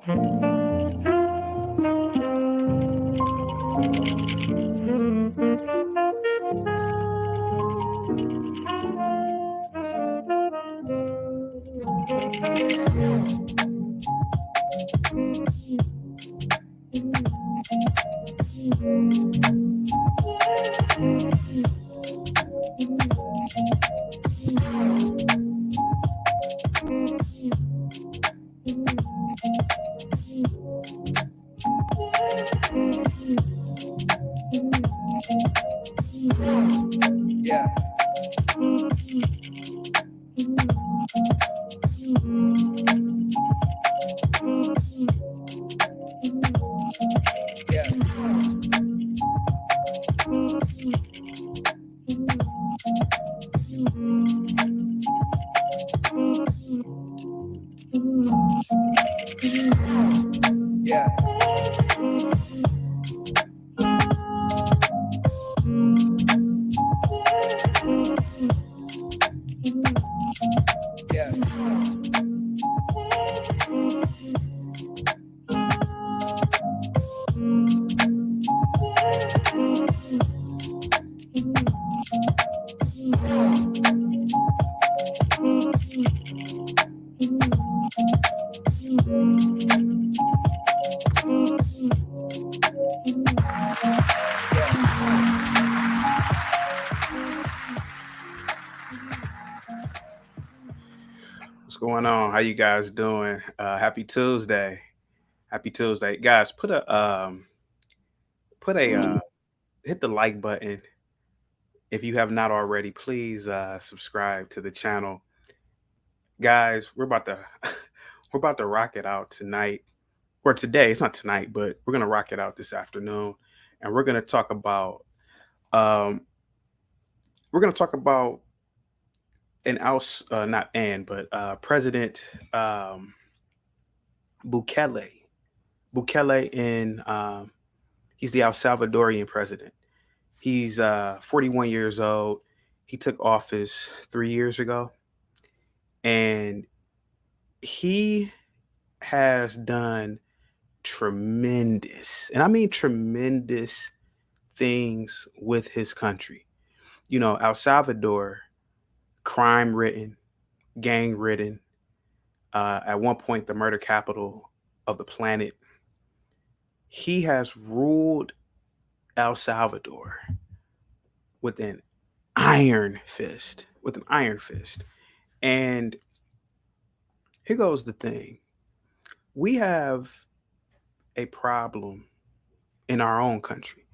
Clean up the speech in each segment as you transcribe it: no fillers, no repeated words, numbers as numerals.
Yeah. Yeah. Yeah. Yeah. What's going on? How you guys doing? Happy Tuesday. Happy Tuesday. Guys, put a hit the like button. If you have not already, please subscribe to the channel. Guys, we're about to we're about to rock it out tonight. Or today. It's not tonight, but we're gonna rock it out this afternoon. And um we're gonna talk about an else not and but President Bukele. Bukele in he's the El Salvadorian president. He's 41 years old. He took office 3 years ago, and he has done tremendous, and I mean tremendous things with his country. You know, El Salvador, crime ridden, gang ridden, at one point the murder capital of the planet. He has ruled El Salvador with an iron fist. And here goes the thing. We have a problem in our own country,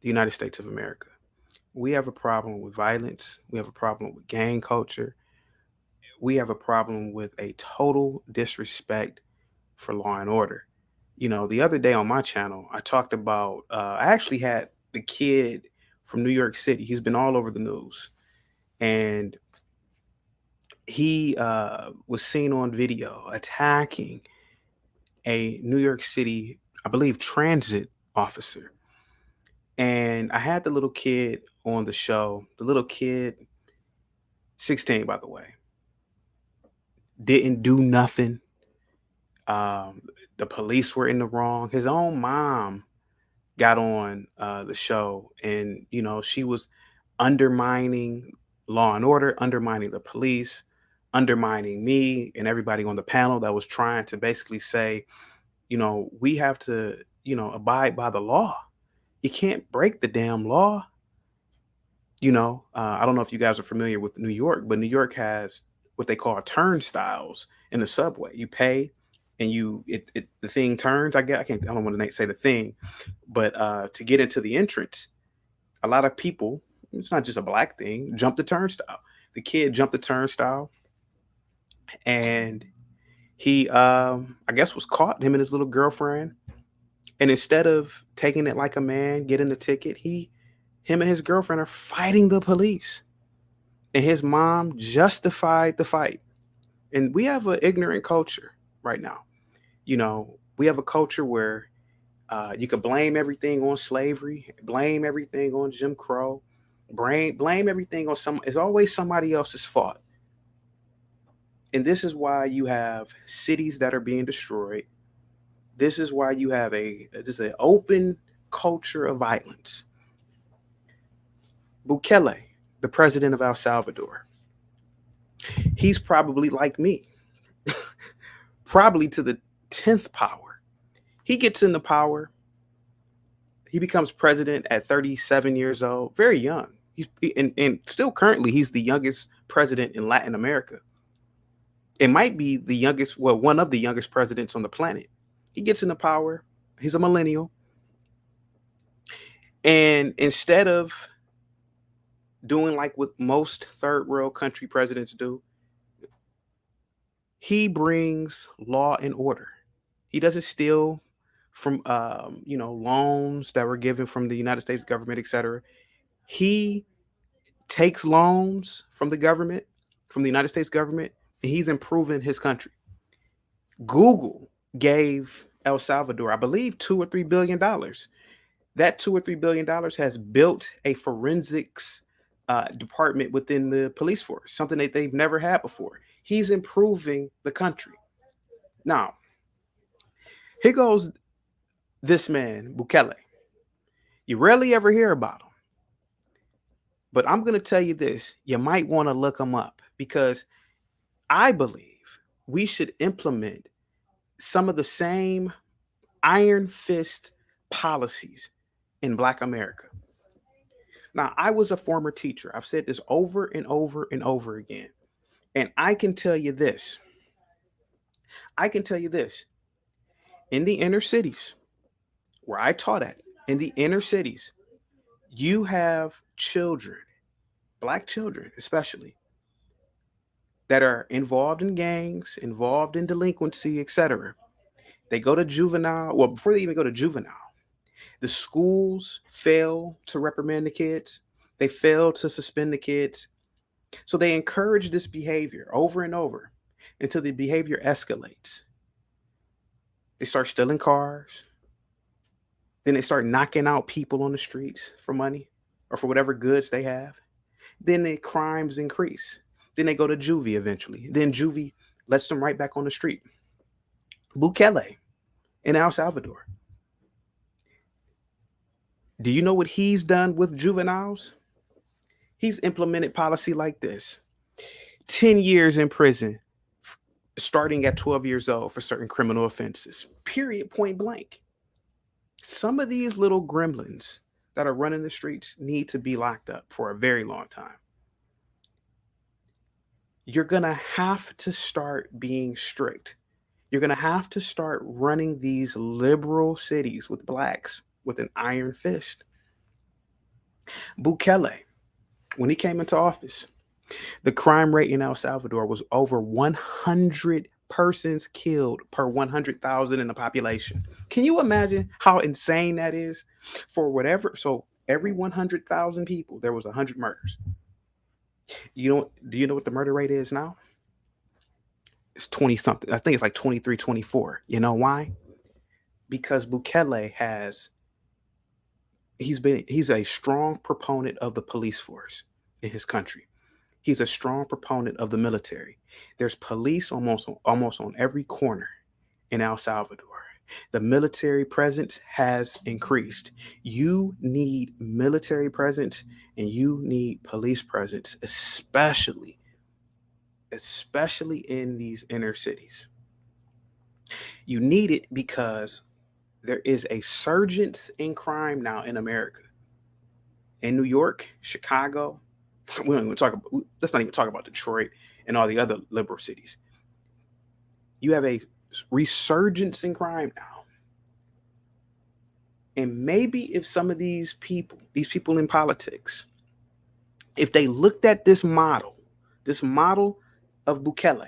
the United States of America. We have a problem with violence. We have a problem with gang culture. We have a problem with a total disrespect for law and order. You know, the other day on my channel, I talked about, I actually had the kid from New York City. He's been all over the news. And he was seen on video attacking a New York City, I believe, transit officer. And I had the little kid on the show. The little kid, 16, by the way, didn't do nothing. Um, the police were in the wrong. His own mom got on the show, and she was undermining law and order, undermining the police, undermining me and everybody on the panel that was trying to basically say, we have to, abide by the law. You can't break the damn law. I don't know if you guys are familiar with New York, but New York has what they call turnstiles in the subway. You pay, and the thing turns. I don't want to say the thing, but to get into the entrance, a lot of people. It's not just a black thing. Jump the turnstile. The kid jumped the turnstile, and he, I guess, was caught. Him and his little girlfriend. And instead of taking it like a man, getting the ticket, him and his girlfriend are fighting the police. And his mom justified the fight. And we have an ignorant culture right now. We have a culture where you can blame everything on slavery, blame everything on Jim Crow, blame everything on it's always somebody else's fault. And this is why you have cities that are being destroyed. This is why you have just an open culture of violence. Bukele, the president of El Salvador, he's probably like me, probably to the 10th power. He gets into power. He becomes president at 37 years old, very young. And still currently he's the youngest president in Latin America. It might be the youngest, well, one of the youngest presidents on the planet. He gets into power. He's a millennial. And instead of doing like what most third world country presidents do, he brings law and order. He doesn't steal from loans that were given from the United States government, etc. He takes loans from the government, from the United States government, and he's improving his country. Google gave El Salvador, I believe, $2 or $3 billion. That $2 or $3 billion has built a forensics department within the police force, something that they've never had before. He's improving the country. Now, here goes this man, Bukele. You rarely ever hear about him. But I'm going to tell you this. You might want to look him up because I believe we should implement some of the same iron fist policies in Black America. Now, I was a former teacher. I've said this over and over and over again. And I can tell you this. In the inner cities, where I taught at, in the inner cities, you have children, Black children especially, that are involved in gangs, involved in delinquency, etc. They go to juvenile. Well, before they even go to juvenile, the schools fail to reprimand the kids. They fail to suspend the kids. So they encourage this behavior over and over until the behavior escalates. They start stealing cars. Then they start knocking out people on the streets for money or for whatever goods they have. Then the crimes increase. Then they go to juvie eventually. Then juvie lets them right back on the street. Bukele in El Salvador. Do you know what he's done with juveniles? He's implemented policy like this: 10 years in prison, starting at 12 years old for certain criminal offenses. Period, point blank. Some of these little gremlins that are running the streets need to be locked up for a very long time. You're going to have to start being strict. You're going to have to start running these liberal cities with Blacks with an iron fist. Bukele, when he came into office, the crime rate in El Salvador was over 100 persons killed per 100,000 in the population. Can you imagine how insane that is? So every 100,000 people, there was 100 murders. Do you know what the murder rate is now? It's 20 something. I think it's like 23, 24. You know why? Because Bukele he's a strong proponent of the police force in his country. He's a strong proponent of the military. There's police almost on every corner in El Salvador. The military presence has increased. You need military presence and you need police presence, especially in these inner cities. You need it because there is a surgence in crime now in America. In New York, Chicago, let's not even talk about Detroit and all the other liberal cities. You have a resurgence in crime now. And maybe if some of these people in politics, if they looked at this model of Bukele,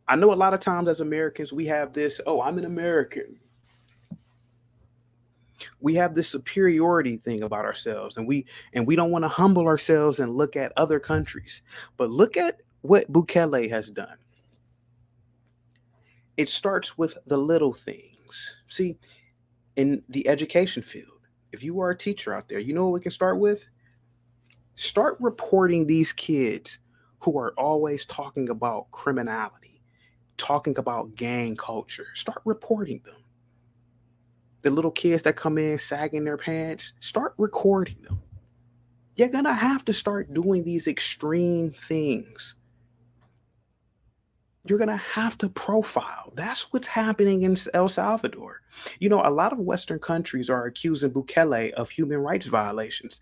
I know a lot of times as Americans, we have this, I'm an American. We have this superiority thing about ourselves, and we don't want to humble ourselves and look at other countries. But look at what Bukele has done. It starts with the little things. See, in the education field, if you are a teacher out there, you know what we can start with? Start reporting these kids who are always talking about criminality, talking about gang culture, start reporting them. The little kids that come in sagging their pants, start recording them. You're going to have to start doing these extreme things. You're going to have to profile. That's what's happening in El Salvador. You know, a lot of Western countries are accusing Bukele of human rights violations.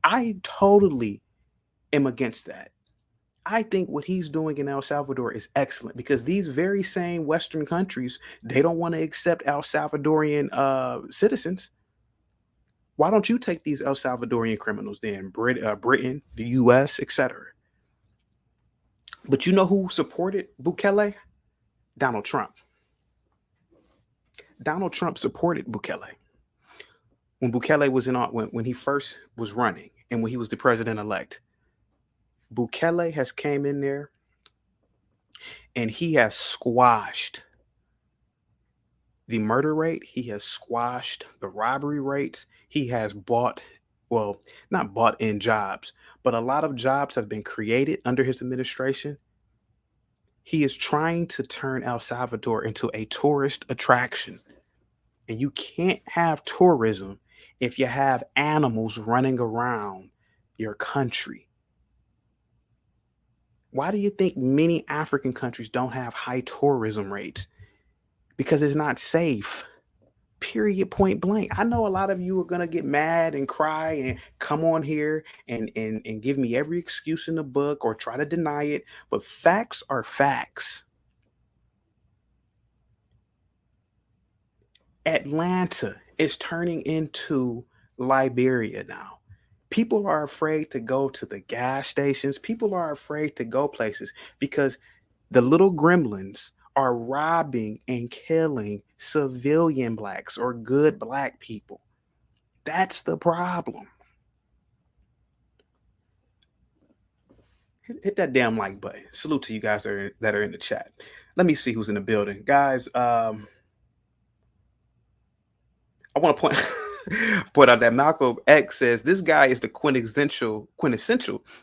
I totally am against that. I think what he's doing in El Salvador is excellent because these very same Western countries, they don't want to accept El Salvadorian citizens. Why don't you take these El Salvadorian criminals then? Britain, the US, etc. But you know who supported Bukele? Donald Trump. Donald Trump supported Bukele. When Bukele was when he first was running and when he was the president-elect, Bukele has came in there and he has squashed the murder rate. He has squashed the robbery rates. He has not bought in jobs, but a lot of jobs have been created under his administration. He is trying to turn El Salvador into a tourist attraction. And you can't have tourism if you have animals running around your country. Why do you think many African countries don't have high tourism rates? Because it's not safe. Period, point blank. I know a lot of you are gonna get mad and cry and come on here and give me every excuse in the book or try to deny it, but facts are facts. Atlanta is turning into Liberia now. People are afraid to go to the gas stations. People are afraid to go places because the little gremlins are robbing and killing civilian blacks or good black people. That's the problem. Hit that damn like button. Salute to you guys that are in the chat. Let me see who's in the building. Guys, I want to point out that Malcolm X says this guy is the quintessential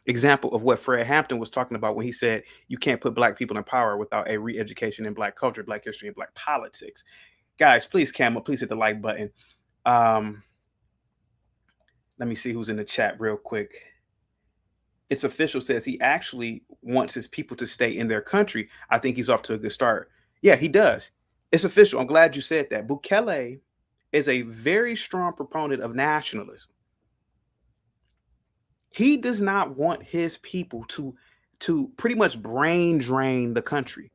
example of what Fred Hampton was talking about when he said you can't put black people in power without a re-education in black culture, black history, and black politics. Guys, please, Camel, please hit the like button. Let me see who's in the chat real quick. It's official says he actually wants his people to stay in their country. I think he's off to a good start. Yeah, he does. It's official. I'm glad you said that. Bukele is a very strong proponent of nationalism. He does not want his people to pretty much brain drain the country,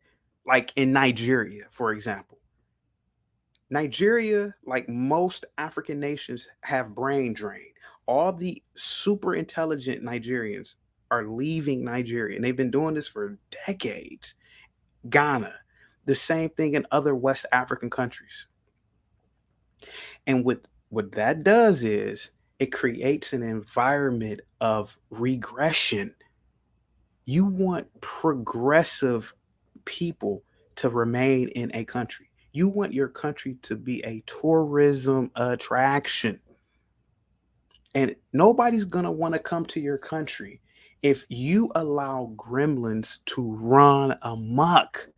like in Nigeria, for example. Nigeria, like most African nations, have brain drain. All the super intelligent Nigerians are leaving Nigeria, and they've been doing this for decades. Ghana, the same thing in other West African countries. And what that does is it creates an environment of regression. You want progressive people to remain in a country. You want your country to be a tourism attraction. And nobody's going to want to come to your country if you allow gremlins to run amok.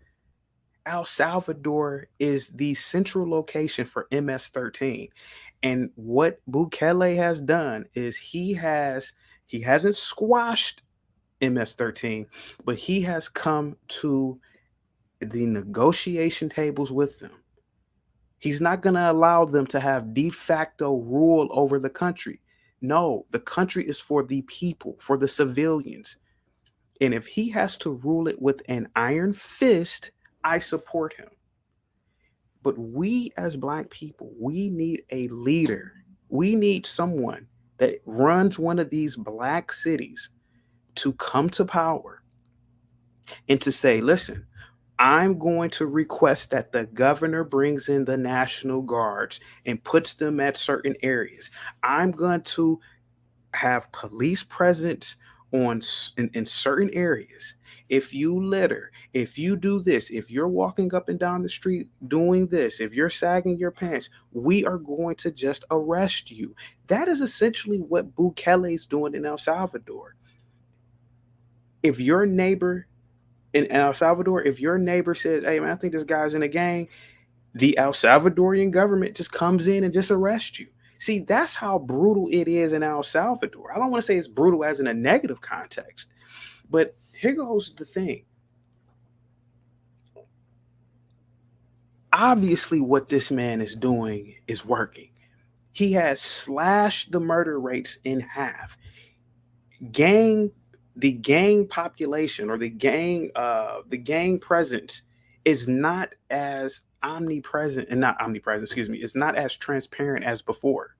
El Salvador is the central location for MS-13. And what Bukele has done is he hasn't squashed MS-13, but he has come to the negotiation tables with them. He's not going to allow them to have de facto rule over the country. No, the country is for the people, for the civilians. And if he has to rule it with an iron fist, I support him. But we as Black people, we need a leader. We need someone that runs one of these Black cities to come to power and to say, listen, I'm going to request that the governor brings in the National Guards and puts them at certain areas. I'm going to have police presence in certain areas. If you litter, if you do this, if you're walking up and down the street doing this, if you're sagging your pants, we are going to just arrest you. That is essentially what Bukele is doing in El Salvador. If your neighbor In El Salvador, if your neighbor says, "Hey man, I think this guy's in a gang," the El Salvadorian government just comes in and just arrests you. See, that's how brutal it is in El Salvador. I don't want to say it's brutal as in a negative context, but here goes the thing. Obviously, what this man is doing is working. He has slashed the murder rates in half. Gang, the gang population or the gang presence is not as omnipresent and not omnipresent, excuse me, it's not as transparent as before.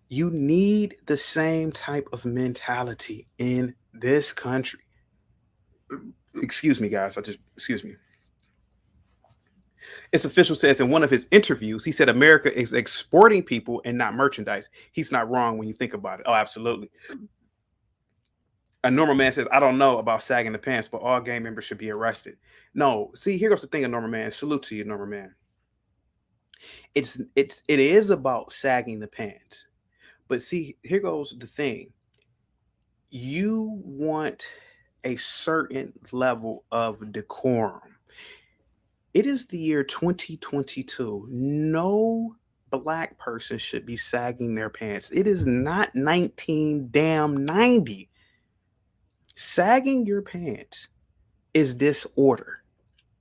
You need the same type of mentality in this country. Excuse me, guys. Excuse me. Its official says in one of his interviews, he said America is exporting people and not merchandise. He's not wrong when you think about it. Oh, absolutely. A normal man says, I don't know about sagging the pants, but all gang members should be arrested. No, see, here goes the thing, a normal man. Salute to you, normal man. It is about sagging the pants. But see, here goes the thing. You want a certain level of decorum. It is the year 2022. No black person should be sagging their pants. It is not 1990. Sagging your pants is disorder.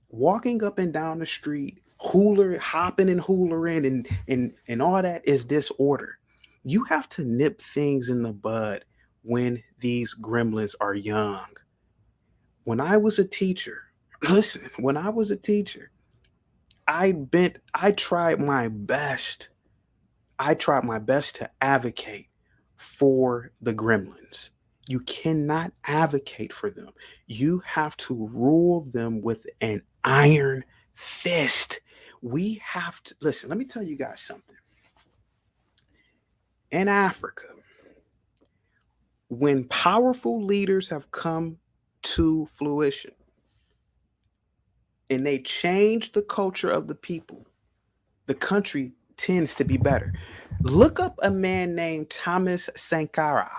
Walking up and down the street, hopping and hoolering and all that is disorder. You have to nip things in the bud when these gremlins are young. When I was a teacher, listen, when I was a teacher, I tried my best. I tried my best to advocate for the gremlins. You cannot advocate for them. You have to rule them with an iron fist. We have to listen, let me tell you guys something. In Africa, when powerful leaders have come to fruition and they change the culture of the people, the country tends to be better. Look up a man named Thomas Sankara.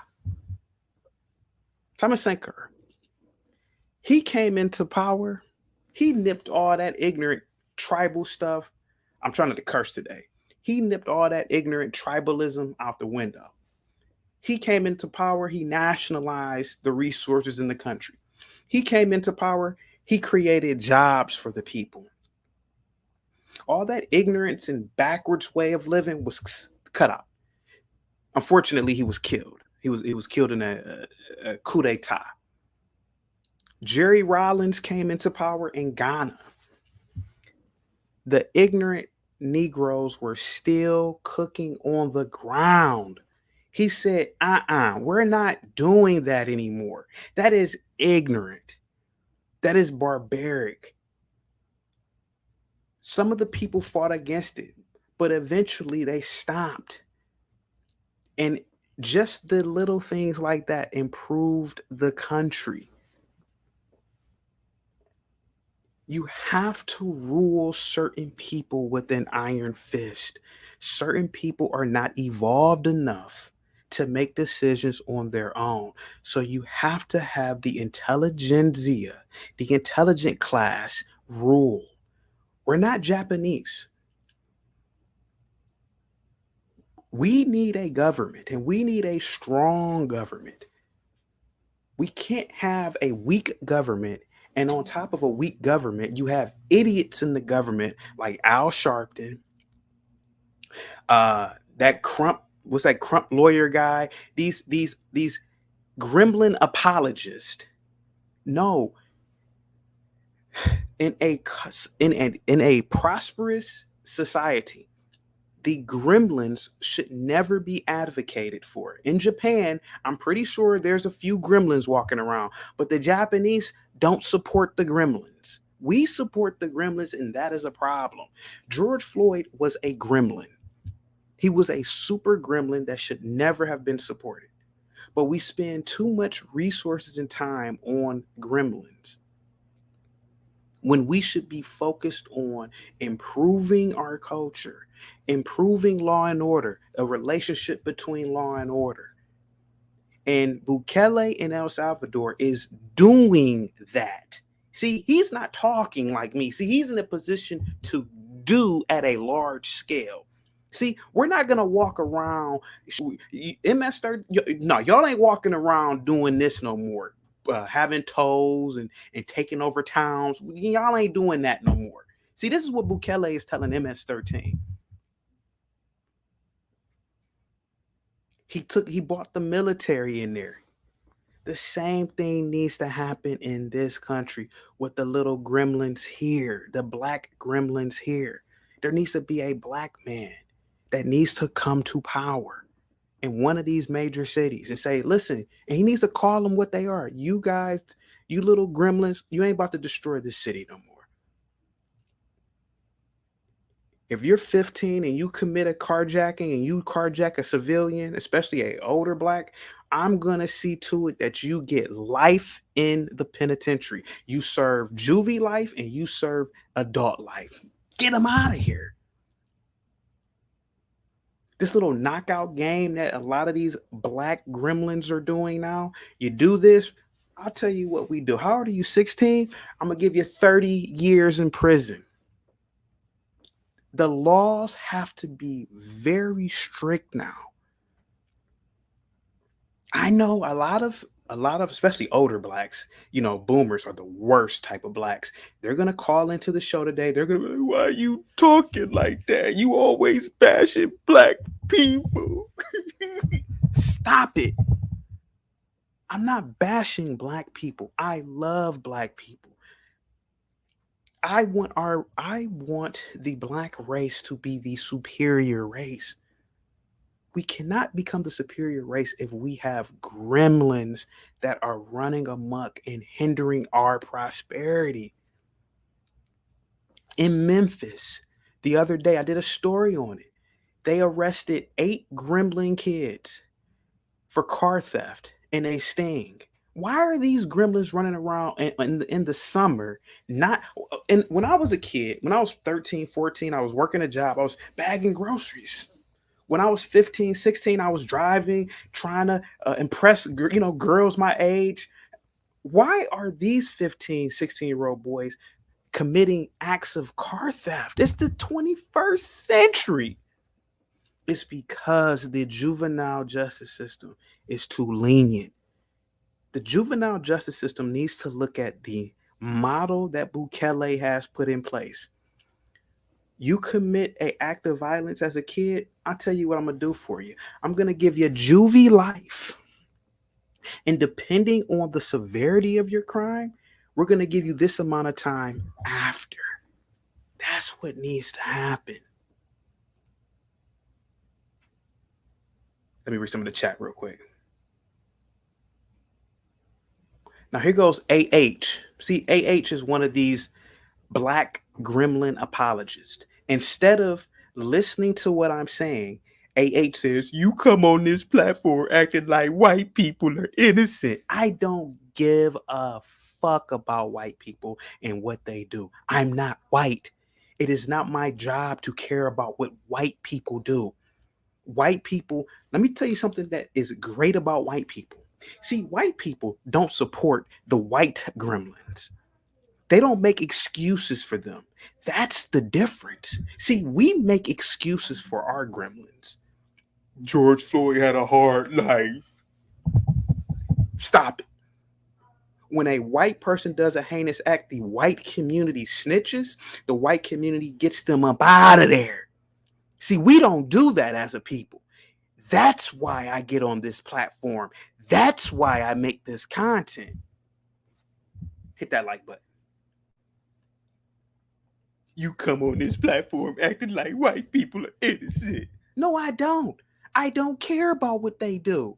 Thomas Sankara. He came into power. He nipped all that ignorant tribal stuff. I'm trying not to curse today. He nipped all that ignorant tribalism out the window. He came into power. He nationalized the resources in the country. He came into power. He created jobs for the people. All that ignorance and backwards way of living was cut out. Unfortunately, he was killed. He was killed in a coup d'etat. Jerry Rawlings came into power in Ghana. The ignorant Negroes were still cooking on the ground. He said, we're not doing that anymore. That is ignorant. That is barbaric. Some of the people fought against it, but eventually they stopped. And just the little things like that improved the country. You have to rule certain people with an iron fist. Certain people are not evolved enough to make decisions on their own. So you have to have the intelligentsia, the intelligent class rule. We're not Japanese. We need a government and we need a strong government. We can't have a weak government. And on top of a weak government, you have idiots in the government like Al Sharpton, that Crump, what's that Crump lawyer guy? These gremlin apologists. No, in a prosperous society, the gremlins should never be advocated for. In Japan, I'm pretty sure there's a few gremlins walking around, but the Japanese don't support the gremlins. We support the gremlins, and that is a problem. George Floyd was a gremlin. He was a super gremlin that should never have been supported. But we spend too much resources and time on gremlins when we should be focused on improving our culture, improving law and order, a relationship between law and order. And Bukele in El Salvador is doing that. See, he's not talking like me. See, he's in a position to do at a large scale. See, we're not gonna walk around. MS30, no, y'all ain't walking around doing this no more. Having toes and taking over towns. Y'all ain't doing that no more. See, this is what Bukele is telling MS13. He bought the military in there. The same thing needs to happen in this country with the little gremlins here, the black gremlins here. There needs to be a black man that needs to come to power in one of these major cities and say, listen, and he needs to call them what they are. You guys, you little gremlins, you ain't about to destroy this city no more. If you're 15 and you commit a carjacking and you carjack a civilian, especially a older black, I'm going to see to it that you get life in the penitentiary. You serve juvie life and you serve adult life. Get them out of here. This little knockout game that a lot of these black gremlins are doing now, you do this, I'll tell you what we do. How old are you, 16? I'm going to give you 30 years in prison. The laws have to be very strict now. I know a lot of especially older blacks, boomers are the worst type of blacks. They're gonna call into the show today. They're gonna be like, why are you talking like that? You always bashing black people. Stop it. I'm not bashing black people. I love black people. I want the black race to be the superior race. We cannot become the superior race if we have gremlins that are running amok and hindering our prosperity. In Memphis, the other day, I did a story on it. They arrested 8 gremlin kids for car theft and a sting. Why are these gremlins running around in the summer? Not and when I was a kid, when I was 13, 14, I was working a job, I was bagging groceries. When I was 15, 16, I was driving, trying to impress, girls my age. Why are these 15, 16-year-old boys committing acts of car theft? It's the 21st century. It's because the juvenile justice system is too lenient. The juvenile justice system needs to look at the model that Bukele has put in place. You commit an act of violence as a kid, I'll tell you what I'm going to do for you. I'm going to give you juvie life. And depending on the severity of your crime, we're going to give you this amount of time after. That's what needs to happen. Let me read some of the chat real quick. Now here goes AH. See, AH is one of these black gremlin apologists. Instead of listening to what I'm saying, AH says, you come on this platform acting like white people are innocent. I don't give a fuck about white people and what they do. I'm not white. It is not my job to care about what white people do. White people, let me tell you something that is great about white people. See, white people don't support the white gremlins. They don't make excuses for them. That's the difference. See, we make excuses for our gremlins. George Floyd had a hard life. Stop it. When a white person does a heinous act, the white community snitches, the white community gets them up out of there. See, we don't do that as a people. That's why I get on this platform. That's why I make this content. Hit that like button. You come on this platform acting like white people are innocent. No, I don't. I don't care about what they do.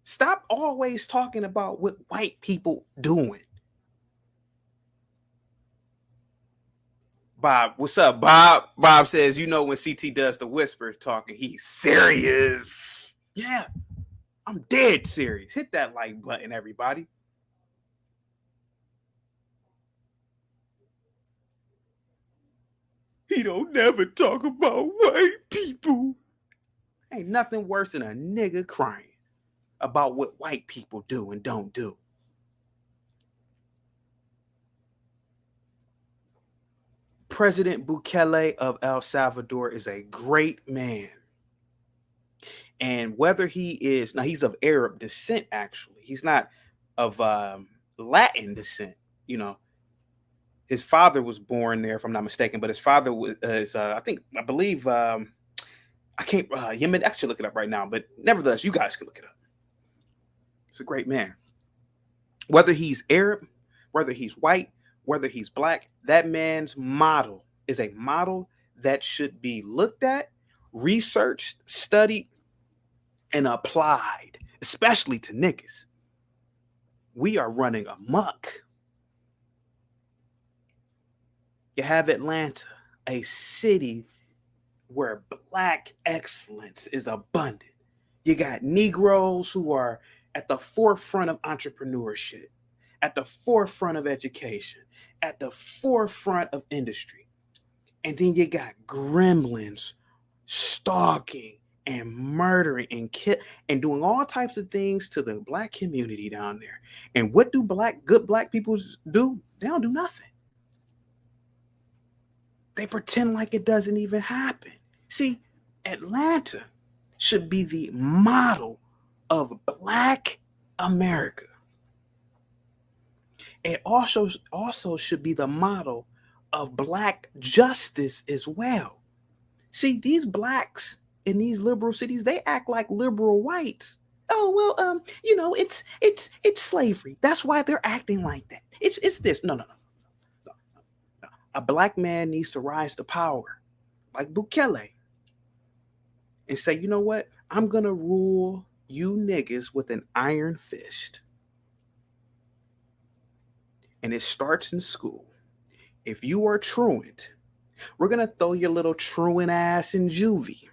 Stop always talking about what white people doing. Bob, what's up, Bob? Bob says, when CT does the whisper talking, he's serious. Yeah, I'm dead serious. Hit that like button, everybody. He don't never talk about white people. Ain't nothing worse than a nigga crying. about what white people do and don't do. President Bukele of El Salvador is a great man. And whether he is, now he's of Arab descent, actually, he's not of Latin descent. You know, his father was born there, if I'm not mistaken, but his father was, I believe, I can't, Yemen, I should look it up right now, but nevertheless, you guys can look it up. It's a great man. Whether he's Arab, whether he's white, whether he's black, that man's model is a model that should be looked at, researched, studied, and applied, especially to niggas. We are running amok. You have Atlanta, a city where black excellence is abundant. You got Negroes who are at the forefront of entrepreneurship, at the forefront of education, at the forefront of industry. And then you got gremlins stalking and murdering and doing all types of things to the black community down there. And what do good black people do? They don't do nothing. They pretend like it doesn't even happen. See, Atlanta should be the model of black America. It also should be the model of black justice as well. See, these blacks in these liberal cities, they act like liberal whites. Oh, well, it's slavery. That's why they're acting like that. It's this. No. A black man needs to rise to power, like Bukele, and say, you know what? I'm gonna rule you niggas with an iron fist. And it starts in school. If you are truant, we're gonna throw your little truant ass in juvie.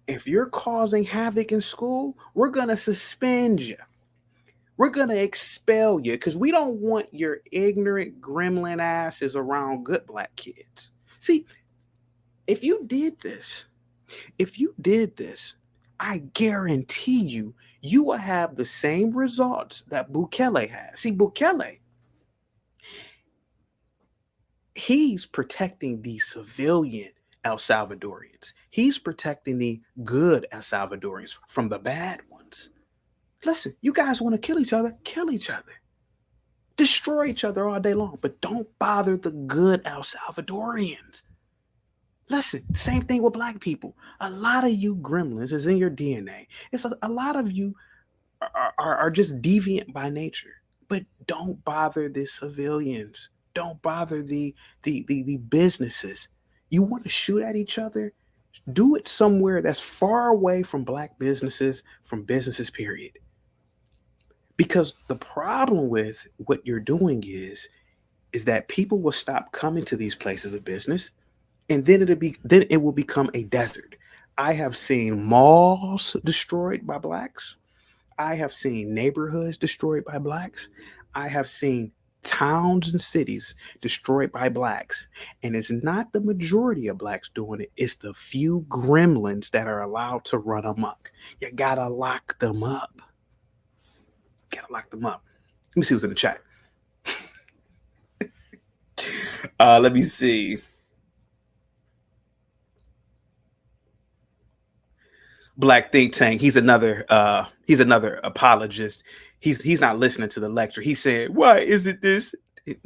If you're causing havoc in school, we're gonna suspend you. We're gonna expel you because we don't want your ignorant gremlin asses around good black kids. See, if you did this, I guarantee you will have the same results that Bukele has. See, Bukele, he's protecting the civilian El Salvadorians. He's protecting the good El Salvadorians from the bad ones. Listen, you guys want to kill each other? Kill each other. Destroy each other all day long, but don't bother the good El Salvadorians. Listen, same thing with black people. A lot of you gremlins is in your DNA. It's a lot of you are just deviant by nature. But don't bother the civilians. Don't bother the businesses. You want to shoot at each other? Do it somewhere that's far away from black businesses, from businesses, period. Because the problem with what you're doing is that people will stop coming to these places of business, and then it will become a desert. I have seen malls destroyed by blacks. I have seen neighborhoods destroyed by blacks. I have seen towns and cities destroyed by blacks. And it's not the majority of blacks doing it. It's the few gremlins that are allowed to run amok. You gotta lock them up. Let me see who's in the chat. Let me see. Black think tank. He's another apologist. He's not listening to the lecture. He said, "Why is it this?"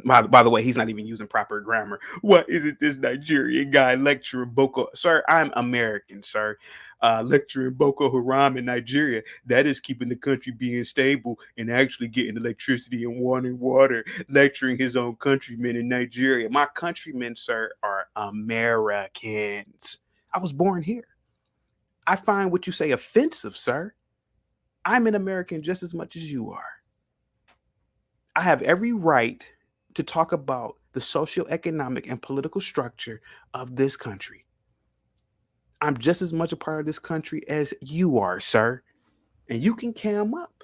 By the way, he's not even using proper grammar. Why is it this Nigerian guy lecturing Boko? Sir, I'm American, sir. Lecturing Boko Haram in Nigeria. That is keeping the country being stable and actually getting electricity and water. Lecturing his own countrymen in Nigeria. My countrymen, sir, are Americans. I was born here. I find what you say offensive, sir. I'm an American just as much as you are. I have every right to talk about the socio-economic and political structure of this country. I'm just as much a part of this country as you are, sir. And you can cam up.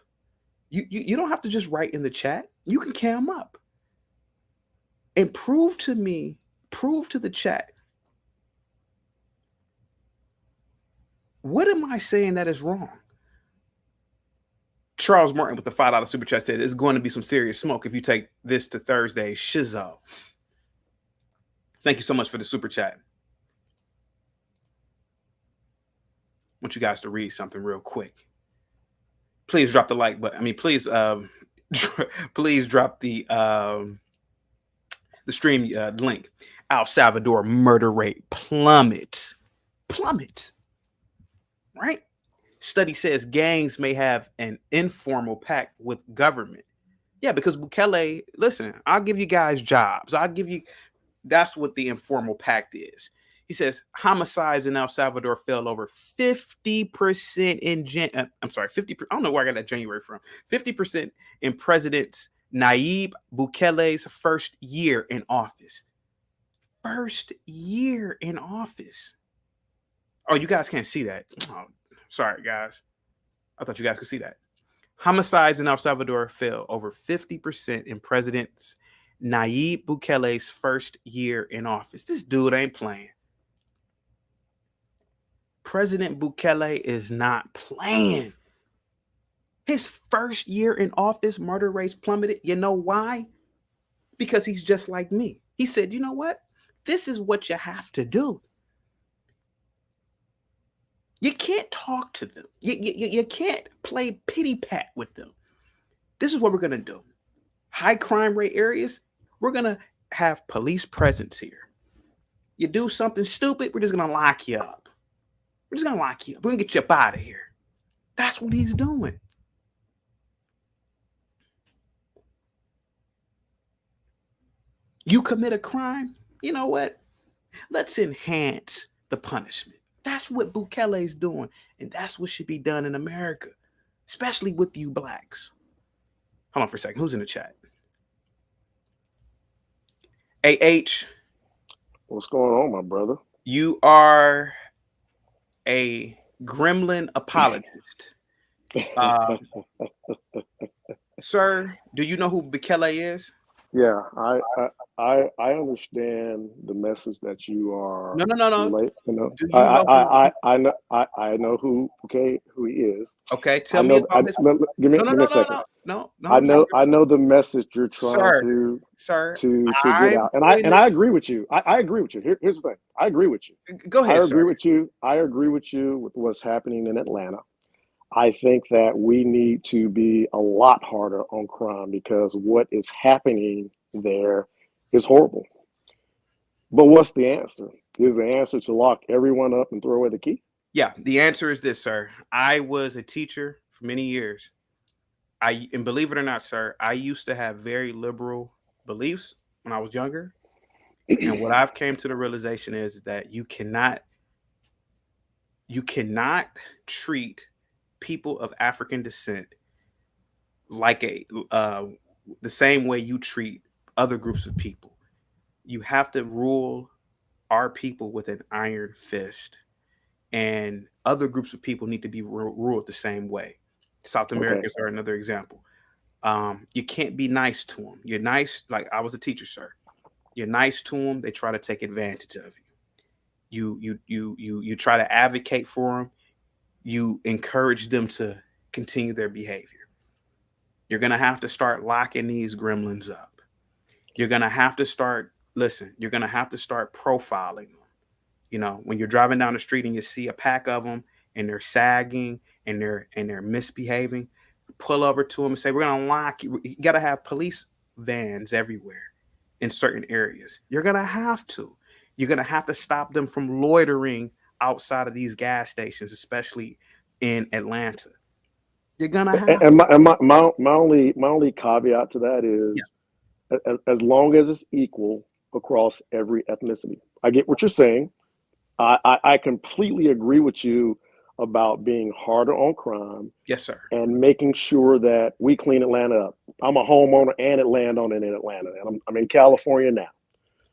You don't have to just write in the chat. You can cam up. And prove to the chat, what am I saying that is wrong? Charles Martin with the $5 super chat said it's going to be some serious smoke if you take this to Thursday shizzo. Thank you so much for the super chat. I want you guys to read something real quick. Please drop the like button. I mean, please, please drop the stream link. El Salvador murder rate plummets. Right? Study says gangs may have an informal pact with government. Yeah, because Bukele, listen, I'll give you guys jobs. That's what the informal pact is. He says homicides in El Salvador fell over 50% in 50. I don't know where I got that January from. 50% in President Nayib Bukele's first year in office. First year in office. Oh, you guys can't see that. Oh, sorry, guys. I thought you guys could see that. Homicides in El Salvador fell over 50% in President Nayib Bukele's first year in office. This dude ain't playing. President Bukele is not playing. His first year in office, murder rates plummeted. You know why? Because he's just like me. He said, you know what? This is what you have to do. You can't talk to them. You can't play pity pat with them. This is what we're going to do. High crime rate areas, we're going to have police presence here. You do something stupid, we're just going to lock you up. We're just going to lock you up. We're going to get you up out of here. That's what he's doing. You commit a crime, you know what? Let's enhance the punishment. That's what Bukele is doing, and that's what should be done in America, especially with you blacks. Hold on for a second. Who's in the chat? AH. What's going on, my brother? You are a gremlin apologist. Sir, do you know who Bukele is? Yeah, I understand the message that you are. No. You know, Do you know I know who he is. Okay, tell me about this. Give me a second. No. I know the message you're trying to get out, and I agree with you. I agree with you. Here's the thing. I agree with you. Go ahead. I agree with you. I agree with you with what's happening in Atlanta. I think that we need to be a lot harder on crime because what is happening there is horrible. But what's the answer? Is the answer to lock everyone up and throw away the key? Yeah, the answer is this, sir. I was a teacher for many years. And believe it or not, sir, I used to have very liberal beliefs when I was younger. And what I've came to the realization is that you cannot treat people of African descent like the same way you treat other groups of people. You have to rule our people with an iron fist, and other groups of people need to be ruled the same way. South Americans are another example. You can't be nice to them. You're nice, like I was a teacher, sir. You're nice to them, they try to take advantage of you. You try to advocate for them. You encourage them to continue their behavior. You're going to have to start locking these gremlins up. You're going to have to start profiling them. You know, when you're driving down the street and you see a pack of them and they're sagging and they're misbehaving, pull over to them and say, we're going to lock you. You got to have police vans everywhere in certain areas. You're going to have to. You're going to have to stop them from loitering outside of these gas stations, especially in Atlanta. You're gonna have and my only caveat to that is as long as it's equal across every ethnicity. I get what you're saying. I completely agree with you about being harder on crime. Yes, sir. And making sure that we clean Atlanta up. I'm a homeowner and a landowner in Atlanta, and I'm in California now.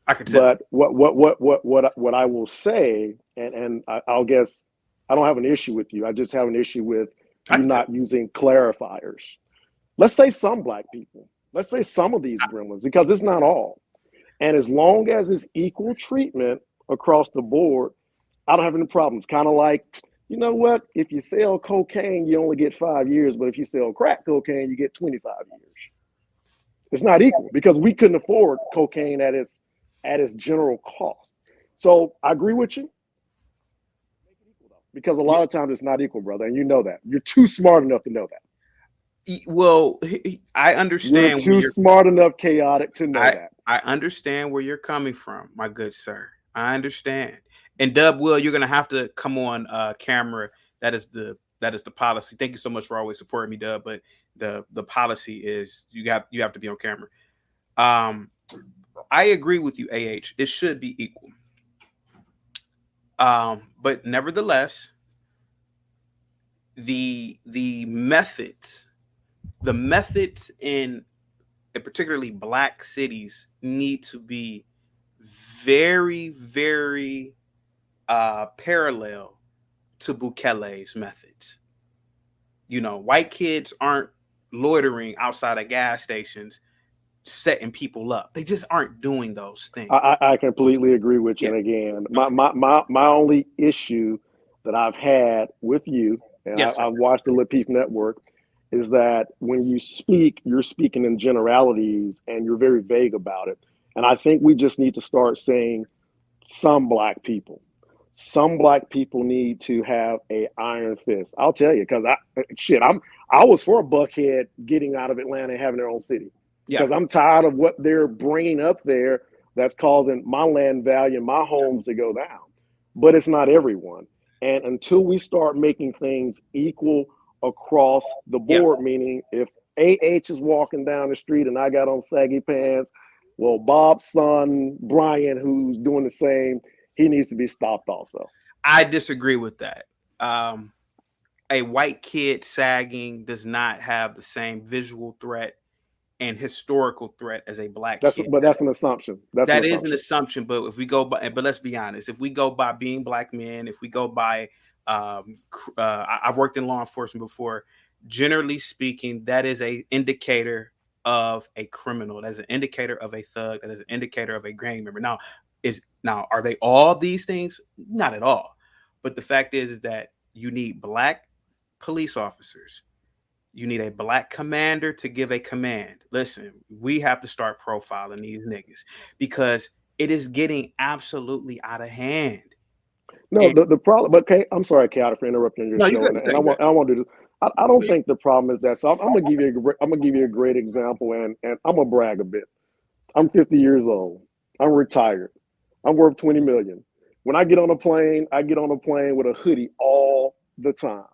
I can tell. But what I will say, and I'll guess I don't have an issue with you. I just have an issue with you not using clarifiers. Let's say some black people. Let's say some of these gremlins, because it's not all. And as long as it's equal treatment across the board, I don't have any problems. Kind of like, You know what? If you sell cocaine, you only get 5 years, but if you sell crack cocaine, you get 25 years. It's not equal because we couldn't afford cocaine at its general cost. So I agree with you. Make it equal though, because a lot of times it's not equal, brother, and you know that. You're too smart enough to know that. Well, I You're understand where too you're. smart enough, chaotic, to know I that. I understand where you're coming from, my good sir. I understand. And Dub Will, you're gonna have to come on camera. That is the policy. Thank you so much for always supporting me, Dub. But the policy is you have to be on camera. Um, I agree with you, AH. It should be equal. But nevertheless, the methods in particularly black cities need to be very, very parallel to Bukele's methods. White kids aren't loitering outside of gas stations, setting people up. They just aren't doing those things. I completely agree with you. Yeah. And again, my, Okay. my, my, my only issue that I've had with you, and Yes, sir. I've watched the Lapeef Network, is that when you speak, you're speaking in generalities and you're very vague about it. And I think we just need to start saying some black people. Some black people need to have a iron fist. I'll tell you, because I was for Buckhead getting out of Atlanta and having their own city Yeah. because I'm tired of what they're bringing up there that's causing my land value and my homes to go down. But it's not everyone. And until we start making things equal across the Yeah. board, meaning if AH is walking down the street and I got on saggy pants, well, Bob's son, Brian, who's doing the same, he needs to be stopped also. I disagree with that. Um, a white kid sagging does not have the same visual threat and historical threat as a black kid. That's an assumption. That's an That is an assumption. assumption, but if we go by, but let's be honest, if we go by being black men, if we go by, I've worked in law enforcement before. Generally speaking, that is a indicator of a criminal. That is an indicator of a thug. That is an indicator of a gang member. Now are they all these things? Not at all. But the fact is that you need black police officers, you need a black commander to give a command. Listen, we have to start profiling these niggas because it is getting absolutely out of hand. No, And the problem, but okay, I'm sorry, Kat, for interrupting your no, you show, good, and, you good, and I you good. want I want to do this. I don't think the problem is that. So I'm gonna give you I'm gonna give you a great example, and I'm gonna brag a bit. I'm 50 years old. I'm retired. I'm worth 20 million. When I get on a plane, I get on a plane with a hoodie all the time.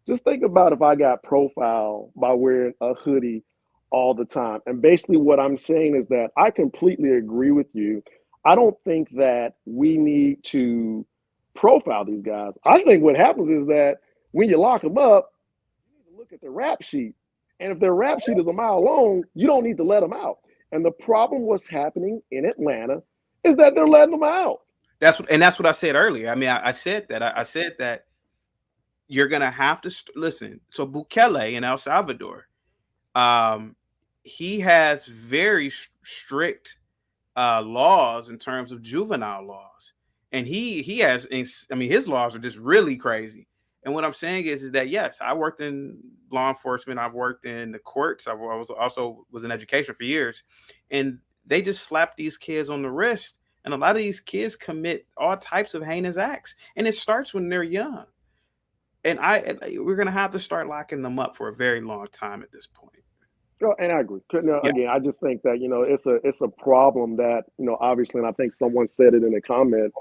Just think about if I got profiled by wearing a hoodie all the time. And basically, what I'm saying is that I completely agree with you. I don't think that we need to profile these guys. I think what happens is that when you lock them up, you need to look at their rap sheet. And if their rap sheet is a mile long, you don't need to let them out. And the problem what's happening in Atlanta is that they're letting them out. That's what I said earlier. I mean, I said that. I said that you're gonna have to listen. So Bukele in El Salvador, um, he has very strict laws in terms of juvenile laws, and he has. I mean, his laws are just really crazy. And what I'm saying is that yes, I worked in law enforcement. I've worked in the courts. I was in education for years, and they just slap these kids on the wrist. And a lot of these kids commit all types of heinous acts, and it starts when they're young. We're gonna have to start locking them up for a very long time at this point. Oh, and I agree. No, Yeah, again, I just think that it's a problem that obviously, and I think someone said it in a comment.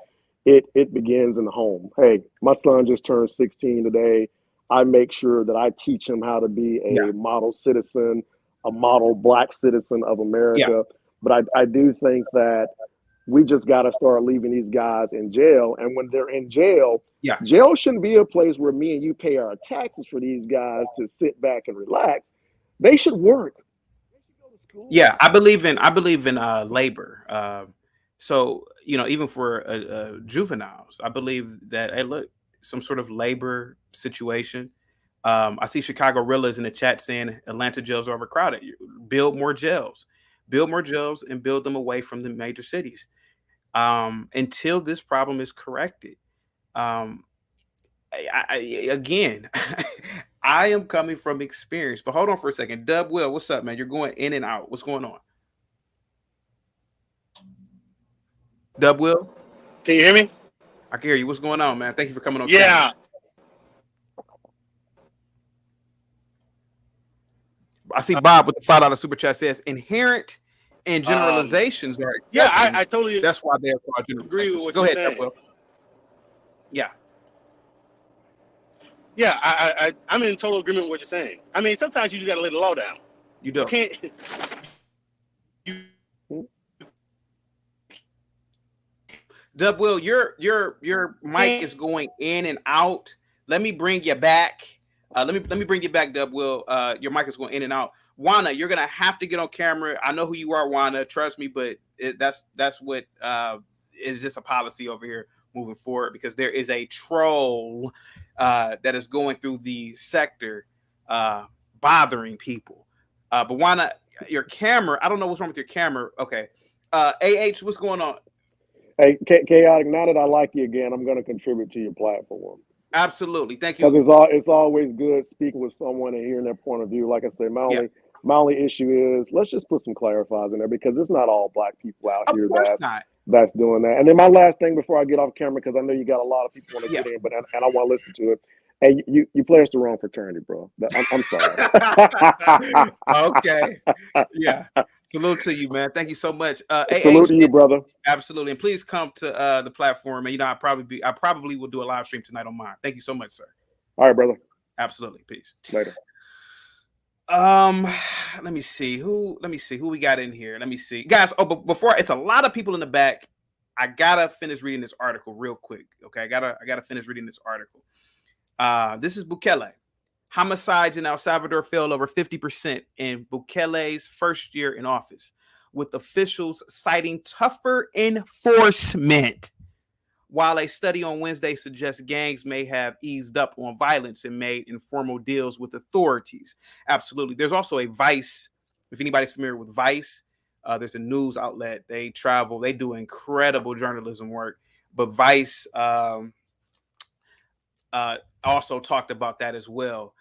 It begins in the home. Hey, my son just turned 16 today. I make sure that I teach him how to be yeah, a model citizen, a model black citizen of yeah, America. But I do think that we just got to start leaving these guys in jail. And when they're in jail, yeah, jail shouldn't be a place where me and you pay our taxes for these guys to sit back and relax. They should work. They should go to school. yeah. I believe in labor. So even for juveniles, I believe that hey, look, some sort of labor situation. I see Chicago Rillas in the chat saying Atlanta jails are overcrowded. Build more jails, and build them away from the major cities until this problem is corrected. Um, again, I am coming from experience. But hold on for a second. Dub Will, what's up, man? You're going in and out. What's going on? Dub Will? Can you hear me? I can hear you. What's going on, man? Thank you for coming on Yeah. camera. I see Bob with the $5 super chat says inherent and generalizations are exceptions. Yeah, I totally That's why they're called generalizations. agree with what Go you're ahead, saying. Will. Yeah. Yeah, I'm in total agreement with what you're saying. I mean, sometimes you just got to lay the law down. You do. You can't. Dub Will, your mic is going in and out. Let me bring you back. Let me bring you back, Dub Will. Your mic is going in and out. Wana, you're gonna have to get on camera. I know who you are, Wana. Trust me, but that's what is just a policy over here moving forward, because there is a troll that is going through the sector, bothering people. But Wana, your camera, I don't know what's wrong with your camera. Okay. AH, what's going on? Hey, Chaotic, now that I like you again, I'm going to contribute to your platform. Absolutely. Thank you. Because it's always good speaking with someone and hearing their point of view. Like I say, my only issue is let's just put some clarifiers in there, because it's not all black people out here that's doing that. And then my last thing before I get off camera, because I know you got a lot of people want to get in, but and I want to listen to it. Hey, you play us the wrong fraternity, bro. I'm sorry. Okay. Yeah. Salute to you, man. Thank you so much. Salute to you, brother. Absolutely. And please come to the platform. And I probably will do a live stream tonight on mine. Thank you so much, sir. All right, brother. Absolutely. Peace. Later. Let me see who we got in here. Let me see. Guys, but before, it's a lot of people in the back. I gotta finish reading this article real quick. Okay. I gotta finish reading this article. This is Bukele. Homicides in El Salvador fell over 50% in Bukele's first year in office, with officials citing tougher enforcement. While a study on Wednesday suggests gangs may have eased up on violence and made informal deals with authorities. Absolutely. There's also a Vice. If anybody's familiar with Vice, there's a news outlet. They travel. They do incredible journalism work. But Vice also talked about that as well,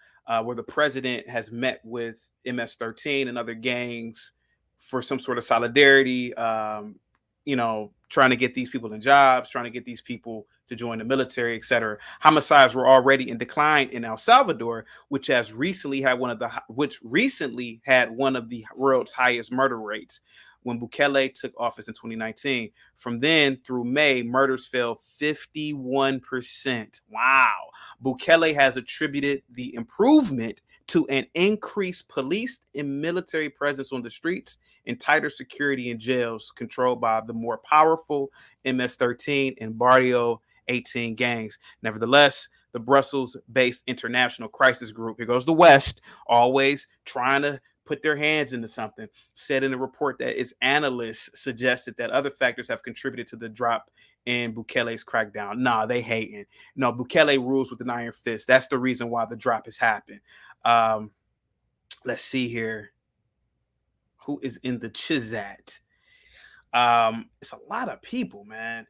where the president has met with MS-13 and other gangs for some sort of solidarity, trying to get these people in jobs, trying to get these people to join the military, etc. Homicides were already in decline in El Salvador, which recently had one of the world's highest murder rates when Bukele took office in 2019. From then through May, murders fell 51%. Wow. Bukele has attributed the improvement to an increased police and military presence on the streets and tighter security in jails controlled by the more powerful MS-13 and Barrio 18 gangs. Nevertheless, the Brussels-based International Crisis Group, here goes the West, always trying to put their hands into something, said in a report that its analysts suggested that other factors have contributed to the drop in Bukele's crackdown. Nah, they hating. No, Bukele rules with an iron fist. That's the reason why the drop has happened. Let's see here. Who is in the Chizat? It's a lot of people, man.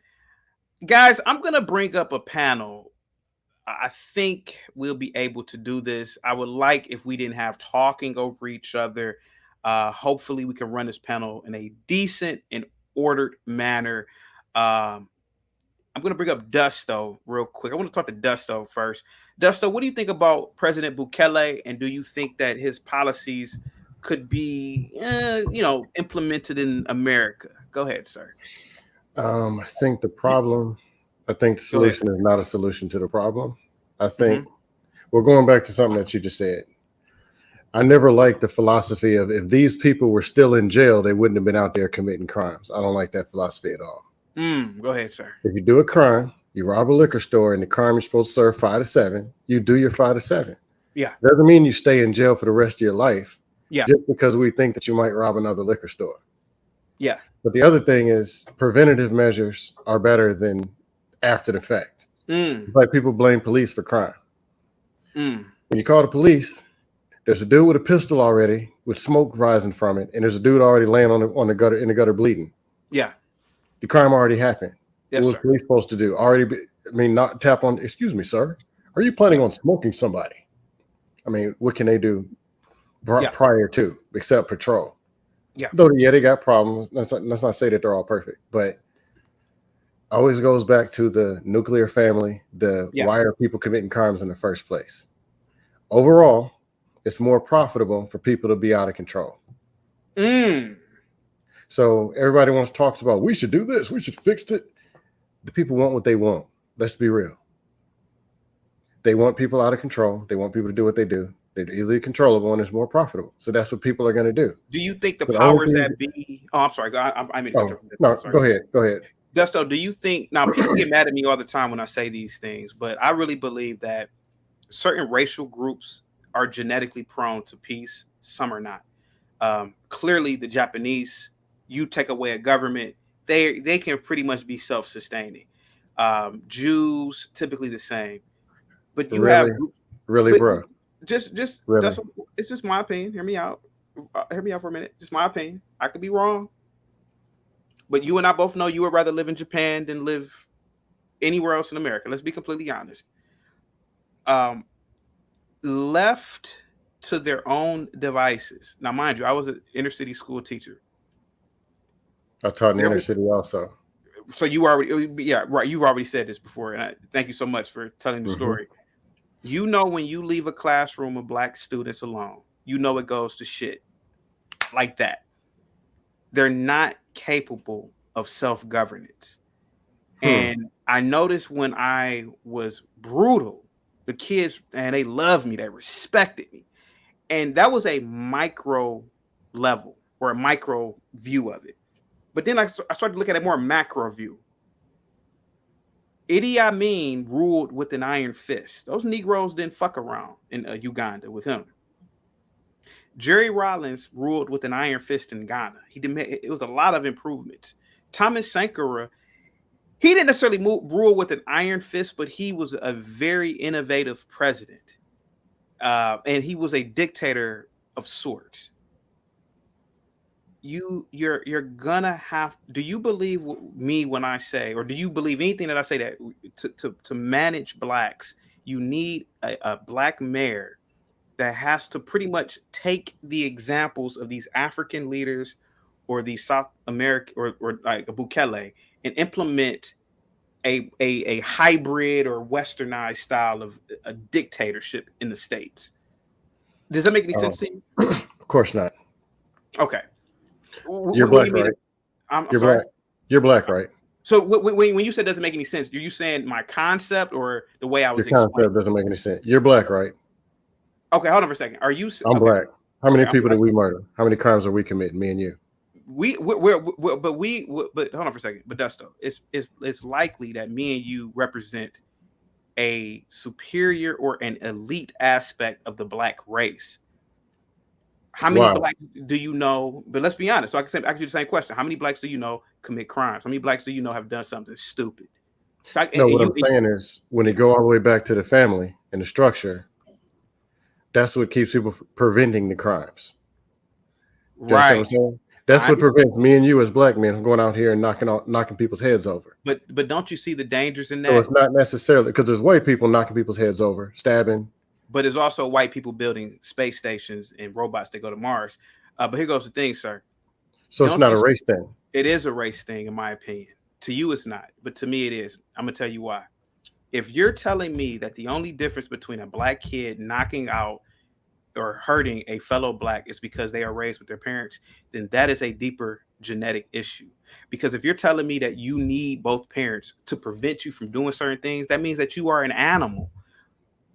Guys, I'm going to bring up a panel. I think we'll be able to do this. I would like if we didn't have talking over each other. Hopefully we can run this panel in a decent and ordered manner. I'm going to bring up Dusto real quick. I want to talk to Dusto first. Dusto, what do you think about President Bukele? And do you think that his policies could be, implemented in America? Go ahead, sir. I think the solution is not a solution to the problem. I think we're going back to something that you just said. I never liked the philosophy of if these people were still in jail, they wouldn't have been out there committing crimes. I don't like that philosophy at all. Go ahead, sir. If you do a crime, you rob a liquor store, and the crime you're supposed to serve 5 to 7, you do your 5 to 7. Yeah. Doesn't mean you stay in jail for the rest of your life. Yeah. Just because we think that you might rob another liquor store. Yeah. But the other thing is preventative measures are better than after the fact. It's like people blame police for crime. When you call the police, there's a dude with a pistol already with smoke rising from it, and there's a dude already laying on the gutter in the gutter bleeding. Yeah. The crime already happened. Yes, what was sir. police supposed to do? Not tap on, excuse me, sir. Are you planning on smoking somebody? I mean, what can they do prior to except patrol? Yeah. Though, yeah, they got problems. Let's not say that they're all perfect, but always goes back to the nuclear family. Why are people committing crimes in the first place? Overall, it's more profitable for people to be out of control. So everybody talks about, we should do this, we should fix it. The people want what they want. Let's be real. They want people out of control. They want people to do what they do. They're easily controllable and it's more profitable. So that's what people are going to do. Do you think the powers that be? Oh, I'm sorry. I mean, no, go ahead. Dusto, do you think, now people get mad at me all the time when I say these things, but I really believe that certain racial groups are genetically prone to peace. Some are not. Clearly, the Japanese, you take away a government, they can pretty much be self-sustaining. Jews, typically the same. But you have bro. Just really? It's just my opinion. Hear me out. Hear me out for a minute. Just my opinion. I could be wrong. But you and I both know you would rather live in Japan than live anywhere else in America. Let's be completely honest. Left to their own devices. Now, mind you, I was an inner city school teacher. I taught in the inner city also. So you already, right. You've already said this before, and thank you so much for telling the story. You know, when you leave a classroom of Black students alone, you know it goes to shit like that. They're not capable of self-governance. And I noticed when I was brutal, the kids, and they loved me, they respected me. And that was a micro level or a micro view of it. But then I started to look at a more macro view. Idi Amin ruled with an iron fist. Those Negroes didn't fuck around in Uganda with him. Jerry Rawlings ruled with an iron fist in Ghana. It was a lot of improvements. Thomas Sankara, he didn't necessarily rule with an iron fist, but he was a very innovative president. And he was a dictator of sorts. You're gonna have. Do you believe me when I say, or do you believe anything that I say that to manage Blacks, you need a Black mayor that has to pretty much take the examples of these African leaders or these South American or like a Bukele and implement a hybrid or westernized style of a dictatorship in the States? Does that make any sense to you? Of course not. Okay. You're Black, right? I'm sorry? Black. You're Black, right? So when you said doesn't make any sense, are you saying my concept or the way I was explaining? Your concept doesn't make any sense. You're Black, right? Okay, hold on for a second. Are you? I'm Black. How many people did we murder? How many crimes are we committing, me and you? But hold on for a second. But Dusto, it's likely that me and you represent a superior or an elite aspect of the Black race. How many Blacks do you know? But let's be honest. So I can do the same question. How many Blacks do you know commit crimes? How many Blacks do you know have done something stupid? No, what I'm saying is when you go all the way back to the family and the structure, that's what keeps people preventing the crimes. Right. That's what prevents me and you as Black men from going out here and knocking people's heads over. But don't you see the dangers in that? So it's not necessarily because there's white people knocking people's heads over, stabbing. But there's also white people building space stations and robots that go to Mars. But here goes the thing, sir. So it's not a race thing. It is a race thing, in my opinion. To you, it's not. But to me, it is. I'm going to tell you why. If you're telling me that the only difference between a Black kid knocking out or hurting a fellow Black is because they are raised with their parents, then that is a deeper genetic issue. Because if you're telling me that you need both parents to prevent you from doing certain things, that means that you are an animal.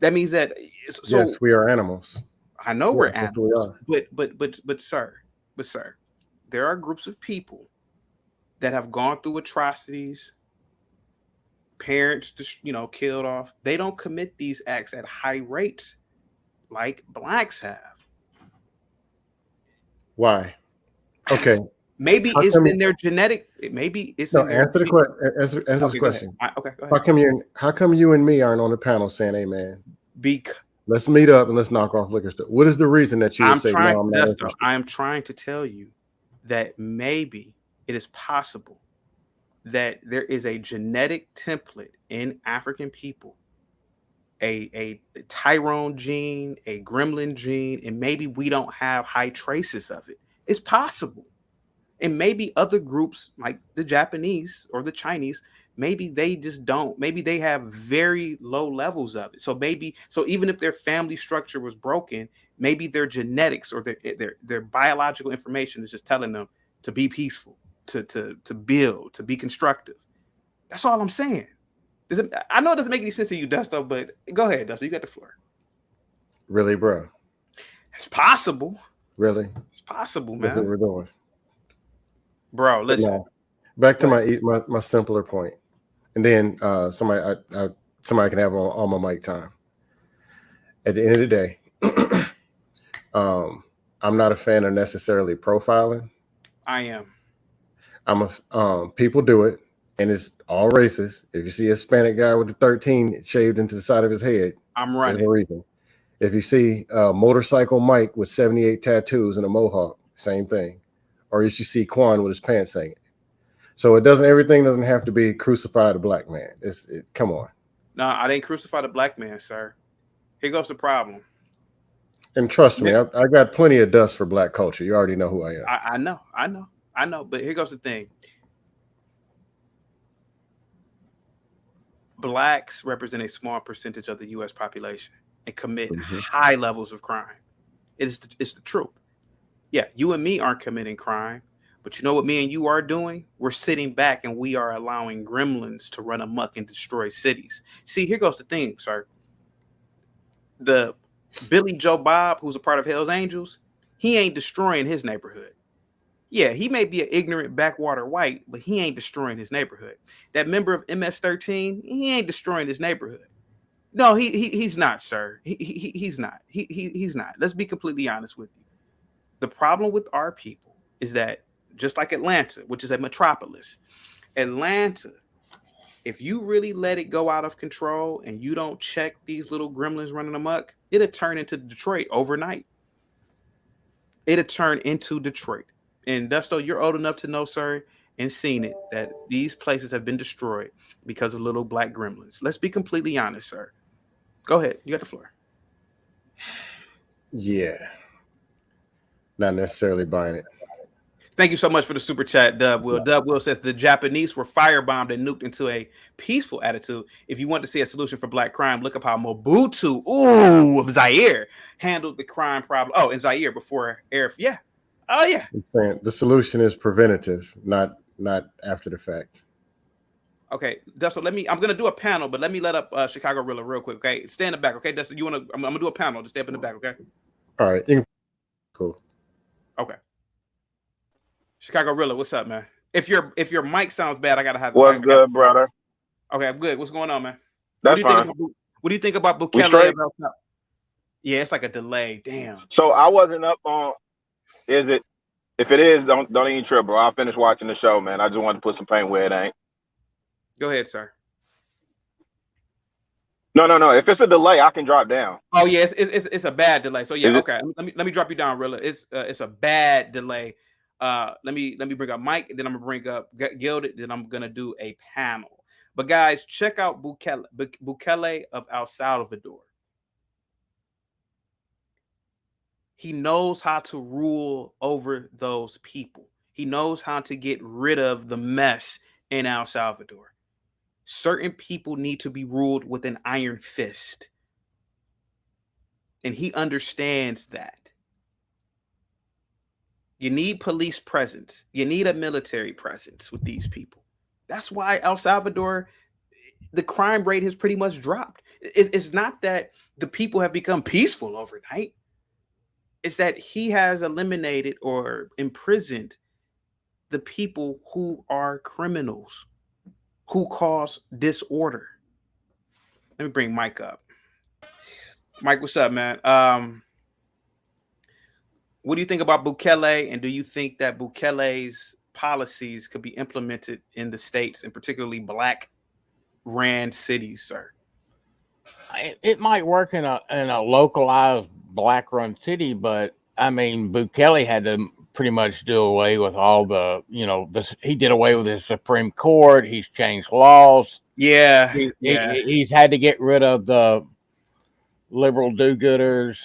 That means that yes, we are animals. I know we're animals, but sir, there are groups of people that have gone through atrocities, parents just killed off. They don't commit these acts at high rates like Blacks have. Why? Okay. Maybe it's in their genetic. Maybe it's in their answer the question. Answer this question. Okay, go ahead. How come you and me aren't on the panel saying, "Hey, man, because let's meet up and let's knock off liquor store"? What is the reason that you would say no? I'm not interested? I'm trying to tell you that maybe it is possible that there is a genetic template in African people, a Tyrone gene, a gremlin gene, and maybe we don't have high traces of it. It's possible. And maybe other groups like the Japanese or the Chinese, maybe they just don't. Maybe they have very low levels of it. So even if their family structure was broken, maybe their genetics or their biological information is just telling them to be peaceful, to build, to be constructive. That's all I'm saying. I know it doesn't make any sense to you, Dusto, but go ahead, Dusto. You got the floor. Really, bro? It's possible. Really? It's possible, That's what man. we're doing. Bro, listen. No. Back to my simpler point. And then somebody can have all my mic time. At the end of the day, I'm not a fan of necessarily profiling. I am. People do it, and it's all racist. If you see a Hispanic guy with the 13 shaved into the side of his head, I'm running. There's no reason. If you see Motorcycle Mike with 78 tattoos and a mohawk, same thing. Or if you see Quan with his pants hanging. So everything doesn't have to be crucify the black man. Come on. No, I didn't crucify the black man, sir. Here goes the problem. And trust me, I got plenty of dust for black culture. You already know who I am. I know. But here goes the thing. Blacks represent a small percentage of the U.S. population and commit high levels of crime. It's the truth. Yeah, you and me aren't committing crime, but you know what me and you are doing? We're sitting back and we are allowing gremlins to run amok and destroy cities. See, here goes the thing, sir. The Billy Joe Bob, who's a part of Hell's Angels, he ain't destroying his neighborhood. Yeah, he may be an ignorant backwater white, but he ain't destroying his neighborhood. That member of MS-13, he ain't destroying his neighborhood. No, he's not, sir. He's not. He's not. Let's be completely honest with you. The problem with our people is that just like Atlanta, which is a metropolis, Atlanta, if you really let it go out of control and you don't check these little gremlins running amok, it'll turn into Detroit overnight. It'll turn into Detroit. And Dusto, you're old enough to know, sir, and seen it, that these places have been destroyed because of little black gremlins. Let's be completely honest, sir. Go ahead. You got the floor. Yeah. Not necessarily buying it. Thank you so much for the super chat, Dub Will. Dub Will says the Japanese were firebombed and nuked into a peaceful attitude. If you want to see a solution for black crime, look up how Mobutu, of Zaire, handled the crime problem. Oh, in Zaire before air. Yeah. Oh, yeah. The solution is preventative, not after the fact. Okay, Dustin, I'm going to do a panel, but let me let up Chicago Rilla real quick, okay? Stay in the back, okay, Dustin? I'm going to do a panel. Just stay up in the back, okay? All right. Cool. Okay. Chicago Rilla, what's up, man? If your mic sounds bad, I got to have... What's good, brother? Okay, I'm good. What's going on, man? That's fine. What do you think about Bukele? Yeah, it's like a delay. Damn. So I wasn't up on... Is it? If it is, don't even trip, bro. I'll finish watching the show, man. I just wanted to put some paint where it ain't. Go ahead, sir. No. If it's a delay, I can drop down. Oh yeah, it's a bad delay. So yeah, okay. Let me drop you down, Rilla. It's a bad delay. Let me bring up Mike, then I'm gonna bring up Gilded, then I'm gonna do a panel. But guys, check out Bukele of El Salvador. He knows how to rule over those people. He knows how to get rid of the mess in El Salvador. Certain people need to be ruled with an iron fist. And he understands that. You need police presence. You need a military presence with these people. That's why El Salvador, the crime rate has pretty much dropped. It's not that the people have become peaceful overnight. It's that he has eliminated or imprisoned the people who are criminals, who cause disorder. Let me bring Mike up. Mike, what's up, man? What do you think about Bukele, and do you think that Bukele's policies could be implemented in the states, and particularly black-ran cities, sir? It might work in a localized black-run city, but I mean, Bukele had to pretty much do away with all the, he did away with his Supreme Court. He's changed laws. Yeah. He's had to get rid of the liberal do-gooders.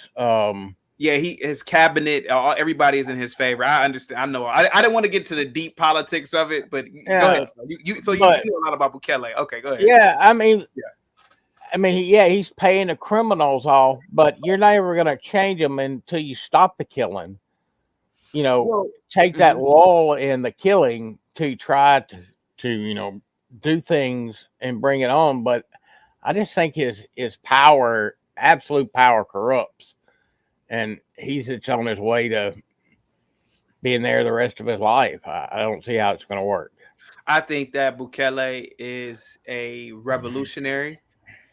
Yeah, his cabinet, everybody is in his favor. I understand. I know. I didn't want to get to the deep politics of it, but go ahead. You know a lot about Bukele. Okay, go ahead. Yeah, I mean, he's paying the criminals off, but you're never going to change them until you stop the killing. You know, take that lull in the killing to try to do things and bring it on. But I just think his power, absolute power, corrupts, and he's just on his way to being there the rest of his life. I don't see how it's going to work. I think that Bukele is a revolutionary.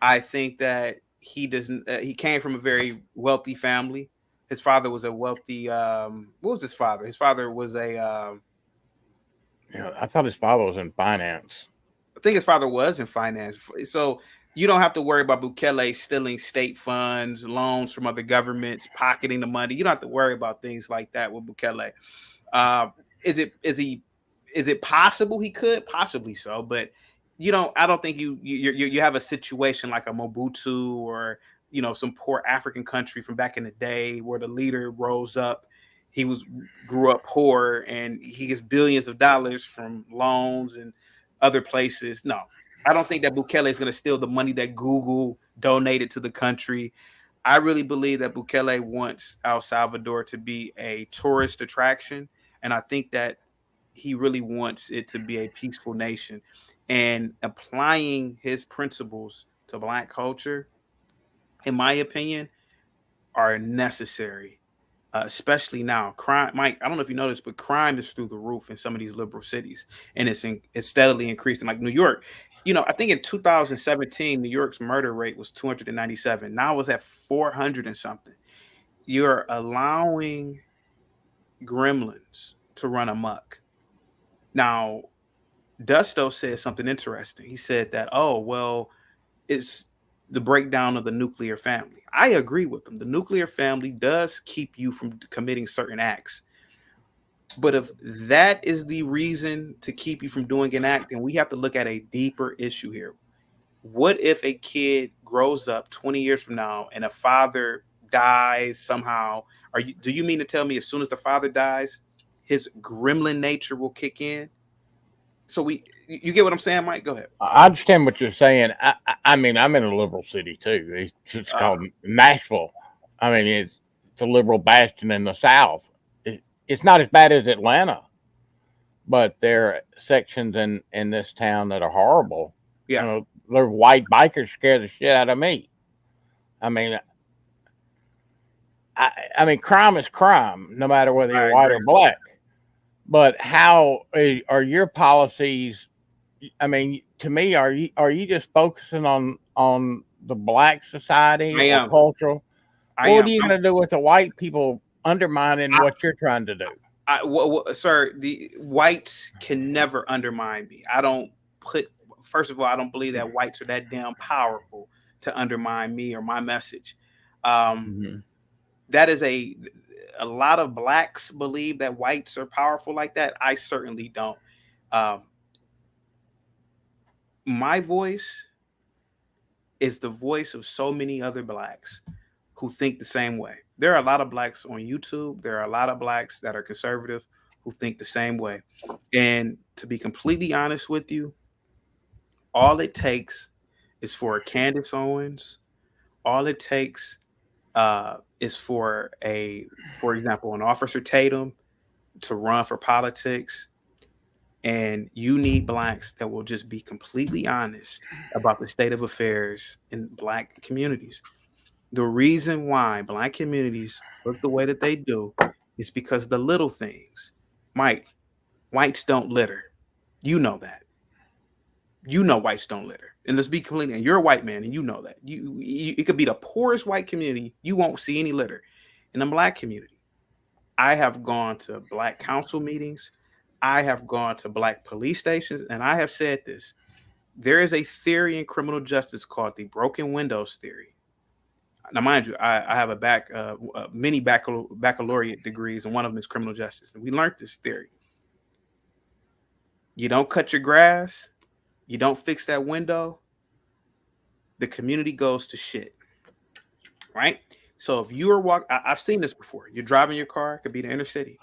I think that he doesn't. He came from a very wealthy family. His father was a wealthy. What was his father? His father was a. I thought his father was in finance. I think his father was in finance. So you don't have to worry about Bukele stealing state funds, loans from other governments, pocketing the money. You don't have to worry about things like that with Bukele. Is it possible he could? Possibly so, but I don't think you have a situation like a Mobutu or some poor African country from back in the day where the leader rose up. He grew up poor and he gets billions of dollars from loans and other places. No, I don't think that Bukele is going to steal the money that Google donated to the country. I really believe that Bukele wants El Salvador to be a tourist attraction, and I think that he really wants it to be a peaceful nation. And applying his principles to Black culture, in my opinion, are necessary, especially now. Crime, Mike, I don't know if you noticed, but crime is through the roof in some of these liberal cities, and it's steadily increasing. Like New York, I think in 2017, New York's murder rate was 297. Now it's at 400 and something. You're allowing gremlins to run amok. Now, Dusto said something interesting. He said that, it's the breakdown of the nuclear family. I agree with him. The nuclear family does keep you from committing certain acts. But if that is the reason to keep you from doing an act, then we have to look at a deeper issue here. What if a kid grows up 20 years from now and a father dies somehow? Do you mean to tell me as soon as the father dies, his gremlin nature will kick in? So you get what I'm saying, Mike? Go ahead. I understand what you're saying. I mean, I'm in a liberal city too. It's called Nashville. I mean, it's a liberal bastion in the South. It's not as bad as Atlanta, but there are sections in this town that are horrible. Yeah, the white bikers scare the shit out of me. I mean, crime is crime, no matter whether you're white or black. But how are your policies? I mean, to me, are you just focusing on the Black society or cultural? What are you going to do with the white people undermining what you're trying to do? Sir, the whites can never undermine me. First of all, I don't believe that whites are that damn powerful to undermine me or my message. That is a lot of blacks believe that whites are powerful like that. I certainly don't. My voice is the voice of so many other blacks who think the same way. There are a lot of blacks on YouTube. There are a lot of blacks that are conservative who think the same way. And to be completely honest with you, all it takes is for a Candace Owens. All it takes is for example, an Officer Tatum to run for politics. And you need blacks that will just be completely honest about the state of affairs in black communities. The reason why black communities look the way that they do is because the little things. Mike, whites don't litter. You know that. You know whites don't litter. And let's be clear, and you're a white man and you know that. It could be the poorest white community. You won't see any litter. In the black community, I have gone to black council meetings. I have gone to black police stations, and I have said this. There is a theory in criminal justice called the broken windows theory. Now, mind you, I have many baccalaureate degrees, and one of them is criminal justice. And we learned this theory. You don't cut your grass. You don't fix that window. The community goes to shit. right? So if you are I've seen this before. You're driving your car, it could be the inner city.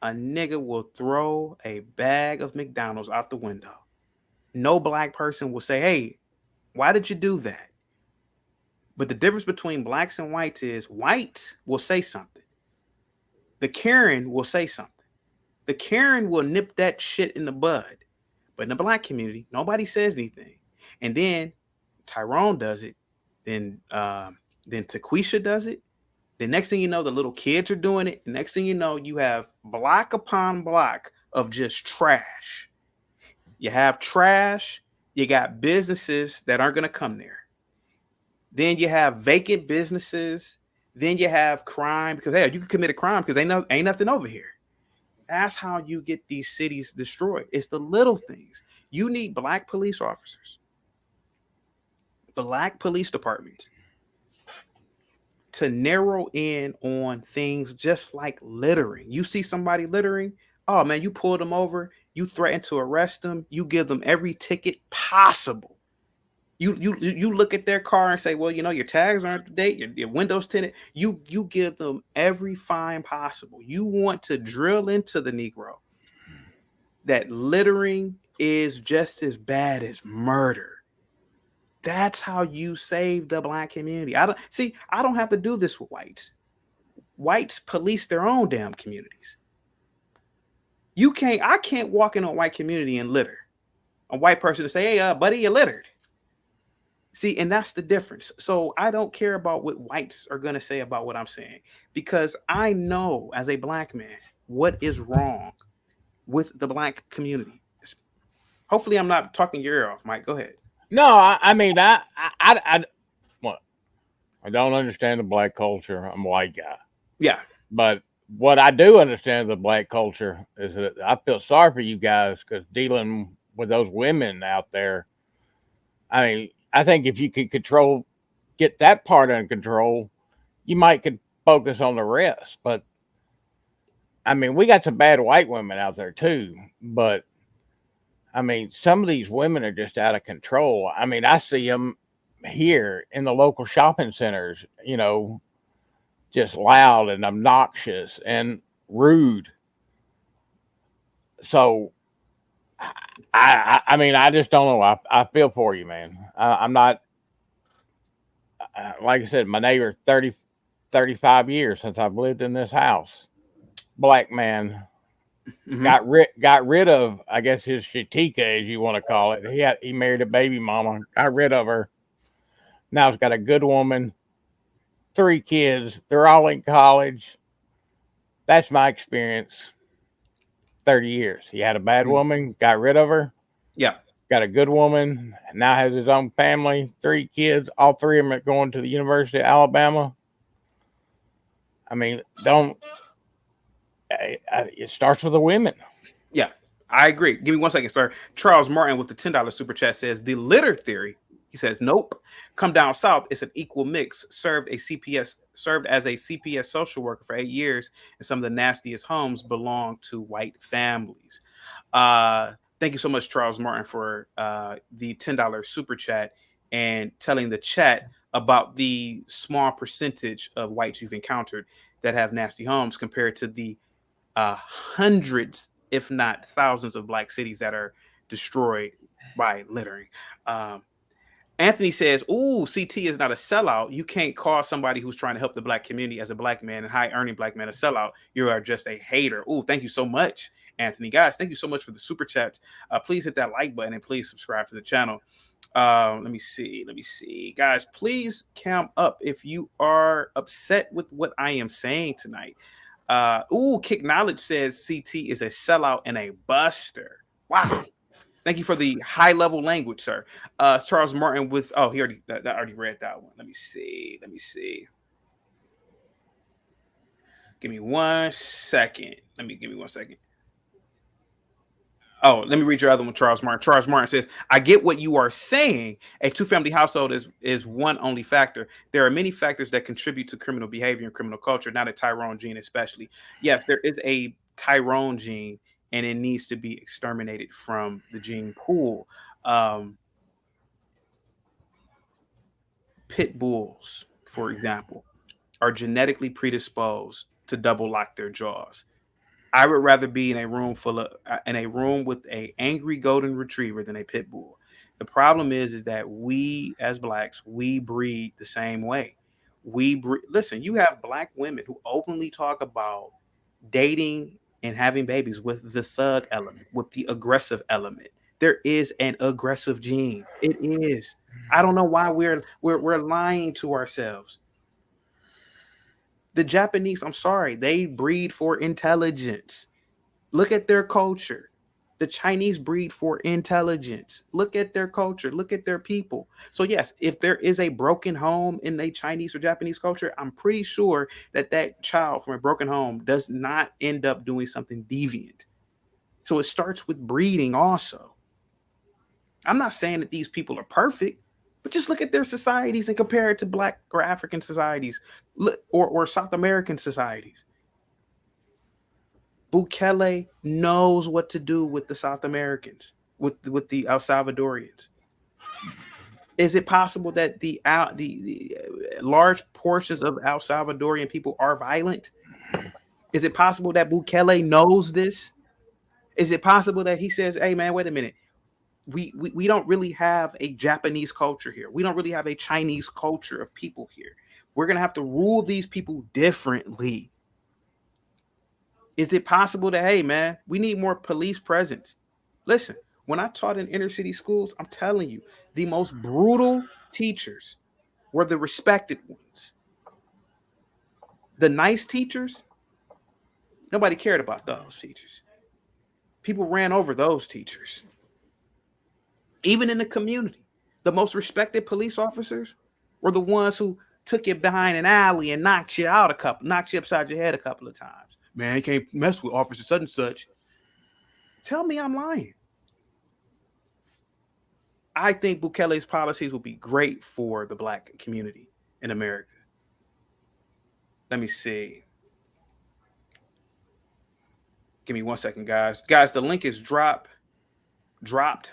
A nigga will throw a bag of McDonald's out the window. No black person will say, hey, why did you do that? But the difference between blacks and whites is whites will say something. The Karen will say something. The Karen will nip that shit in the bud. But in the black community, nobody says anything. And then Tyrone does it. Then Taquisha does it. The next thing you know, the little kids are doing it. The next thing you know, you have block upon block of just trash. You have trash. You got businesses that aren't going to come there. Then you have vacant businesses. Then you have crime because, hey, you can commit a crime because ain't nothing over here. That's how you get these cities destroyed. It's the little things. You need black police officers, black police departments to narrow in on things just like littering. You see somebody littering, oh man, you pull them over, you threaten to arrest them, you give them every ticket possible. You look at their car and say, well, you know, your tags aren't up to date, your windows tinted. You give them every fine possible. You want to drill into the Negro that littering is just as bad as murder. That's how you save the black community. I don't have to do this with whites. Whites police their own damn communities. I can't walk in a white community and litter. A white person to say, hey, buddy, you littered. See, and that's the difference. So I don't care about what whites are going to say about what I'm saying, because I know as a black man what is wrong with the black community. Hopefully I'm not talking your ear off, Mike. Go ahead. No, I mean, I don't understand the black culture. I'm a white guy. Yeah. But what I do understand the black culture is that I feel sorry for you guys because dealing with those women out there, I mean, I think if you could get that part under control, you could focus on the rest. But I mean, we got some bad white women out there too. But I mean, some of these women are just out of control. I mean, I see them here in the local shopping centers, you know, just loud and obnoxious and rude. So I mean, I just don't know. I feel for you, man. I'm not, like I said, my neighbor, 35 years since I've lived in this house. Black man, got rid of, I guess, his shatika, as you want to call it. He married a baby mama, got rid of her. Now he's got a good woman, 3 kids. They're all in college. That's my experience. 30 years. He had a bad woman, got rid of her. Yeah. Got a good woman, now has his own family, 3 kids. All 3 of them are going to the University of Alabama. I mean, it starts with the women. Yeah, I agree. Give me 1 second, sir. Charles Martin with the $10 super chat says the litter theory. He says, nope. Come down south. It's an equal mix. Served as a CPS social worker for 8 years, and some of the nastiest homes belong to white families. Thank you so much, Charles Martin, for the $10 super chat and telling the chat about the small percentage of whites you've encountered that have nasty homes compared to the hundreds, if not thousands, of black cities that are destroyed by littering. Anthony says, ooh, CT is not a sellout. You can't call somebody who's trying to help the black community as a black man and high-earning black man a sellout. You are just a hater. Ooh, thank you so much, Anthony. Guys, thank you so much for the super chats. Please hit that like button and please subscribe to the channel. Let me see. Guys, please cam up if you are upset with what I am saying tonight. Kick Knowledge says CT is a sellout and a buster. Wow. Thank you for the high level language, sir. Charles Martin with he already read that one. Let me see. Give me 1 second. Give me 1 second. Oh, let me read your other one, Charles Martin. Charles Martin says, I get what you are saying. A 2-family household is one only factor. There are many factors that contribute to criminal behavior and criminal culture, not a Tyrone gene especially. Yes, there is a Tyrone gene, and it needs to be exterminated from the gene pool. pit bulls, for example, are genetically predisposed to double lock their jaws. I would rather be in a room with a angry golden retriever than a pit bull. The problem is that we as blacks, we breed the same way. Listen, you have black women who openly talk about dating and having babies with the thug element, with the aggressive element. There is an aggressive gene. It is. I don't know why we're lying to ourselves. The Japanese, I'm sorry, they breed for intelligence. Look at their culture. The Chinese breed for intelligence. Look at their culture. Look at their people. So yes, if there is a broken home in a Chinese or Japanese culture, I'm pretty sure that child from a broken home does not end up doing something deviant. So it starts with breeding also. I'm not saying that these people are perfect, but just look at their societies and compare it to Black or African societies or South American societies. Bukele knows what to do with the South Americans, with the El Salvadorians. Is it possible that the large portions of El Salvadorian people are violent? Is it possible that Bukele knows this? Is it possible that he says, "Hey, man, wait a minute. We don't really have a Japanese culture here. We don't really have a Chinese culture of people here. We're going to have to rule these people differently." Is it possible that, hey, man, we need more police presence? Listen, when I taught in inner city schools, I'm telling you, the most brutal teachers were the respected ones. The nice teachers, nobody cared about those teachers. People ran over those teachers. Even in the community, the most respected police officers were the ones who took you behind an alley and knocked you upside your head a couple of times. Man, you can't mess with officer such and such. Tell me I'm lying. I think Bukele's policies will be great for the Black community in America. Let me see. Give me 1 second, guys. Guys, the link is dropped.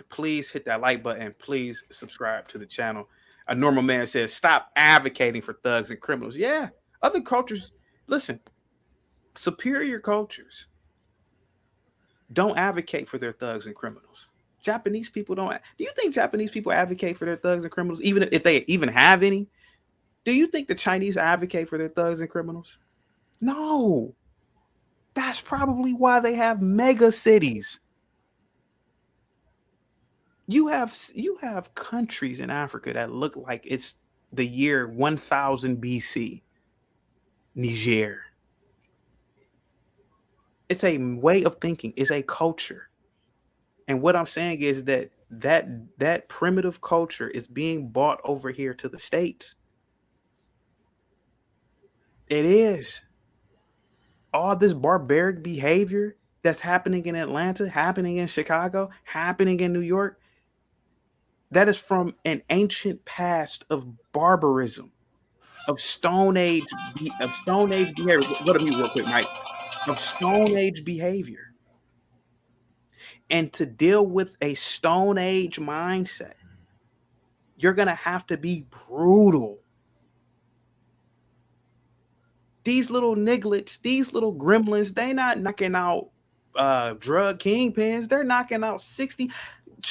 Please hit that like button. Please subscribe to the channel. A normal man says, stop advocating for thugs and criminals. Yeah, other cultures, listen, superior cultures don't advocate for their thugs and criminals. Japanese people don't. Do you think Japanese people advocate for their thugs and criminals, even if they even have any? Do you think the Chinese advocate for their thugs and criminals? No. That's probably why they have mega cities. You have countries in Africa that look like it's the year 1000 BC. Niger. It's a way of thinking. It's a culture. And what I'm saying is that primitive culture is being brought over here to the States. It is. All this barbaric behavior that's happening in Atlanta, happening in Chicago, happening in New York, that is from an ancient past of barbarism, of Stone Age behavior. Go to me real quick, Mike. Of Stone Age behavior. And to deal with a Stone Age mindset, you're going to have to be brutal. These little nigglets, these little gremlins, they not knocking out drug kingpins. They're knocking out 60.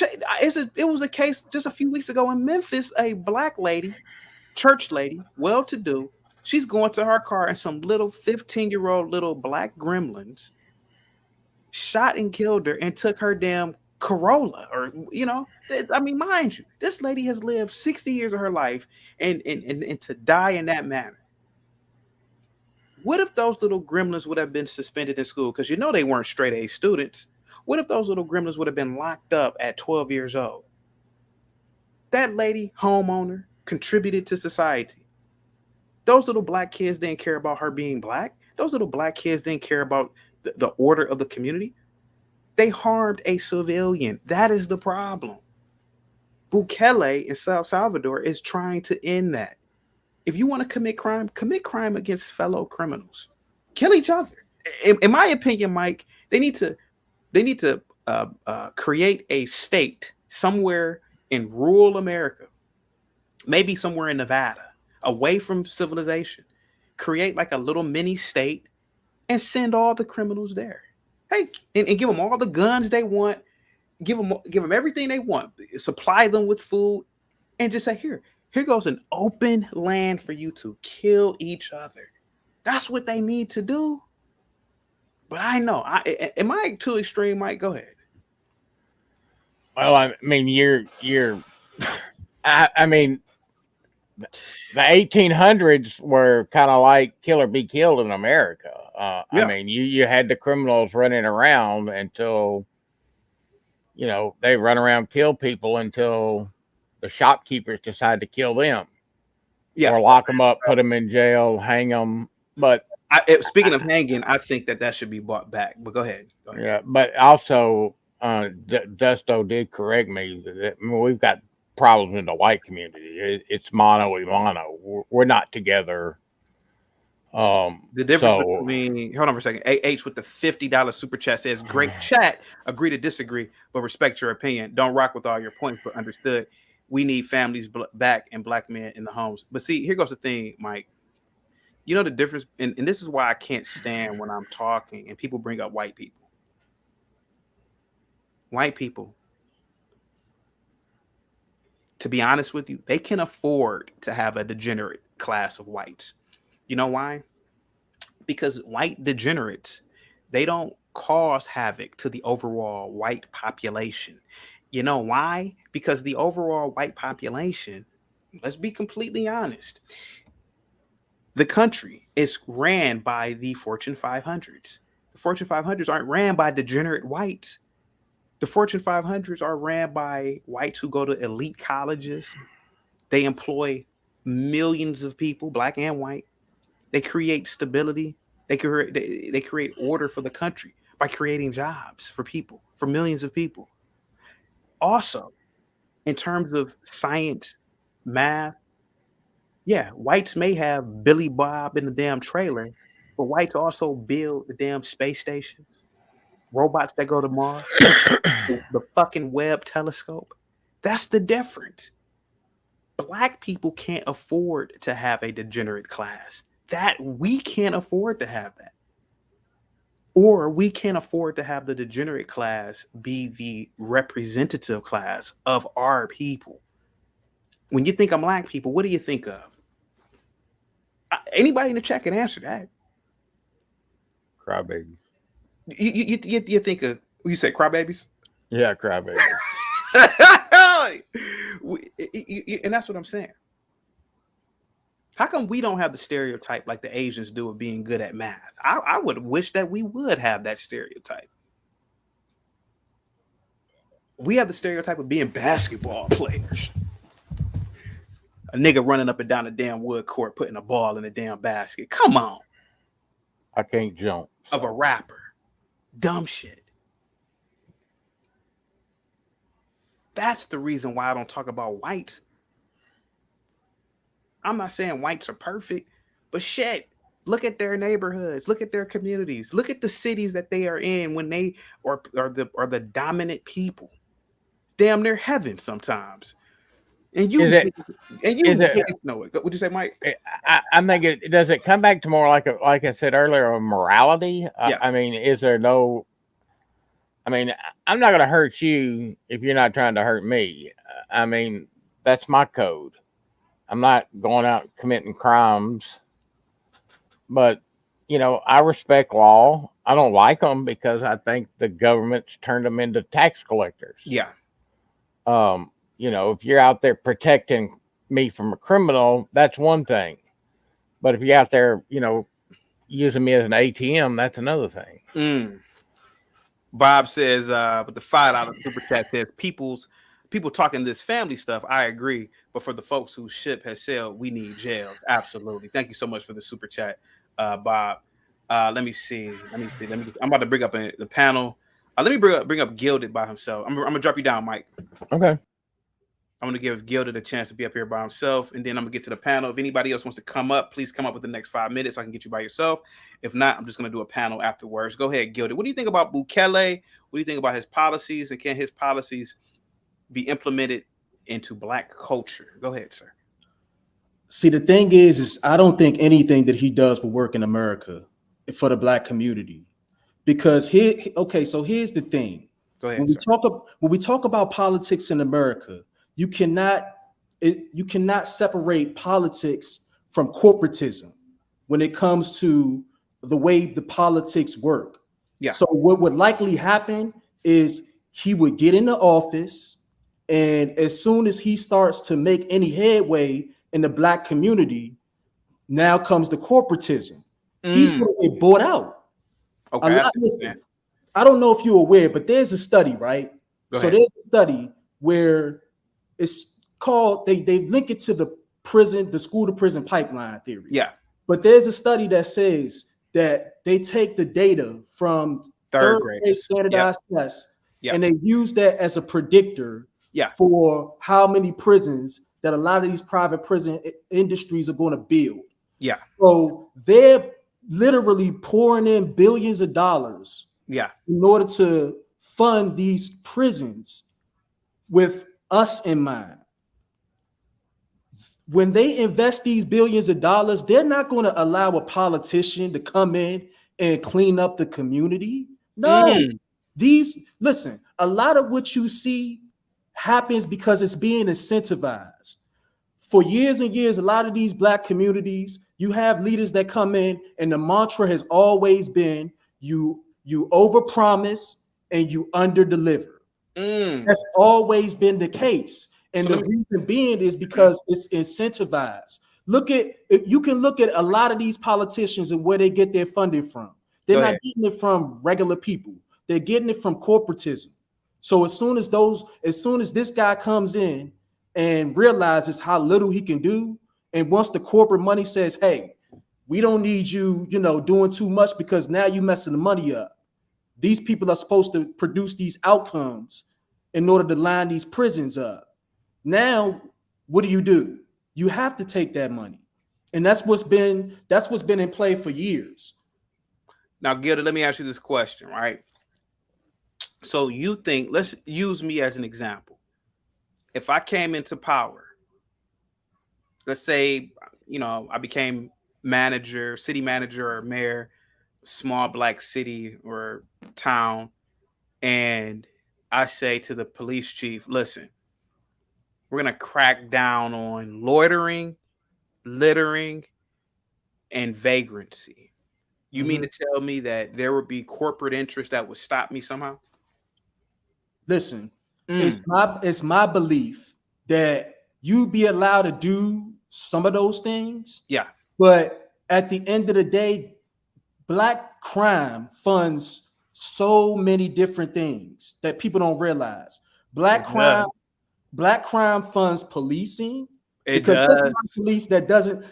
It was a case just a few weeks ago in Memphis. A Black lady, church lady, well-to-do, she's going to her car and some little 15-year-old little Black gremlins shot and killed her and took her damn Corolla. Or, I mean, mind you, this lady has lived 60 years of her life and to die in that manner. What if those little gremlins would have been suspended in school? Because they weren't straight A students. What if those little gremlins would have been locked up at 12 years old? That lady, homeowner, contributed to society. Those little Black kids didn't care about her being Black. Those little Black kids didn't care about the order of the community. They harmed a civilian. That is the problem. Bukele in El Salvador is trying to end that. If you want to commit crime against fellow criminals. Kill each other. In my opinion, Mike, they need to create a state somewhere in rural America maybe somewhere in Nevada, away from civilization, create like a little mini state and send all the criminals there. Hey, and give them all the guns they want, give them everything they want, supply them with food, and just say, here goes an open land for you to kill each other. That's what they need to do. But I know, am I too extreme, Mike? Go ahead. Well, I mean, I mean, the 1800s were kind of like kill or be killed in America. I mean, you had the criminals running around until, they run around, kill people until the shopkeepers decide to kill them. Yeah. Or lock them up, put them in jail, hang them. But speaking of hanging, I think that should be brought back. But go ahead. Yeah, but also, Dusto did correct me. We've got problems in the white community. It's mano y mano. We're not together. The difference between, hold on for a second. AH with the $50 super chat says, great chat. Agree to disagree, but respect your opinion. Don't rock with all your points, but understood. We need families back and black men in the homes. But see, here goes the thing, Mike. You know the difference, and this is why I can't stand when I'm talking and people bring up white people. White people, to be honest with you, they can afford to have a degenerate class of whites. You know why? Because white degenerates, they don't cause havoc to the overall white population. You know why? Because the overall white population, let's be completely honest, the country is ran by the Fortune 500s. The Fortune 500s aren't ran by degenerate whites. The Fortune 500s are ran by whites who go to elite colleges. They employ millions of people, black and white. They create stability. They create order for the country by creating jobs for people, for millions of people. Also, in terms of science, math, yeah, whites may have Billy Bob in the damn trailer, but whites also build the damn space stations, robots that go to Mars, the fucking Webb telescope. That's the difference. Black people can't afford to have a degenerate class. That we can't afford to have that. Or we can't afford to have the degenerate class be the representative class of our people. When you think of black people, what do you think of? Anybody in the chat can answer that. Crybabies. You think of, you say crybabies? Yeah, crybabies. And that's what I'm saying. How come we don't have the stereotype like the Asians do of being good at math? I would wish that we would have that stereotype. We have the stereotype of being basketball players. A nigga running up and down the damn wood court, putting a ball in the damn basket. Come on. I can't jump. Of a rapper. Dumb shit. That's the reason why I don't talk about whites. I'm not saying whites are perfect, but shit, look at their neighborhoods, look at their communities, look at the cities that they are in when they are the dominant people. Damn near heaven sometimes. And you know it. Would you say, Mike? I think it does. It come back to more like I said earlier, a morality. Yeah. I mean, is there no? I mean, I'm not going to hurt you if you're not trying to hurt me. I mean, that's my code. I'm not going out committing crimes, but I respect law. I don't like them because I think the government's turned them into tax collectors. Yeah. If you're out there protecting me from a criminal, that's one thing. But if you're out there, using me as an ATM, that's another thing. Bob says, but the $5 super chat says, people talking this family stuff. I agree. But for the folks whose ship has sailed, we need jails. Absolutely. Thank you so much for the super chat, Bob. Let me see. I'm about to bring up the panel. Let me bring up Gilded by himself. I'm going to drop you down, Mike. Okay. I'm going to give Gilded a chance to be up here by himself, and then I'm going to get to the panel. If anybody else wants to come up, please come up with the next 5 minutes so I can get you by yourself. If not, I'm just going to do a panel afterwards. Go ahead, Gilded. What do you think about Bukele? What do you think about his policies, and can his policies be implemented into Black culture? Go ahead, sir. See, the thing is I don't think anything that he does will work in America for the black community. Because so here's the thing. Go ahead, when we talk about politics in America, you cannot separate politics from corporatism when it comes to the way the politics work. Yeah. So what would likely happen is he would get into office, and as soon as he starts to make any headway in the black community, now comes the corporatism. He's going to get bought out. Okay. I don't know if you're aware, but there's a study, right? Go so ahead. There's a study where it's called, they link it to the school to prison pipeline theory. Yeah. But there's a study that says that they take the data from third grade standardized tests, and they use that as a predictor for how many prisons that a lot of these private prison industries are going to build. Yeah. So they're literally pouring in billions of dollars in order to fund these prisons with us in mind. When they invest these billions of dollars, they're not going to allow a politician to come in and clean up the community. No, listen, a lot of what you see happens because it's being incentivized. For years and years, a lot of these black communities, you have leaders that come in, and the mantra has always been you overpromise and you underdeliver. That's always been the case. And the reason being is because it's incentivized. You can look at a lot of these politicians and where they get their funding from. They're not getting it from regular people. They're getting it from corporatism. So as soon as this guy comes in and realizes how little he can do, and once the corporate money says, hey, we don't need you, doing too much because now you're messing the money up. These people are supposed to produce these outcomes in order to line these prisons up. Now, what do? You have to take that money. And that's what's been in play for years. Now, Gilda, let me ask you this question, right? So you think, let's use me as an example. If I came into power, let's say, I became city manager or mayor, small black city or town, and I say to the police chief, listen, we're going to crack down on loitering, littering, and vagrancy. You mean to tell me that there would be corporate interest that would stop me somehow? Listen, it's my belief that you be allowed to do some of those things. Yeah. But at the end of the day, black crime funds so many different things that people don't realize. Black crime funds policing. Because there's a lot of police that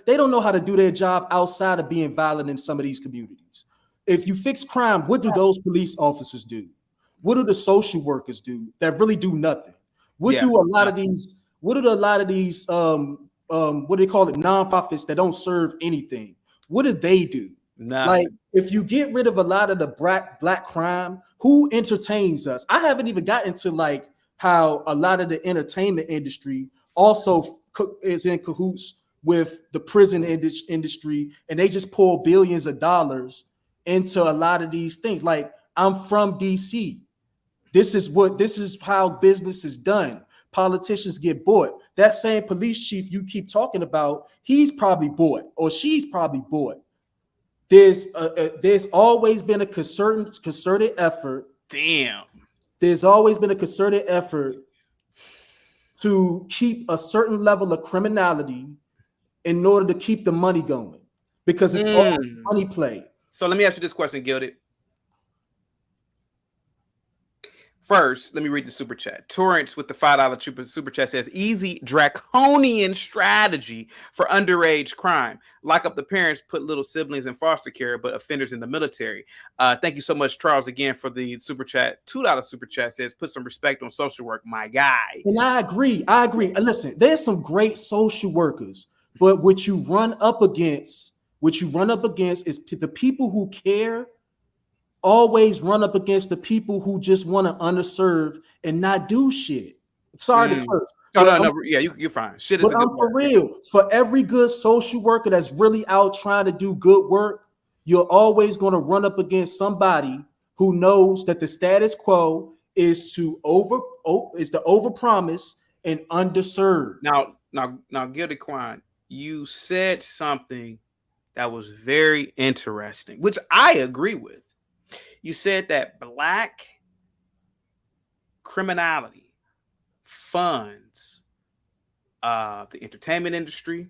they don't know how to do their job outside of being violent in some of these communities. If you fix crime, what do those police officers do? What do the social workers do that really do nothing? What do a lot of these what do they call it, nonprofits that don't serve anything? What do they do? Nothing. Like, if you get rid of a lot of the black crime, who entertains us? I haven't even gotten to like how a lot of the entertainment industry also is in cahoots with the prison industry, and they just pour billions of dollars into a lot of these things. Like, I'm from DC. This is how business is done. Politicians get bought. That same police chief you keep talking about, he's probably bought, or she's probably bought. There's always been a concerted effort. Damn. There's always been a concerted effort to keep a certain level of criminality in order to keep the money going, because it's all money play. So let me ask you this question, Gilded. First, let me read the super chat. Torrance with the $5 super chat says, easy draconian strategy for underage crime. Lock up the parents, put little siblings in foster care, but offenders in the military. Thank you so much, Charles, again, for the super chat. $2 super chat says, put some respect on social work, my guy. And I agree. And listen, there's some great social workers, but what you run up against is to the people who care. Always run up against the people who just want to underserve and not do shit. Sorry to curse, No. Yeah, you're fine. Shit is But a good I'm for word. real. For every good social worker that's really out trying to do good work, you're always going to run up against somebody who knows that the status quo is to overpromise and underserve. Now, Gildy Quan, you said something that was very interesting, which I agree with. You said that black criminality funds the entertainment industry,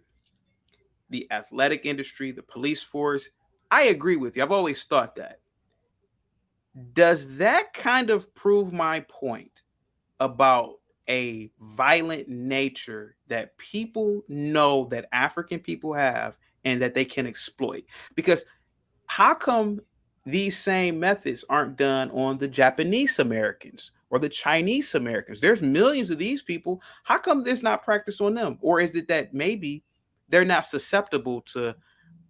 the athletic industry, the police force. I agree with you. I've always thought that. Does that kind of prove my point about a violent nature that people know that African people have and that they can exploit? Because how come these same methods aren't done on the Japanese Americans or the Chinese Americans? There's millions of these people. How come this not practiced on them? Or is it that maybe they're not susceptible to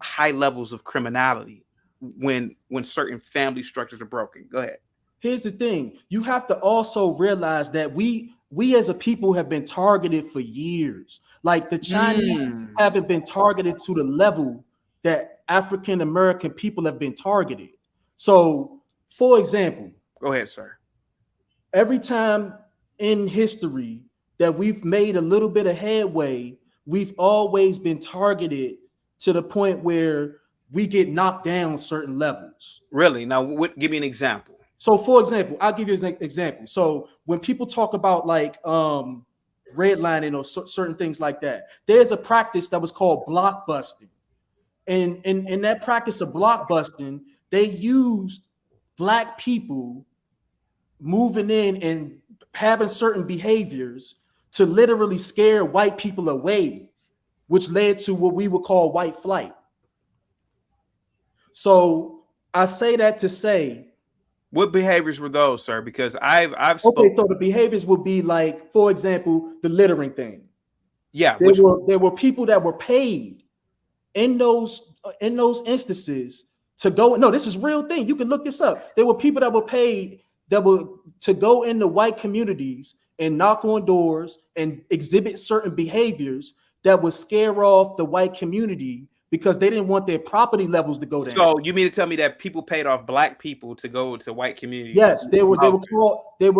high levels of criminality when certain family structures are broken? Go ahead. Here's the thing. You have to also realize that we as a people have been targeted for years. Like the Chinese haven't been targeted to the level that African American people have been targeted. So, for example, go ahead, sir. Every time in history that we've made a little bit of headway, we've always been targeted to the point where we get knocked down certain levels. Really? Now, give me an example. So, for example, I'll give you an example. So, when people talk about like redlining or certain things like that, there's a practice that was called blockbusting. And in that practice of blockbusting, they used black people moving in and having certain behaviors to literally scare white people away, which led to what we would call white flight. So I say that to say, what behaviors were those, sir? Because I've okay. So the behaviors would be like, for example, the littering thing. Yeah, there were people that were paid in those instances to go. No, this is real thing. You can look this up. There were people that were paid to go into white communities and knock on doors and exhibit certain behaviors that would scare off the white community because they didn't want their property levels to go down. So you mean to tell me that people paid off black people to go to white communities? Yes, they were called what did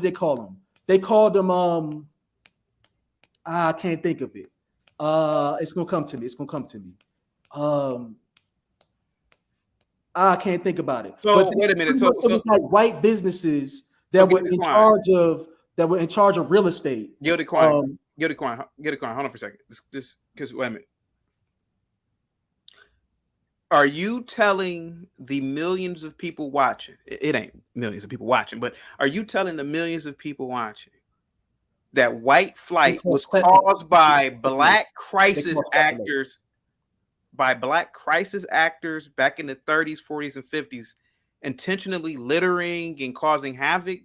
they call them? They called them I can't think of it. It's gonna come to me. I can't think about it. So but wait a minute. So it was like white businesses that were in charge of real estate. Gildy Quan, hold on for a second. Just because wait a minute. Are you telling the millions of people watching? It ain't millions of people watching, but are you telling the millions of people watching that white flight was caused by black crisis actors? By black crisis actors back in the 30s, 40s, and 50s, intentionally littering and causing havoc?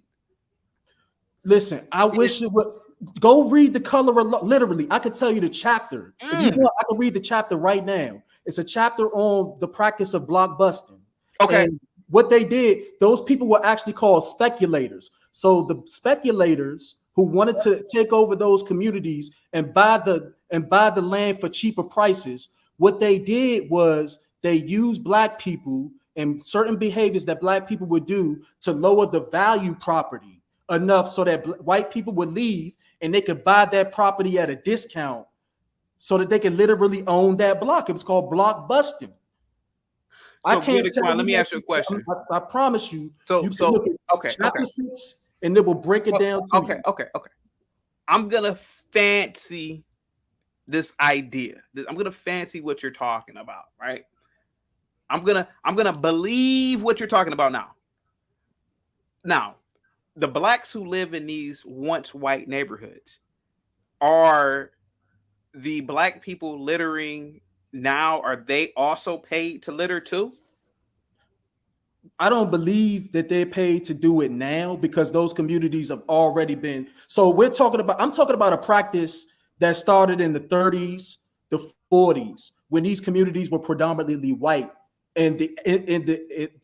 Listen, I wish it would go read The Color of literally. I could tell you the chapter. If you want, I can read the chapter right now. It's a chapter on the practice of blockbusting. Okay. And what they did, those people were actually called speculators. So the speculators who wanted to take over those communities and buy the land for cheaper prices, what they did was they used black people and certain behaviors that black people would do to lower the value property enough so that white people would leave and they could buy that property at a discount so that they could literally own that block. It was called blockbusting. So let me ask you a question. I promise you. You can look at chapter 6 and it will break it down to you. Okay. I'm gonna fancy this idea. I'm gonna fancy what you're talking about, right? I'm gonna believe what you're talking about now. Now, the blacks who live in these once white neighborhoods, are the black people littering now? Are they also paid to litter too? I don't believe that they're paid to do it now because those communities have already been. So I'm talking about a practice that started in the 30s, the 40s, when these communities were predominantly white, and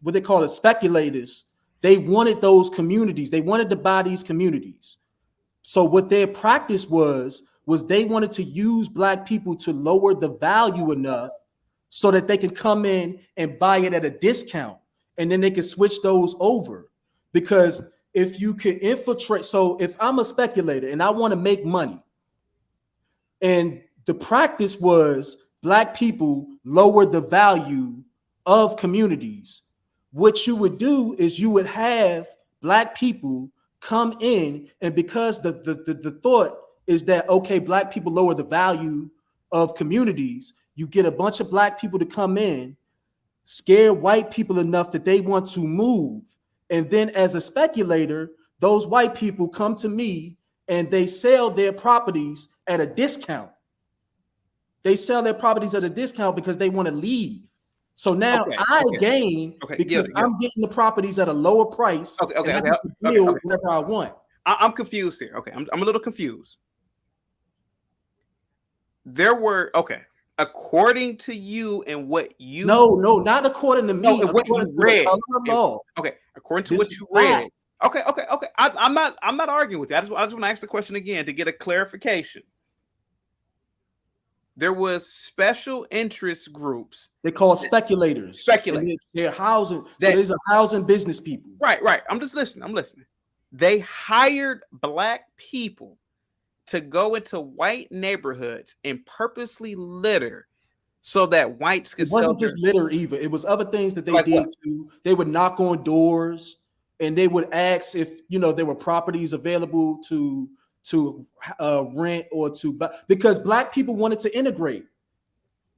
what they call it, speculators. They wanted those communities. They wanted to buy these communities. So what their practice was they wanted to use black people to lower the value enough so that they could come in and buy it at a discount, and then they could switch those over. Because if you could infiltrate, so if I'm a speculator and I want to make money, and the practice was black people lower the value of communities, what you would do is you would have black people come in, and because the thought is that, okay, black people lower the value of communities, you get a bunch of black people to come in, scare white people enough that they want to move. And then as a speculator, those white people come to me and they sell their properties at a discount. They sell their properties at a discount because they want to leave. So now I gain because I'm getting the properties at a lower price. And I can build whatever I want. I'm confused here. Okay, I'm a little confused. There were according to you and what you no, not according to me. No, what you read. Okay, according to what you read. Okay. I'm not arguing with you. I just want to ask the question again to get a clarification. There was special interest groups. They call speculators. They're housing. So there's a housing business people. Right. I'm just listening. I'm listening. They hired black people to go into white neighborhoods and purposely litter so that whites could. It wasn't just litter either. It was other things that they did too. They would knock on doors and they would ask if there were properties available to rent or to buy, because black people wanted to integrate.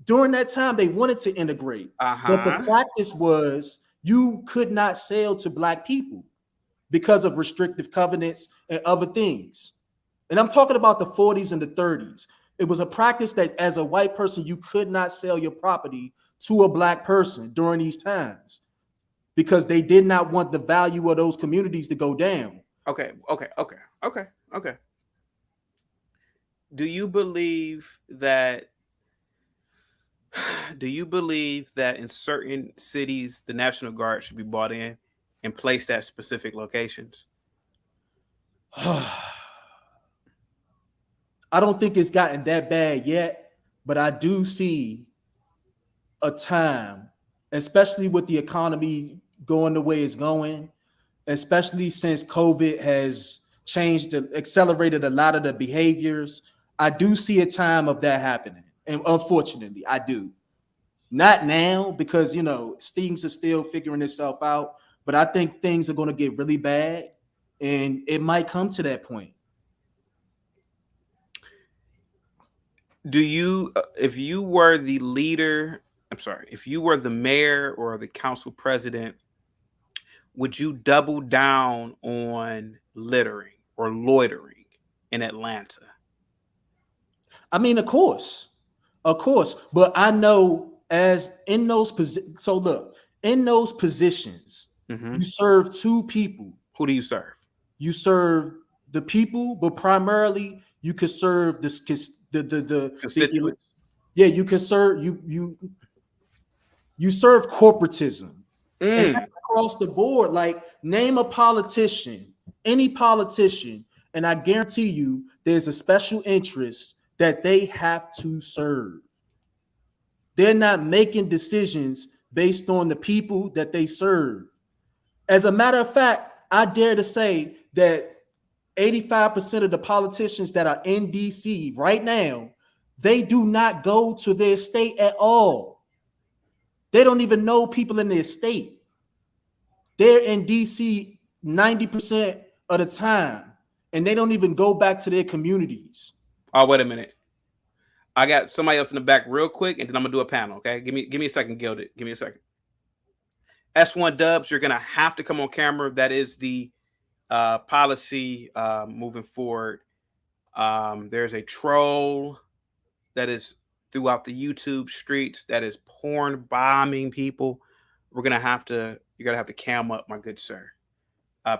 During that time, they wanted to integrate. But the practice was you could not sell to black people because of restrictive covenants and other things. And I'm talking about the 40s and the 30s. It was a practice that as a white person, you could not sell your property to a black person during these times because they did not want the value of those communities to go down. Okay. Do you believe that in certain cities the National Guard should be brought in and placed at specific locations? I don't think it's gotten that bad yet, but I do see a time, especially with the economy going the way it's going, especially since COVID has accelerated a lot of the behaviors. I do see a time of that happening. And unfortunately, I do. Not now, because, things are still figuring itself out. But I think things are going to get really bad. And it might come to that point. If you were the mayor or the council president, would you double down on littering or loitering in Atlanta? I mean, of course, but I know in those positions. So look, in those positions, you serve two people. Who do you serve? You serve the people, but primarily you could serve the constituents. You can serve you serve corporatism, and that's across the board. Like, name a politician, any politician, and I guarantee you, there's a special interest that they have to serve. They're not making decisions based on the people that they serve. As a matter of fact, I dare to say that 85% of the politicians that are in DC right now, they do not go to their state at all. They don't even know people in their state. They're in DC 90% of the time, and they don't even go back to their communities. Oh, wait a minute. I got somebody else in the back real quick, and then I'm going to do a panel, okay? Give me a second, Gilded. Give me a second. S1 Dubs, you're going to have to come on camera. That is the policy moving forward. There's a troll that is throughout the YouTube streets that is porn bombing people. You're going to have to cam up, my good sir.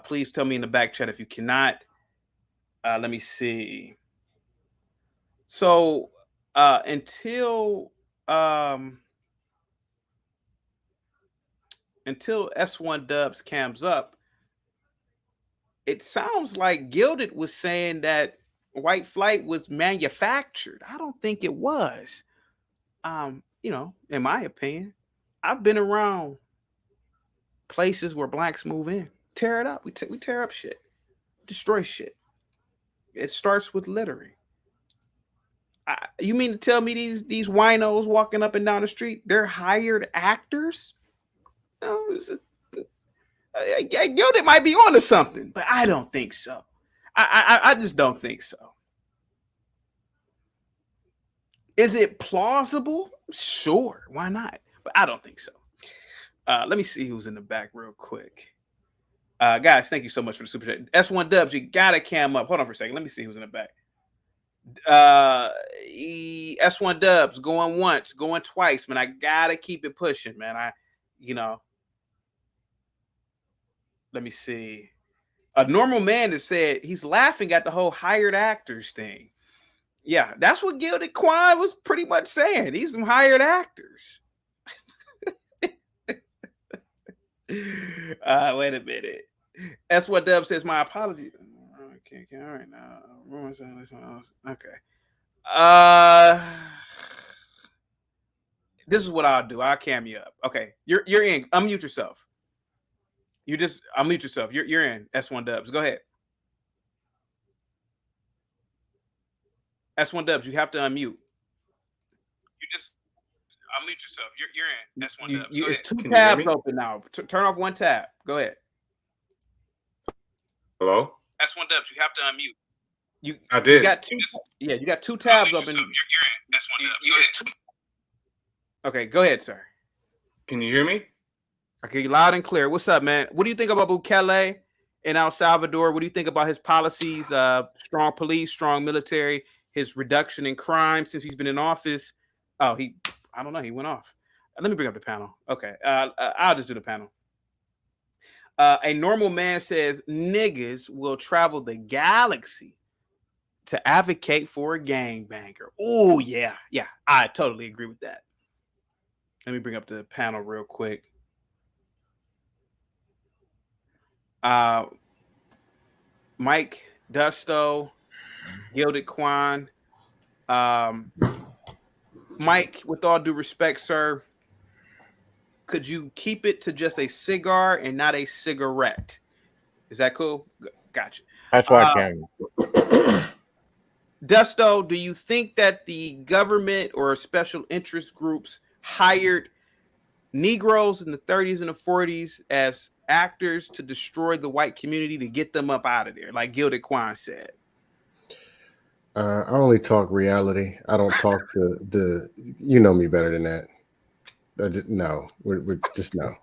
Please tell me in the back chat if you cannot. Let me see. So until S1 Dubs cams up, it sounds like Gilded was saying that white flight was manufactured. I don't think it was. You know, in my opinion, I've been around places where blacks move in, tear it up. We tear up shit, destroy shit. It starts with littering. You mean to tell me these winos walking up and down the street, they're hired actors? No, Gilded might be onto something, but I don't think so. I just don't think so. Is it plausible? Sure, why not? But I don't think so. Let me see who's in the back real quick. Guys, thank you so much for the super chat. S1 Dubs, you gotta cam up. Hold on for a second. Let me see who's in the back. S1 Dubs going once, going twice, man. I gotta keep it pushing, man. Let me see. A normal man that said he's laughing at the whole hired actors thing. Yeah, that's what Gilded Quan was pretty much saying. These some hired actors. Wait a minute. That's what Dub says. My apology. Okay, all right now. Okay. This is what I'll do. I'll cam you up. Okay, you're in. Unmute yourself. You just unmute yourself. You're in. S1 Dubs. Go ahead. S1 Dubs. You have to unmute. You just unmute yourself. You're in. S1 Dubs. It's two tabs open now. Turn off one tab. Go ahead. Hello. S1 Dubs. You have to unmute. I did. You got two. Yeah, you got two tabs open. You're in. S1 Dubs. Okay, go ahead, sir. Can you hear me? Okay, you loud and clear. What's up, man? What do you think about Bukele in El Salvador? What do you think about his policies? Strong police, strong military, his reduction in crime since he's been in office. Oh, I don't know. He went off. Let me bring up the panel. Okay, I'll just do the panel. A normal man says niggas will travel the galaxy to advocate for a gangbanger. Oh, yeah. I totally agree with that. Let me bring up the panel real quick. Mike Dusto, Gilded Quan. Mike, with all due respect, sir, could you keep it to just a cigar and not a cigarette? Is that cool? Gotcha. That's what I can. Dusto, do you think that the government or special interest groups hired Negroes in the 30s and the 40s as actors to destroy the white community to get them up out of there, like Gilded Quan said? I only talk reality. I don't talk the you know me better than that. No, we're just no.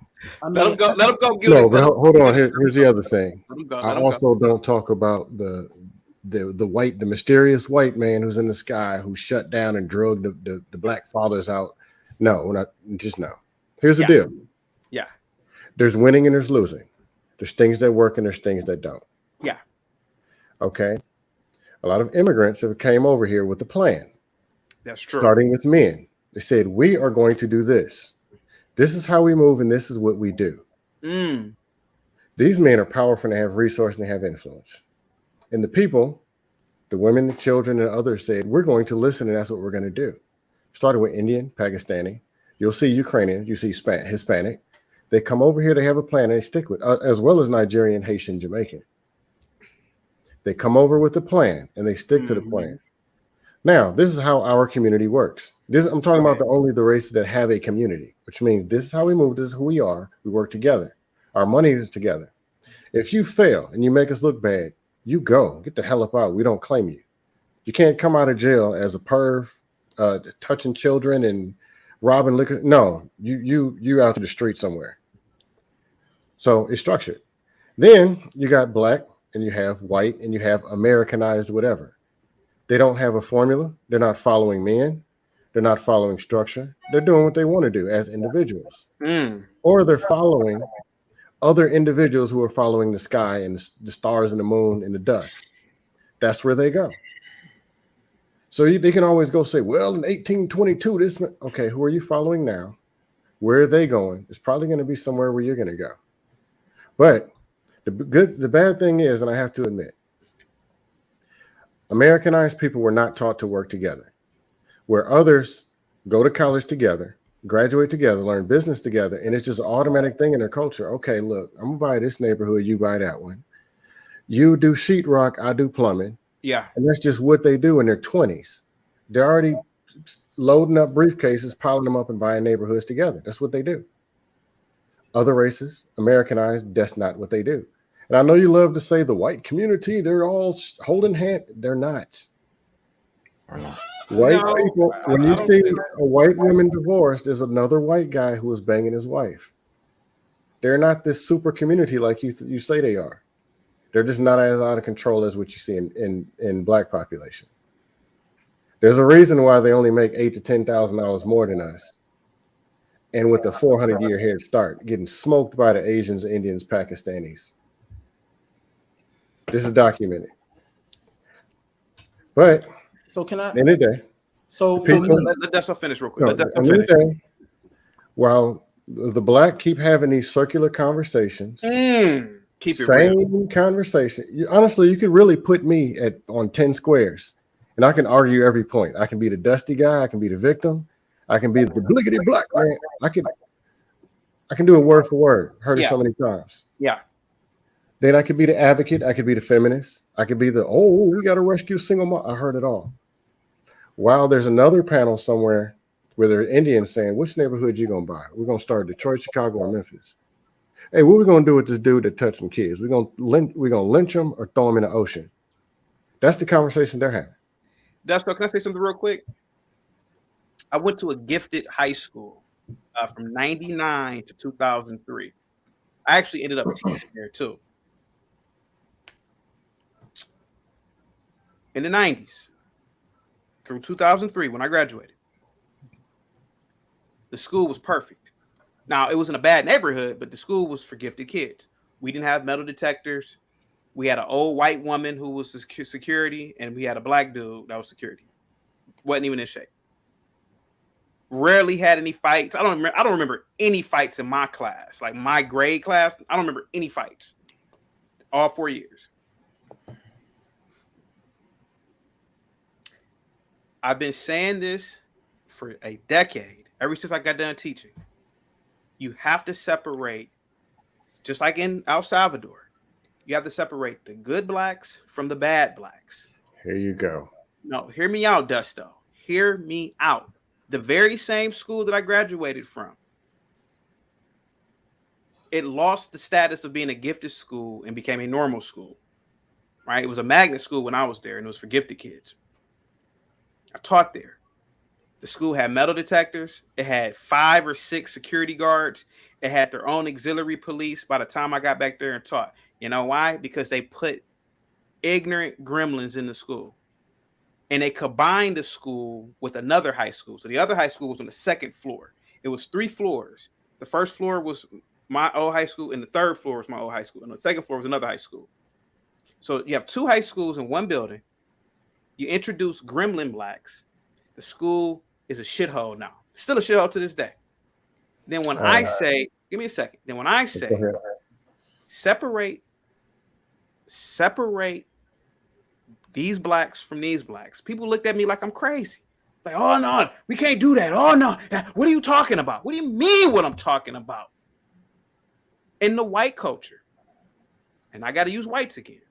Let him go. Let him go. No, but hold on. Here's the other thing. I also don't talk about the mysterious white man who's in the sky who shut down and drugged the black fathers out. No, we're not. Just no. Here's the deal. Yeah. There's winning and there's losing. There's things that work and there's things that don't. Yeah. Okay. A lot of immigrants have came over here with a plan. That's true. Starting with men. They said, we are going to do this. This is how we move and this is what we do. These men are powerful and they have resource and they have influence. And the people, the women, the children, and others said, we're going to listen and that's what we're going to do. Started with Indian, Pakistani. You'll see Ukrainian, you see Hispanic. They come over here, they have a plan, and they stick with as well as Nigerian, Haitian, Jamaican. They come over with a plan, and they stick to the plan. Now, this is how our community works. I'm talking about the races that have a community, which means this is how we move, this is who we are, we work together. Our money is together. If you fail and you make us look bad, you go. Get the hell up out. We don't claim you. You can't come out of jail as a perv, touching children and robbing liquor. No, you out to the street somewhere. So it's structured. Then you got black and you have white and you have Americanized whatever. They don't have a formula. They're not following men. They're not following structure. They're doing what they want to do as individuals. Or they're following other individuals who are following the sky and the stars and the moon and the dust. That's where they go. So they can always go say, well, in 1822, okay, who are you following now? Where are they going? It's probably going to be somewhere where you're going to go. But The bad thing is, and I have to admit, Americanized people were not taught to work together, where others go to college together, graduate together, learn business together, and it's just an automatic thing in their culture. Okay, look, I'm gonna buy this neighborhood, you buy that one. You do sheetrock, I do plumbing. Yeah. And that's just what they do in their 20s. They're already loading up briefcases, piling them up, and buying neighborhoods together. That's what they do. Other races, Americanized, that's not what they do. And I know you love to say the white community, they're all holding hand. They're not. White people, when you see a white woman divorced, there's another white guy who is banging his wife. They're not this super community like you say they are. They're just not as out of control as what you see in black population. There's a reason why they only make $8,000 to $10,000 more than us. And with a 400-year head start, getting smoked by the Asians, Indians, Pakistanis. This is documented. But so can I? In the day, so let us finish real quick. While the black keep having these circular conversations, keep it same real. Conversation. Honestly, you could really put me on 10 squares, and I can argue every point. I can be the dusty guy. I can be the victim. I can be the bliggity black man. I can do it word for word. Heard it so many times. Yeah. Then I could be the advocate. I could be the feminist. I could be we got to rescue single mom. I heard it all. While there's another panel somewhere where there are Indians saying, which neighborhood you going to buy? We're going to start Detroit, Chicago, or Memphis. Hey, what are we going to do with this dude that touched some kids? We're going to lynch him or throw him in the ocean. That's the conversation they're having. Desto, can I say something real quick? I went to a gifted high school from 99 to 2003. I actually ended up teaching there too. In the 90s through 2003 when I graduated, the school was perfect. Now, it was in a bad neighborhood, but the school was for gifted kids. We didn't have metal detectors. We had an old white woman who was security, and we had a black dude that was security. Wasn't even in shape. Rarely had any fights. I don't remember any fights in my class, like my grade class. I don't remember any fights. All 4 years. I've been saying this for a decade, ever since I got done teaching. You have to separate, just like in El Salvador, you have to separate the good blacks from the bad blacks. Here you go. No, hear me out, Dusto. Hear me out. The very same school that I graduated from, it lost the status of being a gifted school and became a normal school. Right? It was a magnet school when I was there, and it was for gifted kids. I taught there. The school had metal detectors. It had 5 or 6 security guards. It had their own auxiliary police by the time I got back there and taught. You know why? Because they put ignorant gremlins in the school. And they combined the school with another high school. So the other high school was on the second floor. It was 3 floors. The first floor was my old high school, and the third floor was my old high school. And the second floor was another high school. So you have 2 high schools in one building. You introduce gremlin blacks. The school is a shithole now. Still a shithole to this day. Then when I say, give me a second. Then when I say, separate these blacks from these blacks, people looked at me like I'm crazy. Like, oh no, we can't do that. Oh no, what are you talking about? What do you mean what I'm talking about? In the white culture, and I got to use whites again.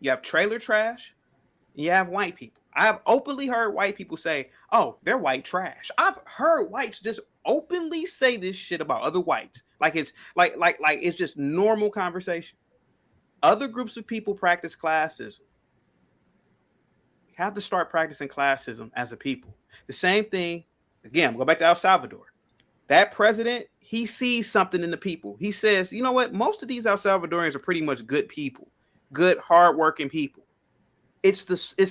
You have trailer trash. You have white people. I have openly heard white people say, oh, they're white trash. I've heard whites just openly say this shit about other whites. Like it's like it's just normal conversation. Other groups of people practice classism. You have to start practicing classism as a people. The same thing, again, go back to El Salvador. That president, he sees something in the people. He says, you know what? Most of these El Salvadorians are pretty much good people, good, hardworking people. It's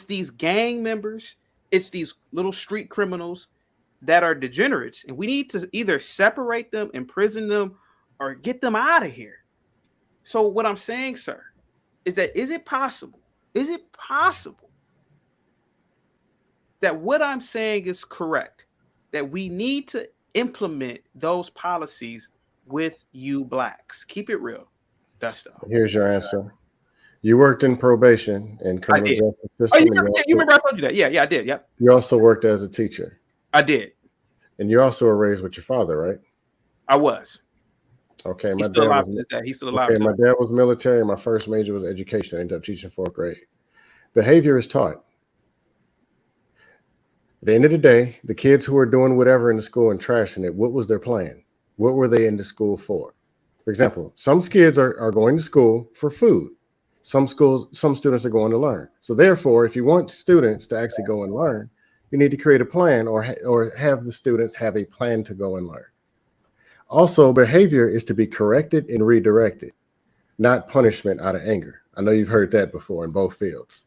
these gang members, it's these little street criminals that are degenerates, and we need to either separate them, imprison them, or get them out of here. So what I'm saying, sir, is it possible that what I'm saying is correct, that we need to implement those policies with you blacks? Keep it real. That stuff. Here's your answer. You worked in probation and criminal justice system. Oh, you remember I told you that? Yeah, I did. Yep. You also worked as a teacher. I did. And you also were raised with your father, right? I was. Okay, He's still alive. He's still alive. Okay, my dad was military. My first major was education. I ended up teaching 4th grade. Behavior is taught. At the end of the day, the kids who are doing whatever in the school and trashing it, what was their plan? What were they in the school for? For example, some kids are going to school for food. Some students are going to learn. So therefore, if you want students to actually go and learn, you need to create a plan or have the students have a plan to go and learn. Also, behavior is to be corrected and redirected, not punishment out of anger. I know you've heard that before in both fields.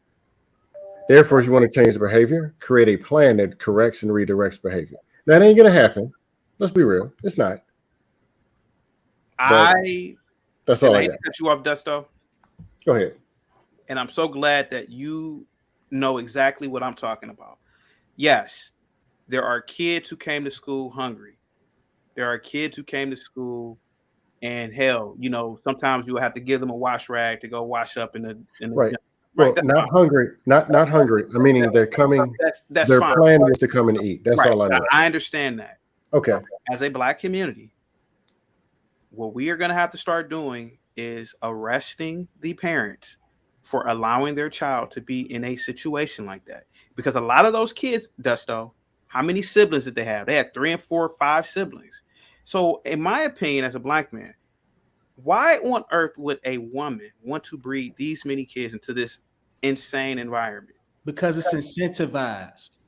Therefore, if you want to change the behavior, create a plan that corrects and redirects behavior. That ain't going to happen. Let's be real. It's not. That's all I got. Cut you off, Dusto. Go ahead. And I'm so glad that you know exactly what I'm talking about. Yes, there are kids who came to school hungry. There are kids who came to school and hell, sometimes you will have to give them a wash rag to go wash up in the right. Well, not hungry, not hungry. I mean, they're coming. That's their fine. plan is to come and eat. That's all I know. I understand that. Okay. As a Black community, what we are going to have to start doing is arresting the parents for allowing their child to be in a situation like that. Because a lot of those kids, Dusto, how many siblings did they have? They had 3 and 4 or 5 siblings. So in my opinion, as a Black man, why on earth would a woman want to breed these many kids into this insane environment? Because it's incentivized.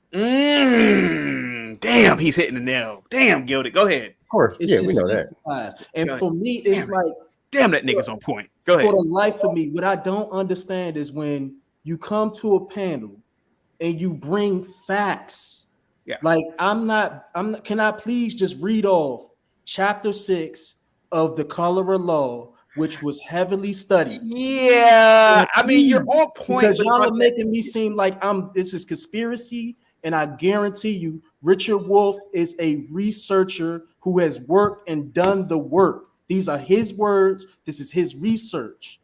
Damn, he's hitting the nail. Damn, Gilded. Go ahead. Of course. Yeah, we know that. And for me, it's like, damn, that nigga's on point. Go ahead. For the life of me, what I don't understand is when you come to a panel and you bring facts. Yeah. Like I'm not, can I please just read off chapter 6 of the Color of Law, which was heavily studied? Yeah. I mean, you're on point. Because y'all are making me seem like this is conspiracy. And I guarantee you, Richard Wolff is a researcher who has worked and done the work. These are his words. This is his research.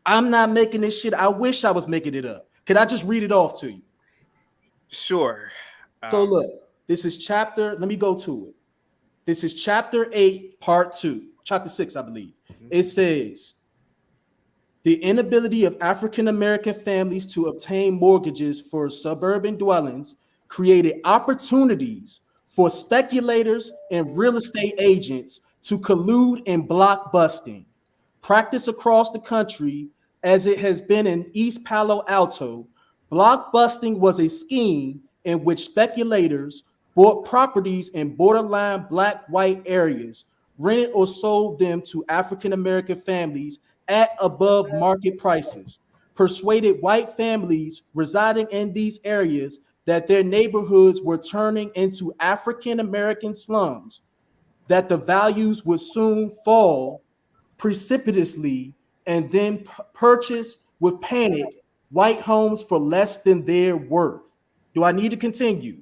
I'm not making this shit. I wish I was making it up. Can I just read it off to you? Sure. So look, this is let me go to it. This is chapter 8, part 2, chapter 6, I believe. It says, the inability of African-American families to obtain mortgages for suburban dwellings created opportunities for speculators and real estate agents to collude in block busting. Practice across the country, as it has been in East Palo Alto, block busting was a scheme in which speculators bought properties in borderline Black-white areas, rented or sold them to African-American families at above market prices, persuaded white families residing in these areas that their neighborhoods were turning into African-American slums, that the values would soon fall precipitously, and then purchase with panic white homes for less than their worth. Do I need to continue?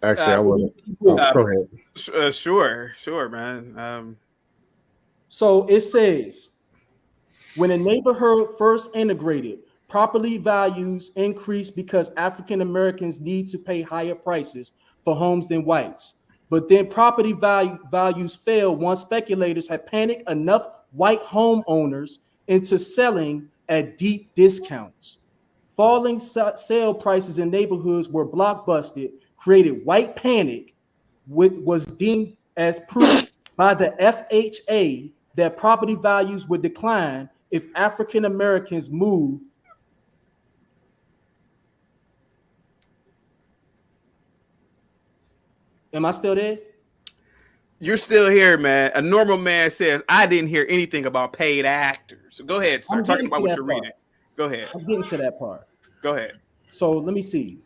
Actually, I wouldn't. Go ahead. Sure, man. So it says, when a neighborhood first integrated, property values increased because African Americans need to pay higher prices for homes than whites. But then property values fell once speculators had panicked enough white homeowners into selling at deep discounts. Falling sale prices in neighborhoods where blockbusted created white panic, which was deemed as proof by the FHA that property values would decline if African Americans moved. Am I still there? You're still here, man. A normal man says, I didn't hear anything about paid actors. So go ahead, start talking about what you're reading. Go ahead. I'm getting to that part. Go ahead. So let me see.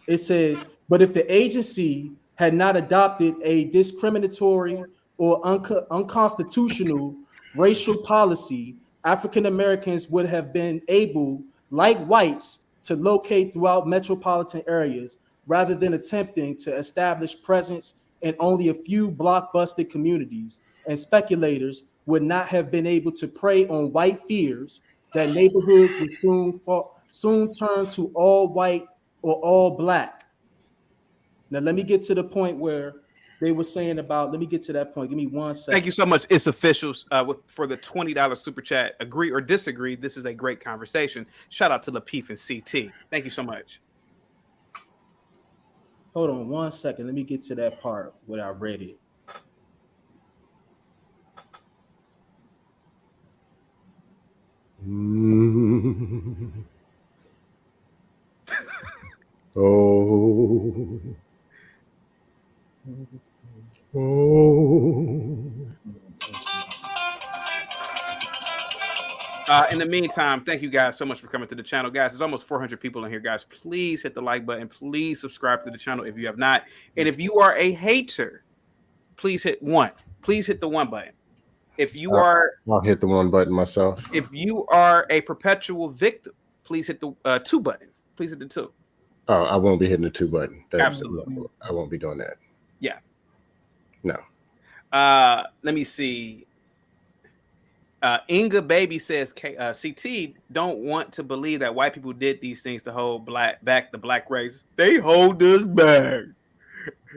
It says, but if the agency had not adopted a discriminatory or unconstitutional racial policy, African Americans would have been able, like whites, to locate throughout metropolitan areas rather than attempting to establish presence in only a few blockbusted communities, and speculators would not have been able to prey on white fears that neighborhoods would soon turn to all white or all black. Now, let me get to the point where they were saying about, let me get to that point. Give me 1 second. Thank you so much. It's officials for the $20 super chat. Agree or disagree, this is a great conversation. Shout out to Lapeef and CT. Thank you so much. Hold on 1 second. Let me get to that part where I read it. Oh. In the meantime, thank you guys so much for coming to the channel. Guys, there's almost 400 people in here, guys. Please hit the like button. Please subscribe to the channel if you have not. And if you are a hater, please hit one. Please hit the one button. If you are... I'll hit the one button myself. If you are a perpetual victim, please hit the two button. Please hit the two. Oh, I won't be hitting the two button. Absolutely. I won't be doing that. Yeah. No. Let me see. Inga Baby says CT don't want to believe that white people did these things to hold back the black race. They hold us back.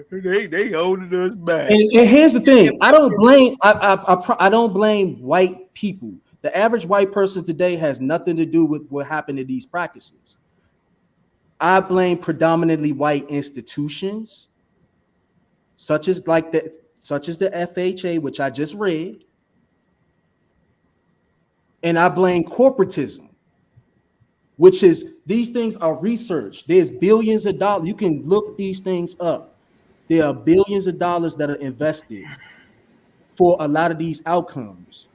They holding us back. And here's the thing: I don't blame. I don't blame white people. The average white person today has nothing to do with what happened to these practices. I blame predominantly white institutions, such as the FHA, which I just read. And I blame corporatism, which is these things are researched. There's billions of dollars. You can look these things up. There are billions of dollars that are invested for a lot of these outcomes.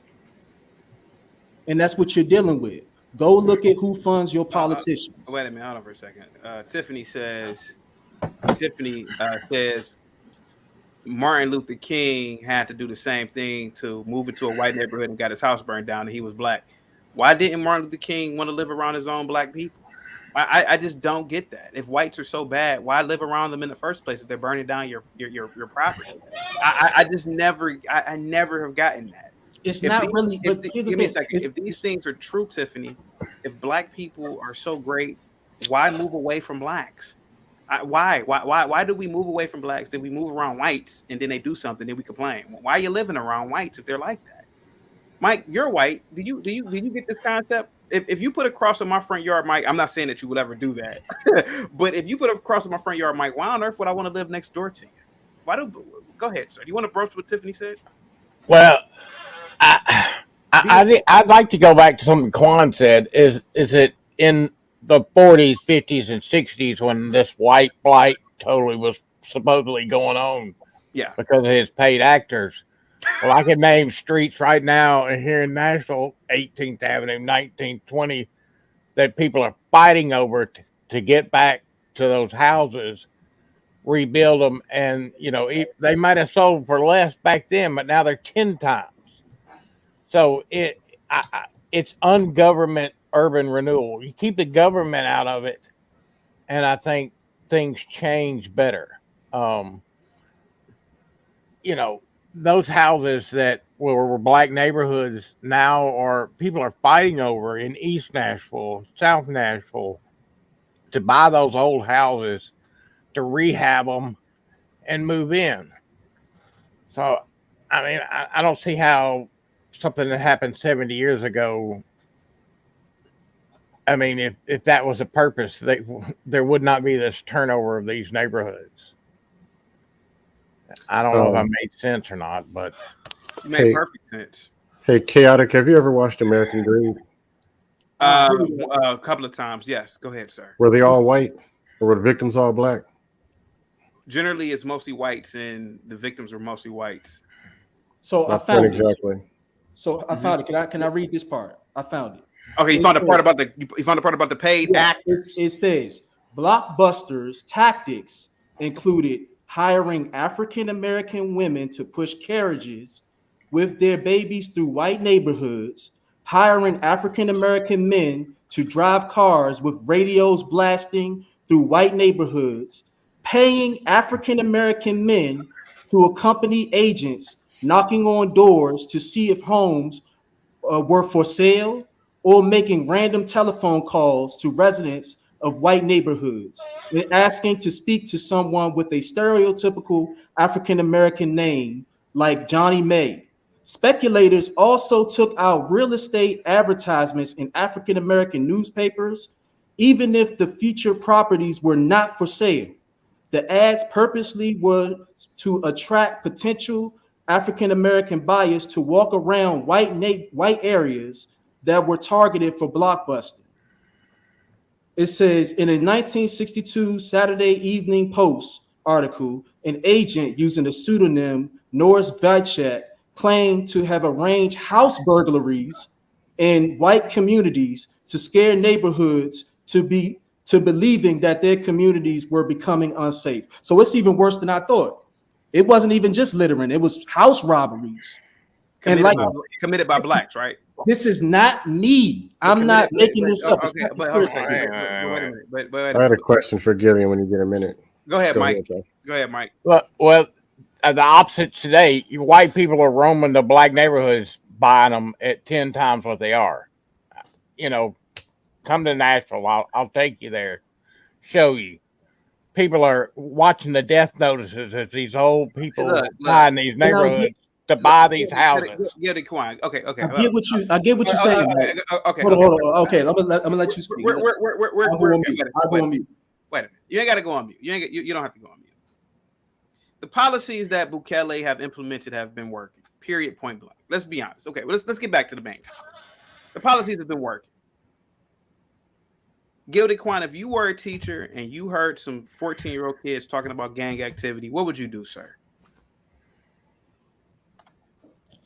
And that's what you're dealing with. Go look at who funds your politicians. Wait a minute, hold on for a second. Tiffany says Martin Luther King had to do the same thing to move into a white neighborhood and got his house burned down and he was black. Why didn't Martin Luther King want to live around his own black people? I just don't get that. If whites are so bad, why live around them in the first place if they're burning down your property? I never have gotten that. It's not really. Give me a second. If these things are true, Tiffany, if black people are so great, why move away from blacks? Why do we move away from blacks? Then we move around whites, and then they do something, then we complain. Why are you living around whites if they're like that? Mike, you're white. Do you get this concept? If you put a cross on my front yard, Mike, I'm not saying that you would ever do that, but if you put a cross on my front yard, Mike, why on earth would I want to live next door to you? Go ahead, sir. Do you want to broach what Tiffany said? Well, I'd like to go back to something Quan said. Is it in the 40s, 50s, and 60s when this white flight totally was supposedly going on? Yeah, because of his paid actors. Well, I can name streets right now here in Nashville, 18th Avenue, 19th, 20th, that people are fighting over to get back to those houses, rebuild them, and they might have sold for less back then, but now they're 10 times. So it's ungovernment urban renewal. You keep the government out of it, and I think things change better. Those houses that were black neighborhoods now people are fighting over in East Nashville, South Nashville, to buy those old houses, to rehab them and move in. So, I mean, I don't see how something that happened 70 years ago, I mean, if that was a purpose, there would not be this turnover of these neighborhoods. I don't know if I made sense or not, but it made perfect sense. Hey, Chaotic, have you ever watched American Dream? A couple of times, yes. Go ahead, sir. Were they all white, or were the victims all black? Generally, it's mostly whites, and the victims were mostly whites. So I found it. Exactly. So I found it. Can I read this part? I found it. Okay, you found the part about the paid actors. It says Blockbuster's tactics included hiring African American women to push carriages with their babies through white neighborhoods, hiring African American men to drive cars with radios blasting through white neighborhoods, paying African American men to accompany agents knocking on doors to see if homes were for sale, or making random telephone calls to residents of white neighborhoods and asking to speak to someone with a stereotypical African American name like Johnny May. Speculators also took out real estate advertisements in African American newspapers, even if the featured properties were not for sale. The ads purposely were to attract potential African American buyers to walk around white areas that were targeted for blockbusting. It says in a 1962 Saturday Evening Post article, an agent using the pseudonym Norris Vichet claimed to have arranged house burglaries in white communities to scare neighborhoods to believing that their communities were becoming unsafe. So it's even worse than I thought. It wasn't even just littering; it was house robberies. Committed by blacks, right? This is not me. I'm not making this up. Okay, but hold on. Wait a minute. I had a question for Gillian when you get a minute. Go ahead, Mike. Go ahead, Mike. Well, the opposite today. White people are roaming the black neighborhoods, buying them at 10 times what they are. You know, come to Nashville. I'll take you there. Show you. People are watching the death notices as these old people buy in these neighborhoods to buy these houses. Get it, Kwan. Okay. I get what you're saying. Okay. Hold on. Okay, I'm gonna let you speak. We're on mute. Wait a minute. You ain't got to go on mute. You don't have to go on mute. The policies that Bukele have implemented have been working. Period. Point blank. Let's be honest. Okay. Well, let's get back to the main topic. The policies have been working. Gildy Kwan, if you were a teacher and you heard some 14-year-old kids talking about gang activity, what would you do, sir?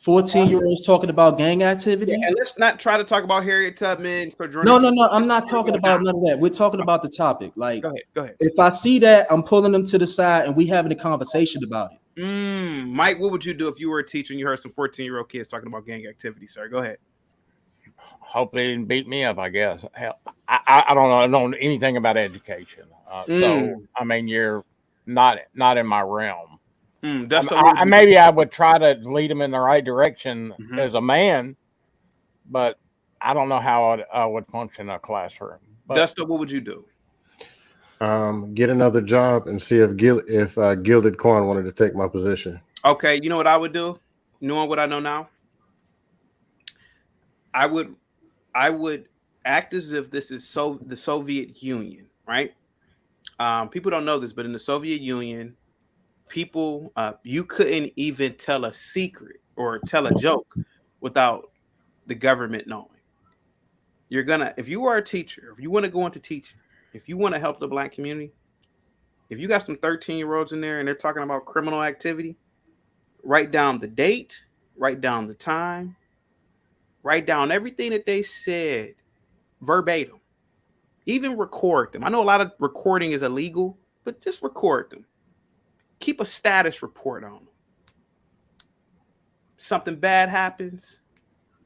14-year-olds talking about gang activity? Yeah, and let's not try to talk about Harriet Tubman. No. I'm not talking about none of that. We're talking about the topic. Like, go ahead. If I see that, I'm pulling them to the side and we having a conversation about it. Mike, what would you do if you were a teacher and you heard some 14-year-old kids talking about gang activity, sir? Go ahead. Hope they didn't beat me up, I guess. Hell, I don't know anything about education. So, I mean, you're not in my realm. Maybe I would try to lead them in the right direction as a man, but I don't know how I would function in a classroom. But, Dustin, what would you do? Get another job and see if Gilded Corn wanted to take my position. Okay, you know what I would do? Knowing what I know now? I would act as if this is the Soviet Union, right? People don't know this, but in the Soviet Union, people, you couldn't even tell a secret or tell a joke without the government knowing. If you are a teacher, if you want to go into teaching, if you want to help the black community, if you got some 13-year-olds in there and they're talking about criminal activity, write down the date, write down the time, write down everything that they said verbatim. Even record them. I know a lot of recording is illegal, but just record them. Keep a status report on them. Something bad happens.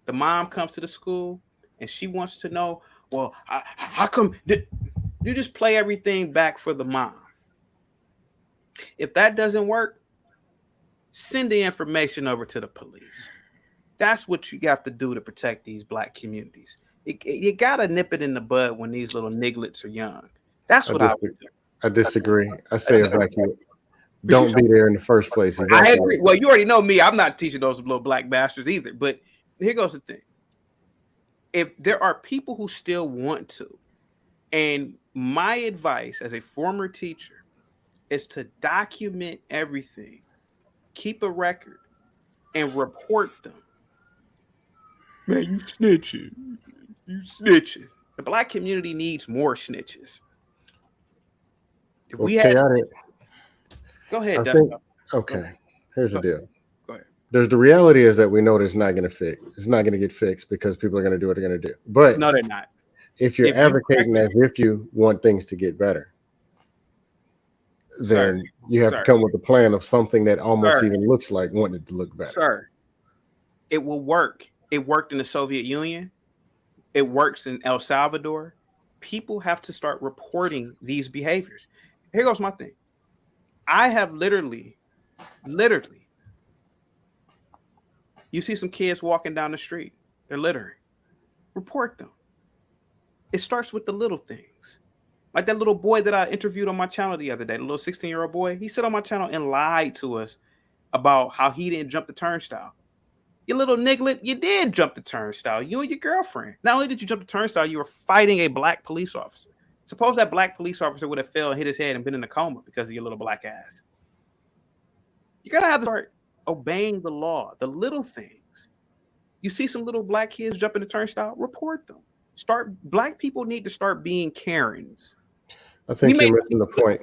The mom comes to the school and she wants to know, well, how come you just play everything back for the mom? If that doesn't work, send the information over to the police. That's what you have to do to protect these black communities. You got to nip it in the bud when these little nigglets are young. That's what I would do. I disagree. I say evacuate. Don't be there in the first place. I agree. Well, you already know me. I'm not teaching those little black bastards either. But here goes the thing. If there are people who still want to, and my advice as a former teacher is to document everything, keep a record, and report them. Man, you snitching. You snitching. The black community needs more snitches. If we had... Go ahead, Dustin. Okay, here's the deal. Go ahead. There's the reality is that we know it's not going to fix. It's not going to get fixed because people are going to do what they're going to do. But no, they're not. If you're advocating as if you want things to get better, then you have to come with a plan of something that almost even looks like wanting it to look better. Sir, it will work. It worked in the Soviet Union. It works in El Salvador. People have to start reporting these behaviors. Here goes my thing. I have literally You see some kids walking down the street, they're littering. Report them. It starts with the little things. Like that little boy that I interviewed on my channel the other day, the little 16-year-old boy, he sat on my channel and lied to us about how he didn't jump the turnstile. You little niglet, you did jump the turnstile. You and your girlfriend. Not only did you jump the turnstile, you were fighting a black police officer. Suppose that black police officer would have fell and hit his head and been in a coma because of your little black ass. You're going to have to start obeying the law, the little things. You see some little black kids jumping the turnstile, report them. Black people need to start being Karens. I think you're missing the point.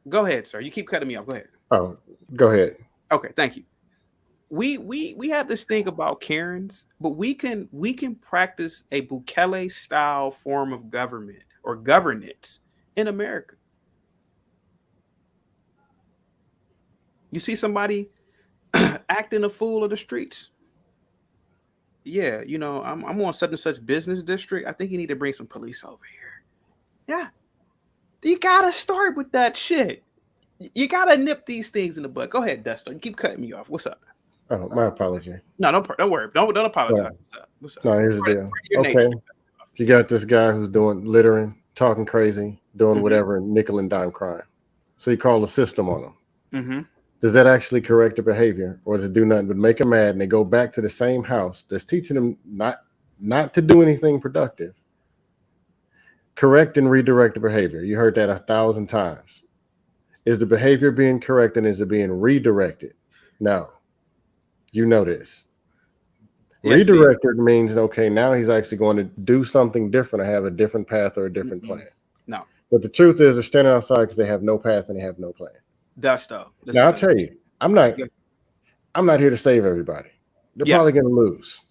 Go ahead, sir. You keep cutting me off. Go ahead. Oh, go ahead. Okay, thank you. We have this thing about Karens, but we can practice a Bukele style form of government or governance in America. You see somebody acting a fool of the streets. Yeah, you know, I'm on such and such business district. I think you need to bring some police over here. Yeah. You gotta start with that shit. You gotta nip these things in the bud. Go ahead, Dustin. You keep cutting me off. What's up? Oh, my apology. No, don't worry. Don't apologize. What's up? No, here's the deal. Okay. You got this guy who's doing littering, talking crazy, doing whatever, nickel and dime crime. So you call the system on them. Mm-hmm. Does that actually correct their behavior, or does it do nothing but make them mad and they go back to the same house that's teaching them not to do anything productive? Correct and redirect the behavior. You heard that 1,000 times. Is the behavior being corrected and is it being redirected? No. You know this. Yes, redirected means, okay, now he's actually going to do something different or have a different path or a different plan. No. But the truth is they're standing outside because they have no path and they have no plan. That's though. Now I'll tell you, I'm not here to save everybody. They're probably going to lose.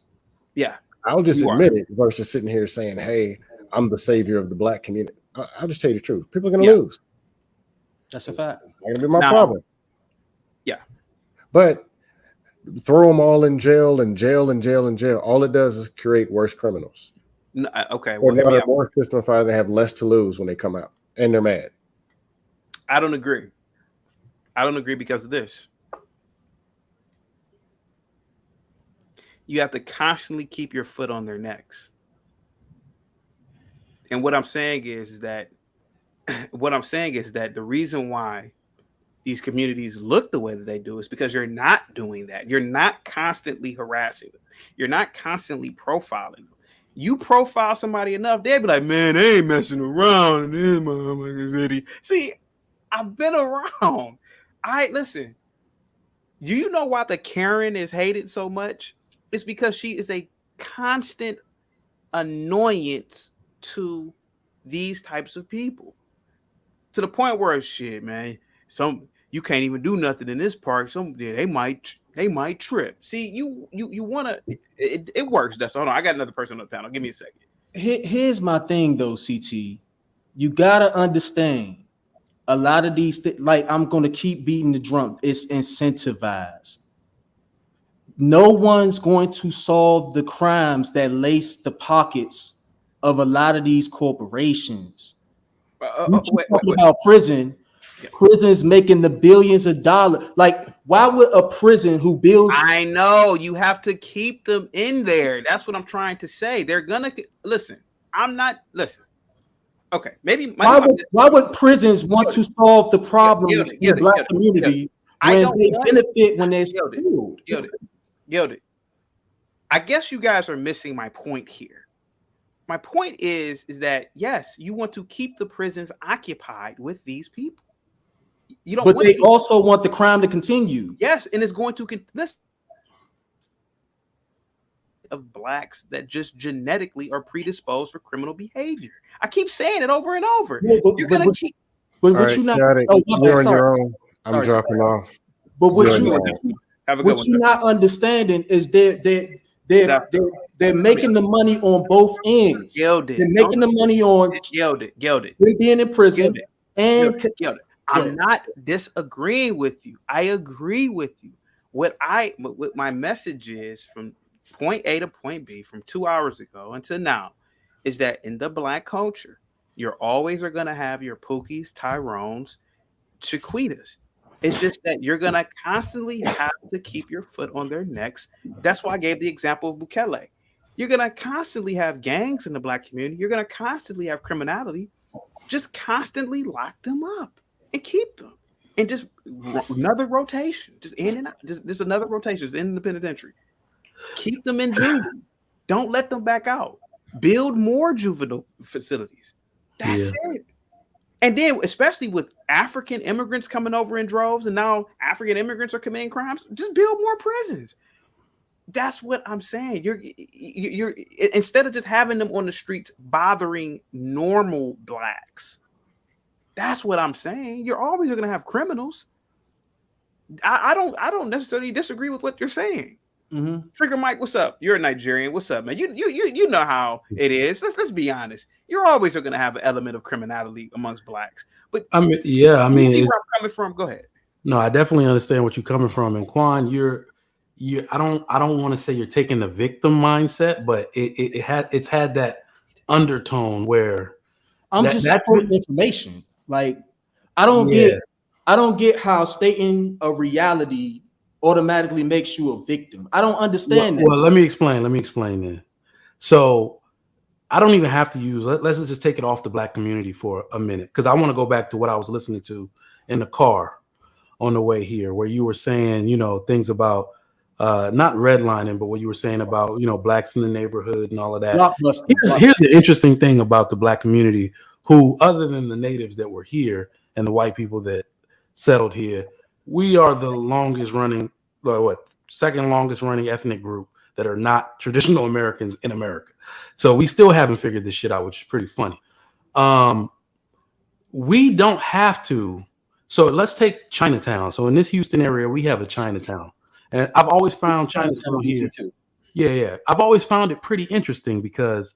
Yeah. I'll just admit it versus sitting here saying, hey, I'm the savior of the black community. I'll just tell you the truth. People are going to lose. That's a fact. It's going to be my problem. Yeah. But throw them all in jail and jail and jail and jail. All it does is create worse criminals. No, okay. Well, they're more systemified. They have less to lose when they come out, and they're mad. I don't agree. I don't agree because of this. You have to constantly keep your foot on their necks. And what I'm saying is that the reason why these communities look the way that they do is because you're not doing that. You're not constantly harassing them. You're not constantly profiling them. You profile somebody enough, they'll be like, man, they ain't messing around in this motherfucking city. See, I've been around. Listen, do you know why the Karen is hated so much? It's because she is a constant annoyance to these types of people. To the point where, shit, man, you can't even do nothing in this park. They might trip. See, you want to. It works. That's hold on. I got another person on the panel. Give me a second. Here's my thing, though, CT. You gotta understand. A lot of these, like I'm gonna keep beating the drum. It's incentivized. No one's going to solve the crimes that lace the pockets of a lot of these corporations. Talking about prison. Yeah. Prison's making the billions of dollars. Like, why would a prison who builds? I know you have to keep them in there. That's what I'm trying to say. They're gonna listen. Okay, maybe. Why would prisons want to solve the problems in the black community when they benefit when they're skilled? Gilded. I guess you guys are missing my point here. My point is that yes, you want to keep the prisons occupied with these people. You don't. But they also want the crime to continue. Yes, and it's going to this of blacks that just genetically are predisposed for criminal behavior. I keep saying it over and over. You're gonna keep. But what you not? You're on your own. I'm dropping off. But what you not understanding is they're making the money on both ends. They're making the money on Gilded. Being in prison and Gilded. I'm not disagreeing with you. I agree with you. What my message is from point A to point B from 2 hours ago until now is that in the black culture, you're always are going to have your Pookies, Tyrones, Chiquitas. It's just that you're gonna constantly have to keep your foot on their necks. That's why I gave the example of Bukele. You're gonna constantly have gangs in the black community. You're gonna constantly have criminality. Just constantly lock them up and keep them, and just another rotation, just in and out. Just another rotation, just in the penitentiary. Keep them in juvenile. Don't let them back out. Build more juvenile facilities. That's it. And then, especially with African immigrants coming over in droves, and now African immigrants are committing crimes, just build more prisons. That's what I'm saying. You're instead of just having them on the streets bothering normal blacks. That's what I'm saying. You're always going to have criminals. I don't necessarily disagree with what you're saying. Mm-hmm. Trigger Mike, what's up? You're a Nigerian. What's up, man? You know how it is. Let's be honest. You're always going to have an element of criminality amongst blacks. But I mean, see where I'm coming from. Go ahead. No, I definitely understand what you're coming from. And Quan, I don't want to say you're taking the victim mindset, but it's had that undertone where that's information. Like I don't get how stating a reality automatically makes you a victim. I don't understand that. Well, let me explain then. So I don't even have to use, let's just take it off the black community for a minute, because I want to go back to what I was listening to in the car on the way here, where you were saying, things about not redlining, but what you were saying about, blacks in the neighborhood and all of that. Here's the interesting thing about the black community, who, other than the natives that were here and the white people that settled here, we are the second longest running ethnic group that are not traditional Americans in America. So we still haven't figured this shit out, which is pretty funny. We don't have to. So let's take Chinatown. So in this Houston area, we have a Chinatown. And I've always found Chinatown here too. Yeah. I've always found it pretty interesting because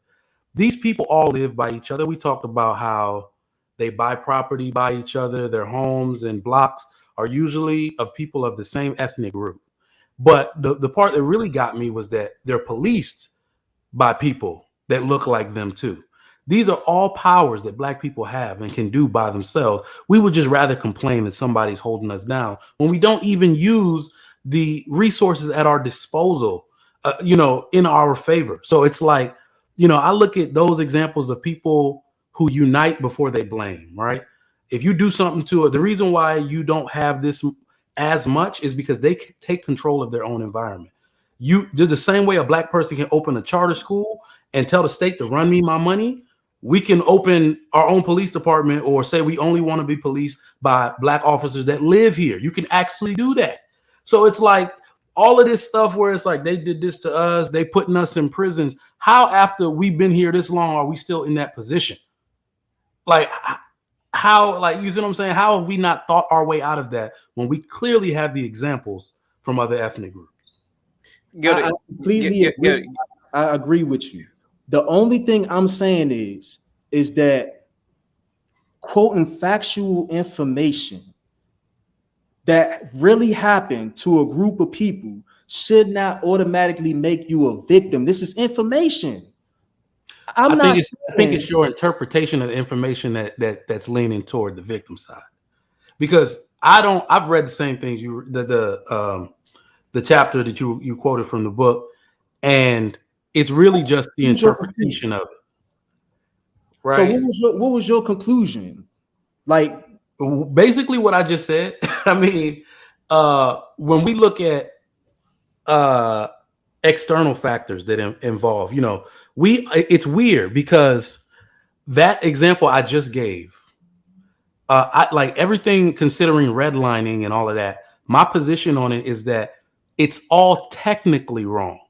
these people all live by each other. We talked about how they buy property by each other. Their homes and blocks are usually of people of the same ethnic group. But the part that really got me was that they're policed by people that look like them too. These are all powers that black people have and can do by themselves. We would just rather complain that somebody's holding us down when we don't even use the resources at our disposal, in our favor. So it's like, I look at those examples of people who unite before they blame, right? If you do something to it, the reason why you don't have this as much is because they take control of their own environment. You do the same way a black person can open a charter school and tell the state to run me my money. We can open our own police department or say we only want to be policed by black officers that live here. You can actually do that. So it's like all of this stuff where it's like they did this to us, they putting us in prisons. How, after we've been here this long, are we still in that position? Like, how, like, you see what I'm saying? How have we not thought our way out of that when we clearly have the examples from other ethnic groups? I completely agree. I agree with you. The only thing I'm saying is that quoting factual information that really happened to a group of people should not automatically make you a victim. This is information. I think it's your interpretation of the information that's leaning toward the victim side, because I've read the same things the chapter that you quoted from the book, and it's really just the interpretation of it. Right. So what was your conclusion? Like, basically what I just said. I mean, when we look at external factors that involve, it's weird because that example I just gave, I like everything considering redlining and all of that. My position on it is that it's all technically wrong,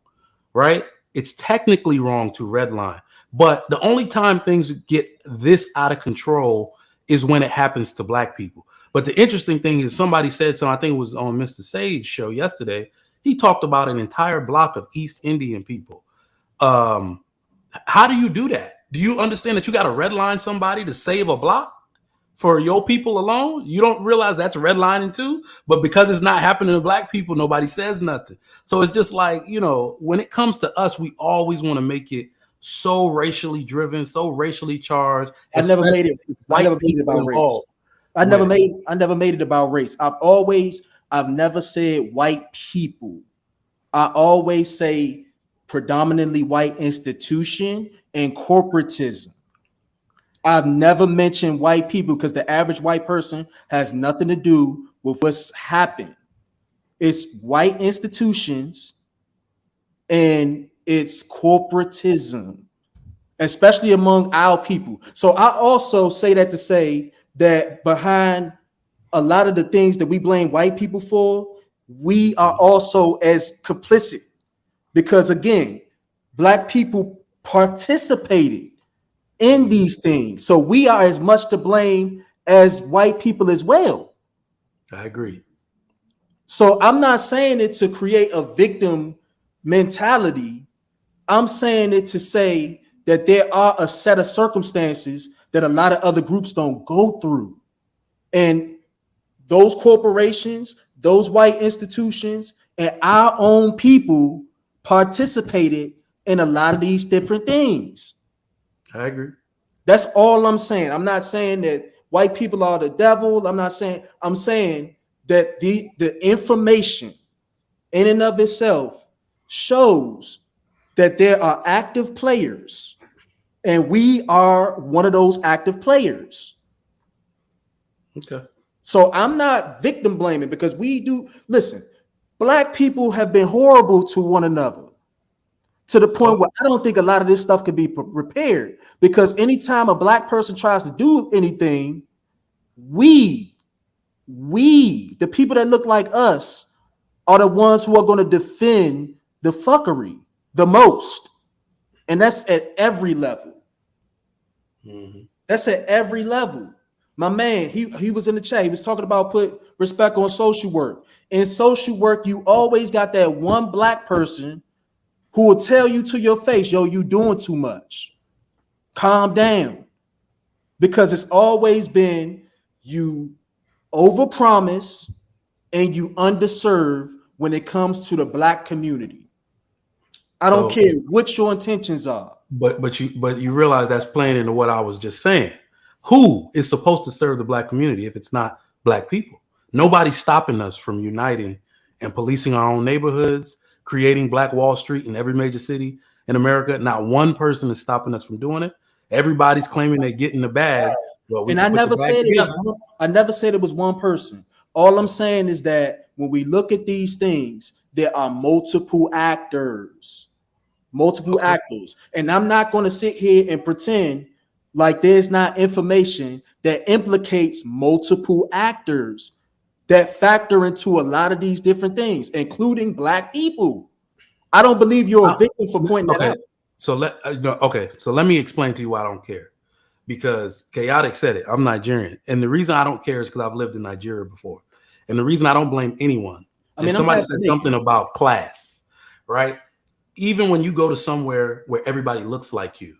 right? It's technically wrong to redline. But the only time things get this out of control is when it happens to black people. But the interesting thing is somebody said, so I think it was on Mr. Sage's show yesterday, he talked about an entire block of East Indian people. How do you do that? Do you understand that you got to redline somebody to save a block for your people alone? You don't realize that's redlining too, but because it's not happening to black people, nobody says nothing. So it's just like, when it comes to us, we always want to make it so racially driven, so racially charged. I never made it about race. I never made it about race. I've never said white people. I always say predominantly white institution and corporatism. I've never mentioned white people because the average white person has nothing to do with what's happened. It's white institutions and it's corporatism, especially among our people. So I also say that to say that behind a lot of the things that we blame white people for, we are also as complicit because, again, black people participated in these things. So we are as much to blame as white people as well. I agree. So I'm not saying it to create a victim mentality. I'm saying it to say that there are a set of circumstances that a lot of other groups don't go through. And those corporations, those white institutions, and our own people participated in a lot of these different things. I agree. That's all I'm saying. I'm not saying that white people are the devil. I'm saying that the information in and of itself shows that there are active players, and we are one of those active players. Okay. So I'm not victim blaming because we do. Listen, black people have been horrible to one another to the point where I don't think a lot of this stuff can be repaired, because anytime a black person tries to do anything, we, the people that look like us, are the ones who are going to defend the fuckery the most. And that's at every level. Mm-hmm. That's at every level. My man, he was in the chat. He was talking about put respect on social work. In social work, you always got that one black person who will tell you to your face, yo, you doing too much. Calm down. Because it's always been you overpromise and you underserve when it comes to the black community. I don't care what your intentions are. But you realize that's playing into what I was just saying. Who is supposed to serve the black community if it's not black people? Nobody's stopping us from uniting and policing our own neighborhoods, creating Black Wall Street in every major city in America. Not one person is stopping us from doing it. Everybody's claiming they get in the bag. And I never said it was one person. All I'm saying is that when we look at these things, there are multiple actors. And I'm not going to sit here and pretend like there's not information that implicates multiple actors that factor into a lot of these different things, including black people. I don't believe you're a victim for pointing that out. So let me explain to you why I don't care. Because Chaotic said it. I'm Nigerian. And the reason I don't care is because I've lived in Nigeria before. And the reason I don't blame anyone. Somebody said something about class, right? Even when you go to somewhere where everybody looks like you,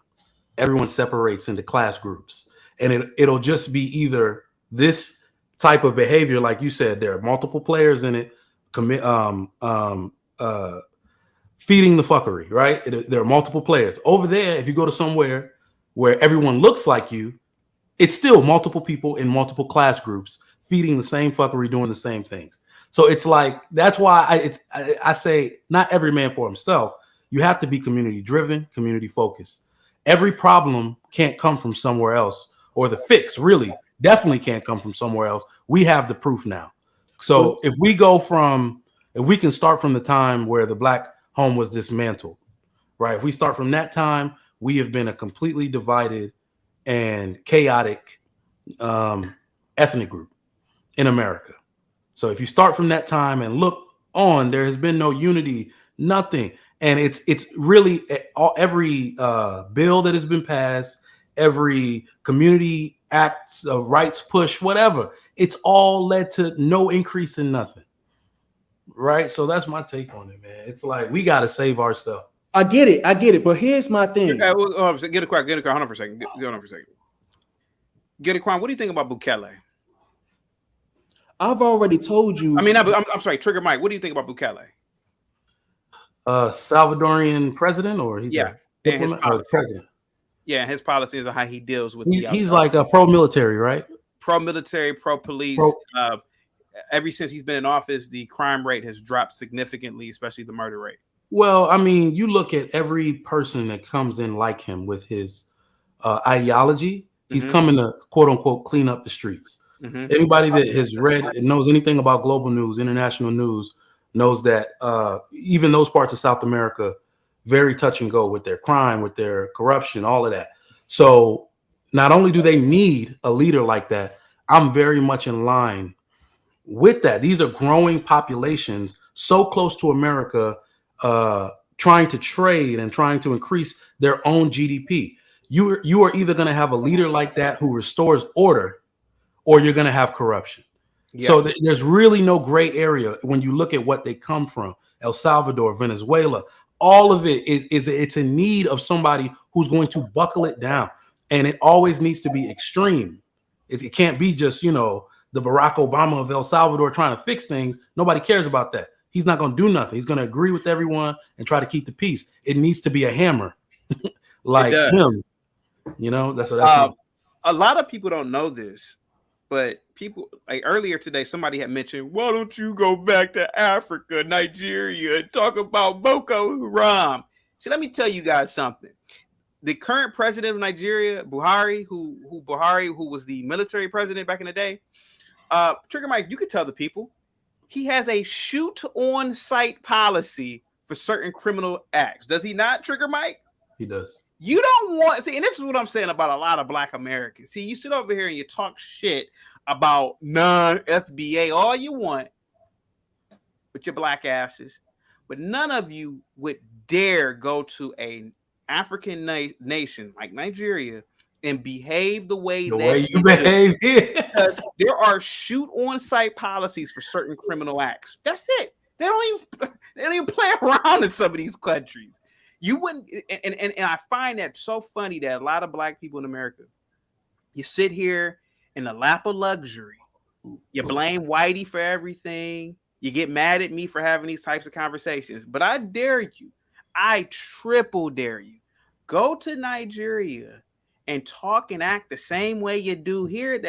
everyone separates into class groups. And it'll just be either this type of behavior, like you said, there are multiple players in it, feeding the fuckery, right? There are multiple players. Over there, if you go to somewhere where everyone looks like you, it's still multiple people in multiple class groups feeding the same fuckery, doing the same things. So it's like, that's why I say not every man for himself. You have to be community driven, community focused. Every problem can't come from somewhere else, or the fix really definitely can't come from somewhere else. We have the proof now. So if we can start from the time where the black home was dismantled, right? If we start from that time, we have been a completely divided and chaotic ethnic group in America. So if you start from that time and look on, there has been no unity, nothing. And it's really every bill that has been passed, every community act, rights push, whatever, it's all led to no increase in nothing. Right? So that's my take on it, man. It's like, we got to save ourselves. I get it. But here's my thing. Get it quick. Hold on for a second. Get it quick. What do you think about Bukele? I've already told you. I'm sorry, Trigger Mike. What do you think about Bukele? Salvadorian president, or he's and his president. Yeah, his policies on how he deals with. He's like a pro-military, right? pro-military, pro-police. Ever since he's been in office, the crime rate has dropped significantly, especially the murder rate. Well, I mean, you look at every person that comes in like him with his ideology. He's coming to quote unquote clean up the streets. Anybody that has read and knows anything about global news, international news, knows that even those parts of South America, very touch and go with their crime, with their corruption, all of that. So not only do they need a leader like that, I'm very much in line with that. These are growing populations so close to America, trying to trade and trying to increase their own GDP. You are either going to have a leader like that who restores order, or you're going to have corruption. Yeah. So there's really no gray area when you look at what they come from. El Salvador, Venezuela, all of it it's in need of somebody who's going to buckle it down. And it always needs to be extreme. It can't be just, the Barack Obama of El Salvador trying to fix things. Nobody cares about that. He's not going to do nothing. He's going to agree with everyone and try to keep the peace. It needs to be a hammer like him. That's a lot of people don't know this, but people like earlier today, somebody had mentioned, why don't you go back to Africa, Nigeria, and talk about Boko Haram? See, let me tell you guys something. The current president of Nigeria, Buhari, who was the military president back in the day, Trigger Mike, you could tell the people, he has a shoot on sight policy for certain criminal acts. Does he not, Trigger Mike? He does. You don't want, see, and this is what I'm saying about a lot of Black Americans. See, you sit over here and you talk shit about non-FBA all you want with your black asses, but none of you would dare go to a African nation like Nigeria and behave the way you behave here. There are shoot on sight policies for certain criminal acts. That's it. They don't even play around in some of these countries. You wouldn't, and I find that so funny that a lot of Black people in America, you sit here in the lap of luxury. You blame Whitey for everything. You get mad at me for having these types of conversations. But I dare you, I triple dare you, go to Nigeria and talk and act the same way you do here,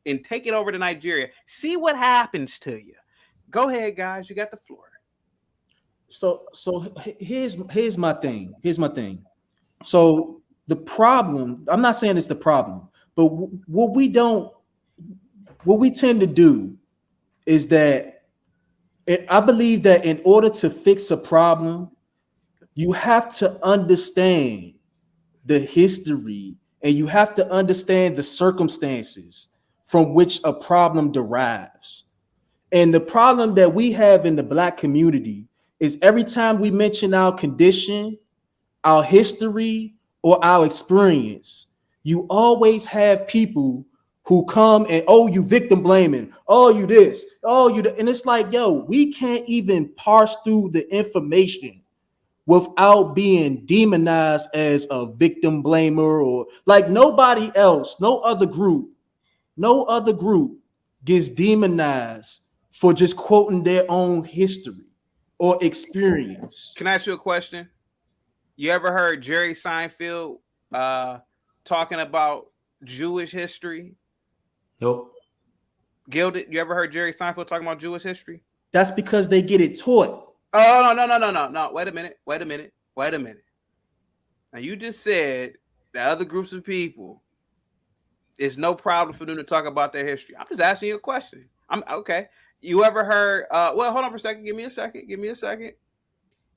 and take it over to Nigeria. See what happens to you. Go ahead, guys. You got the floor. So here's my thing. So the problem, I'm not saying it's the problem, but what we tend to do is that I believe that in order to fix a problem, you have to understand the history and you have to understand the circumstances from which a problem derives. And the problem that we have in the Black community is every time we mention our condition, our history, or our experience, you always have people who come and, oh, you victim blaming, oh, you this, oh, you that. And it's like, yo, we can't even parse through the information without being demonized as a victim blamer, or like nobody else, no other group gets demonized for just quoting their own history or experience. Can I ask you a question? You ever heard Jerry Seinfeld talking about Jewish history? Nope. Gilded, you ever heard Jerry Seinfeld talking about Jewish history? That's because they get it taught. Oh, no. Wait a minute. Now, you just said that other groups of people, it's no problem for them to talk about their history. I'm just asking you a question. I'm okay. You ever heard, well, hold on for a second. Give me a second.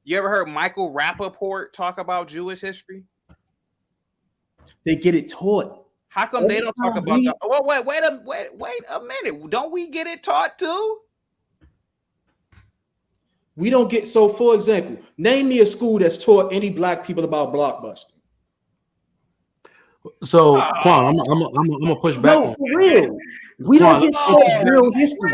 You ever heard Michael Rappaport talk about Jewish history? They get it taught. How come they don't talk about that? Well, wait a minute. Don't we get it taught too? We don't get, so for example, name me a school that's taught any Black people about blockbusting. So, Quan, I'm gonna push back. No, for real. We don't get taught real history.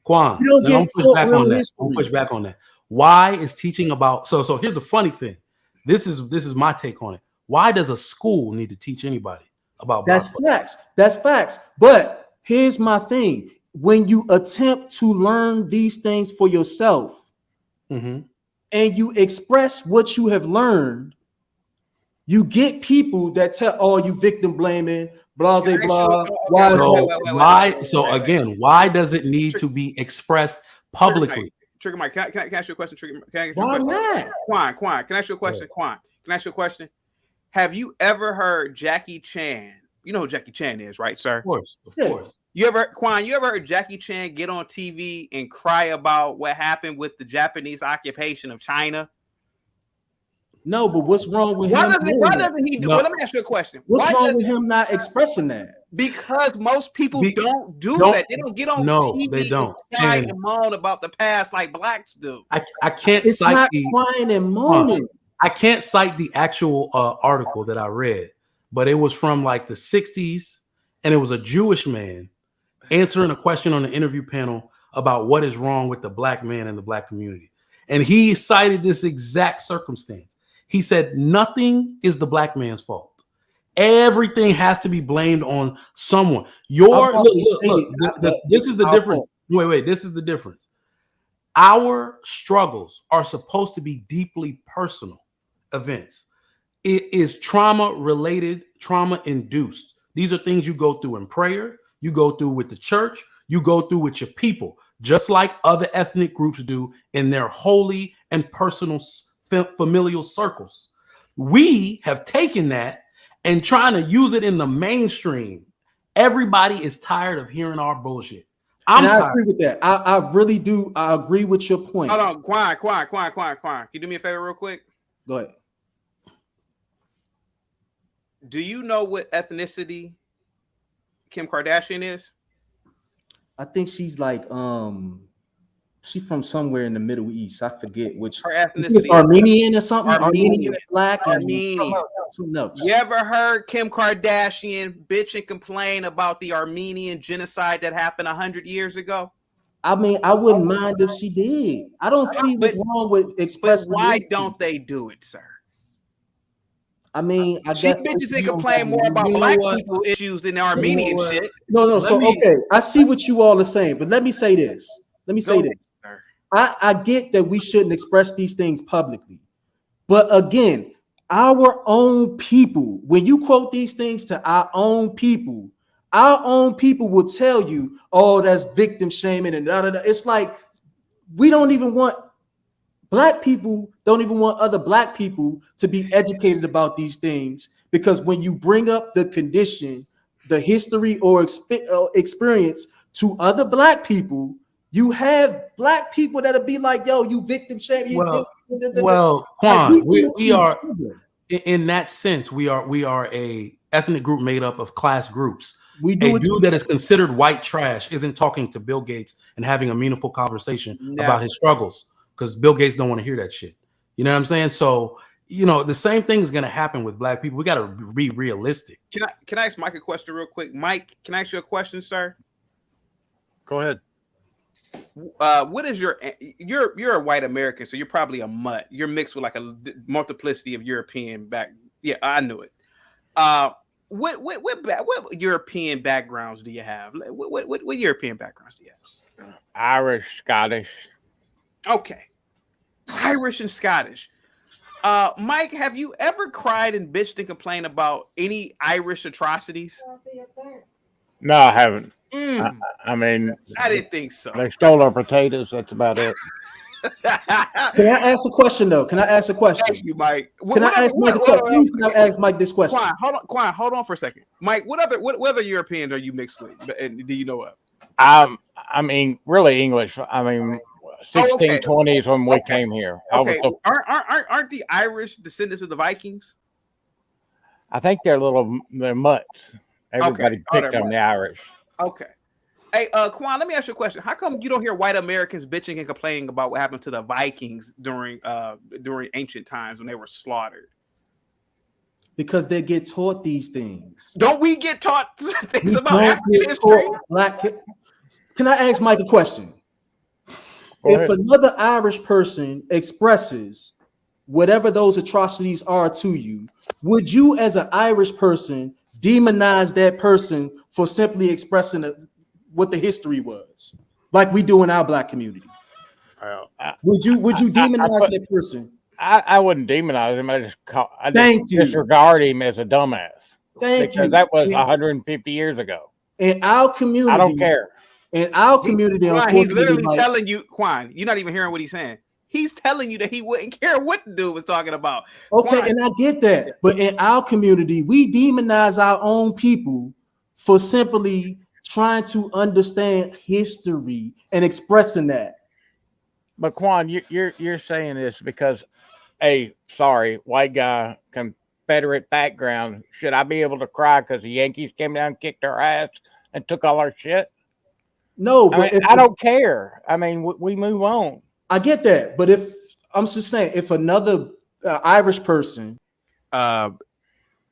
Quan, we don't get taught real history. I'm push back on that. Why is teaching about so here's the funny thing. This is my take on it. Why does a school need to teach anybody about blockbusting? That's facts. But here's my thing. When you attempt to learn these things for yourself, and you express what you have learned, you get people that tell, oh, you victim blaming, blah, Can I ask blah. you- okay, Why is So that? why? So again, why does it need to be expressed publicly? Trigger Mike, can I ask you a question? Trigger, can I ask you Why a question? not? Quan, can I ask you a question? Quan, can I ask you a question? Have you ever heard Jackie Chan? You know who Jackie Chan is, right, sir? Of course, of course. You ever heard Jackie Chan get on TV and cry about what happened with the Japanese occupation of China? No, but what's wrong with him? Why doesn't he do? No. Well, let me ask you a question. What's wrong with him not expressing that? Because most people don't do that. They don't get on TV they don't. and cry and moan about the past like blacks do. I can't It's cite not the crying and moaning. I can't cite the actual article that I read, but it was from like the 60s, and it was a Jewish man answering a question on the interview panel about what is wrong with the black man in the black community. And he cited this exact circumstance. He said, nothing is the black man's fault. Everything has to be blamed on someone. This is the difference. Wait, this is the difference. Our struggles are supposed to be deeply personal events. It is trauma related, trauma induced. These are things you go through in prayer, you go through with the church, you go through with your people, just like other ethnic groups do in their holy and personal familial circles. We have taken that and trying to use it in the mainstream. Everybody is tired of hearing our bullshit. I agree with that. I really do. I agree with your point. Hold on, Quan. Can you do me a favor real quick? Go ahead. Do you know what ethnicity Kim Kardashian is? I think she's like she's from somewhere in the Middle East. I forget which. Her ethnicity is Armenian or something. Armenian, black, Armenian. No. You ever heard Kim Kardashian bitch and complain about the Armenian genocide that happened 100 years ago? I mean, I wouldn't mind if she did. I don't see what's wrong with expressing. But why don't they do it, sir? I mean, I she guess bitches and complain more about black people issues than the Armenian shit. No. Okay, I see what you all are saying, but let me say this. I get that we shouldn't express these things publicly, but again, our own people, when you quote these things to our own people will tell you, oh, that's victim shaming and da da da. It's like we don't even want black people, don't even want other black people to be educated about these things, because when you bring up the condition, the history or experience to other black people, you have black people that'll be like, yo, you victim shaming. Well, Quan, we are in that sense, we are a ethnic group made up of class groups. We do a dude that is considered white trash isn't talking to Bill Gates and having a meaningful conversation about his struggles, because Bill Gates don't want to hear that shit. You know what I'm saying? So, you know, the same thing is going to happen with black people. We got to be realistic. Can I ask Mike a question real quick? Mike, can I ask you a question, sir? Go ahead. What is you're a white American, so you're probably a mutt. You're mixed with like a multiplicity of European back. Yeah, I knew it. What European backgrounds do you have? What European backgrounds do you have? Irish, Scottish. Okay, Irish and Scottish. Mike, have you ever cried and bitched and complained about any Irish atrocities? No, I haven't. I mean, I didn't think so. They stole our potatoes. That's about it. Can I ask a question though? Can I ask a question? Thank you, Mike. Can I ask Mike a question? Please, can I ask Mike this question? Hold on for a second. Mike, what other Europeans are you mixed with? And do you know what? I mean, really English. I mean, 1620s when we came here. Okay. Aren't the Irish descendants of the Vikings? I think they're mutts. Everybody picked on the Irish. Okay. Hey, Quan, let me ask you a question. How come you don't hear white Americans bitching and complaining about what happened to the Vikings during ancient times when they were slaughtered? Because they get taught these things. Don't we get taught things about African history? Can I ask Mike a question? If another Irish person expresses whatever those atrocities are to you, would you as an Irish person demonize that person for simply expressing what the history was, like we do in our black community? Would you demonize that person? I wouldn't demonize him. I just disregard him as a dumbass. Thank because you. that was 150 years ago. In our community, I don't care. In our community, Quan, unfortunately, he's literally like, telling you, Quan, you're not even hearing what he's saying. He's telling you that he wouldn't care what the dude was talking about. okay, Quan, and I get that, but in our community, we demonize our own people for simply trying to understand history and expressing that. But Quan, you're saying this because, sorry, white guy, Confederate background. Should I be able to cry because the Yankees came down, kicked our ass, and took all our shit? No, but I don't care. I mean, we move on. I get that, but if I'm just saying, if another Irish person, I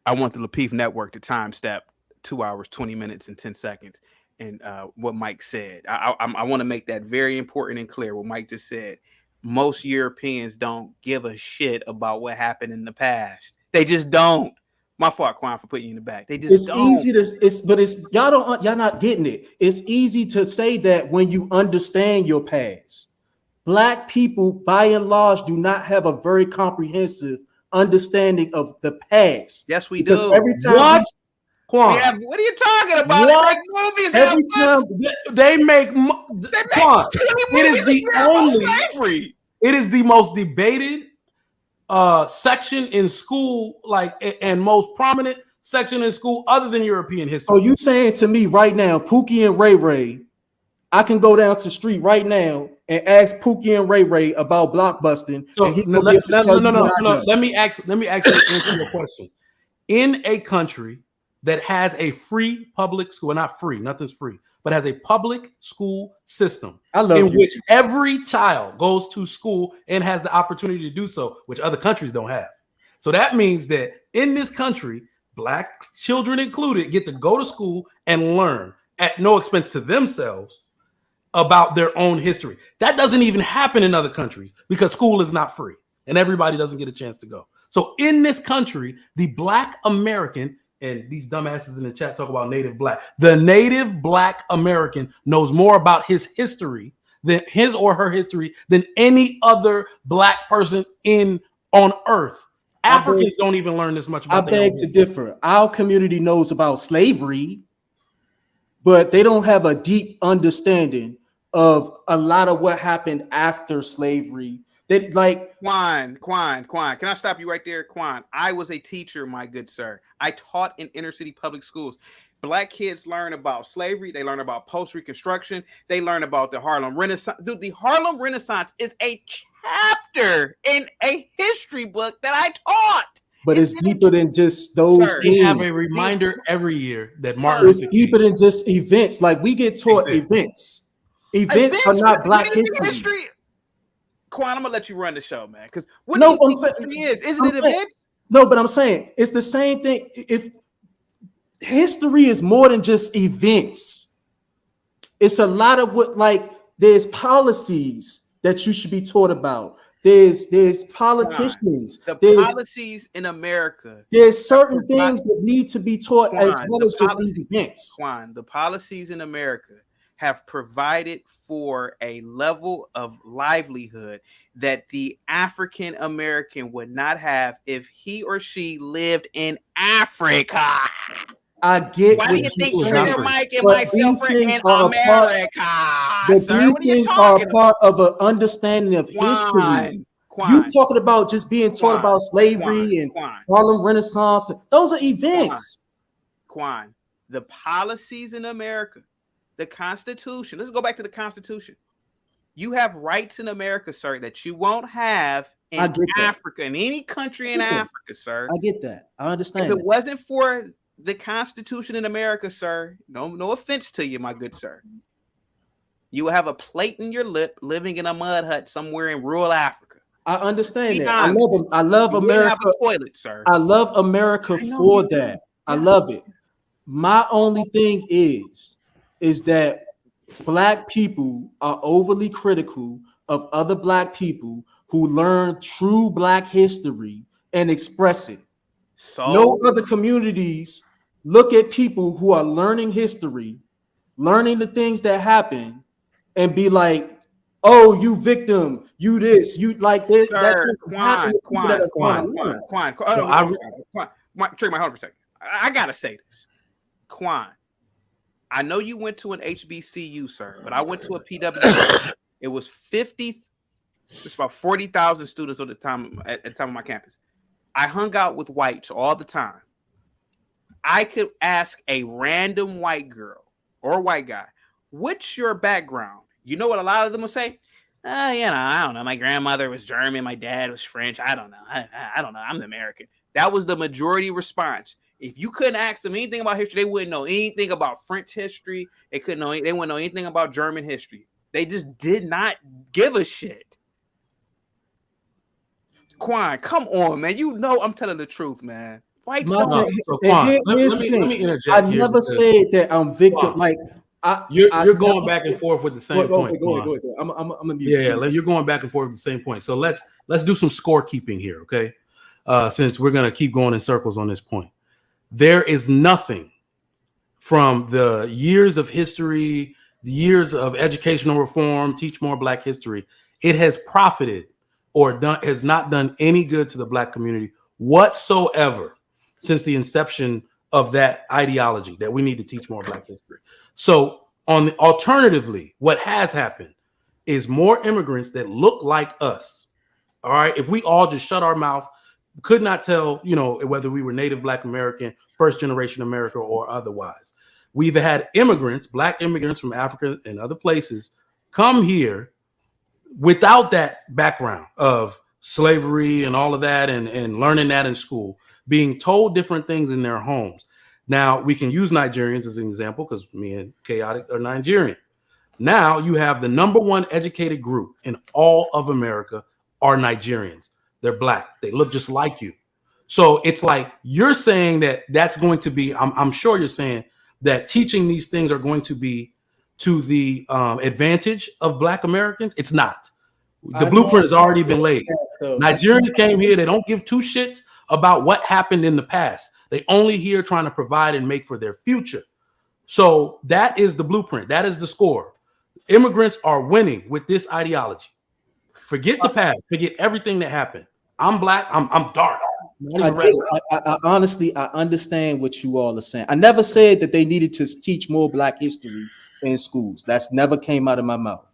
want the Lapeef Network to time step 2 hours, 20 minutes, and 10 seconds. And what Mike said, I want to make that very important and clear. What Mike just said, most Europeans don't give a shit about what happened in the past. They just don't. My fault, Quan, for putting you in the back. They just don't. Easy to, but y'all not getting it. It's easy to say that when you understand your past. Black people, by and large, do not have a very comprehensive understanding of the past. Yes, we because do. Every time Quan, what are you talking about? What? Movies every time they make Quan, it is the only slavery. It is the most debated section in school, like, and most prominent section in school other than European history. So you saying to me right now, Pookie and Ray Ray, I can go down to the street right now and ask Pookie and Ray Ray about blockbusting. So, and no. Let me actually answer your question. In a country that has a free public school, not free, nothing's free, but has a public school system which every child goes to school and has the opportunity to do so, which other countries don't have. So that means that in this country, Black children included get to go to school and learn at no expense to themselves about their own history. That doesn't even happen in other countries because school is not free and everybody doesn't get a chance to go. So in this country, the Black American, and these dumbasses in the chat talk about native Black, the native Black American knows more about his history than his or her history than any other Black person on earth. Africans don't even learn this much about. I beg to differ. Our community knows about slavery, but they don't have a deep understanding of a lot of what happened after slavery. They like Quan. Can I stop you right there, Quan? I was a teacher, my good sir. I taught in inner city public schools. Black kids learn about slavery. They learn about post-Reconstruction. They learn about the Harlem Renaissance. Dude, the Harlem Renaissance is a chapter in a history book that I taught. But it's deeper than just those things. We have a reminder every year that Martin. It's deeper than just events. Like we get taught events. Events are not Black history. Quan, I'm gonna let you run the show, man. Because isn't it events? No, but I'm saying it's the same thing. If history is more than just events, it's a lot of what, like, there's policies that you should be taught about. There's politicians. Policies in America. There's certain things that need to be taught as well as just these events. Quan, the policies in America have provided for a level of livelihood that the African American would not have if he or she lived in Africa. I get. Why do you think Trigger Mike and myself are in America? But these things are a part of an understanding of history. You talking about just being taught about slavery and Harlem Renaissance? Those are events. Quan, the policies in America, the Constitution. Let's go back to the Constitution. You have rights in America, sir, that you won't have in Africa, in any country in Africa, sir. I get that. I understand. If it wasn't for the Constitution in America, sir, no offense to you, my good sir, you will have a plate in your lip living in a mud hut somewhere in rural Africa. I understand that. I love America. Have a toilet, sir. I love America for that. I love it. My only thing is that Black people are overly critical of other Black people who learn true Black history and express it. So no other communities look at people who are learning history, learning the things that happen, and be like, "Oh, you victim, you this, you like this." Quan, Trigger my hold for a second. I gotta say this, Quan. I know you went to an HBCU, sir, but I went to a PW. It was 50. It's about 40,000 students at the time of my campus. I hung out with whites all the time. I could ask a random white girl or white guy, "What's your background?" You know what a lot of them will say? I don't know. My grandmother was German. My dad was French. I don't know. I don't know. I'm American. That was the majority response. If you couldn't ask them anything about history, they wouldn't know anything about French history. They wouldn't know anything about German history. They just did not give a shit. Quan, come on, man. You know I'm telling the truth, man. Whites don't. Quan, let me interject. I never said that I'm victim. Quan, like you're going back and forth with the same point. Go ahead. I'm gonna be. Yeah, you're going back and forth with the same point. So let's do some scorekeeping here, okay? Since we're gonna keep going in circles on this point, there is nothing from the years of history, the years of educational reform, teach more Black history. It has profited or has not done any good to the Black community whatsoever since the inception of that ideology that we need to teach more Black history. So alternatively, what has happened is more immigrants that look like us. All right. If we all just shut our mouth, could not tell, whether we were Native Black American, first generation America, or otherwise. We've had immigrants, Black immigrants from Africa and other places, come here without that background of slavery and all of that, and learning that in school, being told different things in their homes. Now, we can use Nigerians as an example because me and Chaotic are Nigerian. Now you have the number one educated group in all of America are Nigerians. They're Black. They look just like you. So it's like you're saying that that's going to be, I'm sure you're saying that teaching these things are going to be to the advantage of Black Americans. It's not. The blueprint has already been laid. Nigerians came here. They don't give two shits about what happened in the past. They only here trying to provide and make for their future. So that is the blueprint. That is the score. Immigrants are winning with this ideology. Forget the past. Forget everything that happened. I'm Black. I'm dark. I honestly, I understand what you all are saying. I never said that they needed to teach more Black history in schools. That's never came out of my mouth.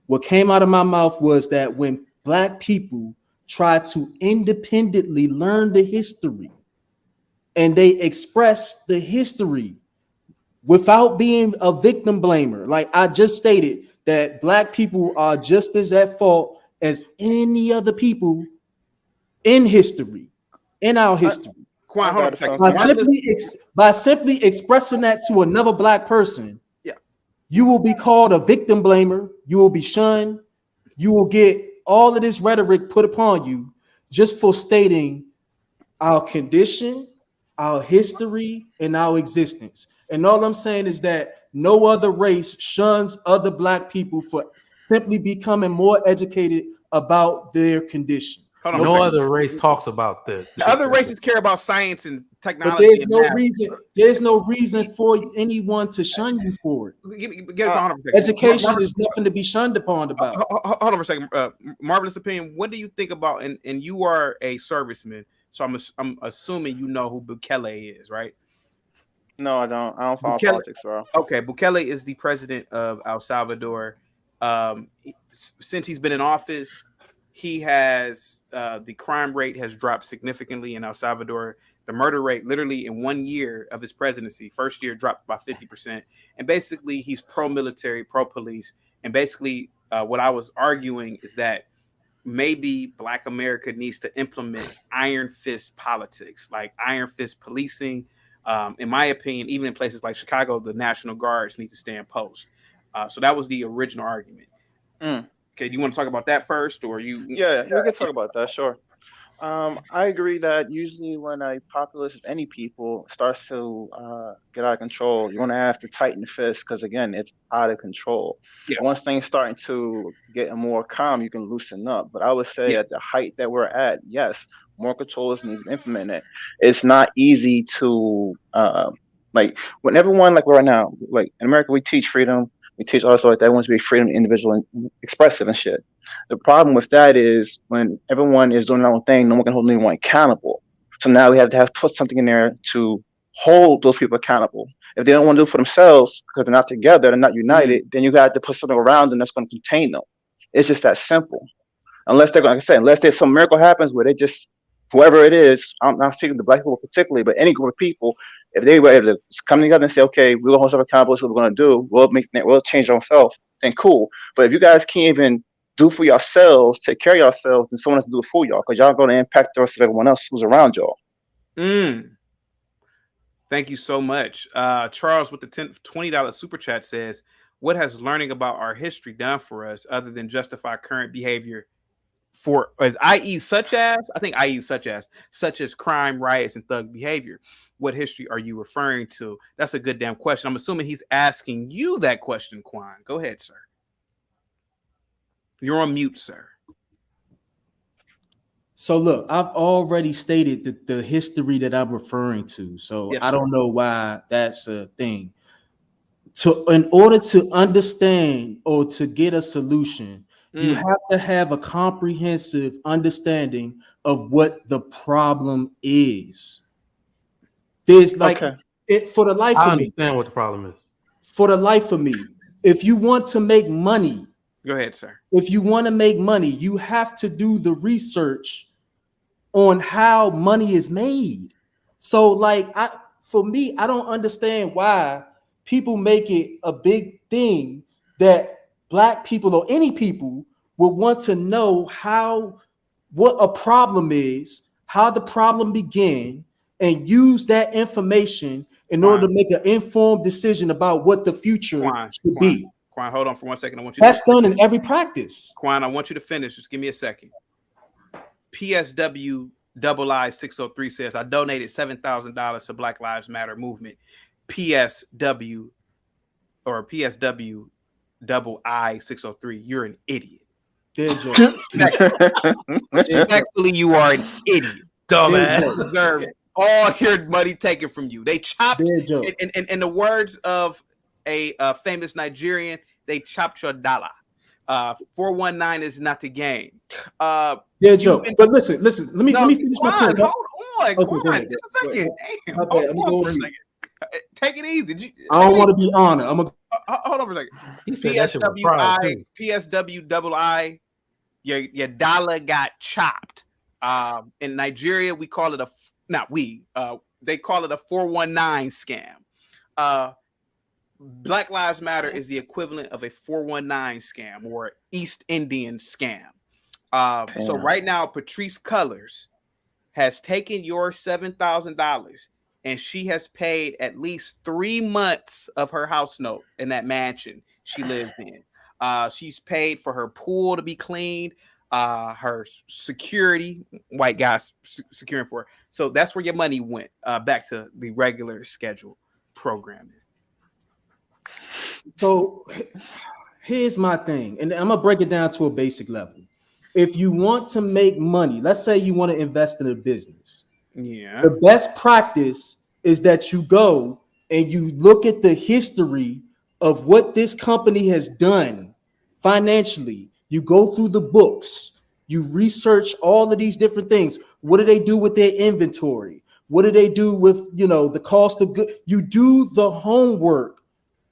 What came out of my mouth was that when Black people try to independently learn the history and they express the history without being a victim blamer, like I just stated, that Black people are just as at fault as any other people in history, in our history. By simply expressing that to another Black person, you will be called a victim blamer. You will be shunned. You will get all of this rhetoric put upon you just for stating our condition, our history, and our existence. And all I'm saying is that no other race shuns other Black people for simply becoming more educated about their condition. No other race talks about that. The other races care about science and technology. But there's no reason. There's no reason for anyone to shun you for it. Education is nothing to be shunned upon about. Hold on for a second. Marvelous opinion. What do you think about? And you are a serviceman, so I'm assuming you know who Bukele is, right? No, I don't. I don't follow politics, bro. Okay, Bukele is the president of El Salvador. Since he's been in office, he has the crime rate has dropped significantly in El Salvador. The murder rate, literally in 1 year of his presidency, first year dropped by 50%. And basically, he's pro-military, pro-police. And basically, what I was arguing is that maybe Black America needs to implement iron fist politics, like iron fist policing. In my opinion, even in places like Chicago, the National Guards need to stand post. So that was the original argument. Okay, do you want to talk about that first, or you? Yeah, we can talk about that. Sure. I agree that usually when a populace of any people starts to get out of control, you want to have to tighten the fist because, again, it's out of control. Yeah. Once things starting to get more calm, you can loosen up. But I would say at the height that we're at, yes, more control is needed to implement it. It's not easy to, like, when everyone, like right now, like in America, we teach freedom. We teach also like that wants to be freedom, individual, and expressive and shit. The problem with that is when everyone is doing their own thing, no one can hold anyone accountable. So now we have to put something in there to hold those people accountable. If they don't want to do it for themselves because they're not together, they're not united, then you got to put something around them that's going to contain them. It's just that simple. Unless they're, like I said, unless there's some miracle happens where they just, whoever it is, I'm not speaking to black people particularly, but any group of people, if they were able to come together and say, okay, we're gonna hold ourselves accountable, this is what we're gonna do, we'll change ourselves, then cool. But if you guys can't even do for yourselves, take care of yourselves, then someone has to do it for y'all, because y'all gonna impact the rest of everyone else who's around y'all. Thank you so much. Charles with the $20 super chat says, what has learning about our history done for us other than justify current behavior for as i.e. such as crime, riots, and thug behavior? What history are you referring to? That's a good damn question. I'm assuming he's asking you that question, Quan. Go ahead, sir. You're on mute, sir. So look, I've already stated the history that I'm referring to. So Yes, I sir. don't know why that's a thing. In order to understand or to get a solution, you have to have a comprehensive understanding of what the problem is. There's like it for the life of me. I understand what the problem is. For the life of me, if you want to make money, go ahead, sir. If you want to make money, you have to do the research on how money is made. So, like, for me, I don't understand why people make it a big thing that black people or any people would want to know what a problem is, how the problem began, and use that information in order to make an informed decision about what the future should be. Quan, hold on for 1 second. I want you. That's done in every practice. Quan, I want you to finish. Just give me a second. PSW II 603 says, I donated $7,000 to Black Lives Matter movement. PSW II 603. You're an idiot. Respectfully, you are an idiot. Dumbass. You deserve all your money taken from you. They chopped, in the words of a famous Nigerian, they chopped your dollar. 419 is not the game. But listen. Let me finish my point. Hold on, just a second. Damn. Hold on for a second. Take it easy. I don't want to be honored. Hold on for a second. He said that shit was pride too. PSW II, your dollar got chopped. In Nigeria, we call it they call it a 419 scam. Black Lives Matter is the equivalent of a 419 scam or East Indian scam. So right now, Patrice Cullors has taken your $7,000 and she has paid at least 3 months of her house note in that mansion she lives in. She's paid for her pool to be cleaned, her security, white guys securing for her. So that's where your money went, back to the regular scheduled programming. So here's my thing, and I'm gonna break it down to a basic level. If you want to make money, let's say you want to invest in a business. Yeah. The best practice is that you go and you look at the history of what this company has done financially. You go through the books, you research all of these different things. What do they do with their inventory? What do they do with, the cost of goods? You do the homework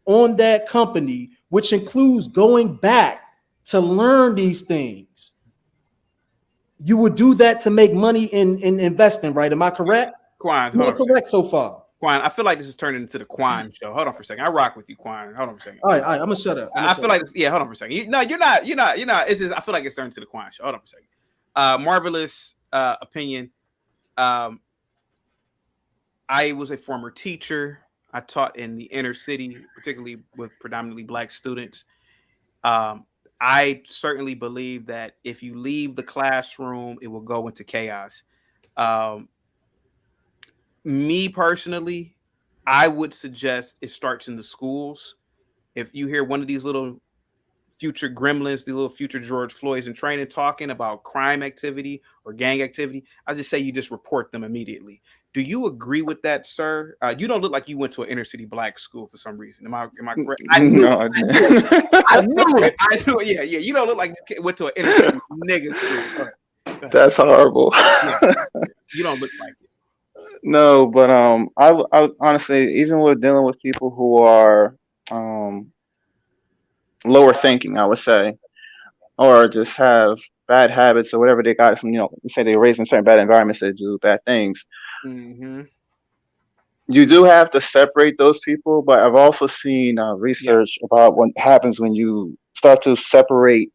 on that company, which includes going back to learn these things. You would do that to make money in investing, right? Am I correct? Quan, am I correct so far? Quan, I feel like this is turning into the Quan show. Hold on for a second. I rock with you, Quan. Hold on for a second. All right, I'm gonna shut up. I feel like this, hold on for a second. You're not. It's just I feel like it's turning to the Quan show. Hold on for a second. Marvelous opinion. I was a former teacher. I taught in the inner city, particularly with predominantly Black students. I certainly believe that if you leave the classroom, it will go into chaos. Me personally, I would suggest it starts in the schools. If you hear one of these little future gremlins, the little future George Floyds in training talking about crime activity or gang activity, I just say you just report them immediately. Do you agree with that, sir? You don't look like you went to an inner city Black school for some reason. Am I correct? I knew it. Yeah. You don't look like you went to an inner city nigga school. Go ahead. That's horrible. Yeah. You don't look like it. No, but I honestly, even with dealing with people who are um lower thinking, I would say, or just have bad habits or whatever they got from, say they raised in certain bad environments, they do bad things. Mm-hmm. You do have to separate those people, but I've also seen Yeah. research about what happens when you start to separate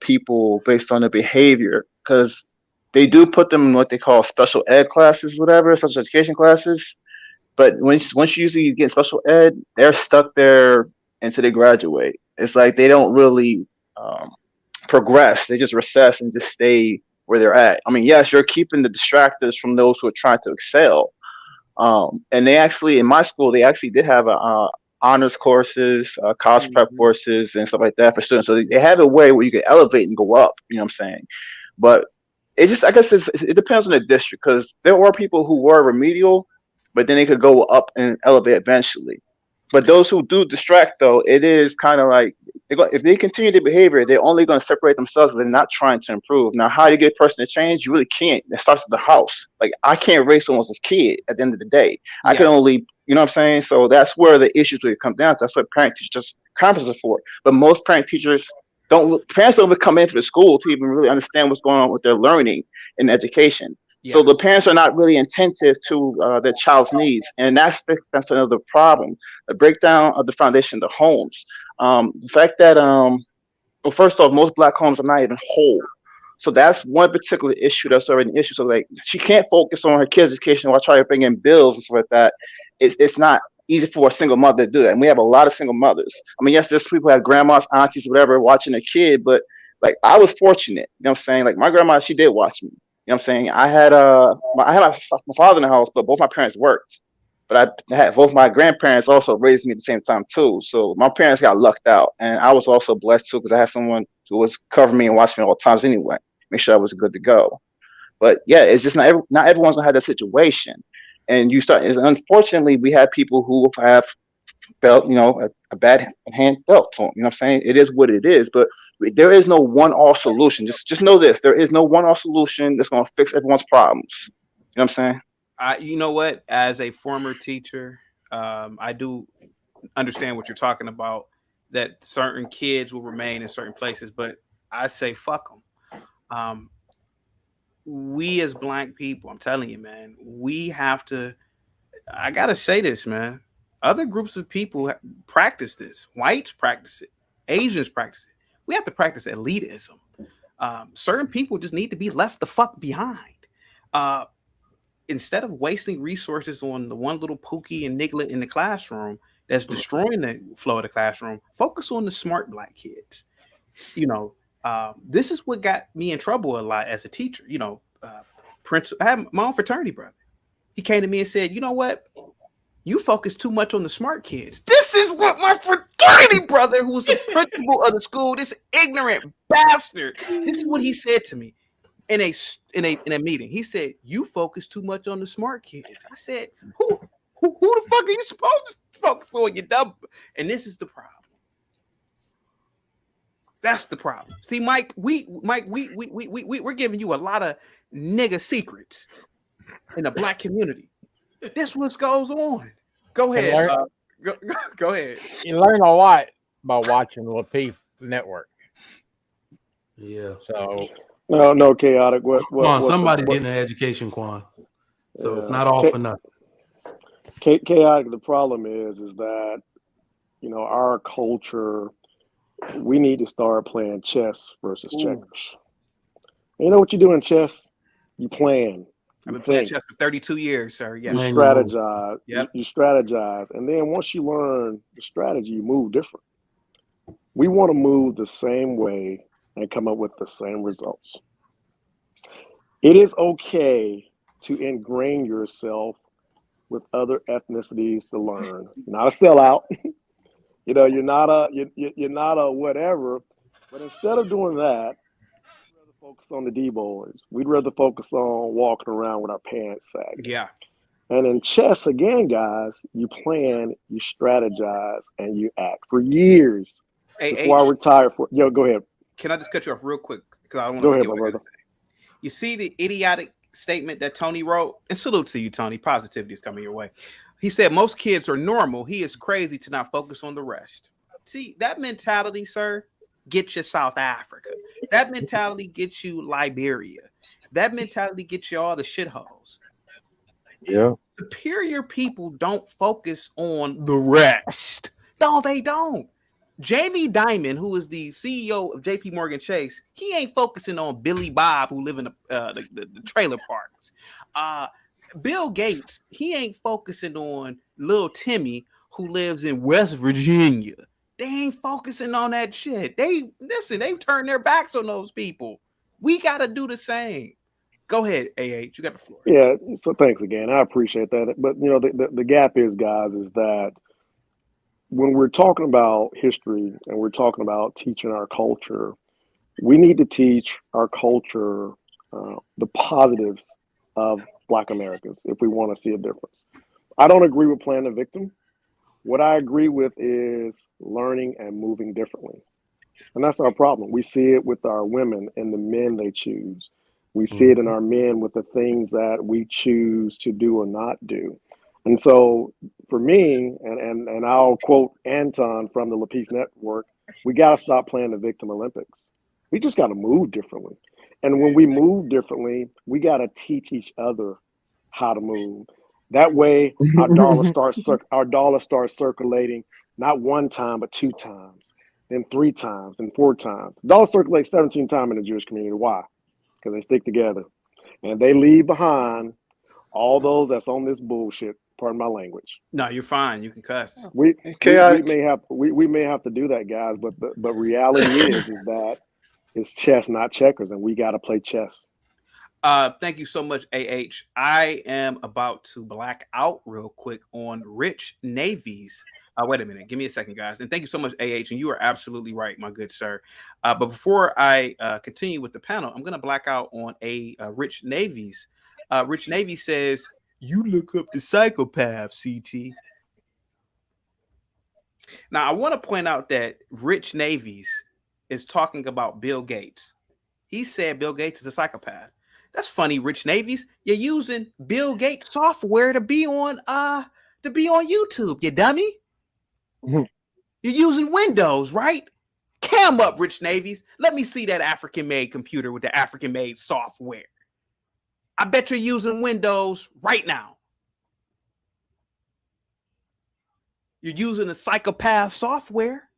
people based on their behavior, because they do put them in what they call special ed classes, whatever, special education classes. But once usually you get special ed, they're stuck there until they graduate. It's like they don't really um, progress. They just recess and just stay where they're at. I mean, yes, you're keeping the distractors from those who are trying to excel. And they actually, in my school, they actually did have honors courses, college prep Mm-hmm. courses, and stuff like that for students. So they have a way where you can elevate and go up. You know what I'm saying? But it just, I guess, it depends on the district, because there were people who were remedial, but then they could go up and elevate eventually. But those who do distract, though, it is kind of like if they continue their behavior, they're only going to separate themselves. They're not trying to improve. Now, how do you get a person to change? You really can't. It starts at the house. Like, I can't raise someone's kid at the end of the day. I can Yeah. only, you know what I'm saying? So that's where the issues will come down to. That's what parent teachers conferences are for. But most parent teachers parents don't even come into the school to even really understand what's going on with their learning and education. So Yeah. the parents are not really attentive to their child's needs, and that's another problem. The breakdown of the foundation of the homes. The fact that well, first off, most black homes are not even whole. So that's one particular issue that's already an issue. So like she can't focus on her kids' education while trying to bring in bills and stuff like that. It's not easy for a single mother to do that. And we have a lot of single mothers. I mean, yes, there's people who have grandmas, aunties, whatever, watching a kid, but like I was fortunate, you know what I'm saying? Like my grandma, she did watch me. You know what I'm saying? I had my father in the house, but both my parents worked. But I had both my grandparents also raised me at the same time too. So my parents got lucked out, and I was also blessed too because I had someone who was covering me and watching me all the times anyway, make sure I was good to go. But yeah, it's just not everyone's gonna have that situation, and unfortunately we have people who have felt a bad hand dealt to them. You know what I'm saying? It is what it is, but there is no one all solution. Just know this: there is no one all solution that's gonna fix everyone's problems. You know what I'm saying? You know what? As a former teacher, I do understand what you're talking about. That certain kids will remain in certain places, but I say fuck them. We as black people, I'm telling you, man, we have to. I gotta say this, man. Other groups of people practice this. Whites practice it. Asians practice it. We have to practice elitism. Certain people just need to be left the fuck behind. Instead of wasting resources on the one little pookie and niglet in the classroom that's destroying the flow of the classroom, focus on the smart black kids. This is what got me in trouble a lot as a teacher. I have my own fraternity brother. He came to me and said, "You know what? You focus too much on the smart kids." This is what my fraternity brother, who was the principal of the school, this ignorant bastard, this is what he said to me in a meeting. He said, "You focus too much on the smart kids." I said, who the fuck are you supposed to focus on, you dumb? And this is the problem. That's the problem. See, Mike, we're giving you a lot of nigga secrets in the black community. This what goes on. Go ahead. Go ahead. You learn a lot by watching Lapeef Network. Yeah. So no, chaotic. Somebody getting an education, Quan. So it's not all for nothing. Chaotic. The problem is that our culture. We need to start playing chess versus checkers. You know what you do in chess? You plan. I've been playing chess for 32 years, sir. Yes. You strategize. Yep. You strategize. And then once you learn the strategy, you move different. We want to move the same way and come up with the same results. It is okay to ingrain yourself with other ethnicities to learn. Not a sellout. You're not a whatever. But instead of doing that, we'd rather focus on the D-boys. We'd rather focus on walking around with our pants sagging. Yeah. And in chess, again, guys, you plan, you strategize, and you act for years. Before I retire, go ahead. Can I just cut you off real quick? Because I don't want to forget my what I brother. gotta say. You see the idiotic statement that Tony wrote, and salute to you, Tony. Positivity is coming your way. He said, most kids are normal. He is crazy to not focus on the rest. See, that mentality, sir, gets you South Africa. That mentality gets you Liberia. That mentality gets you all the shitholes. Yeah. Superior people don't focus on the rest. No, they don't. Jamie Dimon, who is the CEO of JP Morgan Chase, he ain't focusing on Billy Bob, who live in the trailer parks. Bill Gates, he ain't focusing on little Timmy, who lives in West Virginia. They ain't focusing on that shit. They've turned their backs on those people. We got to do the same. Go ahead, AH. You got the floor. Yeah, so thanks again. I appreciate that. But, the gap is, guys, is that when we're talking about history and we're talking about teaching our culture, we need to teach our culture the positives of Black Americans if we want to see a difference. I don't agree with playing the victim. What I agree with is learning and moving differently. And that's our problem. We see it with our women and the men they choose. We see it in our men with the things that we choose to do or not do. And so for me, and I'll quote Anton from the Lapeef Network, we got to stop playing the victim Olympics. We just got to move differently. And when we move differently, we got to teach each other how to move. That way, our dollar starts circulating not one time, but 2 times, then 3 times, then 4 times. The dollar circulates 17 times in the Jewish community. Why? Because they stick together, and they leave behind all those that's on this bullshit. Pardon my language. No, you're fine. You can cuss. We may have to do that, guys. But reality is that it's chess, not checkers, and we got to play chess. Thank you so much, AH. I am about to black out real quick on Rich Navy's. Wait a minute. Give me a second, guys. And thank you so much, AH. And you are absolutely right, my good sir. But before I continue with the panel, I'm going to black out on a Rich Navy's. Rich Navy says, you look up the psychopath, CT. Now, I want to point out that Rich Navy's is talking about Bill Gates. He said Bill Gates is a psychopath. That's funny, Rich Navy's. You're using Bill Gates software to be on YouTube, you dummy. You're using Windows, right? Cam up, Rich Navy's. Let me see that African-made computer with the African-made software. I bet you're using Windows right now. You're using a psychopath software.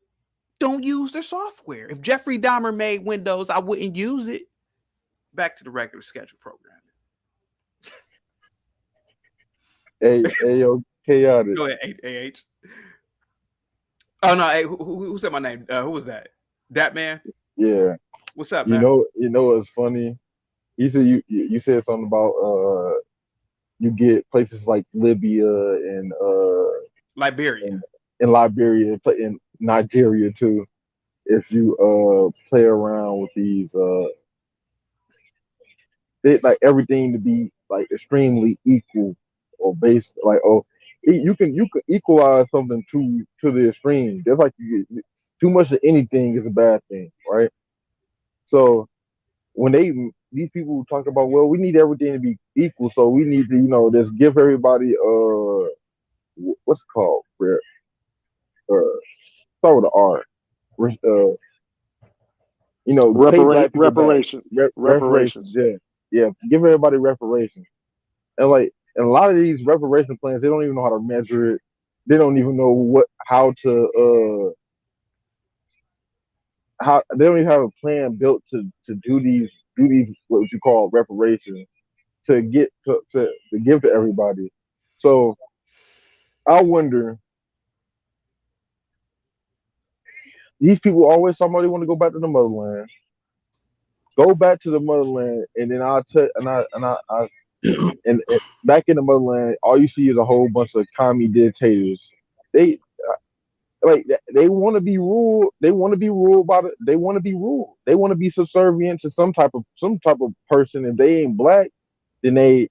Don't use their software. If Jeffrey Dahmer made Windows, I wouldn't use it. Back to the regular schedule program. Hey, yo, chaotic. Go ahead, AH. Oh no, hey, who said my name? Who was that? That man? Yeah. What's up, man? You know what's funny? You said you said something about you get places like Libya and Liberia. In Liberia, in Nigeria too. If you play around with these they like everything to be like extremely equal or based like you can equalize something to the extreme. Just like too much of anything is a bad thing, right? So when these people talk about, well, we need everything to be equal, so we need to just give everybody what's it called? Start with an R. Reparations. Reparations. Yeah. Give everybody reparations. And like a lot of these reparation plans, they don't even know how to measure it. They don't even know how they don't even have a plan built to do these what you call reparations to get to give to everybody. So I wonder, these people always talking about they want to go back to the motherland. Go back to the motherland, and then and back in the motherland, all you see is a whole bunch of commie dictators. They want to be ruled. They want to be ruled by they want to be ruled. They want to be subservient to some type of person. If they ain't black, then they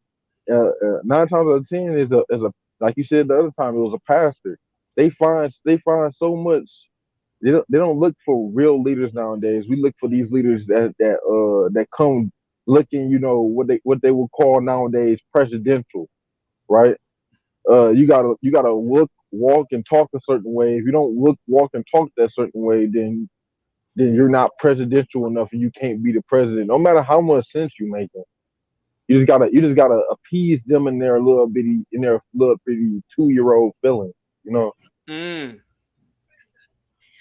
9 times out of 10 is a like you said the other time, it was a pastor. They find so much. They don't look for real leaders nowadays. We look for these leaders that come looking, what they would call nowadays presidential, right? You gotta look, walk, and talk a certain way. If you don't look, walk, and talk that certain way, then you're not presidential enough, and you can't be the president, no matter how much sense you make it. You just gotta appease them in their little bitty 2-year-old feelings, Mm.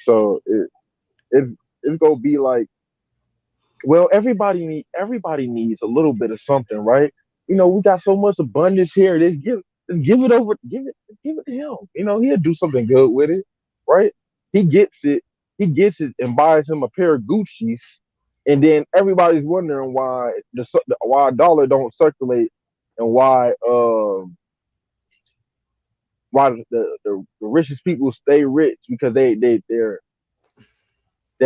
So it's gonna be like, well, everybody needs a little bit of something, right? We got so much abundance here. Just give it to him. He'll do something good with it, right? He gets it and buys him a pair of Gucci's, and then everybody's wondering why why a dollar don't circulate, and why the richest people stay rich, because they're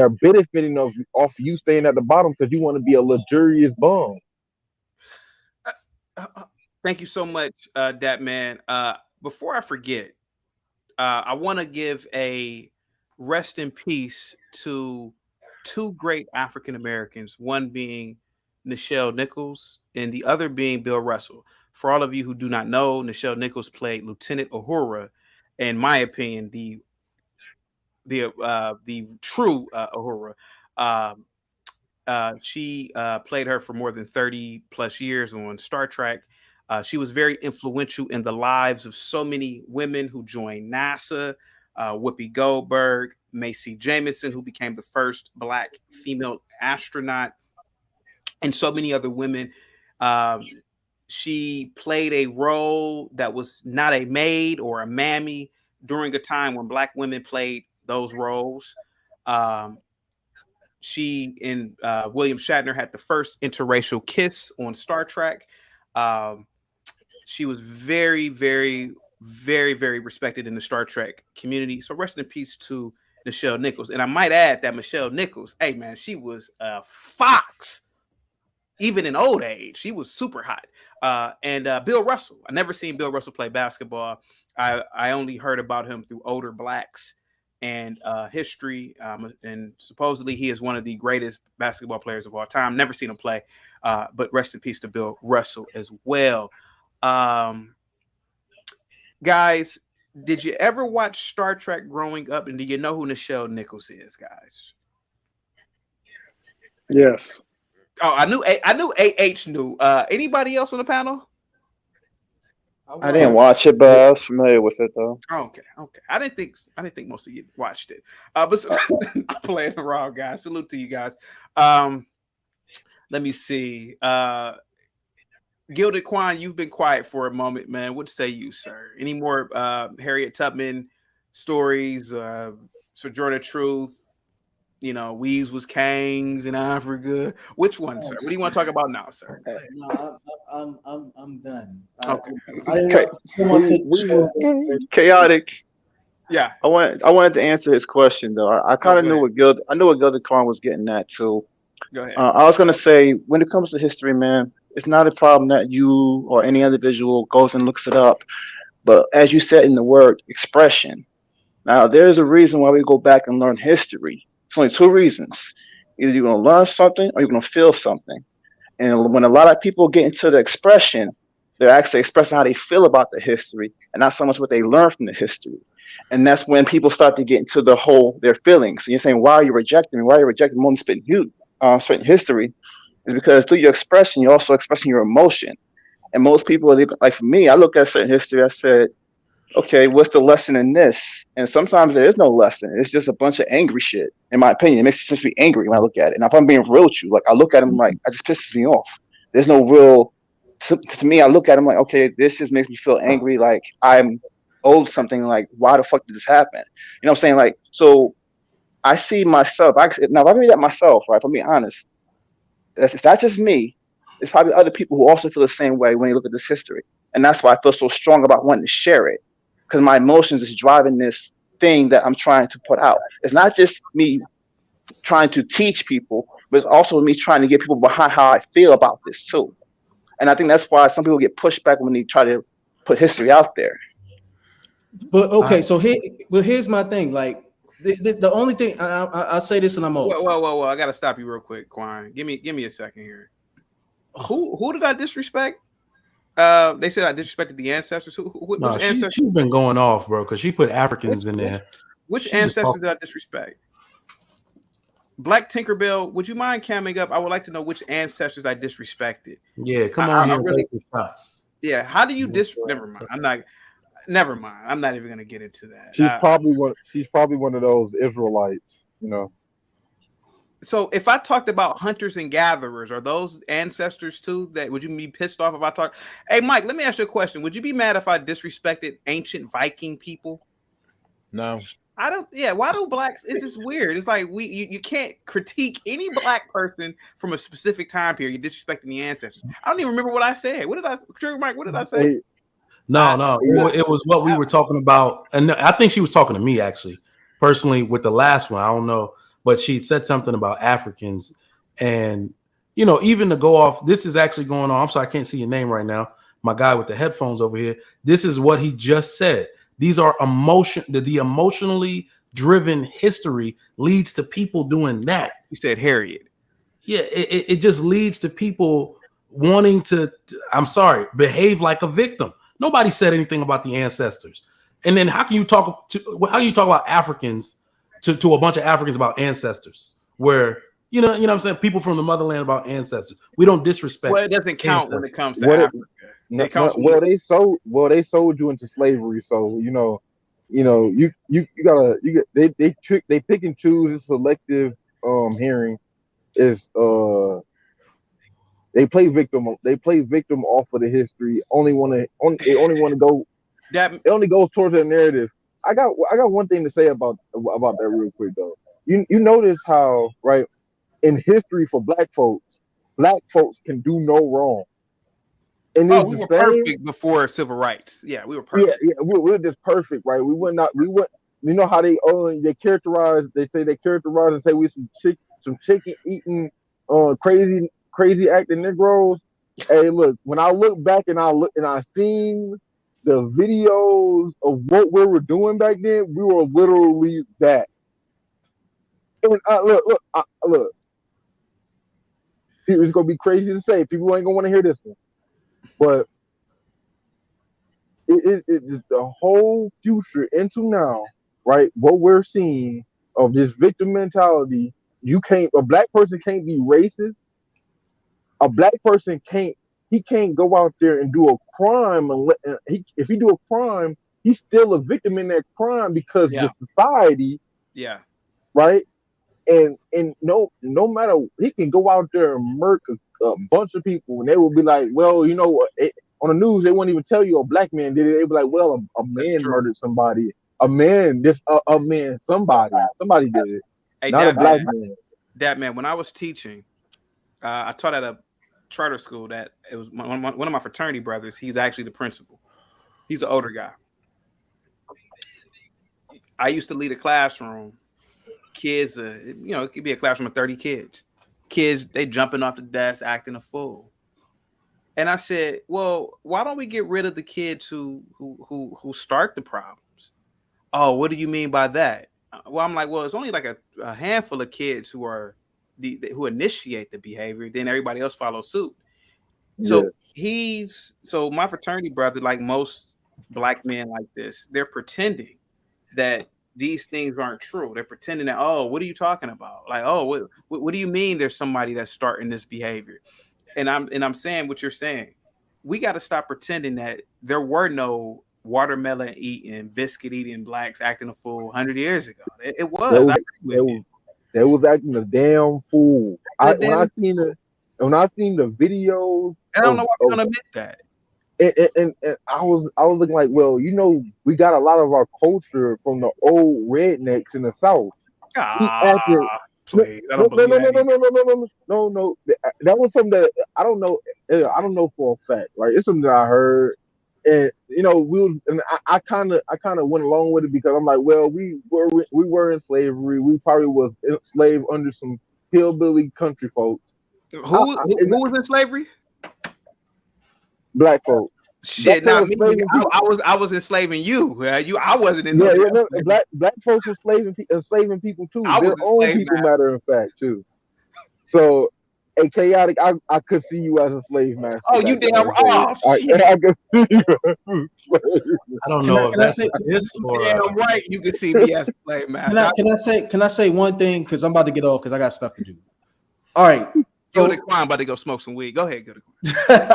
benefiting off you staying at the bottom because you want to be a luxurious bum. Thank you so much, Dat Man. Before I forget, I want to give a rest in peace to two great African Americans, one being Nichelle Nichols and the other being Bill Russell. For all of you who do not know, Nichelle Nichols played Lieutenant Uhura, in my opinion, the true Uhura. She played her for more than 30 plus years on Star Trek. She was very influential in the lives of so many women who joined NASA. Whoopi Goldberg, Macy Jamison, who became the first Black female astronaut, and so many other women. She played a role that was not a maid or a mammy during a time when Black women played those roles. She and William Shatner had the first interracial kiss on Star Trek. She was very, very, very, very respected in the Star Trek community. So rest in peace to Nichelle Nichols. And I might add that Nichelle Nichols, hey man, she was a fox. Even in old age, she was super hot. And Bill Russell, I never seen Bill Russell play basketball. I only heard about him through Older Blacks and history. And supposedly he is one of the greatest basketball players of all time. Never seen him play, but rest in peace to Bill Russell as well. Guys, did you ever watch Star Trek growing up? And do you know who Nichelle Nichols is, guys? Yes. Oh, I knew AH knew. Anybody else on the panel? I didn't watch it, but I was familiar with it though. Okay. I didn't think most of you watched it. But so, I'm playing around, guys. Salute to you guys. Let me see. Gilded Quan, you've been quiet for a moment, man. What say you, sir? Any more Harriet Tubman stories? Sojourner Truth? Wees was kings in Africa. Which one, sir? What do you want to talk about now, sir? Okay. No, I'm done. Okay. I didn't want to take chaotic. Yeah. I wanted to answer his question though. I kind of knew what Gilded Quan was getting at too. Go ahead. I was gonna say, when it comes to history, man, it's not a problem that you or any individual goes and looks it up, but as you said in the word expression. Now, there's a reason why we go back and learn history. It's only two reasons. Either you're going to learn something or you're going to feel something. And when a lot of people get into the expression, they're actually expressing how they feel about the history and not so much what they learned from the history. And that's when people start to get into their feelings. And you're saying, why are you rejecting me? Why are you rejecting me? Spitting history? Is because through your expression, you're also expressing your emotion. And most people, like for me, I look at certain history, I said, okay, what's the lesson in this? And sometimes there is no lesson. It's just a bunch of angry shit, in my opinion. It makes me angry when I look at it. And if I'm being real with you, like I look at them like, it just pisses me off. There's no real, to me, I look at them like, okay, this just makes me feel angry. Like I'm owed something, like, why the fuck did this happen? You know what I'm saying? Like, so I see myself, now if I read that myself, right, if I'm being honest, it's not just me, it's probably other people who also feel the same way when they look at this history. And that's why I feel so strong about wanting to share it. Because my emotions is driving this thing that I'm trying to put out. It's not just me trying to teach people, but it's also me trying to get people behind how I feel about this too. And I think that's why some people get pushed back when they try to put history out there. But okay, so here's my thing. Like the only thing I'll say this and I'm off. Whoa! I gotta stop you real quick, Quan. Give me a second here. Who did I disrespect? They said I disrespected the ancestors. Which ancestors? She's been going off, bro, because she put Africans in there. Which ancestors did I disrespect? Black Tinkerbell, would you mind camming up? I would like to know which ancestors I disrespected. Yeah, come on here. Really, yeah, how do you Never mind. Never mind. I'm not even gonna get into that. She's probably one of those Israelites, you know. So if I talked about hunters and gatherers, are those ancestors too? Would you be pissed off if I talked? Hey, Mike, let me ask you a question. Would you be mad if I disrespected ancient Viking people? No. I don't. Yeah, why do blacks? It's just weird. It's like you can't critique any black person from a specific time period. You're disrespecting the ancestors. I don't even remember what I said. Mike? What did I say? No. It was what we were talking about, and I think she was talking to me actually, personally, with the last one. I don't know. But she said something about Africans, and even to go off, this is actually going on. I'm sorry, I can't see your name right now. My guy with the headphones over here. This is what he just said. These are the emotionally driven history leads to people doing that. You said Harriet. Yeah, it just leads to people wanting to, I'm sorry, behave like a victim. Nobody said anything about the ancestors. And then how can you talk about Africans to a bunch of Africans about ancestors, where you know what I'm saying, people from the motherland about ancestors? We don't disrespect. Well, it doesn't count when it comes to Africa. They sold you into slavery, so they pick and choose. It's selective hearing. Is they play victim off of the history. It only goes towards their narrative. I got one thing to say about that real quick though. You notice how, right, in history for black folks can do no wrong. And we were perfect before civil rights. Yeah, we were perfect. Yeah, we were just perfect, right? We would. You know how they characterize and say we some chicken eating, crazy acting Negroes. Hey, look, when I look back and I seen the videos of what we were doing back then, we were literally that. And look. It's gonna be crazy to say. People ain't gonna want to hear this one, but it the whole future into now, right? What we're seeing of this victim mentality. A black person can't be racist. A black person can't go out there and do a crime. If he do a crime, he's still a victim in that crime because the society. Yeah. Right. And no matter, he can go out there and murder a bunch of people, and they will be like, well, you know what? On the news, they won't even tell you a black man did it. They'll be like, well, a man murdered somebody. Somebody did it. Hey, not a black man. That man, when I was teaching, I taught at a charter school that it was one of my fraternity brothers. He's actually the principal. He's an older guy. I used to lead a classroom. Kids, it could be a classroom of 30 kids. Kids, they jumping off the desk, acting a fool. And I said, well, why don't we get rid of the kids who start the problems? Oh, what do you mean by that? Well, I'm like, well, it's only like a handful of kids who are who initiate the behavior. Then everybody else follows suit. So so my fraternity brother, like most black men like this, they're pretending that these things aren't true. They're pretending that, oh, what are you talking about? Like, oh, what do you mean there's somebody that's starting this behavior? And I'm saying what you're saying. We got to stop pretending that there were no watermelon eating, biscuit eating blacks acting a fool 100 years ago. It was. They was acting a damn fool. When I seen the videos, I don't know why we're gonna admit that. And I was looking like, well, we got a lot of our culture from the old rednecks in the South. Please, no. That was something that I don't know for a fact. Right, it's something that I heard, and I kind of went along with it because I'm like, well, we were in slavery. We probably was enslaved under some hillbilly country folks. Who was in slavery? Black folks. Shit, not me. I was enslaving you. I wasn't in. Black folks were enslaving people too. Their own people, matter of fact, too. So Hey, chaotic. I could see you as a slave master. Oh, you damn! Oh, shit. I could see you as a slave. I don't know if that's this or damn right. You can see me as a slave master. Can I say one thing? Because I'm about to get off because I got stuff to do. All right. Go to Quan, about to go smoke some weed. Go ahead, go to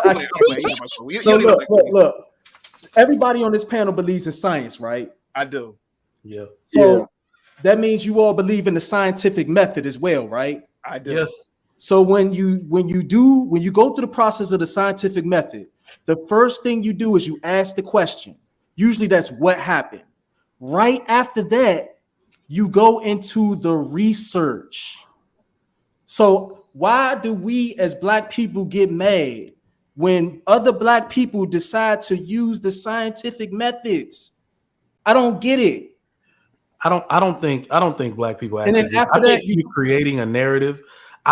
Quan. Look. Everybody on this panel believes in science, right? I do. Yeah. So that means you all believe in the scientific method as well, right? I do. Yes. So when you go through the process of the scientific method, the first thing you do is you ask the question. Usually that's what happened. Right after that, you go into the research. So why do we as Black people get mad when other Black people decide to use the scientific methods? I don't get it. I don't think Black people actually. And then after that, you're creating a narrative.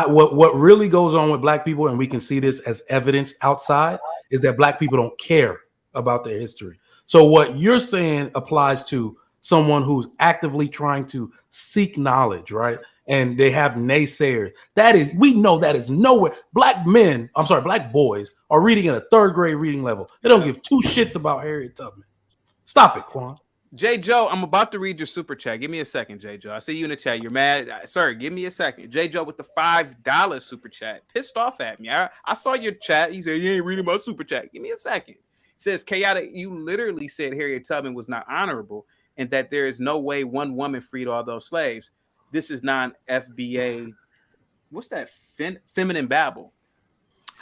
What really goes on with Black people, and we can see this as evidence outside, is that Black people don't care about their history. So what you're saying applies to someone who's actively trying to seek knowledge, right? And they have naysayers. We know that is nowhere. Black boys are reading at a third grade reading level. They don't give two shits about Harriet Tubman. Stop it, Quan. J. Joe, I'm about to read your super chat. Give me a second, J. Joe. I see you in the chat. You're mad. Sir, give me a second. J. Joe with the $5 super chat. Pissed off at me. I saw your chat. He said, you ain't reading my super chat. Give me a second. He says, chaotic, you literally said Harriet Tubman was not honorable and that there is no way one woman freed all those slaves. This is non-FBA. What's that? Feminine babble.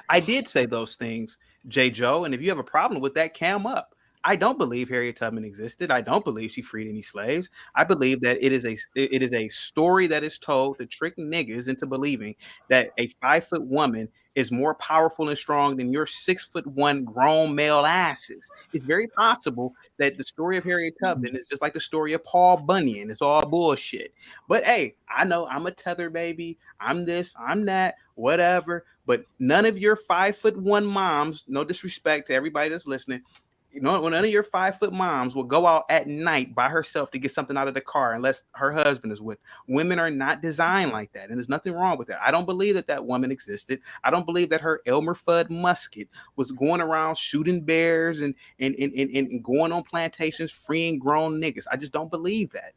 I did say those things, J. Joe, and if you have a problem with that, cam up. I don't believe Harriet Tubman existed. I don't believe she freed any slaves. I believe that it is a story that is told to trick niggas into believing that a 5-foot woman is more powerful and strong than your 6'1" grown male asses. It's very possible that the story of Harriet Tubman is just like the story of Paul Bunyan. It's all bullshit. But hey, I know I'm a tether baby. I'm this, I'm that, whatever. But none of your 5'1" moms, no disrespect to everybody that's listening, you know, when none of your 5-foot moms will go out at night by herself to get something out of the car unless her husband is with. Women are not designed like that, and there's nothing wrong with that. I don't believe that woman existed. I don't believe that her Elmer Fudd musket was going around shooting bears and going on plantations freeing grown niggas. I just don't believe that.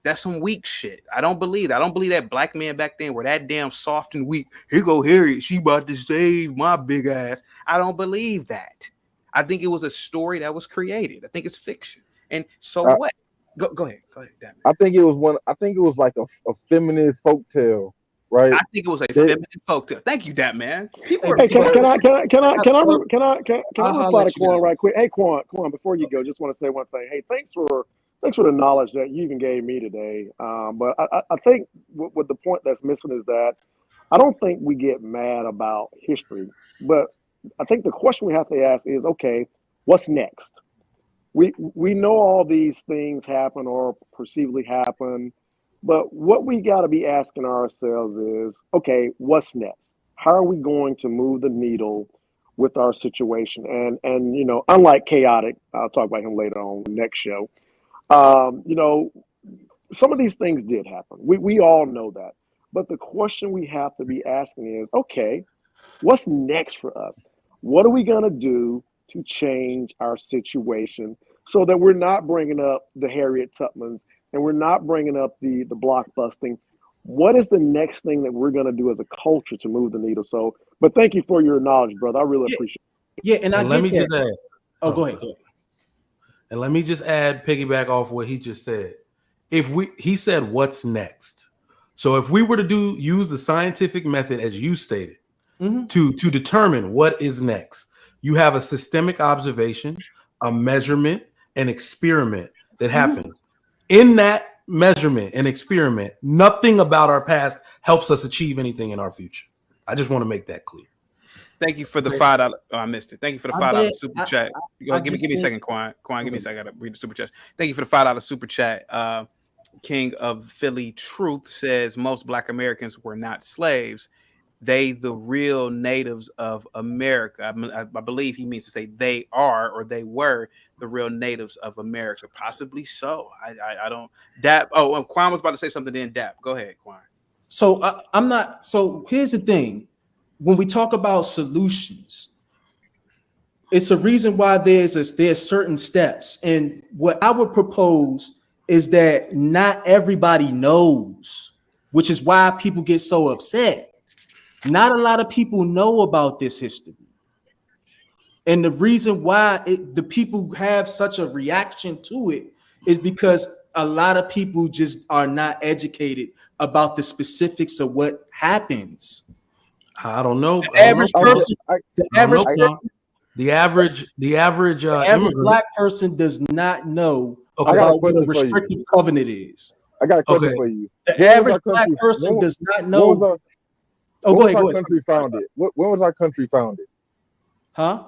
That's some weak shit. I don't believe that. I don't believe that Black men back then were that damn soft and weak. Here go Harriet. She about to save my big ass. I don't believe that. I think it was a story that was created. I think it's fiction. And so what? Go ahead. Damn. I think it was like a feminine folktale, right? I think it was a feminine folktale. Thank you, that man. People hey, can I reply to Quan right quick? Hey, Quan, before you go, just want to say one thing. Hey, thanks for the knowledge that you even gave me today. But I think what the point that's missing is that I don't think we get mad about history, but I think the question we have to ask is, okay, what's next? We know all these things happen or perceivably happen, but what we got to be asking ourselves is, okay, what's next? How are we going to move the needle with our situation? And you know, unlike chaotic, I'll talk about him later on the next show. You know, some of these things did happen. We all know that. But the question we have to be asking is, okay, what's next for us? What are we going to do to change our situation so that we're not bringing up the Harriet Tubmans and we're not bringing up the block busting? What is the next thing that we're going to do as a culture to move the needle? So, but thank you for your knowledge, brother. I really appreciate it. Yeah, and let me just add. Go ahead. And let me just add, piggyback off what he just said. He said, what's next? So if we were to use the scientific method as you stated, to determine what is next, you have a systemic observation, a measurement, an experiment that happens. In that measurement and experiment, nothing about our past helps us achieve anything in our future. I just want to make that clear. Thank you for the $5. Oh, I missed it. Thank you for the $5 super chat. Give me a second, Quan. Give me a second. I gotta read the super chat. Thank you for the $5 super chat. King of Philly Truth says most Black Americans were not slaves. They the real natives of America. I believe he means to say they are or they were the real natives of America. Possibly so. I don't. Dap. Oh, Quan was about to say something. Then Dap. Go ahead, Quan. So I'm not. So here's the thing. when we talk about solutions, it's a reason why there's certain steps. And what I would propose is that not everybody knows, which is why people get so upset. Not a lot of people know about this history. And the reason why the people have such a reaction to it is because a lot of people just are not educated about the specifics of what happens. I don't know. The average person, the average immigrant, black person does not know about what a restrictive covenant is. I got a question for you. The average black person does not know. Go ahead. When was our country founded? When was our country founded? Huh?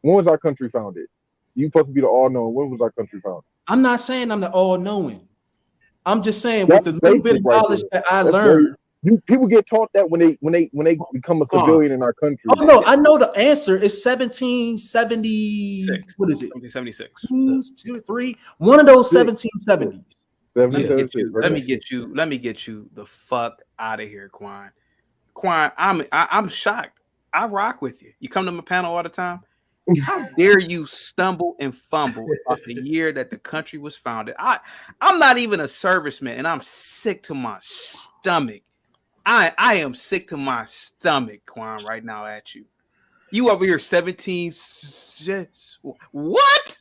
When was our country founded? You supposed to be the all-knowing. When was our country founded? I'm not saying I'm the all-knowing. I'm just saying with the little bit of knowledge that I learned. People get taught that when they become a civilian in our country. Oh no, I know the answer is 1770. What is it? 1776. 2, 2, 3. One of those 1770s. Let me get you the fuck out of here, Quan. Quan, I'm shocked. I rock with you. You come to my panel all the time. How dare you stumble and fumble about the year that the country was founded? I'm not even a serviceman, and I'm sick to my stomach. I am sick to my stomach, Quan, right now at you. You over here 17. What?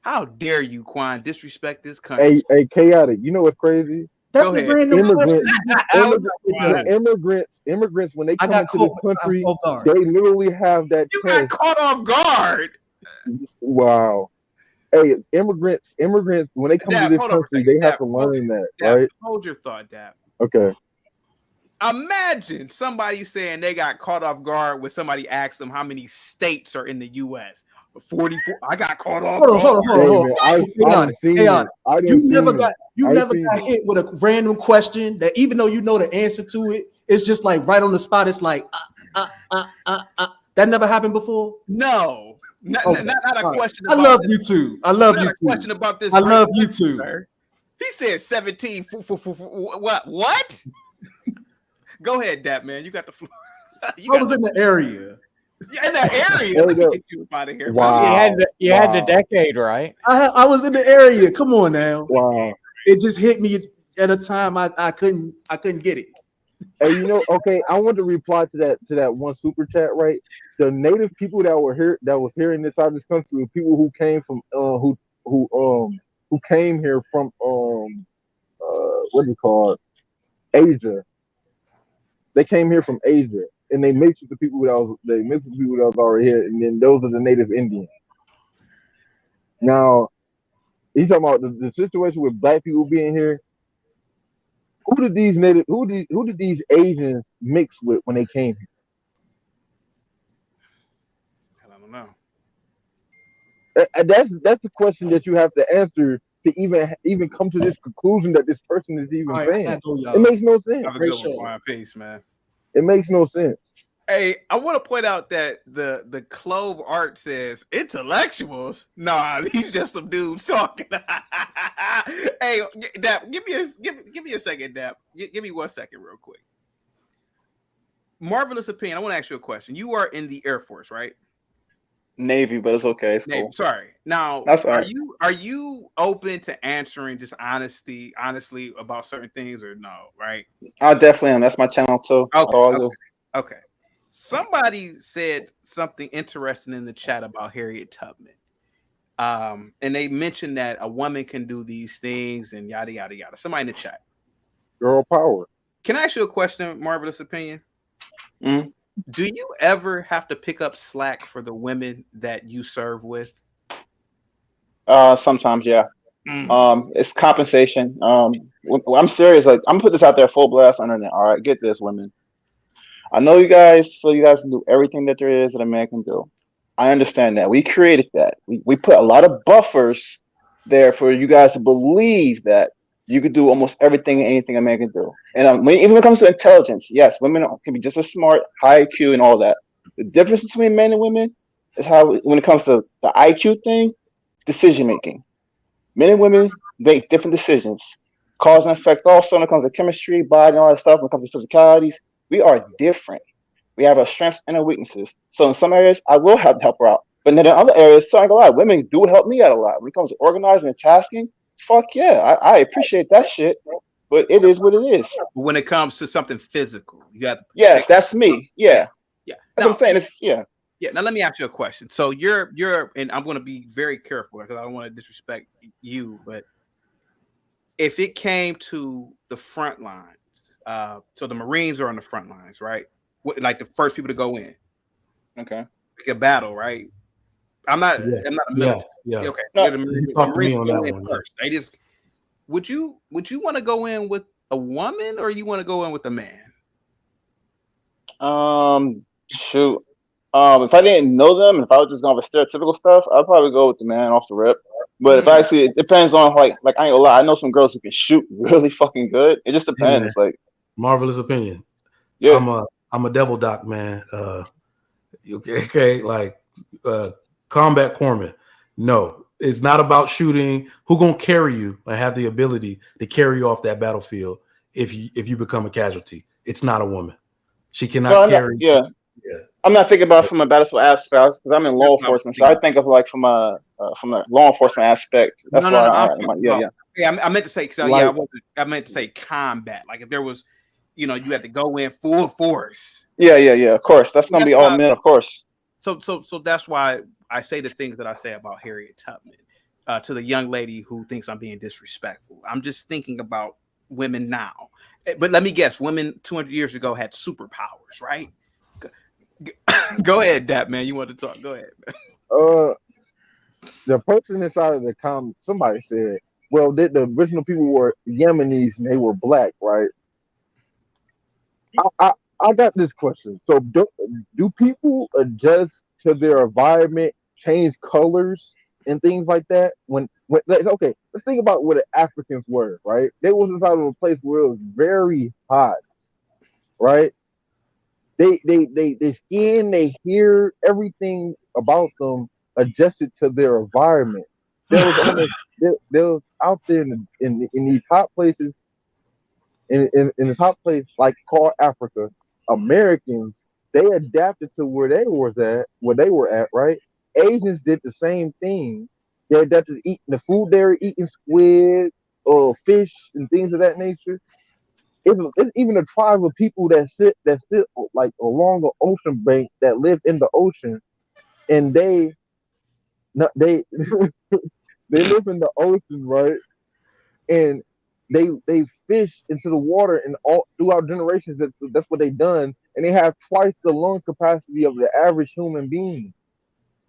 How dare you, Quan, disrespect this country? Hey, chaotic. You know what's crazy? That's a random question. Immigrants, when they come into this country, they literally have that. You got caught off guard. Wow. Hey, immigrants, when they come to this country, they have to learn that, right? Hold your thought, Dap. Okay. Imagine somebody saying they got caught off guard when somebody asked them how many states are in the U.S. 44. I got caught off guard. Hold on. You never got hit with a random question that even though you know the answer to it, it's just like right on the spot. It's like that never happened before. No, not a question. I love you too. I love you too. Question about this. I love you too. Sir. He said 17. What? Go ahead, Dap, man. You got the floor. I was in the area. Yeah, in that area. Let me get you out of here. Wow. You had the decade right. I was in the area. Come on now. Wow. It just hit me at a time I couldn't get it. Hey, okay. I want to reply to that one super chat, right? The native people that was here in this side of this country were people who came from who came here from what do you call it? Asia. They came here from Asia. And they mixed with the people that was already here, and then those are the native Indians. Now, he's talking about the situation with black people being here. Who did these Asians mix with when they came here? I don't know. That's the question that you have to answer to even come to this conclusion that this person is even saying. It makes no sense. Have a good one. Peace, man. It makes no sense. Hey, I want to point out that the Clove Art says intellectuals. Nah, these just some dudes talking. Hey, Dap, give me a second, Dap. Give me 1 second, real quick. Marvelous opinion. I want to ask you a question. You are in the Air Force, right? Navy, but it's okay. It's Navy, cool. sorry. Now, are you open to answering just honestly about certain things or no? Right? I definitely am. That's my channel too. Okay. Somebody said something interesting in the chat about Harriet Tubman. And they mentioned that a woman can do these things and yada yada yada. Somebody in the chat. Girl power. Can I ask you a question, Marvelous Opinion? Mm-hmm. Do you ever have to pick up slack for the women that you serve with? Sometimes, yeah. It's compensation. I'm serious. Like, I'm gonna put this out there full blast on the internet. All right, get this, women. I know you guys feel you guys can do everything that there is that a man can do. I understand that. We created that. We put a lot of buffers there for you guys to believe that you could do almost everything and anything a man can do. And even when it comes to intelligence, yes, women can be just as smart, high IQ, and all that. The difference between men and women is how, when it comes to the IQ thing, decision making. Men and women make different decisions. Cause and effect also when it comes to chemistry, body, and all that stuff, when it comes to physicalities. We are different. We have our strengths and our weaknesses. So in some areas, I will have to help her out. But then in other areas, so I ain't gonna lie, women do help me out a lot. When it comes to organizing and tasking, fuck yeah, I appreciate that shit. But it is what it is. But when it comes to something physical, you have to Yes, that's me. Yeah. Yeah. That's what I'm saying. It's, yeah. Yeah. Now let me ask you a question. So you're, and I'm going to be very careful because I don't want to disrespect you, but if it came to the front lines, so the Marines are on the front lines, right? Like the first people to go in. Okay. Like a battle, right? I'm not a military. Yeah. Okay. No, The you talk to me on that one. First. They just would you want to go in with a woman or you want to go in with a man? Shoot. If I didn't know them, and if I was just going with stereotypical stuff, I'd probably go with the man off the rip. But if I actually, it depends on like I ain't gonna lie, I know some girls who can shoot really fucking good. It just depends. Hey, like marvelous opinion. Yeah. I'm a devil doc, man. Okay, like combat corpsman. No, it's not about shooting. Who gonna carry you and have the ability to carry you off that battlefield if you become a casualty? It's not a woman. She cannot carry. Yeah. I'm not thinking about from a battlefield aspect because I'm in law enforcement, so I think of like from a law enforcement aspect. That's why. I meant to say I meant to say combat. Like if there was, you had to go in full force. Yeah. Of course, that's gonna be all men, of course. So that's why I say the things that I say about Harriet Tubman to the young lady who thinks I'm being disrespectful. I'm just thinking about women now. But let me guess, women 200 years ago had superpowers, right? Go ahead, Dap, man. You want to talk? Go ahead, man. The person inside of the comment, somebody said, well, the original people were Yemenis and they were black, right? I got this question. So do people adjust to their environment, change colors and things like that? Okay, let's think about what the Africans were, right? They was inside of a place where it was very hot, right? They skin, they hear, everything about them adjusted to their environment. They was out there in these hot places, in this hot place like called Africa. Americans, they adapted to where they were at, right? Asians did the same thing. They adapted to eating the food they were eating, squid or fish and things of that nature. It's even a tribe of people that sit like along the ocean bank that live in the ocean, and they live in the ocean, right? And they fish into the water, and all throughout generations that's what they done, and they have twice the lung capacity of the average human being,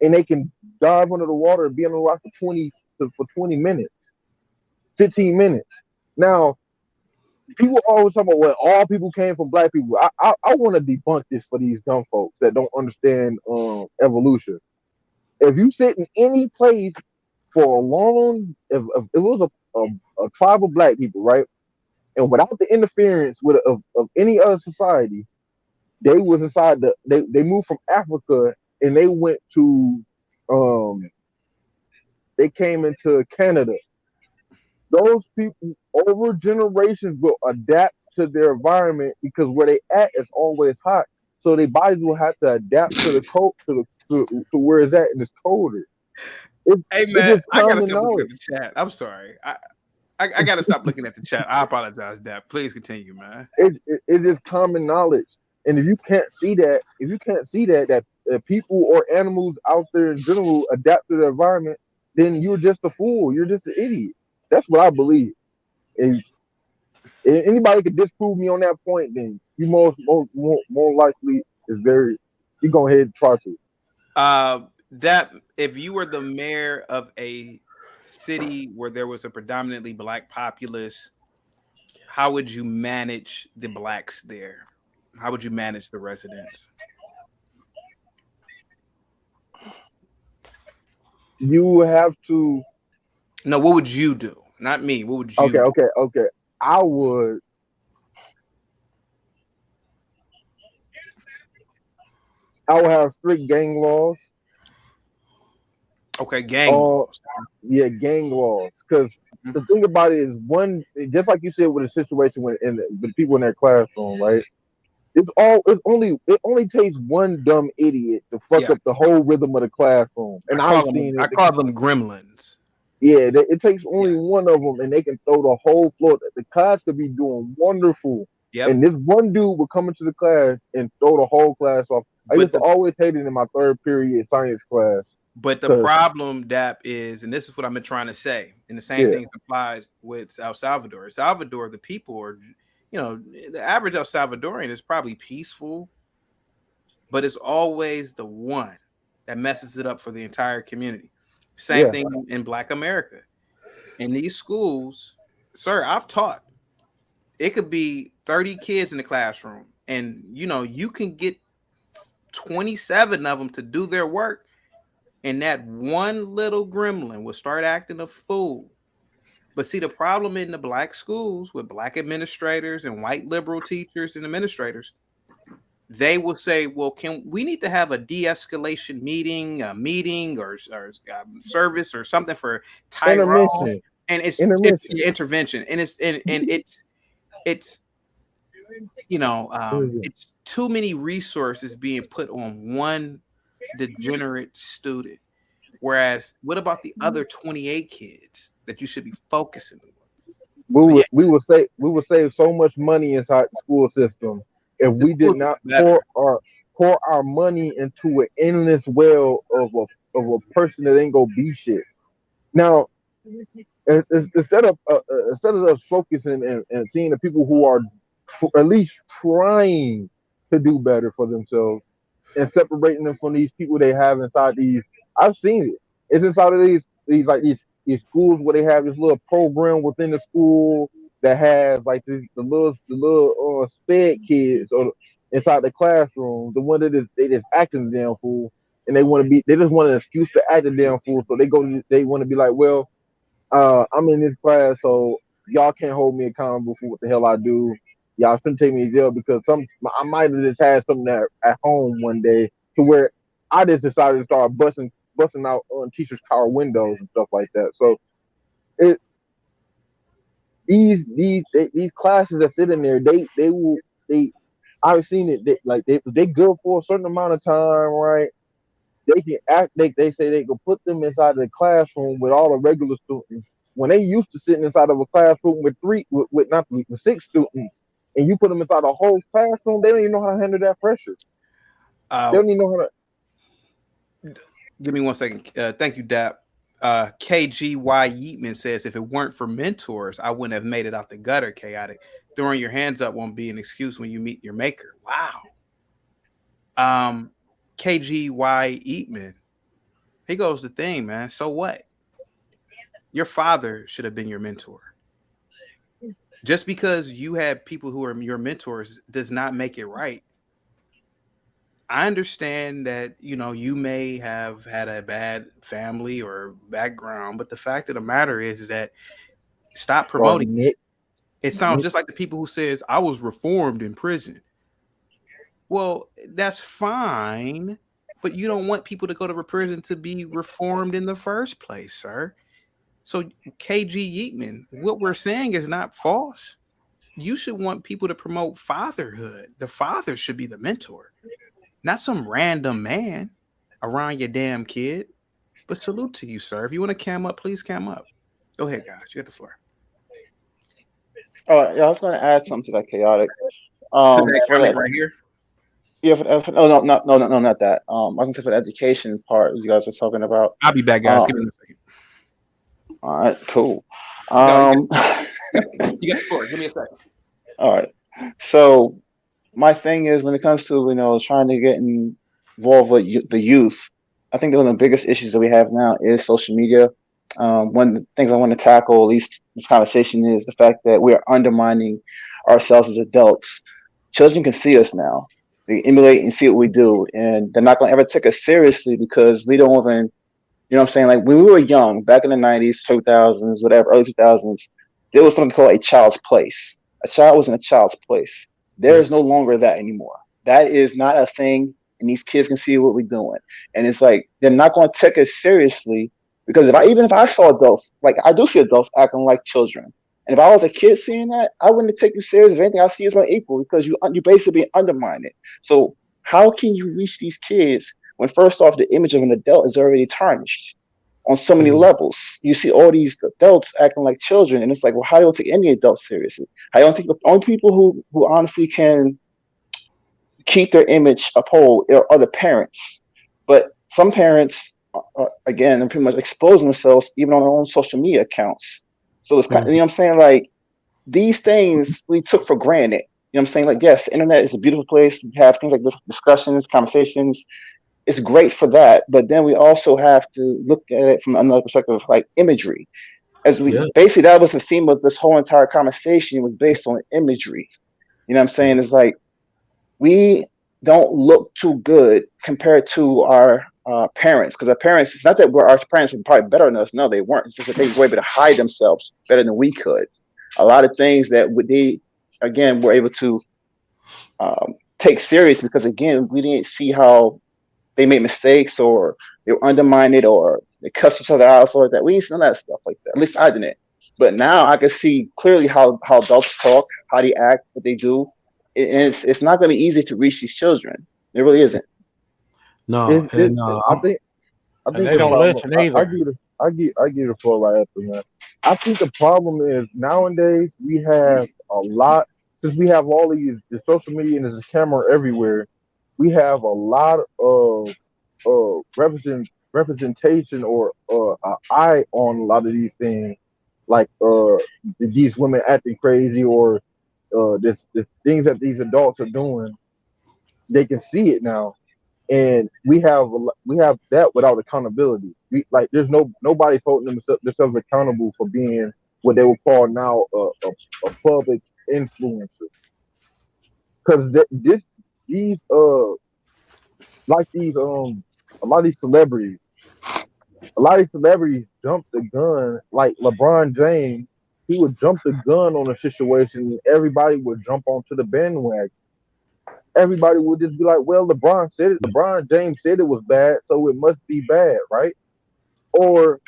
and they can dive under the water and be on the rock for 20 minutes, 15 minutes. Now, people always talk about, well, all people came from black people. I want to debunk this for these dumb folks that don't understand evolution. If you sit in any place for a long, if it was a tribe of black people, right, and without the interference of any other society, they was inside they moved from Africa and they went to they came into Canada. Those people over generations will adapt to their environment because where they at is always hot. So their bodies will have to adapt to the cold to where it's at and it's colder. Hey man, I gotta stop looking at the chat. I'm sorry. I gotta stop looking at the chat. I apologize, Dap. Please continue, man. It's just common knowledge. And if you can't see that people or animals out there in general adapt to the environment, then you're just a fool. You're just an idiot. That's what I believe. And anybody could disprove me on that point, then you more likely is very. You go ahead and try to. That if you were the mayor of a city where there was a predominantly black populace, how would you manage the blacks there? How would you manage the residents? You have to. No, what would you do? Not me. What would you do? Okay. I would have strict gang laws. Okay, gang laws. Yeah, gang laws. Because the thing about it is, just like you said with a situation with the people in that classroom, right? It only takes one dumb idiot to fuck up the whole rhythm of the classroom. And I've seen it. I call them gremlins. Yeah, it takes only one of them, and they can throw the whole floor. The class could be doing wonderful, and this one dude would come into the class and throw the whole class off. I used to always hate it in my third period science class. But the problem, Dap, is, and this is what I've been trying to say, and the same thing applies with El Salvador. El Salvador, the people are, the average El Salvadorian is probably peaceful, but it's always the one that messes it up for the entire community. Same thing in Black America. In these schools, sir, I've taught. It could be 30 kids in the classroom, and you can get 27 of them to do their work, and that one little gremlin will start acting a fool. But see, the problem in the Black schools with Black administrators and white liberal teachers and administrators, they will say, well, we need to have a de-escalation meeting, or service or something for Tyrone. And it's intervention. And it's too many resources being put on one degenerate student. Whereas what about the other 28 kids that you should be focusing on? We will save so much money inside the school system if we did not pour our money into an endless well of a person that ain't gonna be shit. Now, instead of us focusing and seeing the people who are at least trying to do better for themselves and separating them from these people they have inside these, I've seen it. It's inside of these schools where they have this little program within the school that has like the little sped kids or inside the classroom, the one that they just acting the damn fool, and they just want an excuse to act the damn fool, so they want to be like, well, I'm in this class, so y'all can't hold me accountable for what the hell I do. Y'all shouldn't take me to jail because I might have just had something at home one day to where I just decided to start busting out on teachers' car windows and stuff like that. So these classes that sit in there, I've seen it. They good for a certain amount of time, right? They can act. They say they can put them inside the classroom with all the regular students when they used to sitting inside of a classroom with six students, and you put them inside a whole classroom. They don't even know how to handle that pressure. They don't even know how to. Give me 1 second. Thank you, Dap. KGY Yeatman says, if it weren't for mentors, I wouldn't have made it out the gutter. Chaotic. Throwing your hands up won't be an excuse when you meet your maker. Wow. KGY Yeatman. Here goes the thing, man. So what? Your father should have been your mentor. Just because you had people who are your mentors does not make it right. I understand that, you may have had a bad family or background, but the fact of the matter is that stop promoting it. It sounds just like the people who says, I was reformed in prison. Well, that's fine, but you don't want people to go to prison to be reformed in the first place, sir. So KG Yeatman, what we're saying is not false. You should want people to promote fatherhood. The father should be the mentor. Not some random man around your damn kid. But salute to you, sir. If you want to cam up, please cam up. Go ahead, guys. You have the floor. Oh, yeah, I was going to add something to that chaotic. To that comment right here? Yeah, no, not that. I was going to say for the education part you guys were talking about. I'll be back, guys. Give me 1 second. All right, cool. You got the floor. Give me a second. All right. So my thing is when it comes to trying to get involved with the youth, I think one of the biggest issues that we have now is social media. One of the things I want to tackle, at least this conversation, is the fact that we are undermining ourselves as adults. Children can see us now. They emulate and see what we do, and they're not going to ever take us seriously because we don't even, what I'm saying? Like when we were young, back in the 90s, 2000s, whatever, early 2000s, there was something called a child's place. A child was in a child's place. There is no longer that anymore. That is not a thing, and these kids can see what we're doing. And it's like they're not going to take us seriously because even if I saw adults, like I do see adults acting like children, And if I was a kid seeing that, I wouldn't take you serious if anything I see as my equal, because you basically undermine it. So how can you reach these kids when, first off, the image of an adult is already tarnished on so many levels? You see all these adults acting like children, and it's like, well, how do you take any adult seriously? I don't think the only people who honestly can keep their image uphold are the parents. But some parents, again, are pretty much exposing themselves even on their own social media accounts. So it's kind of, you know what I'm saying? Like, these things we took for granted. You know what I'm saying? Like, yes, the internet is a beautiful place. We have things like this, discussions, conversations. It's great for that. But then we also have to look at it from another perspective, like imagery. Basically, that was the theme of this whole entire conversation, was based on imagery. You know what I'm saying? It's like, we don't look too good compared to our parents, because our parents, it's not that our parents were probably better than us. No, they weren't. It's just that they were able to hide themselves better than we could. A lot of things that they, again, were able to take serious, because, again, we didn't see how they made mistakes, or they were undermined, or they cussed each other out, or that. We didn't see none of that stuff like that. At least I didn't. But now I can see clearly how adults talk, how they act, what they do. And it's not going to be easy to reach these children. It really isn't. No, I think they don't listen either. I get it for right after, man. I think the problem is nowadays we have a lot, since we have all these the social media and there's a camera everywhere. We have a lot of representation or an eye on a lot of these things, like these women acting crazy, or this things that these adults are doing. They can see it now, and we have that without accountability. There's nobody holding themselves accountable for being what they would call now a public influencer, because these a lot of these celebrities jump the gun. Like LeBron James, he would jump the gun on a situation, and everybody would jump onto the bandwagon. Everybody would just be like, well, LeBron said it. LeBron James said it was bad, so it must be bad, right? Or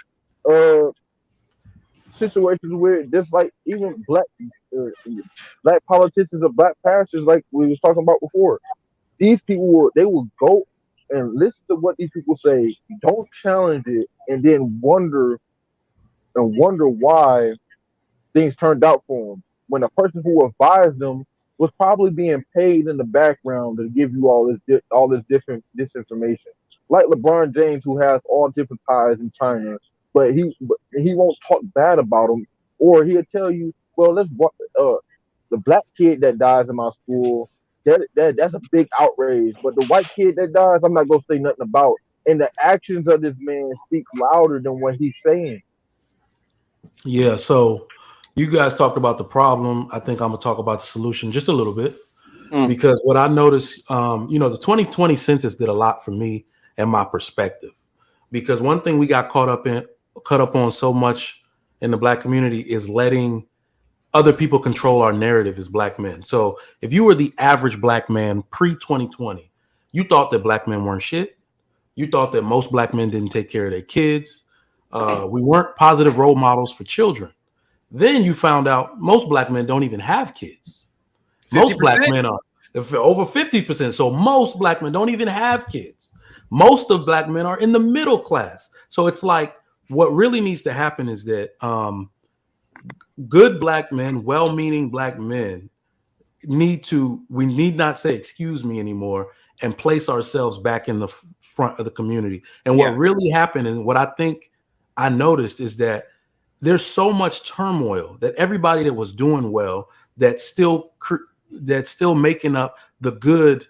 situations where just like even black politicians or black pastors, like we was talking about before, these people will go and listen to what these people say, don't challenge it, and then wonder why things turned out for them, when a person who advised them was probably being paid in the background to give you all this different disinformation. Like LeBron James, who has all different ties in China, but he won't talk bad about them, or he'll tell you, well, the black kid that dies in my school, that's a big outrage, but the white kid that dies, I'm not gonna say nothing about. And the actions of this man speak louder than what he's saying. Yeah, so you guys talked about the problem. I think I'm gonna talk about the solution just a little bit, because what I noticed, the 2020 census did a lot for me and my perspective. Because one thing we got caught up on so much in the black community is letting other people control our narrative as black men. So if you were the average black man pre-2020, you thought that black men weren't shit. You thought that most black men didn't take care of their kids. We weren't positive role models for children. Then you found out most black men don't even have kids. 50%? Most black men are over 50%. So most black men don't even have kids. Most of black men are in the middle class. So it's like, what really needs to happen is that good black men, well-meaning black men, we need not say excuse me anymore and place ourselves back in the front of the community. And what really happened, and what I think I noticed, is that there's so much turmoil that everybody that was doing well, that's still making up the good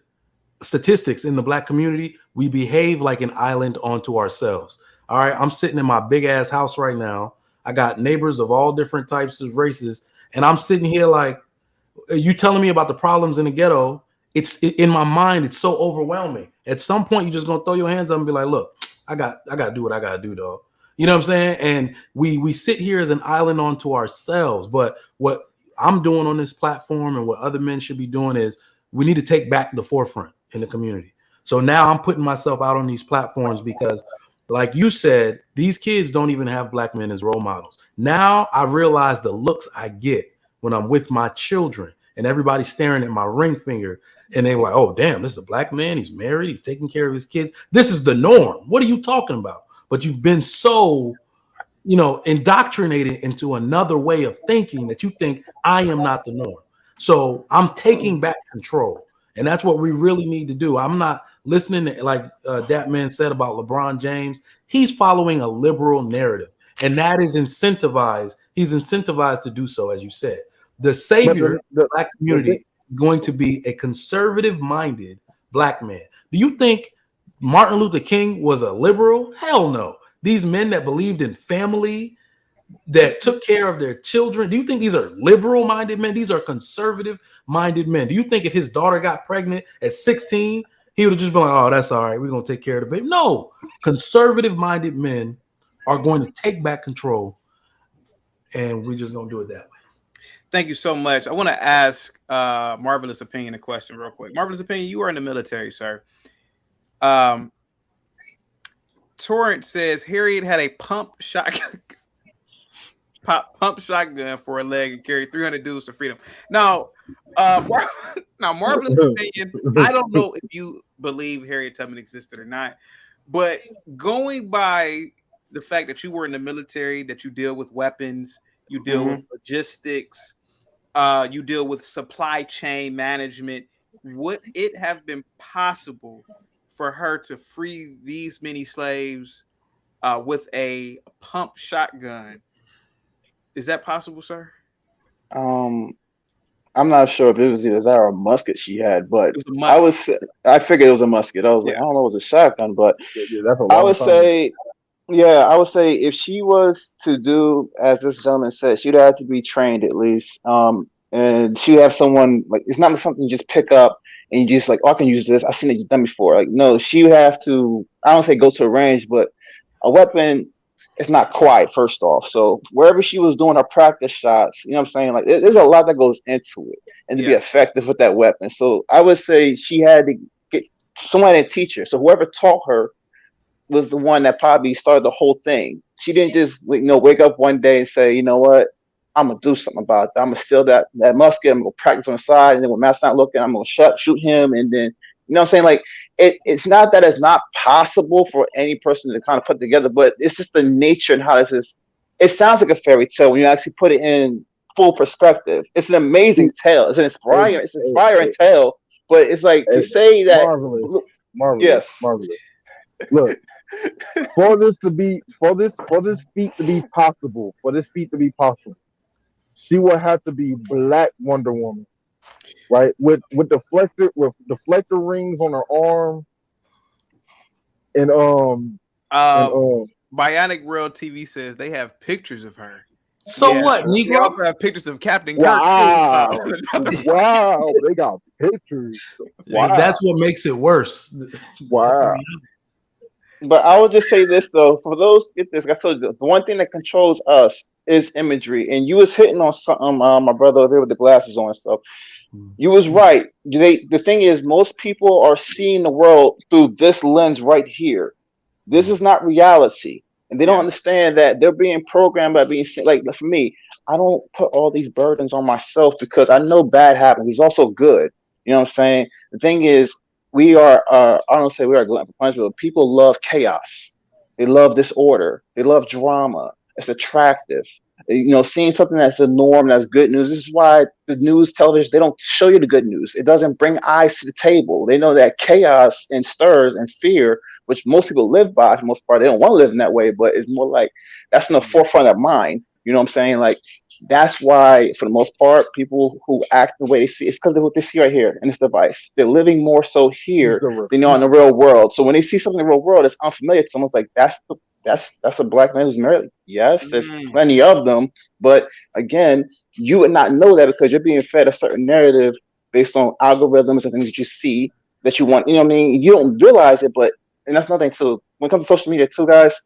statistics in the black community, we behave like an island onto ourselves. All right, I'm sitting in my big ass house right now. I got neighbors of all different types of races, and I'm sitting here like, you telling me about the problems in the ghetto. In my mind, it's so overwhelming. At some point, you're just gonna throw your hands up and be like, look, I got to do what I gotta do, dog. You know what I'm saying? And we sit here as an island onto ourselves. But what I'm doing on this platform and what other men should be doing is we need to take back the forefront in the community. So now I'm putting myself out on these platforms because Like you said, these kids don't even have black men as role models. Now I realize the looks I get when I'm with my children and everybody's staring at my ring finger and they're like, oh, damn, this is a black man. He's married. He's taking care of his kids. This is the norm. What are you talking about? But you've been so, indoctrinated into another way of thinking that you think I am not the norm. So I'm taking back control. And that's what we really need to do. I'm not listening to, like that man said about LeBron James. He's following a liberal narrative, and that is incentivized. He's incentivized to do so, as you said. The savior of the black community is going to be a conservative-minded black man. Do you think Martin Luther King was a liberal? Hell no. These men that believed in family, that took care of their children. Do you think these are liberal-minded men? These are conservative-minded men. Do you think if his daughter got pregnant at 16, he would have just been like, oh, that's all right, we're going to take care of the baby? No. Conservative-minded men are going to take back control, and we're just going to do it that way. Thank you so much. I want to ask Marvelous Opinion a question real quick. Marvelous Opinion, you are in the military, sir. Torrent says Harriet had a pump shotgun for a leg and carried 300 dudes to freedom. Now, Marvelous Opinion, I don't know if you believe Harriet Tubman existed or not, but going by the fact that you were in the military, that you deal with weapons, you deal with logistics, you deal with supply chain management, would it have been possible for her to free these many slaves with a pump shotgun? Is that possible, sir? I'm not sure if it was either that or a musket she had, but I figured it was a musket. I was like, I don't know, it was a shotgun, but that's I would say if she was to do as this gentleman said, she'd have to be trained at least. And she'd have someone, like, it's not something you just pick up and you just like, oh, I can use this. I've seen it done before. Like, no, she would have to, I don't say go to a range, but a weapon, it's not quiet, first off. So wherever she was doing her practice shots, you know what I'm saying? Like, there's a lot that goes into it and to be effective with that weapon. So I would say she had to get someone to teach her. So whoever taught her was the one that probably started the whole thing. She didn't just, wake up one day and say, you know what, I'm gonna do something about that. I'm gonna steal that musket. I'm gonna practice on the side, and then when Matt's not looking, I'm gonna shoot him, and then you know what I'm saying? Like it's not that it's not possible for any person to kind of put together, but it's just the nature and how this is. It sounds like a fairy tale when you actually put it in full perspective. It's an amazing tale. It's an inspiring tale, but it's like to say that marvelous. Look, for this feat to be possible, she will have to be Black Wonder Woman, right? With deflector rings on her arm, and Bionic World TV says they have pictures of her. So what, Negro? They also have pictures of Captain Kirk. Wow, they got pictures. Wow, that's what makes it worse. Wow. But I would just say this though, for those get this, I told you the one thing that controls us is imagery, and you was hitting on something, my brother over there with the glasses on and stuff. You was right. The thing is, most people are seeing the world through this lens right here. This is not reality, and they don't understand that they're being programmed by being like. For me, I don't put all these burdens on myself because I know bad happens. It's also good. You know what I'm saying? The thing is, we are. I don't say we are glutton for punishment, but people love chaos. They love disorder. They love drama. It's attractive. Seeing something that's a norm, that's good news. This is why the news, television, they don't show you the good news. It doesn't bring eyes to the table. They know that chaos and stirs and fear, which most people live by for the most part. They don't want to live in that way, but it's more like that's in the forefront of mind. You know what I'm saying? Like, that's why, for the most part, people who act the way they see, it's because of what they see right here in this device. They're living more so here than they are in the real world. So when they see something in the real world that's unfamiliar, it's almost like that's a Black man who's married. Yes, there's plenty of them, but again, you would not know that because you're being fed a certain narrative based on algorithms and things that you see that you want. You know what I mean? You don't realize it, and that's nothing. So when it comes to social media, too, guys,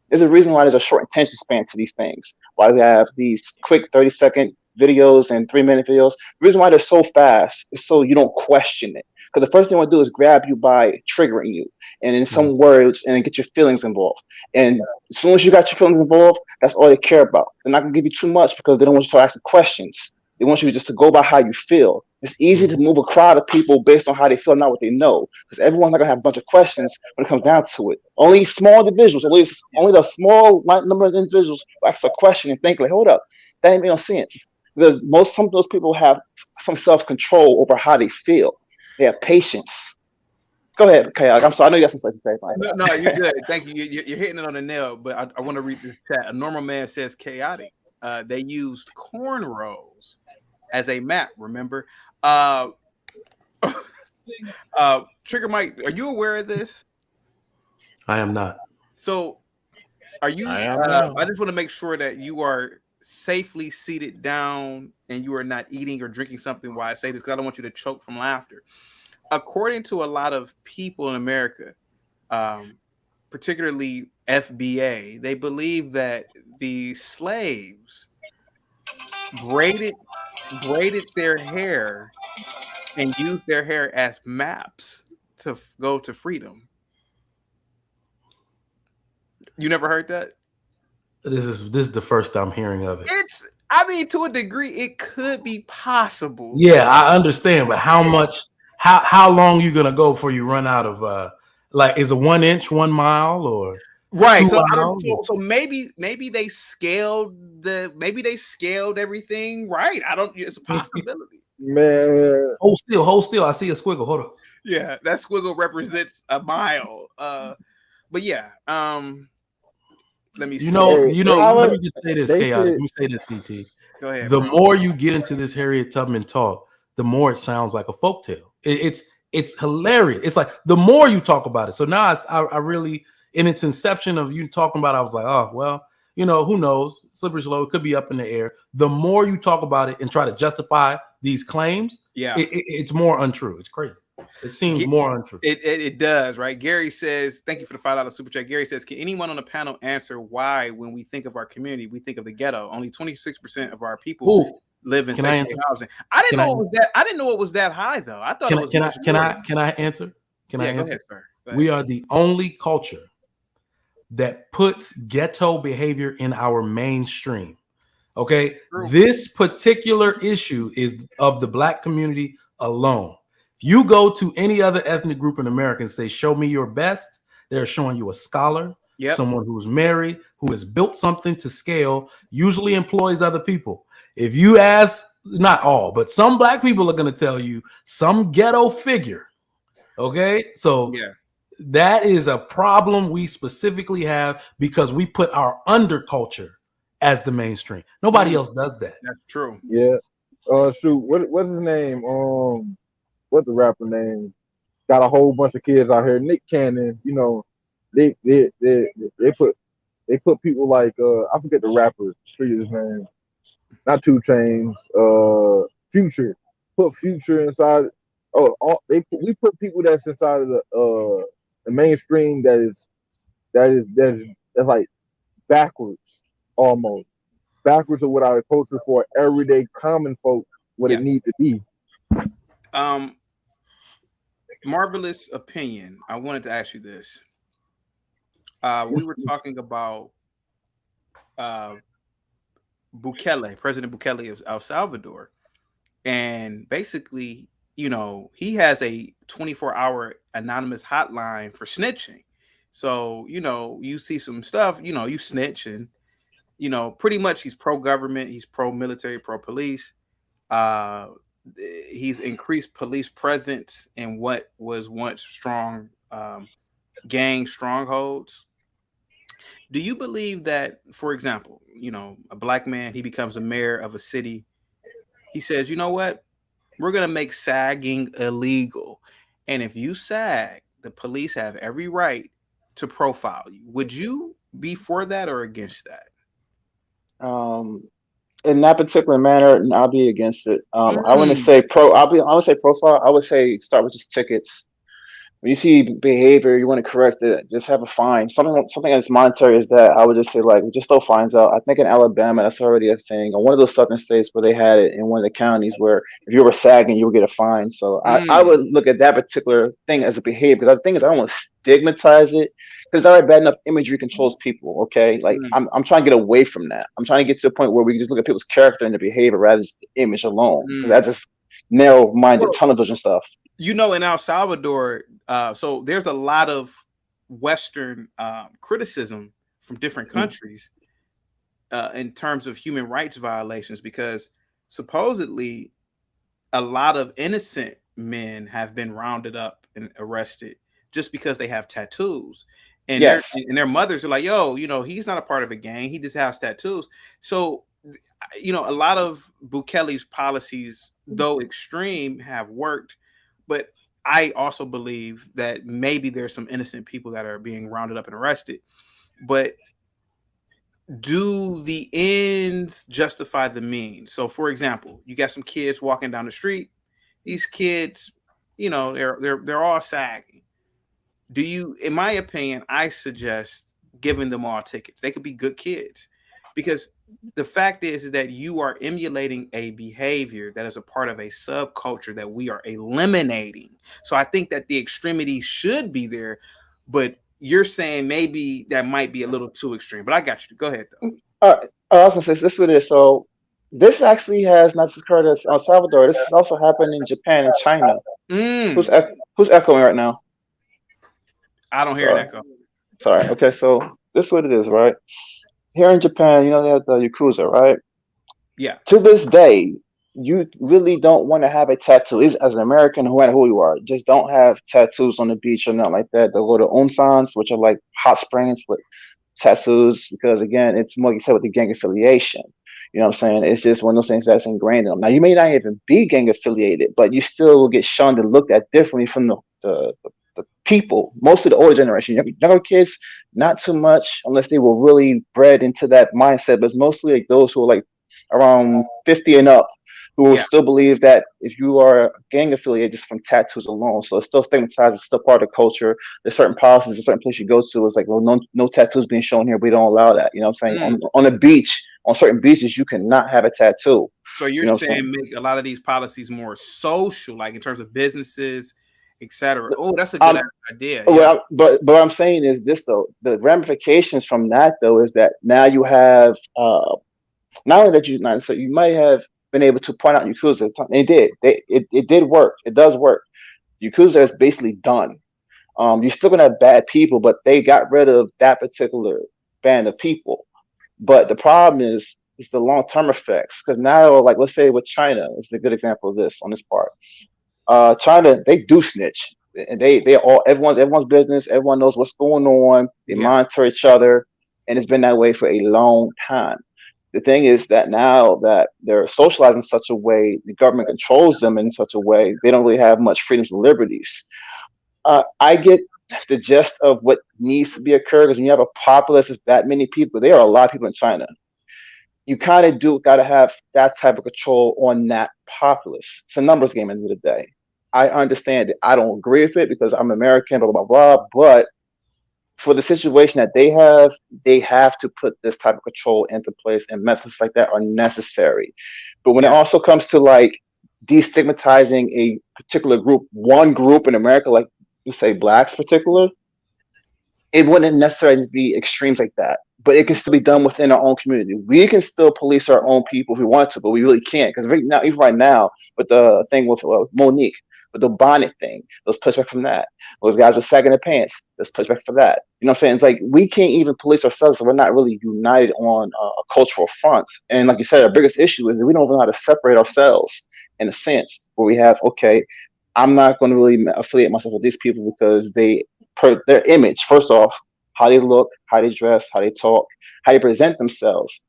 there's a reason why there's a short attention span to these things. Why we have these quick 30-second videos and 3-minute videos. The reason why they're so fast is so you don't question it. Because the first thing they want to do is grab you by triggering you and in some words and then get your feelings involved. And as soon as you got your feelings involved, that's all they care about. They're not going to give you too much because they don't want you to ask the questions. They want you just to go by how you feel. It's easy to move a crowd of people based on how they feel, not what they know. Because everyone's not going to have a bunch of questions when it comes down to it. Only small individuals, only the small number of individuals will ask a question and think, like, hold up, that ain't make no sense. Because some of those people have some self-control over how they feel. They have patience. Go ahead, okay. I'm sorry. I know you got some stuff to say. No, you're good. Thank you. You're hitting it on the nail. But I want to read this chat. A normal man says chaotic. They used cornrows as a map. Remember, Trigger Mike. Are you aware of this? I am not. So, are you? I just want to make sure that you are safely seated down and you are not eating or drinking something while I say this, because I don't want you to choke from laughter. According to a lot of people in America, particularly FBA, they believe that the slaves braided their hair and used their hair as maps to go to freedom. You never heard that? This is the first I'm hearing of it. I mean, to a degree, it could be possible. Yeah, I understand, but how much? How long you gonna go before you run out of like, is it 1 inch 1 mile or right? So maybe they scaled everything right. It's a possibility. Man, hold still. I see a squiggle. Hold on. Yeah, that squiggle represents a mile. But yeah, let me see. Let me just say this, Chaotic. Let me say this, CT. Go ahead. The more you get into this Harriet Tubman talk, the more it sounds like a folktale. It's hilarious. It's like the more you talk about it. So now I really, in its inception of you talking about it, I was like, oh, well, who knows? Slippery slope, could be up in the air. The more you talk about it and try to justify these claims, it's more untrue. It's crazy. It seems more untrue. It does, right? Gary says, thank you for the $5 super chat. Gary says, can anyone on the panel answer why, when we think of our community, we think of the ghetto? Only 26% of our people live in section housing. I didn't know it was that high, though. I thought it was. Can I answer? Can I answer? Go ahead, sir. Go ahead. We are the only culture that puts ghetto behavior in our mainstream. Okay, this particular issue is of the Black community alone. If you go to any other ethnic group in America and say, show me your best, they're showing you a scholar, someone who's married, who has built something to scale, usually employs other people. If you ask, not all, but some Black people are going to tell you some ghetto figure. Okay, so that is a problem we specifically have because we put our underculture as the mainstream. Nobody else does that. That's true. Yeah. Shoot. What's his name? What's the rapper name? Got a whole bunch of kids out here. Nick Cannon. They put people like I forget the rapper. Forget his name. Not 2 Chainz. Future. Put Future inside. We put people that's inside of the mainstream that's like backwards, almost backwards of what our culture for everyday common folk what it need to be. Marvelous opinion. I wanted to ask you this. We were talking about Bukele, President Bukele of El Salvador, and basically, he has a 24-hour anonymous hotline for snitching. So, you see some stuff, you snitch, and, pretty much he's pro-government, he's pro-military, pro-police. He's increased police presence in what was once strong gang strongholds. Do you believe that, for example, a Black man, he becomes a mayor of a city, he says, you know what? We're going to make sagging illegal. And if you sag, the police have every right to profile you. Would you be for that or against that? In that particular manner, I'll be against it. I wouldn't say profile. I would say start with just tickets. when you see behavior, you want to correct it, just have a fine. Something that's monetary is that I would just say like just throw fines out. I think in Alabama that's already a thing, or one of those southern states where they had it in one of the counties where if you were sagging, you would get a fine. So I would look at that particular thing as a behavior because the thing is I don't want to stigmatize it because already bad enough imagery controls people. Okay, like I'm trying to get away from that. I'm trying to get to a point where we can just look at people's character and their behavior rather than just the image alone because that's just narrow-minded television stuff. You know, in El Salvador, so there's a lot of Western criticism from different countries in terms of human rights violations, because supposedly a lot of innocent men have been rounded up and arrested just because they have tattoos. And, their mothers are like, yo, you know, he's not a part of a gang. He just has tattoos. So, you know, a lot of Bukele's policies, though extreme, have worked. But I also believe that maybe there's some innocent people that are being rounded up and arrested. But do the ends justify the means? So, for example, you got some kids walking down the street. These kids, you know, they're all sagging. Do you, in my opinion, I suggest giving them all tickets. They could be good kids, because the fact is that you are emulating a behavior that is a part of a subculture that we are eliminating. So I think that the extremity should be there, but you're saying maybe that might be a little too extreme. But I got you. Go ahead, though. I also say this with it. So this actually has not just occurred in El Salvador. This has also happened in Japan and China. Who's echoing right now? I don't hear an echo. Sorry. Okay, so this is what it is, right? Here in Japan, you know, they have the Yakuza, right? Yeah. To this day, you really don't want to have a tattoo. As an American, no matter who you are, just don't have tattoos on the beach or nothing like that. They'll go to onsans, which are like hot springs with tattoos, because again, it's more, like you said, with the gang affiliation. You know what I'm saying? It's just one of those things that's ingrained in them. Now, you may not even be gang affiliated, but you still will get shunned and looked at differently from the people, mostly the older generation. Younger kids, not too much, unless they were really bred into that mindset. But it's mostly like those who are like around 50 and up, who will still believe that if you are gang affiliated just from tattoos alone, so it's still stigmatized, it's still part of the culture. There's certain policies, a certain place you go to, it's like, well, no tattoos being shown here. We don't allow that. You know what I'm saying? On the beach, on certain beaches, you cannot have a tattoo. So you're saying make a lot of these policies more social, like in terms of businesses, etc. Oh, that's a good idea. Well, but what I'm saying is this though: the ramifications from that though is that now you have not only that you might have been able to point out Yakuza. It did work. It does work. Yakuza is basically done. You're still gonna have bad people, but they got rid of that particular band of people. But the problem is the long-term effects, because now, like let's say with China, it's a good example of this on this part. China, they do snitch, and they all everyone's business. Everyone knows what's going on. They monitor each other, and it's been that way for a long time. The thing is that now that they're socialized in such a way, the government controls them in such a way, they don't really have much freedoms and liberties. I get the gist of what needs to be occurred, because when you have a populace of that many people, there are a lot of people in China. You kind of got to have that type of control on that populace. It's a numbers game at the end of the day. I understand it. I don't agree with it because I'm American, blah, blah, blah. But for the situation that they have to put this type of control into place, and methods like that are necessary. But when it also comes to like destigmatizing a particular group, one group in America, like you say blacks particular, it wouldn't necessarily be extremes like that. But it can still be done within our own community. We can still police our own people if we want to, but we really can't. Because even right now, with the thing with Monique, with the bonnet thing, let's push back from that. Those guys are sagging their pants. Let's push back for that. You know what I'm saying? It's like we can't even police ourselves, so we're not really united on a cultural front. And like you said, our biggest issue is that we don't know how to separate ourselves in a sense where we have, okay, I'm not going to really affiliate myself with these people because their image, first off, how they look, how they dress, how they talk, how they present themselves,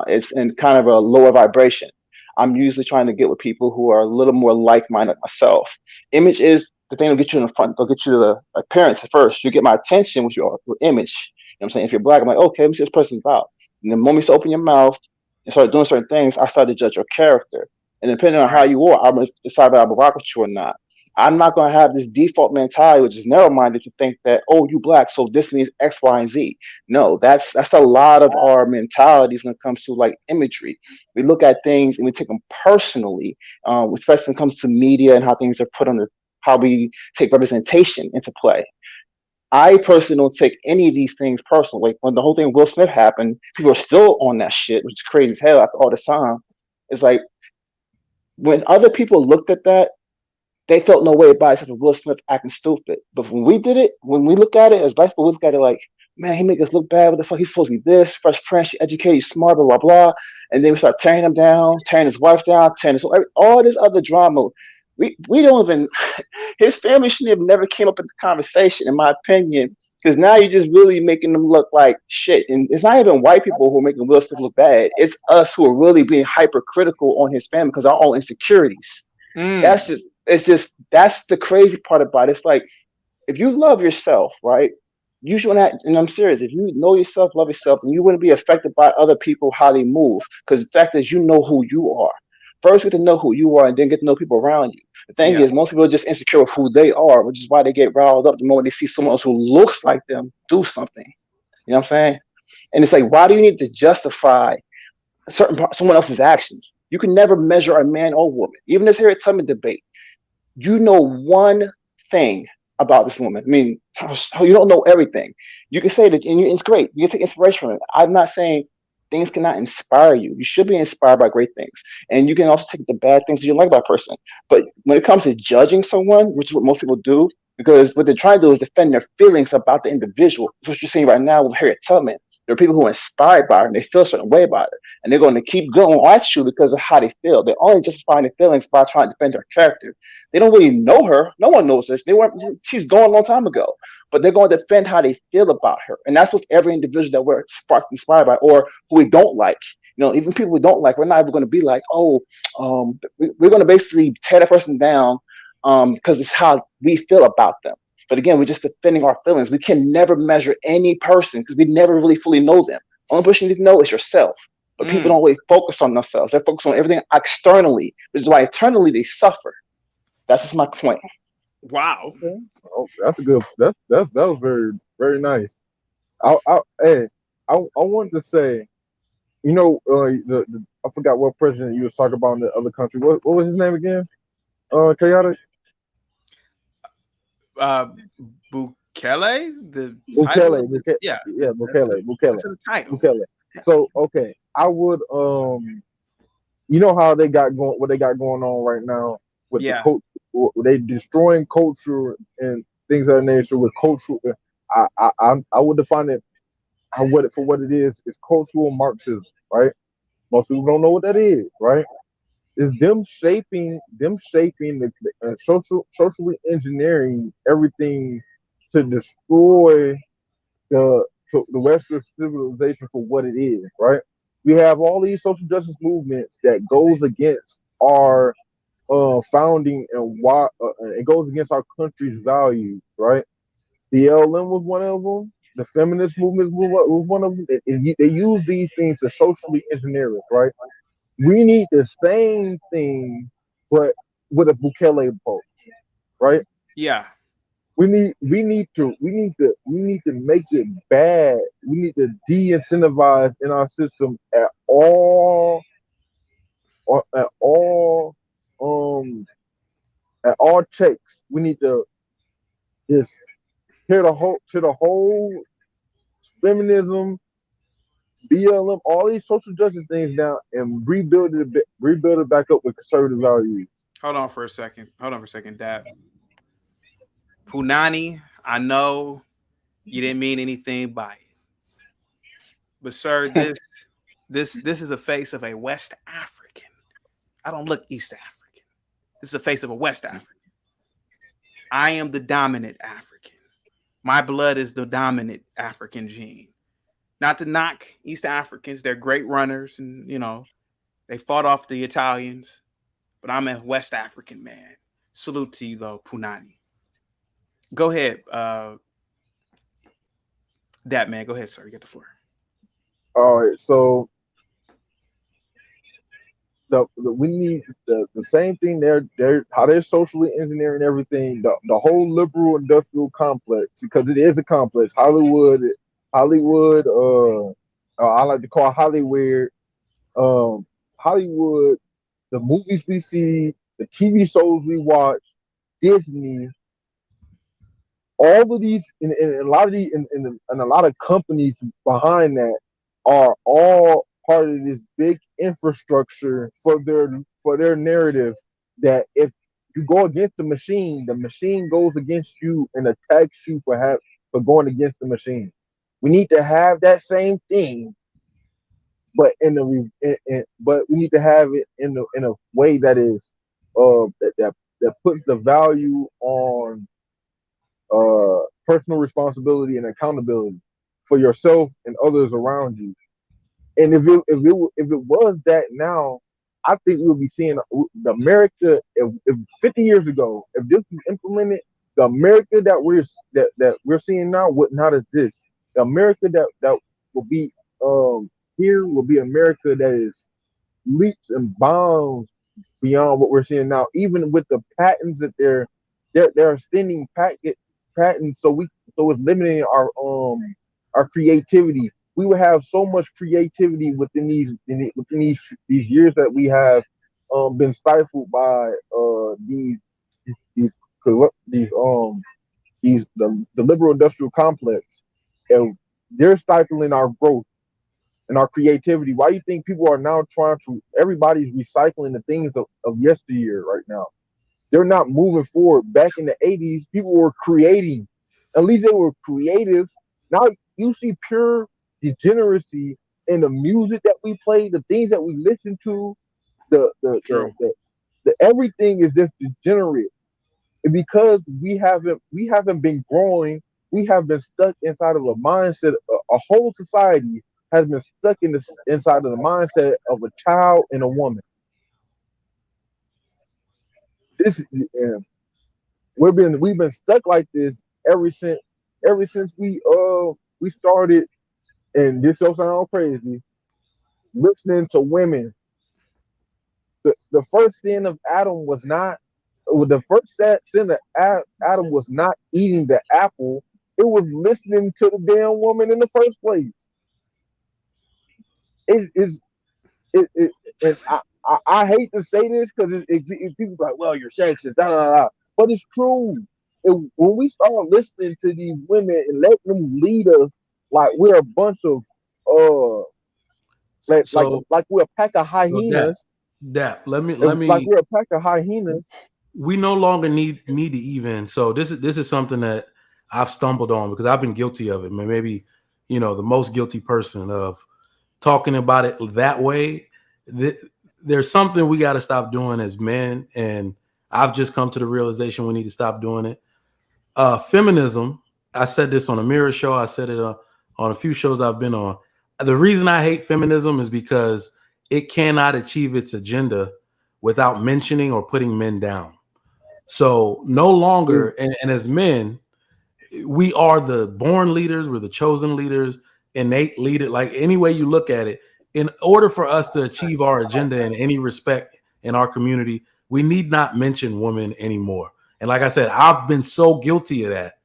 it's in kind of a lower vibration. I'm usually trying to get with people who are a little more like-minded myself. Image is the thing that'll get you in the front. They'll get you to the appearance first. You get my attention with your image. You know what I'm saying? If you're black, I'm like, okay, let me see what this person's about. And the moment you open your mouth and start doing certain things, I start to judge your character. And depending on how you are, I'm going to decide whether I rock with you or not. I'm not going to have this default mentality, which is narrow-minded, to think that, oh, you black, so this means X, Y, and Z. No, that's a lot of our mentalities when it comes to like imagery. We look at things and we take them personally, especially when it comes to media and how things are put on how we take representation into play. I personally don't take any of these things personal. Like when the whole thing with Will Smith happened, people are still on that shit, which is crazy as hell after all this time. It's like when other people looked at that, they felt no way about it except for Will Smith acting stupid. But when we did it, when we look at it as life, we look at it like, man, he make us look bad. What the fuck? He's supposed to be this, Fresh Prince, educated, smart, blah, blah, blah. And then we start tearing him down, tearing his wife down, tearing his, all this other drama. We don't even, his family shouldn't have never came up in the conversation, in my opinion, because now you're just really making them look like shit. And it's not even white people who are making Will Smith look bad. It's us who are really being hypercritical on his family because of our own insecurities. That's the crazy part about it. It's like, if you love yourself, right? You should not, and I'm serious, if you know yourself, love yourself, then you wouldn't be affected by other people, how they move. Because the fact is, you know who you are. First, you get to know who you are and then get to know people around you. The thing is, most people are just insecure of who they are, which is why they get riled up the moment they see someone else who looks like them do something. You know what I'm saying? And it's like, why do you need to justify someone else's actions? You can never measure a man or woman. Even this Harriet Tubman debate, you know one thing about this woman. I mean, you don't know everything. You can say that, and it's great. You can take inspiration from it. I'm not saying things cannot inspire you. You should be inspired by great things. And you can also take the bad things that you like about a person. But when it comes to judging someone, which is what most people do, because what they're trying to do is defend their feelings about the individual. That's what you're seeing right now with Harriet Tubman. There are people who are inspired by her and they feel a certain way about it. And they're going to keep going at you because of how they feel. They're only justifying their feelings by trying to defend her character. They don't really know her. No one knows this. She's gone a long time ago. But they're going to defend how they feel about her. And that's with every individual that we're inspired by or who we don't like. You know, even people we don't like, we're not even going to be like, we're going to basically tear that person down because it's how we feel about them. But again, we're just defending our feelings. We can never measure any person because we never really fully know them. Only person you need to know is yourself. But people don't really focus on themselves. They focus on everything externally, which is why internally they suffer. That's just my point. Wow. Okay. Oh, that's a good. That was very very nice. I wanted to say, you know, I forgot what president you was talking about in the other country. What was his name again? Chaotic. Bukele. Bukele. Yeah, Bukele. That's the title. Bukele. So okay, I would you know how they got going, what they got going on right now with the coach, they destroying culture and things of that nature with cultural. I would define it. For what it is cultural Marxism, right? Most people don't know what that is, right? It's them shaping the socially engineering everything to destroy the Western civilization for what it is, right? We have all these social justice movements that goes against our founding and why it goes against our country's values, right? BLM was one of them. The feminist movement was one of them. They use these things to socially engineer us, right? We need the same thing, but with a Bukele approach, right? Yeah. We need to make it bad. We need to de-incentivize in our system at all checks. We need to just tear the whole feminism, BLM, all these social justice things down and rebuild it back up with conservative values. Hold on for a second, Dad. Punani, I know you didn't mean anything by it, but sir, this is a face of a West African. I don't look East African. This is the face of a West African. I am the dominant African. My blood is the dominant African gene. Not to knock East Africans, they're great runners, and you know they fought off the Italians. But I'm a West African man. Salute to you, though, Punani. Go ahead, that man. Go ahead, sir. You get the floor. All right, so we need the same thing. They're how they're socially engineering everything. The whole liberal industrial complex, because it is a complex. Hollywood. I like to call Hollywood. Hollywood. The movies we see, the TV shows we watch, Disney, all of these, and a lot of these, and a lot of companies behind that are all part of this big infrastructure for their narrative. That if you go against the machine goes against you and attacks you for going against the machine. We need to have that same thing, but but we need to have it in a way that is that puts the value on personal responsibility and accountability for yourself and others around you. And if it was that now, I think we'll be seeing the America. If 50 years ago, if this was implemented, the America that we're seeing now would not exist. The America that will be here will be America that is leaps and bounds beyond what we're seeing now. Even with the patents that they're extending patents, so it's limiting our creativity. We would have so much creativity within these years that we have been stifled by these the liberal industrial complex, and they're stifling our growth and our creativity. Why do you think people are now everybody's recycling the things of yesteryear right now? They're not moving forward. Back in the 80s, people were creating. At least they were creative. Now you see pure degeneracy in the music that we play, the things that we listen to, the everything is just degenerate. And because we haven't been growing, we have been stuck inside of a mindset. A whole society has been stuck inside of the mindset of a child and a woman. We've been stuck like this ever since we started, and this will sound crazy, listening to women. The first sin of Adam was not Adam was not eating the apple. It was listening to the damn woman in the first place. And I hate to say this because if people are like, well, you're sexist, da da da, but it's true. When we start listening to these women and letting them lead us like we're a bunch of like we're a pack of hyenas. Let me like we're a pack of hyenas. We no longer need to even. So this is something that I've stumbled on because I've been guilty of it. Maybe the most guilty person of talking about it that way. There's something we got to stop doing as men, and I've just come to the realization we need to stop doing it. Feminism. I said this on a Mirror show. I said it on a few shows I've been on. The reason I hate feminism is because it cannot achieve its agenda without mentioning or putting men down. So no longer, and as men, we are the born leaders, we're the chosen leaders, innate leader, like any way you look at it. In order for us to achieve our agenda in any respect in our community, we need not mention women anymore. And like I said, I've been so guilty of that,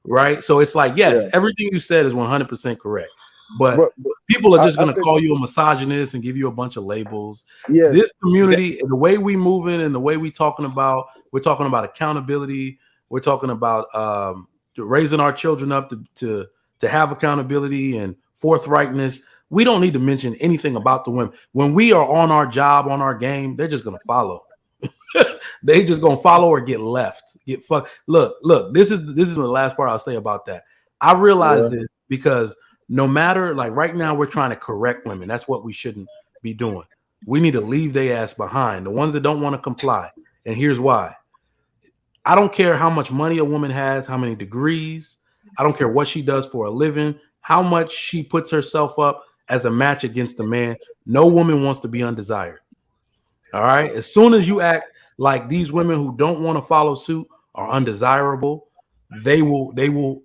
right? So it's like, yes, everything you said is 100% correct. But people are just going to call you a misogynist and give you a bunch of labels. Yeah. This community, the way we moving and the way we're talking about accountability. We're talking about raising our children up to have accountability and forthrightness. We don't need to mention anything about the women. When we are on our job, on our game, they're just going to follow. They just going to follow or get left. Get fucked. Look. This is the last part I'll say about that. I realize this because no matter, like right now, we're trying to correct women. That's what we shouldn't be doing. We need to leave their ass behind. The ones that don't want to comply. And here's why. I don't care how much money a woman has, how many degrees. I don't care what she does for a living, how much she puts herself up as a match against a man. No woman wants to be undesired. All right. As soon as you act like these women who don't want to follow suit are undesirable, they will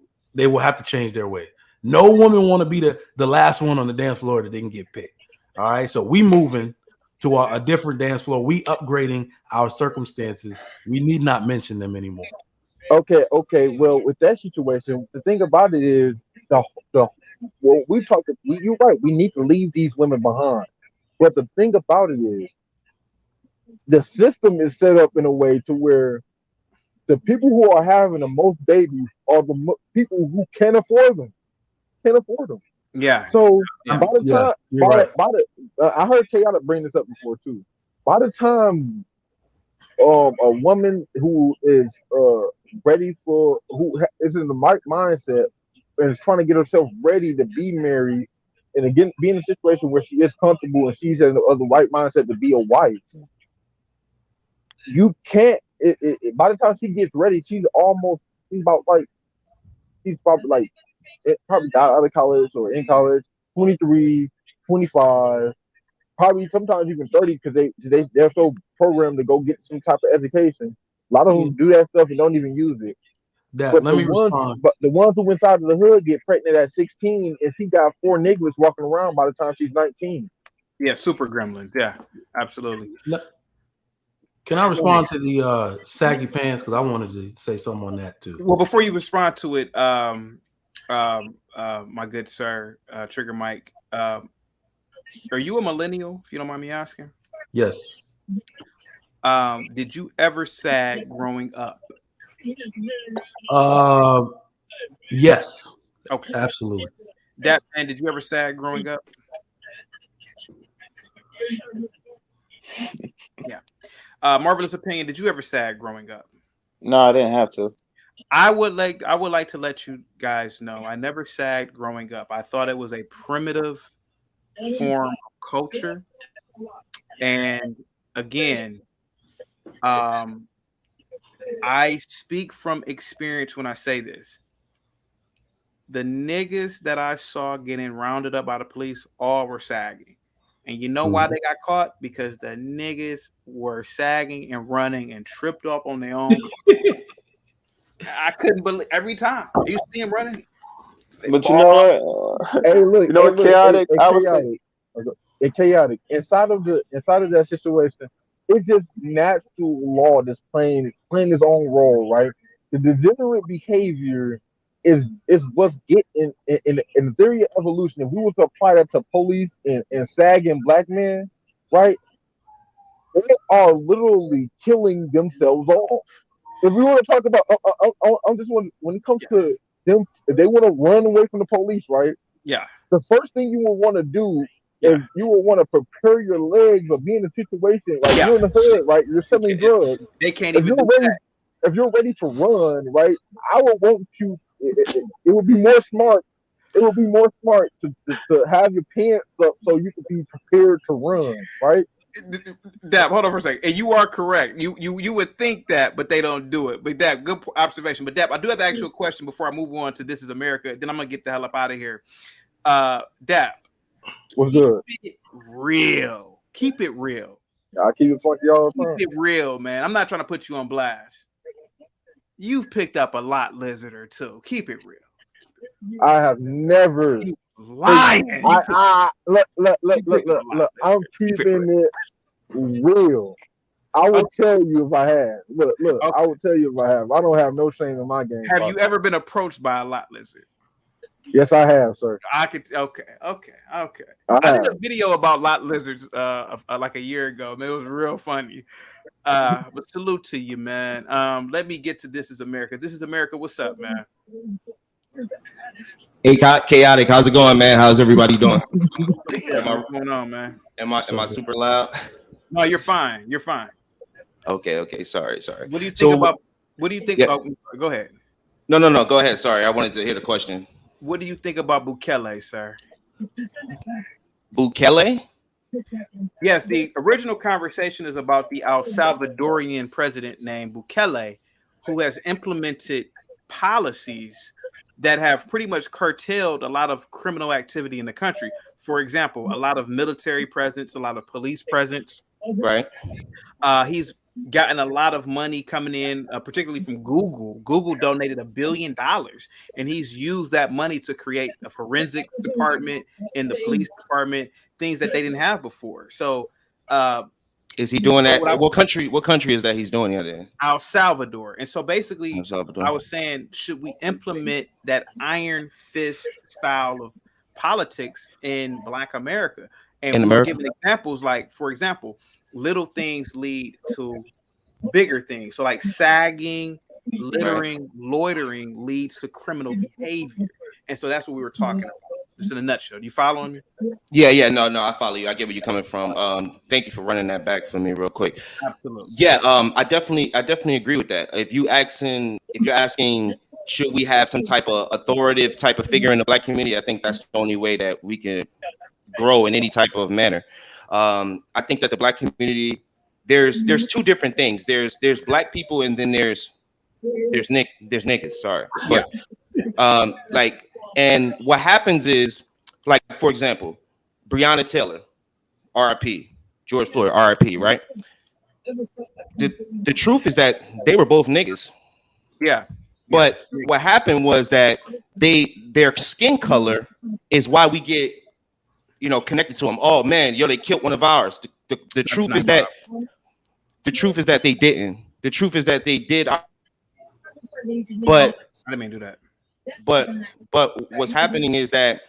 have to change their ways. No woman want to be the last one on the dance floor that didn't get picked. All right. So we moving to a different dance floor. We upgrading our circumstances. We need not mention them anymore. Okay. Well, with that situation, the thing about it is the well, you're right. We need to leave these women behind. But the thing about it is, the system is set up in a way to where the people who are having the most babies are the people who can't afford them. Can't afford them. Yeah. So Yeah. by the time, you're right. I heard Chaotic bring this up before too. By the time a woman who is ready for is in the right mindset and is trying to get herself ready to be married and again be in a situation where she is comfortable and she's in the right mindset to be a wife, you can't. By the time she gets ready, she's probably like probably got out of college or in college, 23, 25, probably sometimes even 30 because they're so programmed to go get some type of education. A lot of them do that stuff and don't even use it. But the ones who inside of the hood get pregnant at 16 and she got 4 niggas walking around by the time she's 19. Yeah, super gremlins. Yeah, absolutely. Can I respond to the saggy pants? Because I wanted to say something on that too. Well, before you respond to it, my good sir, Trigger Mike, are you a millennial, if you don't mind me asking? Yes. Did you ever sag growing up? Yes. Okay. Absolutely. That man, did you ever sag growing up? Yeah. Marvelous Opinion, did you ever sag growing up? No, I didn't have to. I would like to let you guys know I never sagged growing up. I thought it was a primitive form of culture. And again, I speak from experience when I say this. The niggas that I saw getting rounded up by the police all were sagging. And you know why they got caught? Because the niggas were sagging and running and tripped up on their own. I couldn't believe every time you see him running. But you know what? Hey, look, you know what? Chaotic. I was saying. Chaotic. Inside of that situation, it's just natural law that's playing its own role, right? The degenerate behavior is what's getting in the theory of evolution. If we were to apply that to police and sagging black men, right? They are literally killing themselves off. If we want to talk about, I'm just when it comes to them, if they want to run away from the police, right? Yeah. The first thing you will want to do is you will want to prepare your legs or be in a situation like you're in the hood, right? You're selling drugs. They can't even do that. If you're ready to run, right? I would want you. It would be more smart. It would be more smart to have your pants up so you can be prepared to run, right? Dap, hold on for a second. And you are correct. You would think that, but they don't do it. But Dap, good observation. But Dap, I do have to ask you a question before I move on to This Is America. Then I'm gonna get the hell up out of here. Dap, what's good? Keep it real. Keep it real. I keep it funky all the time. Keep it real, man. I'm not trying to put you on blast. You've picked up a lot lizard or two. Keep it real. I have never lying. Look. I'm keeping it real. I will tell you if I have. Look. Okay. I will tell you if I have. I don't have no shame in my game. Have you ever been approached by a lot lizard? Yes, I have, sir. I could. Okay. I did a video about lot lizards like a year ago. Man, it was real funny. But salute to you, man. Let me get to This Is America. This Is America. What's up, man? Hey, Chaotic. How's it going, man? How's everybody doing? What's going on, man? Am I super loud? No, you're fine. You're fine. Okay. Sorry. What do you think about? What do you think about? Go ahead. No. Go ahead. Sorry, I wanted to hear the question. What do you think about Bukele, sir? Bukele? Yes, the original conversation is about the El Salvadorian president named Bukele, who has implemented policies that have pretty much curtailed a lot of criminal activity in the country. For example, a lot of military presence, a lot of police presence. Right. He's gotten a lot of money coming in, particularly from Google. Google donated $1 billion, and he's used that money to create a forensics department in the police department, things that they didn't have before. So Is he doing that? what What country is that he's doing that in? El Salvador. And so basically, El Salvador. I was saying, should we implement that iron fist style of politics in Black America? And we were giving examples like, for example, little things lead to bigger things. So like sagging, littering, loitering leads to criminal behavior. And so that's what we were talking about. Just in a nutshell. Do you follow me? Yeah, no, I follow you. I get where you're coming from. Thank you for running that back for me real quick. Absolutely. Yeah, I definitely agree with that. If you're asking, should we have some type of authoritative type of figure in the Black community, I think that's the only way that we can grow in any type of manner. I think that the Black community, there's two different things. There's Black people, and then there's niggas. Sorry, but and what happens is, like, for example, Breonna Taylor, RIP, George Floyd, RIP, right? The truth is that they were both niggas. Yeah. But what happened was that their skin color is why we get, connected to them. Oh man, they killed one of ours. The truth is that they didn't. The truth is that they did. But I didn't mean to do that. But what's happening is that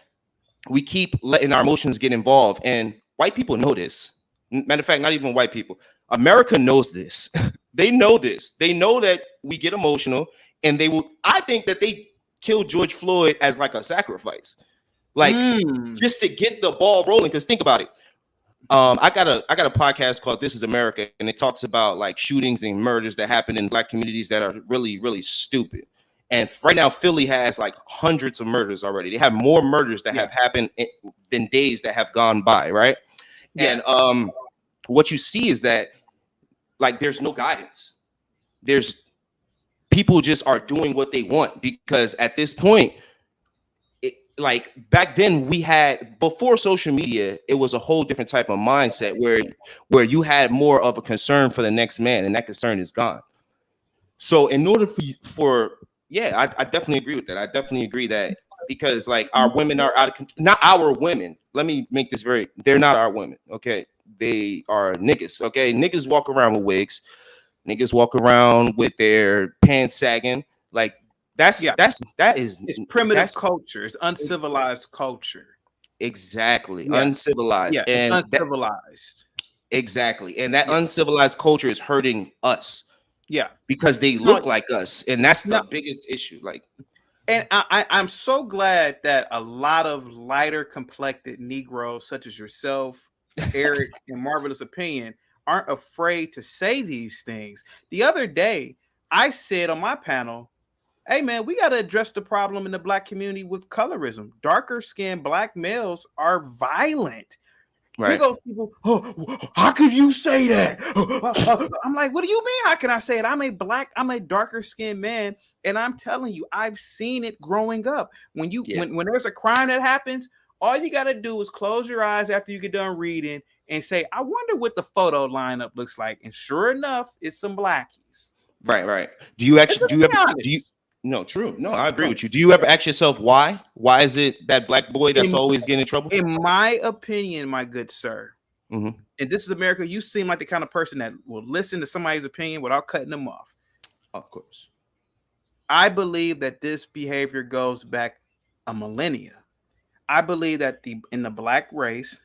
we keep letting our emotions get involved, and white people know this. Matter of fact, not even white people. America knows this. They know this. They know that we get emotional, and they will. I think that they killed George Floyd as like a sacrifice, like just to get the ball rolling. Because think about it. I got a podcast called This Is America, and it talks about like shootings and murders that happen in Black communities that are really, really stupid. And right now, Philly has like hundreds of murders already. They have more murders that have happened than days that have gone by, right? Yeah. And what you see is that like there's no guidance. There's people just are doing what they want, because at this point, like back then before social media, it was a whole different type of mindset where you had more of a concern for the next man, and that concern is gone. So in order I definitely agree with that. I definitely agree that because like our women are not our women. Let me make this they're not our women. Okay. They are niggas. Okay. Niggas walk around with wigs. Niggas walk around with their pants sagging. Like it's primitive culture. It's uncivilized culture. Exactly. Yeah. Uncivilized. Yeah. And uncivilized. Exactly. And that uncivilized culture is hurting us. Yeah, because they look like us, and that's the biggest issue. Like, and I'm so glad that a lot of lighter complected Negroes, such as yourself, Eric, and Marvelous Opinion, aren't afraid to say these things. The other day, I said on my panel, "Hey man, we got to address the problem in the Black community with colorism. Darker skinned Black males are violent." Right. Here goes people, how could you say that? I'm like, what do you mean? How can I say it? I'm a darker skinned man, and I'm telling you, I've seen it growing up. When there's a crime that happens, all you gotta do is close your eyes after you get done reading and say, I wonder what the photo lineup looks like. And sure enough, it's some Blackies. Right. No, true. No, I agree with you. Do you ever ask yourself why? Why is it that Black boy that's always getting in trouble? In my opinion, my good sir, and This Is America, you seem like the kind of person that will listen to somebody's opinion without cutting them off. Of course. I believe that this behavior goes back a millennia. I believe that in the Black race,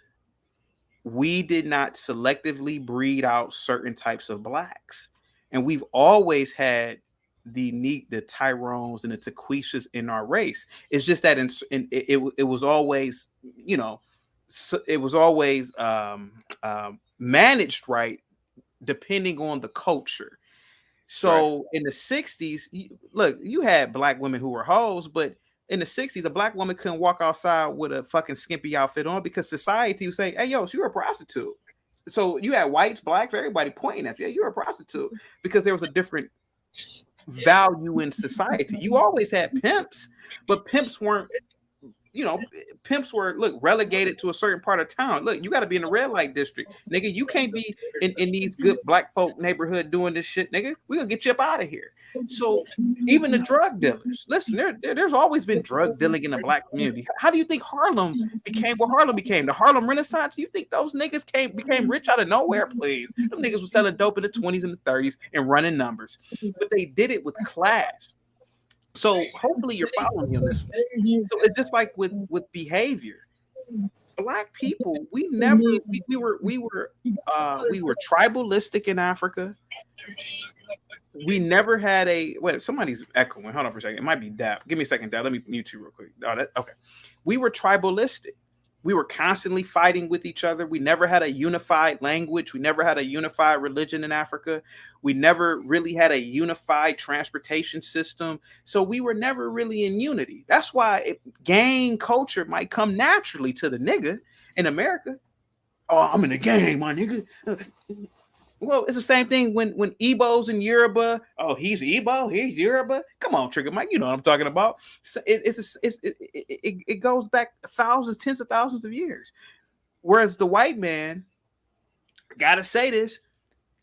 we did not selectively breed out certain types of Blacks. And we've always had the Tyrones and the Taquishas in our race. It's just that it was always, it was always managed right depending on the culture. So in the 60s, you had Black women who were hoes, but in the 60s, a Black woman couldn't walk outside with a fucking skimpy outfit on because society would say, hey, yo, so you're a prostitute. So you had whites, Blacks, everybody pointing at you, hey, you're a prostitute, because there was a different value in society. You always had pimps, but pimps weren't you know, pimps were relegated to a certain part of town. Look, you got to be in the red light district, nigga. You can't be in these good black folk neighborhood doing this shit, nigga. We gonna get you up out of here. So even the drug dealers, listen, there's always been drug dealing in the black community. How do you think Harlem became what Harlem became? The Harlem Renaissance? You think those niggas became rich out of nowhere? Please, them niggas were selling dope in the 20s and the 30s and running numbers, but they did it with class. So hopefully you're following me on this. So it's just like with behavior. Black people, we were tribalistic in Africa. We never had somebody's echoing. Hold on for a second. It might be Dap. Give me a second, Dap. Let me mute you real quick. Okay. We were tribalistic. We were constantly fighting with each other. We never had a unified language. We never had a unified religion in Africa. We never really had a unified transportation system. So we were never really in unity. That's why gang culture might come naturally to the nigga in America. Oh, I'm in a gang, my nigga. Well, it's the same thing when Igbos in Yoruba. Oh, he's Igbo, he's Yoruba. Come on, Trigger Mike, you know what I'm talking about. So it goes back thousands, tens of thousands of years. Whereas the white man, gotta say this,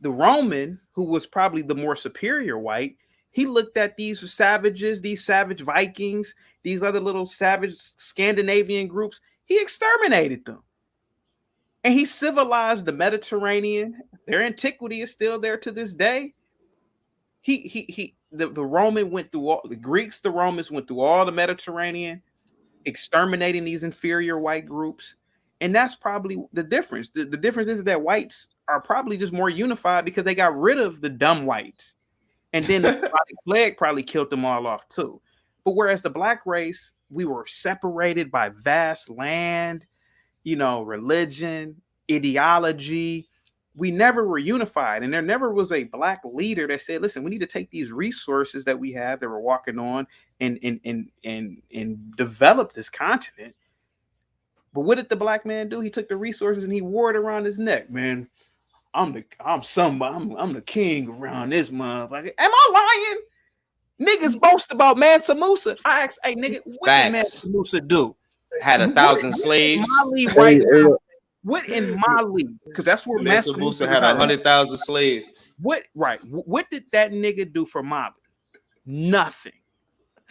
the Roman, who was probably the more superior white, he looked at these savages, these savage Vikings, these other little savage Scandinavian groups. He exterminated them. And he civilized the Mediterranean. Their antiquity is still there to this day. The Roman went through all the Greeks, the Romans went through all the Mediterranean, exterminating these inferior white groups. And that's probably the difference. The difference is that whites are probably just more unified because they got rid of the dumb whites. And then the plague probably killed them all off too. But whereas the black race, we were separated by vast land, religion, ideology. We never were unified, and there never was a black leader that said, listen, we need to take these resources that we have that we're walking on and develop this continent. But what did the black man do? He took the resources and he wore it around his neck. Man, I'm the king around this motherfucker. Am I lying? Niggas boast about Mansa Musa. I asked, hey nigga, what did Mansa Musa do? Had 1,000 slaves. Mali right now. What in Mali? Because that's where Mansa Musa had 100,000 slaves. What did that nigga do for Mali? Nothing.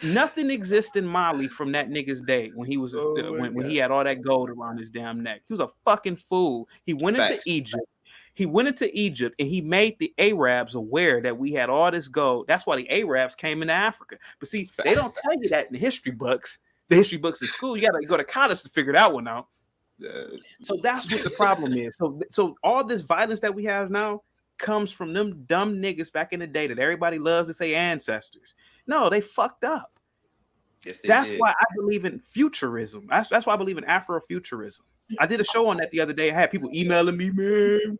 Nothing exists in Mali from that nigga's day when he was when he had all that gold around his damn neck. He was a fucking fool. He went into Egypt. He went into Egypt and he made the Arabs aware that we had all this gold. That's why the Arabs came into Africa. But see, they don't tell you that in the history books. The history books in school, you gotta go to college to figure that one out. So that's what the problem is. So all this violence that we have now comes from them dumb niggas back in the day that everybody loves to say ancestors. No, they fucked up. Yes, that's why I believe in futurism. That's why I believe in Afrofuturism. I did a show on that the other day. I had people emailing me, man.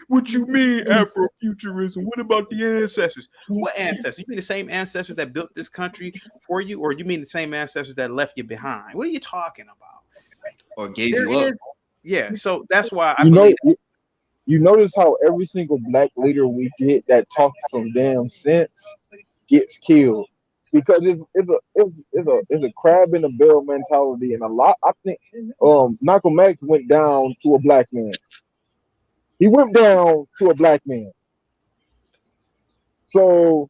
What you mean Afrofuturism? What about the ancestors? What ancestors? You mean the same ancestors that built this country for you, or you mean the same ancestors that left you behind? What are you talking about? Or gave you up? Yeah, so that's why I believe. You notice how every single black leader we get that talks some damn sense gets killed because it's a crab in the barrel mentality, and a lot. I think Malcolm X went down to a black man. He went down to a black man. So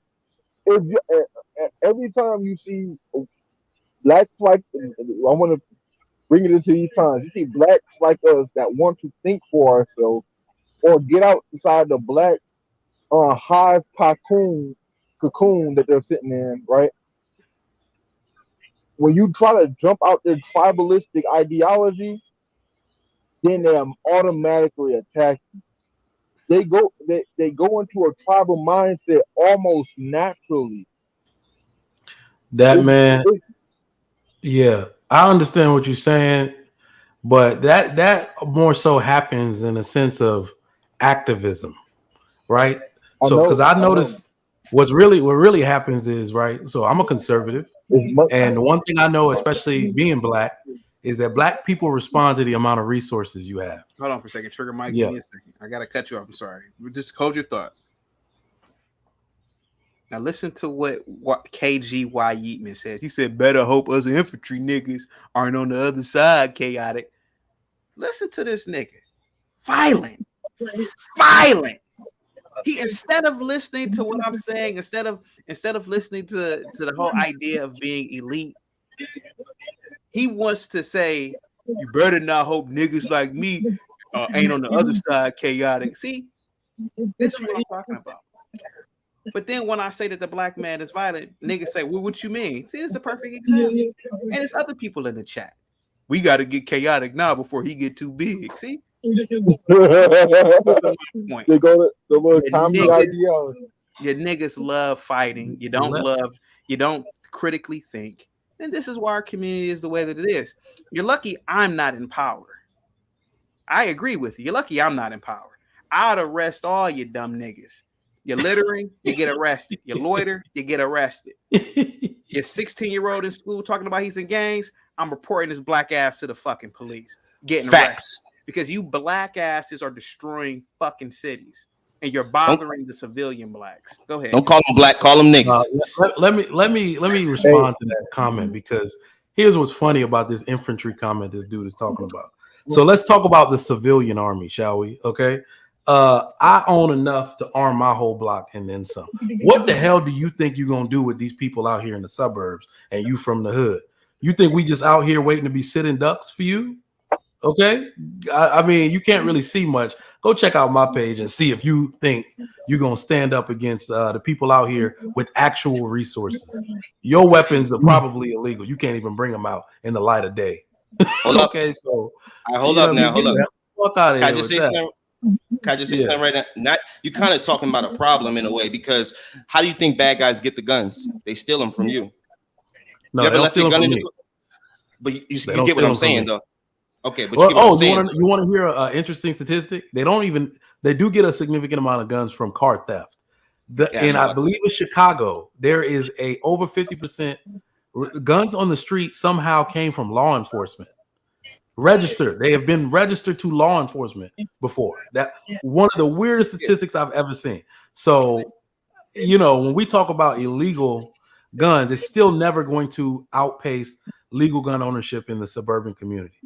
every time you see blacks like, I want to bring it into these times, you see blacks like us that want to think for ourselves or get outside the black hive cocoon that they're sitting in, right? When you try to jump out their tribalistic ideology, then they automatically attack you. They go into a tribal mindset almost naturally. Yeah, I understand what you're saying, but that more so happens in a sense of activism, right? So because I noticed what really happens is, right, so I'm a conservative, and one thing I know, especially being black, is that black people respond to the amount of resources you have. Hold on for a second. Trigger Mike, Yeah. give me a second. I gotta cut you off. I'm sorry. Just hold your thought. Now listen to what KGY Yeatman says. He said, "Better hope us infantry niggas aren't on the other side, chaotic." Listen to this nigga. Violent. He, instead of listening to what I'm saying, instead of listening to the whole idea of being elite, he wants to say, "You better not hope niggas like me ain't on the other side, chaotic." See, this is what I'm talking about. But then when I say that the black man is violent, niggas say, "Well, what you mean?" See, it's a perfect example. And it's other people in the chat. We got to get chaotic now before he get too big. See? They go to the little comedy idea. Your niggas love fighting. You don't critically think. And this is why our community is the way that it is. You're lucky I'm not in power. I agree with you. You're lucky I'm not in power. I'd arrest all you dumb niggas. You're littering, you get arrested. You loiter, you get arrested. Your 16-year-old in school talking about he's in gangs, I'm reporting his black ass to the fucking police. Getting arrested. Because you black asses are destroying fucking cities. And you're bothering the civilian blacks. Go ahead. Don't call them black, call them niggas. Let me respond to that comment, because here's what's funny about this infantry comment this dude is talking about. So let's talk about the civilian army, shall we? Okay. I own enough to arm my whole block and then some. What the hell do you think you're gonna do with these people out here in the suburbs and you from the hood? You think we just out here waiting to be sitting ducks for you? Okay, I mean, you can't really see much. Go check out my page and see if you think you're gonna stand up against the people out here with actual resources. Your weapons are probably illegal. You can't even bring them out in the light of day. Okay, so hold up now. Fuck out of here. Can I just say something right now? You kind of talking about a problem in a way, because how do you think bad guys get the guns? They steal them from you. No, you ever they left don't your gun in me. But you get what I'm saying, though. Okay, but well, you get what I'm saying. You want to hear an interesting statistic? They do get a significant amount of guns from car theft. I believe in Chicago, there is a over 50% guns on the street somehow came from law enforcement. Registered. They have been registered to law enforcement before. That one of the weirdest statistics I've ever seen. So, when we talk about illegal guns, it's still never going to outpace legal gun ownership in the suburban community.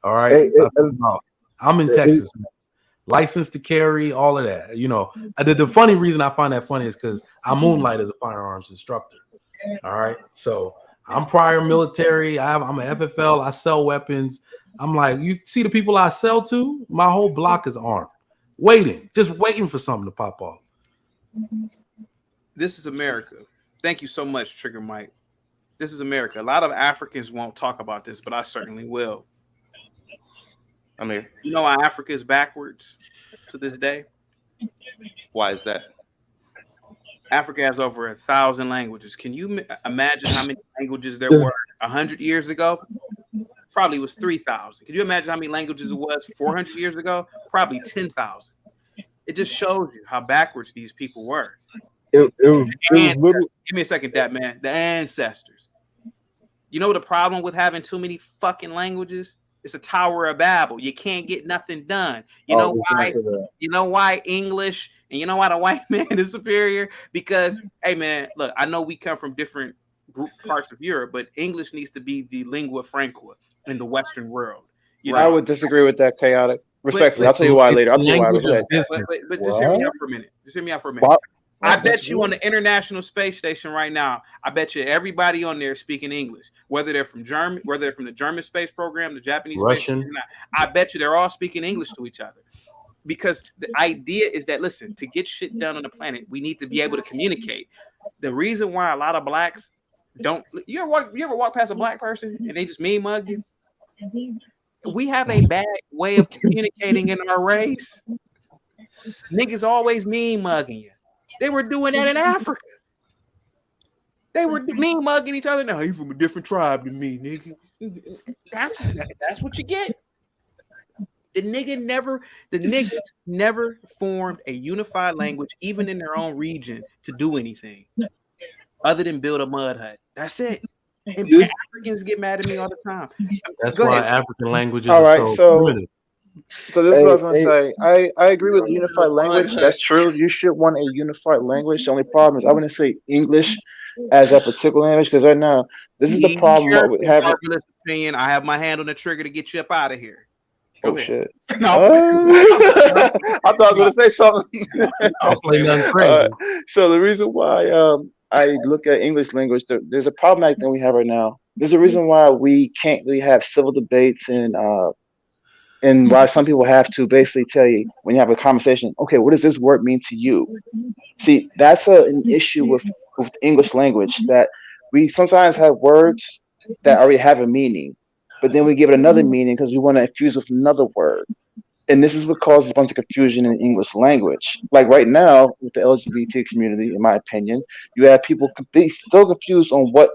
All right. I'm in Texas, man. License to carry, all of that. The funny reason I find that funny is because I moonlight as a firearms instructor. All right. So I'm prior military. I'm an FFL. I sell weapons. I'm like, you see the people I sell to? My whole block is armed, just waiting for something to pop off. This is America. Thank you so much, Trigger Mike. This is America. A lot of Africans won't talk about this, but I certainly will. I'm here. You know why Africa is backwards to this day? Why is that? Africa has over 1,000 languages. Can you imagine how many languages there were 100 years ago? Probably was 3,000. Can you imagine how many languages it was 400 years ago? Probably 10,000. It just shows you how backwards these people were. It was give me a second, that man. The ancestors. You know the problem with having too many fucking languages? It's a Tower of Babel. You can't get nothing done. You know why? You know why English and you know why the white man is superior? Because, hey man, look, I know we come from different parts of Europe, but English needs to be the lingua franca in the Western world. I would disagree with that, chaotic. Respectfully, I'll tell you why later. But just hear me out for a minute. I bet you on the International Space Station right now, I bet you everybody on there is speaking English, whether they're from Germany, whether they're from the German space program, the Japanese Russian. Space program. I bet you they're all speaking English to each other. Because the idea is that, listen, to get shit done on the planet, we need to be able to communicate. The reason why a lot of blacks don't, you ever walk past a black person and they just mean mug you? We have a bad way of communicating in our race. Niggas always mean mugging you. They were doing that in Africa. They were mean mugging each other. Now, you from a different tribe than me, nigga. That's what you get. The niggas never formed a unified language, even in their own region, to do anything other than build a mud hut. That's it. And Africans get mad at me all the time. That's why African languages all are right, so primitive. So this is what I was gonna Hey, say. I agree with unified language. That's true. You should want a unified language. The only problem is I wouldn't say English as a particular language because right now this is the Be problem what we careful, have. Marvelous Opinion. I have my hand on the trigger to get you up out of here. Go Oh ahead. shit! No, I thought I was gonna say something. Don't say nothing crazy. So the reason why I look at English language, there's a problematic thing we have right now. There's a reason why we can't really have civil debates and why some people have to basically tell you when you have a conversation, okay, what does this word mean to you? See, that's an issue with English language that we sometimes have words that already have a meaning, but then we give it another meaning because we want to infuse with another word. And this is what causes a bunch of confusion in English language. Like right now with the LGBT community, in my opinion, you have people still confused on what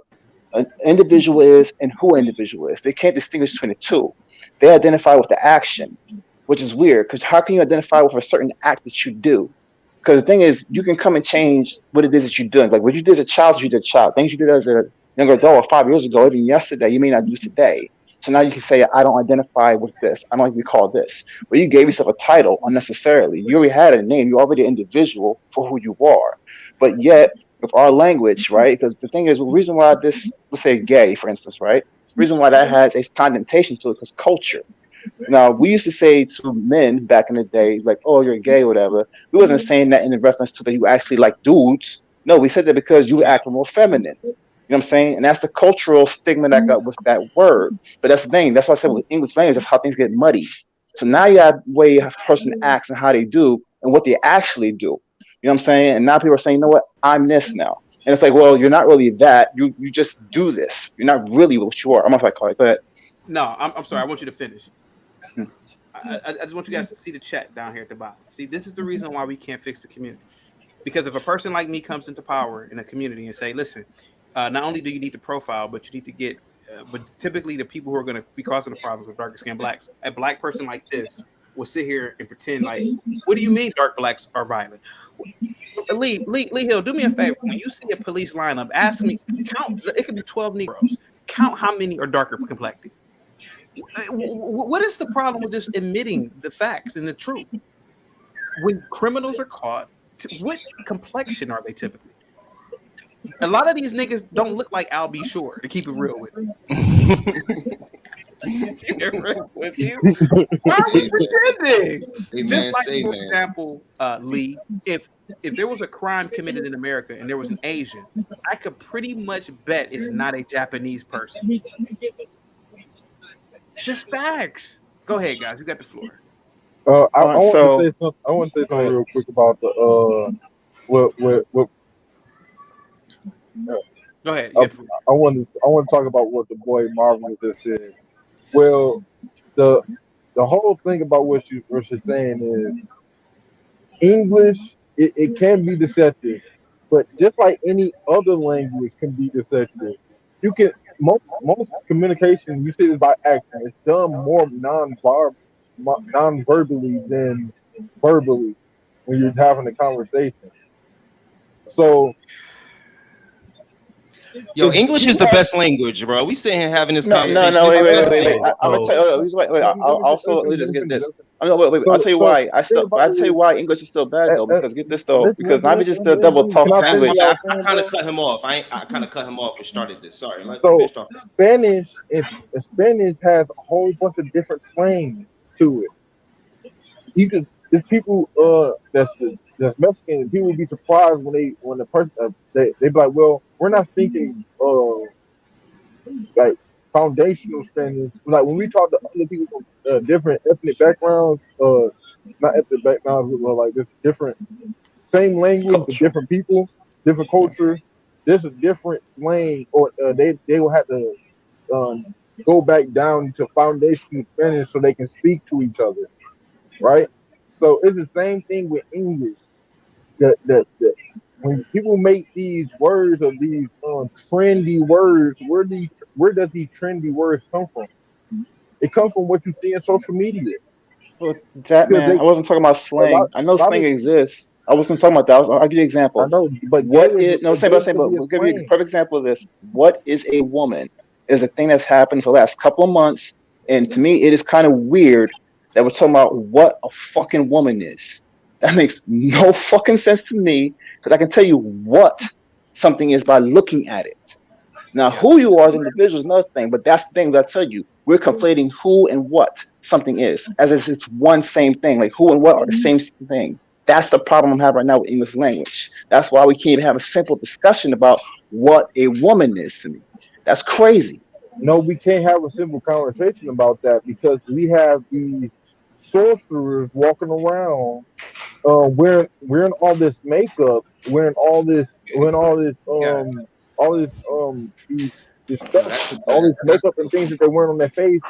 an individual is and who an individual is. They can't distinguish between the two. They identify with the action, which is weird because how can you identify with a certain act that you do? Because the thing is, you can come and change what it is that you're doing. Like what you did as a child, you did a child. Things you did as a younger adult or 5 years ago, even yesterday, you may not do today. So now you can say, I don't identify with this. I don't like to be called this. But you gave yourself a title unnecessarily. You already had a name. You're already an individual for who you are. But yet, with our language, right? Because the thing is, the reason why this, let's say gay, for instance, right? The reason why that has a connotation to it is culture. Now, we used to say to men back in the day, like, oh, you're gay or whatever. We wasn't saying that in the reference to that you actually like dudes. No, we said that because you act more feminine. You know what I'm saying? And that's the cultural stigma that got with that word. But that's the thing. That's why I said with English language, that's how things get muddy. So now you have the way a person acts and how they do and what they actually do. You know what I'm saying? And now people are saying, you know what? I'm this now. And it's like, well, you're not really that. You just do this. You're not really what you are. I'm not like, go ahead. No, I'm sorry. I want you to finish. I just want you guys to see the chat down here at the bottom. See, this is the reason why we can't fix the community. Because if a person like me comes into power in a community and say, listen, not only do you need to profile, but you need to get, but typically the people who are going to be causing the problems with darker skinned blacks, a black person like this will sit here and pretend like, what do you mean dark blacks are violent? Lee Hill, do me a favor. When you see a police lineup, ask me, count, it could be 12 Negroes. Count how many are darker complected. What is the problem with just admitting the facts and the truth? When criminals are caught, what complexion are they typically? A lot of these niggas don't look like Al B. Shore, to keep it real with you. Why are we pretending? Just like, for example, Lee, if there was a crime committed in America and there was an Asian, I could pretty much bet it's not a Japanese person. Just facts. Go ahead, guys. You got the floor. I want to say something real quick about the what. Go ahead. I want to talk about what the boy Marvin just said. Well, the whole thing about what you're saying is English. It can be deceptive, but just like any other language can be deceptive, you can most communication you see this by action. It's done more non-verbally than verbally when you're having a conversation. So. Yo, English is the best language, bro. We sitting here having this conversation. No, wait. I'm gonna tell you. Wait. I'll also let's get this. Wait. I'll tell you why. I'll tell you why English is still bad though. Because get this though. Because not just the double talk language. I kind of cut him off. I kind of cut him off and started this. Sorry. So Spanish has a whole bunch of different slang to it. There's people that's Mexican, and people would be surprised when the person they be like, well, we're not speaking like foundational Spanish. Like when we talk to other people from different ethnic backgrounds, not ethnic backgrounds, but like this different same language, but different people, different culture. There's a different slang, or they will have to go back down to foundational Spanish so they can speak to each other, right? So it's the same thing with English. That when people make these words or these trendy words, where does these trendy words come from? It comes from what you see in social media. Well, Jack, man, I wasn't talking about slang. I know slang exists. I wasn't talking about that. I'll give you an example. I know, but what is no same? But we'll give you a perfect example of this. What is a woman? Is a thing that's happened for the last couple of months, and to me, it is kind of weird that was talking about what a fucking woman is. That makes no fucking sense to me, because I can tell you what something is by looking at it. Now, who you are as an individual is another thing, but that's the thing that I tell you. We're conflating who and what something is, as if it's one same thing. Like who and what are the same thing. That's the problem I'm having right now with English language. That's why we can't even have a simple discussion about what a woman is to me. That's crazy. No, we can't have a simple conversation about that because we have these sorcerers walking around wearing all this makeup, this stuff, all this makeup and things that they're wearing on their face,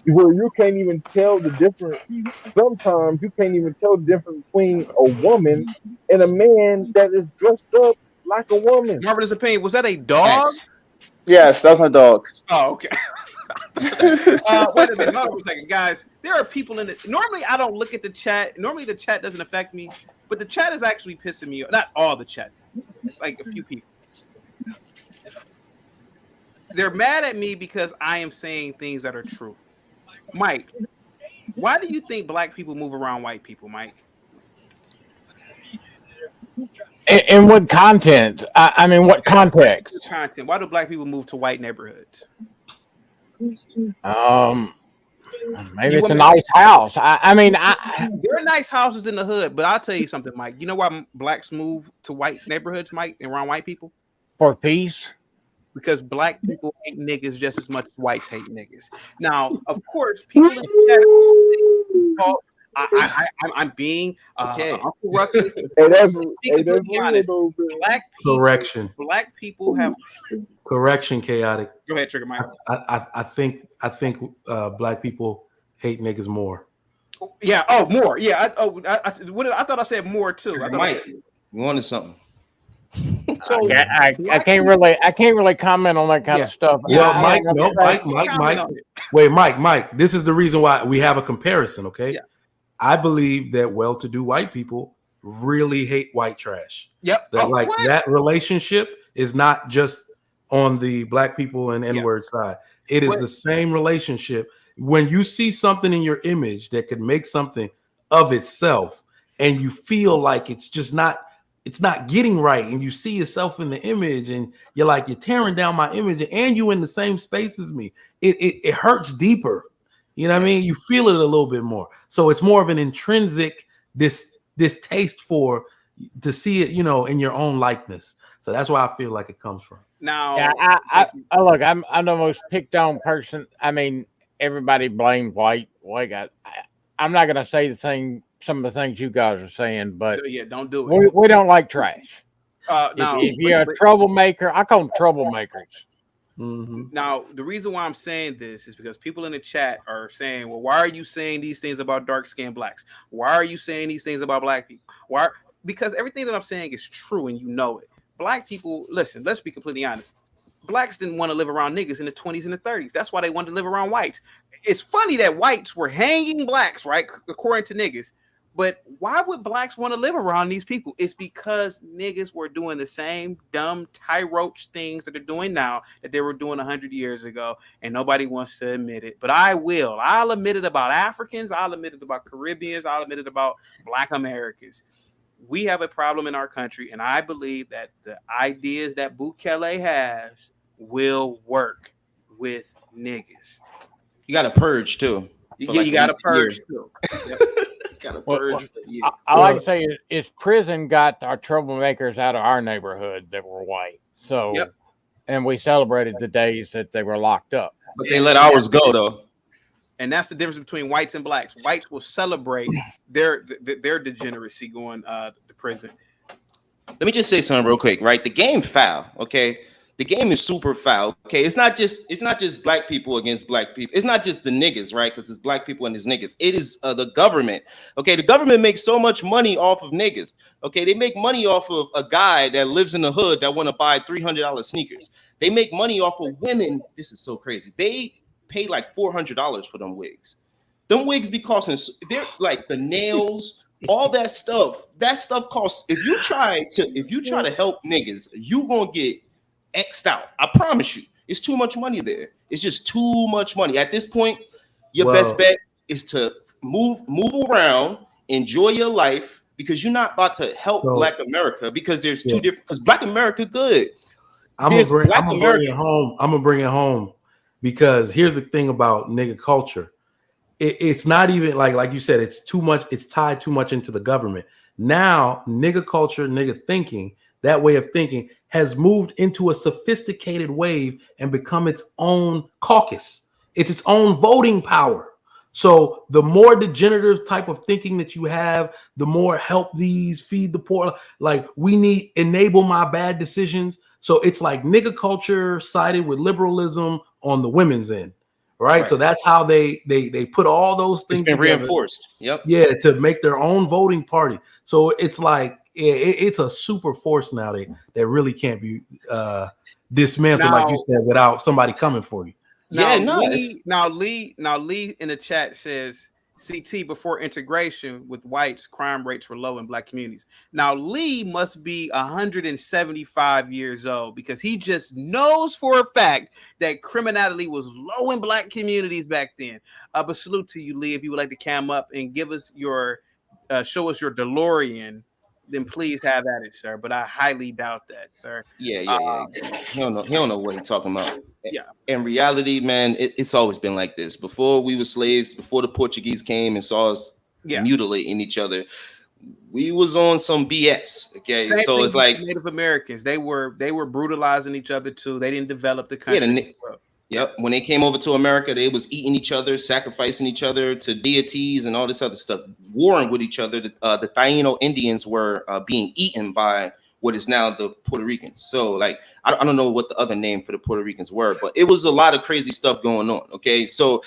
where you can't even tell the difference. Sometimes you can't even tell the difference between a woman and a man that is dressed up like a woman. Marvelous opinion. Was that a dog? Yes, that's my dog. Oh, okay. Wait a minute, hold on a second, guys. There are people in it. Normally, I don't look at the chat. Normally, the chat doesn't affect me, but the chat is actually pissing me off. Not all the chat. It's like a few people. They're mad at me because I am saying things that are true. Mike, why do you think black people move around white people, Mike? In what content? I mean, what context? Content. Why do black people move to white neighborhoods? Maybe it's a nice house. I mean, there are nice houses in the hood, but I'll tell you something, Mike. You know why blacks move to white neighborhoods, Mike, and around white people? For peace. Because black people hate niggas just as much as whites hate niggas. Now, of course, people in the chat, I'm being Uncle Ruckus. Black people have correction, chaotic. Go ahead, Trigger Mike. I think black people hate niggas more. Yeah. Oh, more. Yeah. I thought I said more too. Mike, you wanted something. So I can't really comment on that kind of stuff. Well, Mike. Wait, Mike. This is the reason why we have a comparison. Okay. Yeah. I believe that well-to-do white people really hate white trash. Yep. That that relationship is not just on the black people and N-word side. It is the same relationship. When you see something in your image that could make something of itself, and you feel like it's not getting right, and you see yourself in the image, and you're tearing down my image, and you in the same space as me. It hurts deeper. You know what I mean? You feel it a little bit more. So it's more of an intrinsic distaste to see it, in your own likeness. So that's why I feel like it comes from. Now, look, I'm the most picked on person. I mean, everybody blames white guys. I'm not gonna say some of the things you guys are saying, but don't do it. We don't like trash. Now, if you're a troublemaker, I call them troublemakers. Mm-hmm. Now, the reason why I'm saying this is because people in the chat are saying, well, why are you saying these things about dark-skinned blacks? Why are you saying these things about black people? Why? Because everything that I'm saying is true, and you know it. Black people, listen, let's be completely honest. Blacks didn't want to live around niggas in the 20s and the 30s. That's why they wanted to live around whites. It's funny that whites were hanging blacks, right, according to niggas. But why would blacks want to live around these people? It's because niggas were doing the same dumb tie-roach things that they're doing now that they were doing 100 years ago, and nobody wants to admit it. But I will. I'll admit it about Africans. I'll admit it about Caribbeans. I'll admit it about Black Americans. We have a problem in our country, and I believe that the ideas that Bukele has will work with niggas. You got to purge, too. You got to purge, too. Yep. I like to say is prison got our troublemakers out of our neighborhood that were white. So, and we celebrated the days that they were locked up. But they let ours go, though. And that's the difference between whites and blacks. Whites will celebrate their degeneracy going to prison. Let me just say something real quick, right? The game foul, okay? The game is super foul. Okay, it's not just black people against black people. It's not just the niggas, right? Because it's black people and it's niggas. It is the government. Okay, the government makes so much money off of niggas. Okay, they make money off of a guy that lives in the hood that want to buy $300 sneakers. They make money off of women. This is so crazy. They pay like $400 for them wigs. Them wigs be costing. They're like the nails. All that stuff costs. If you try to help niggas, you gonna get X'd out. I promise you. It's too much money there. It's just too much money. At this point, your best bet is to move around, enjoy your life, because you're not about to help So, Black America, because there's yeah. two different, because Black America good. I'm There's gonna Black bring America. it home. I'm gonna bring it home because here's the thing about nigga culture. It's not even like you said, it's too much, it's tied too much into the government. Now, nigga culture, nigga thinking, that way of thinking has moved into a sophisticated wave and become its own caucus. It's its own voting power. So the more degenerative type of thinking that you have, the more help these, feed the poor. Like we need enable my bad decisions. So it's like nigga culture sided with liberalism on the women's end. Right. So that's how they put all those things It's been together. reinforced. Yep. Yeah, to make their own voting party. So it's like it's a super force now that really can't be dismantled, like you said, without somebody coming for you. Now, Lee in the chat says CT before integration with whites, crime rates were low in Black communities. Now, Lee must be 175 years old because he just knows for a fact that criminality was low in Black communities back then. But salute to you, Lee. If you would like to cam up and give us your show us your DeLorean, then please have at it, sir. But I highly doubt that, sir. Yeah. He don't know what he's talking about. Yeah. In reality, man, it's always been like this. Before we were slaves, before the Portuguese came and saw us mutilating each other, we was on some BS. Okay, Same so thing it's like Native Americans. They were brutalizing each other too. They didn't develop the country. Yep. When they came over to America, they was eating each other, sacrificing each other to deities and all this other stuff, warring with each other. The Taino Indians were being eaten by what is now the Puerto Ricans. So like, I don't know what the other name for the Puerto Ricans were, but it was a lot of crazy stuff going on. Okay. So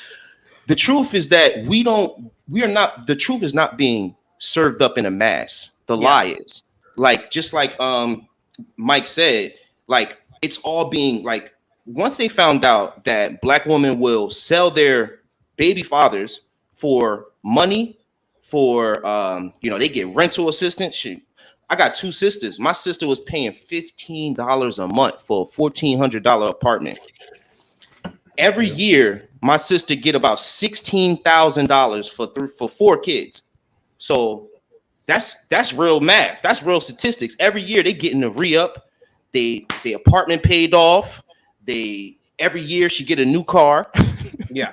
the truth is that the truth is not being served up in a mass. The lie is like, just like Mike said, like it's all being like, once they found out that Black women will sell their baby fathers for money, for they get rental assistance. Shoot, I got two sisters. My sister was paying $15 a month for a $1,400 apartment. Every year, my sister get about $16,000 for 4 kids. So that's real math. That's real statistics. Every year they getting a re-up. The apartment paid off. Every year she get a new car. Yeah.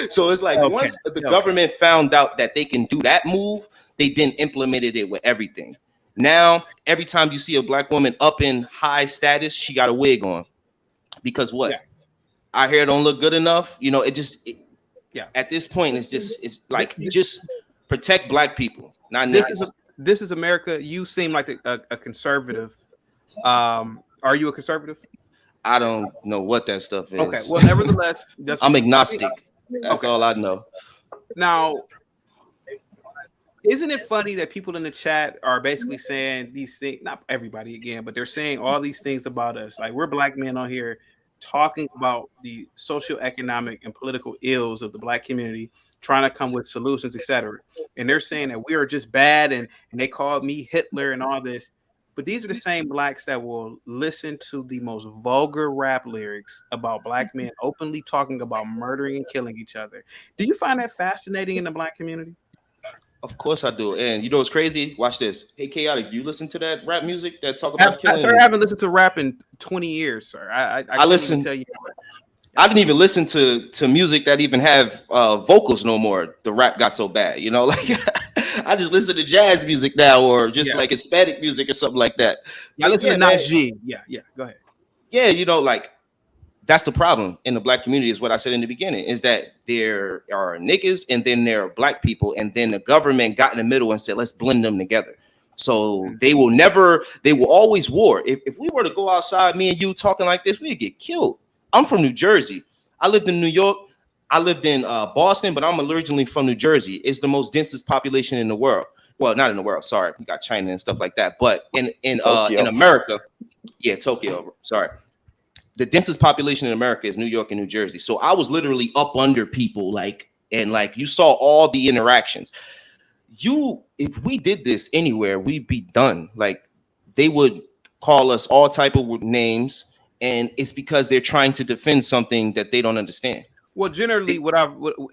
So it's like once the government found out that they can do that move, they then implemented it with everything. Now, every time you see a Black woman up in high status, she got a wig on. Because what? Our hair don't look good enough. At this point, it's like just protect Black people, not niggas. This is America. You seem like a conservative. Are you a conservative? I don't know what that stuff is. Okay, well, nevertheless, I'm agnostic. That's all I know. Now, isn't it funny that people in the chat are basically saying these things? Not everybody again, but they're saying all these things about us. Like we're Black men on here talking about the socio-economic and political ills of the Black community, trying to come with solutions, etc. And they're saying that we are just bad, and they called me Hitler and all this. But these are the same Blacks that will listen to the most vulgar rap lyrics about Black men openly talking about murdering and killing each other. Do you find that fascinating in the Black community? Of course I do. And you know what's crazy? Watch this. Hey, Chaotic, do you listen to that rap music that talk about killing? Sir, I haven't listened to rap in 20 years, sir. I listen. Tell you. I didn't even listen to music that even have vocals no more. The rap got so bad, like I just listen to jazz music now, or just like Hispanic music or something like that. I listen to Najee. Yeah. Go ahead. Yeah, like that's the problem in the Black community, is what I said in the beginning, is that there are niggas and then there are Black people, and then the government got in the middle and said, let's blend them together. So they will always war. If we were to go outside, me and you talking like this, we'd get killed. I'm from New Jersey. I lived in New York. I lived in Boston, but I'm originally from New Jersey. It's the most densest population in the world. Well, not in the world. Sorry, we got China and stuff like that. But in America, Tokyo. Sorry, the densest population in America is New York and New Jersey. So I was literally up under people, and you saw all the interactions. If we did this anywhere, we'd be done. Like they would call us all type of names. And it's because they're trying to defend something that they don't understand. Well, generally,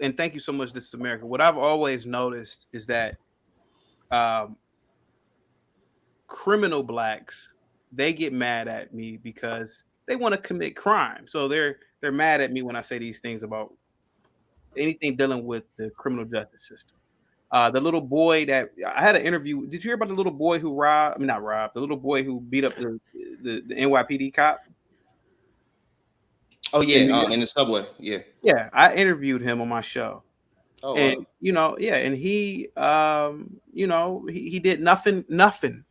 and thank you so much, This is America. What I've always noticed is that criminal blacks, they get mad at me because they want to commit crime. So they're mad at me when I say these things about anything dealing with the criminal justice system. The little boy that I had an interview. Did you hear about the little boy who robbed? I mean, not robbed. The little boy who beat up the NYPD cop. Oh yeah, in the subway. Yeah. Yeah, I interviewed him on my show. Oh, and wow. and he he did nothing NUFFIN,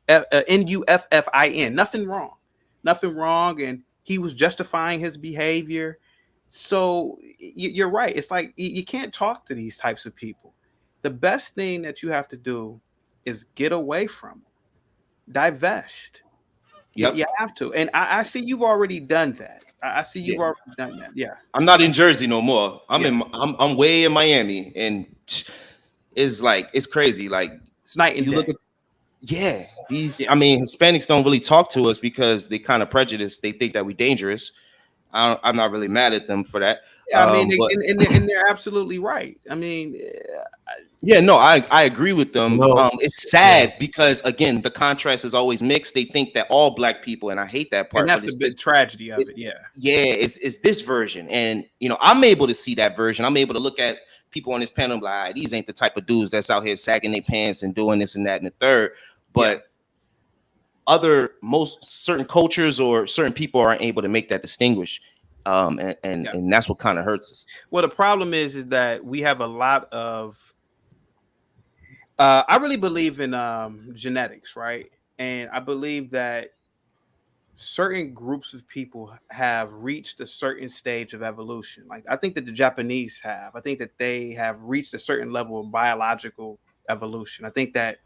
nothing wrong, and he was justifying his behavior. So you're right. It's like you can't talk to these types of people. The best thing that you have to do is get away from them, divest. Yep. You have to, and I see you've already done that. I see you've already done that. Yeah. I'm not in Jersey no more. I'm way in Miami, and it's crazy. Like it's night and you day. look at I mean, Hispanics don't really talk to us because they kind of prejudiced. They think that we're dangerous. I'm not really mad at them for that. Yeah, I mean, and they're absolutely right. I mean, yeah, no, I agree with them. It's sad because again, the contrast is always mixed. They think that all black people, and I hate that part. And that's the big tragedy of it. Yeah, it's this version, and I'm able to see that version. I'm able to look at people on this panel and be like, these ain't the type of dudes that's out here sagging their pants and doing this and that and the third. But certain cultures or certain people aren't able to make that distinguish. And that's what kind of hurts us. Well, the problem is that we have a lot of I really believe in genetics, right? And I believe that certain groups of people have reached a certain stage of evolution. Like I think that the Japanese have. I think that they have reached a certain level of biological evolution. I think that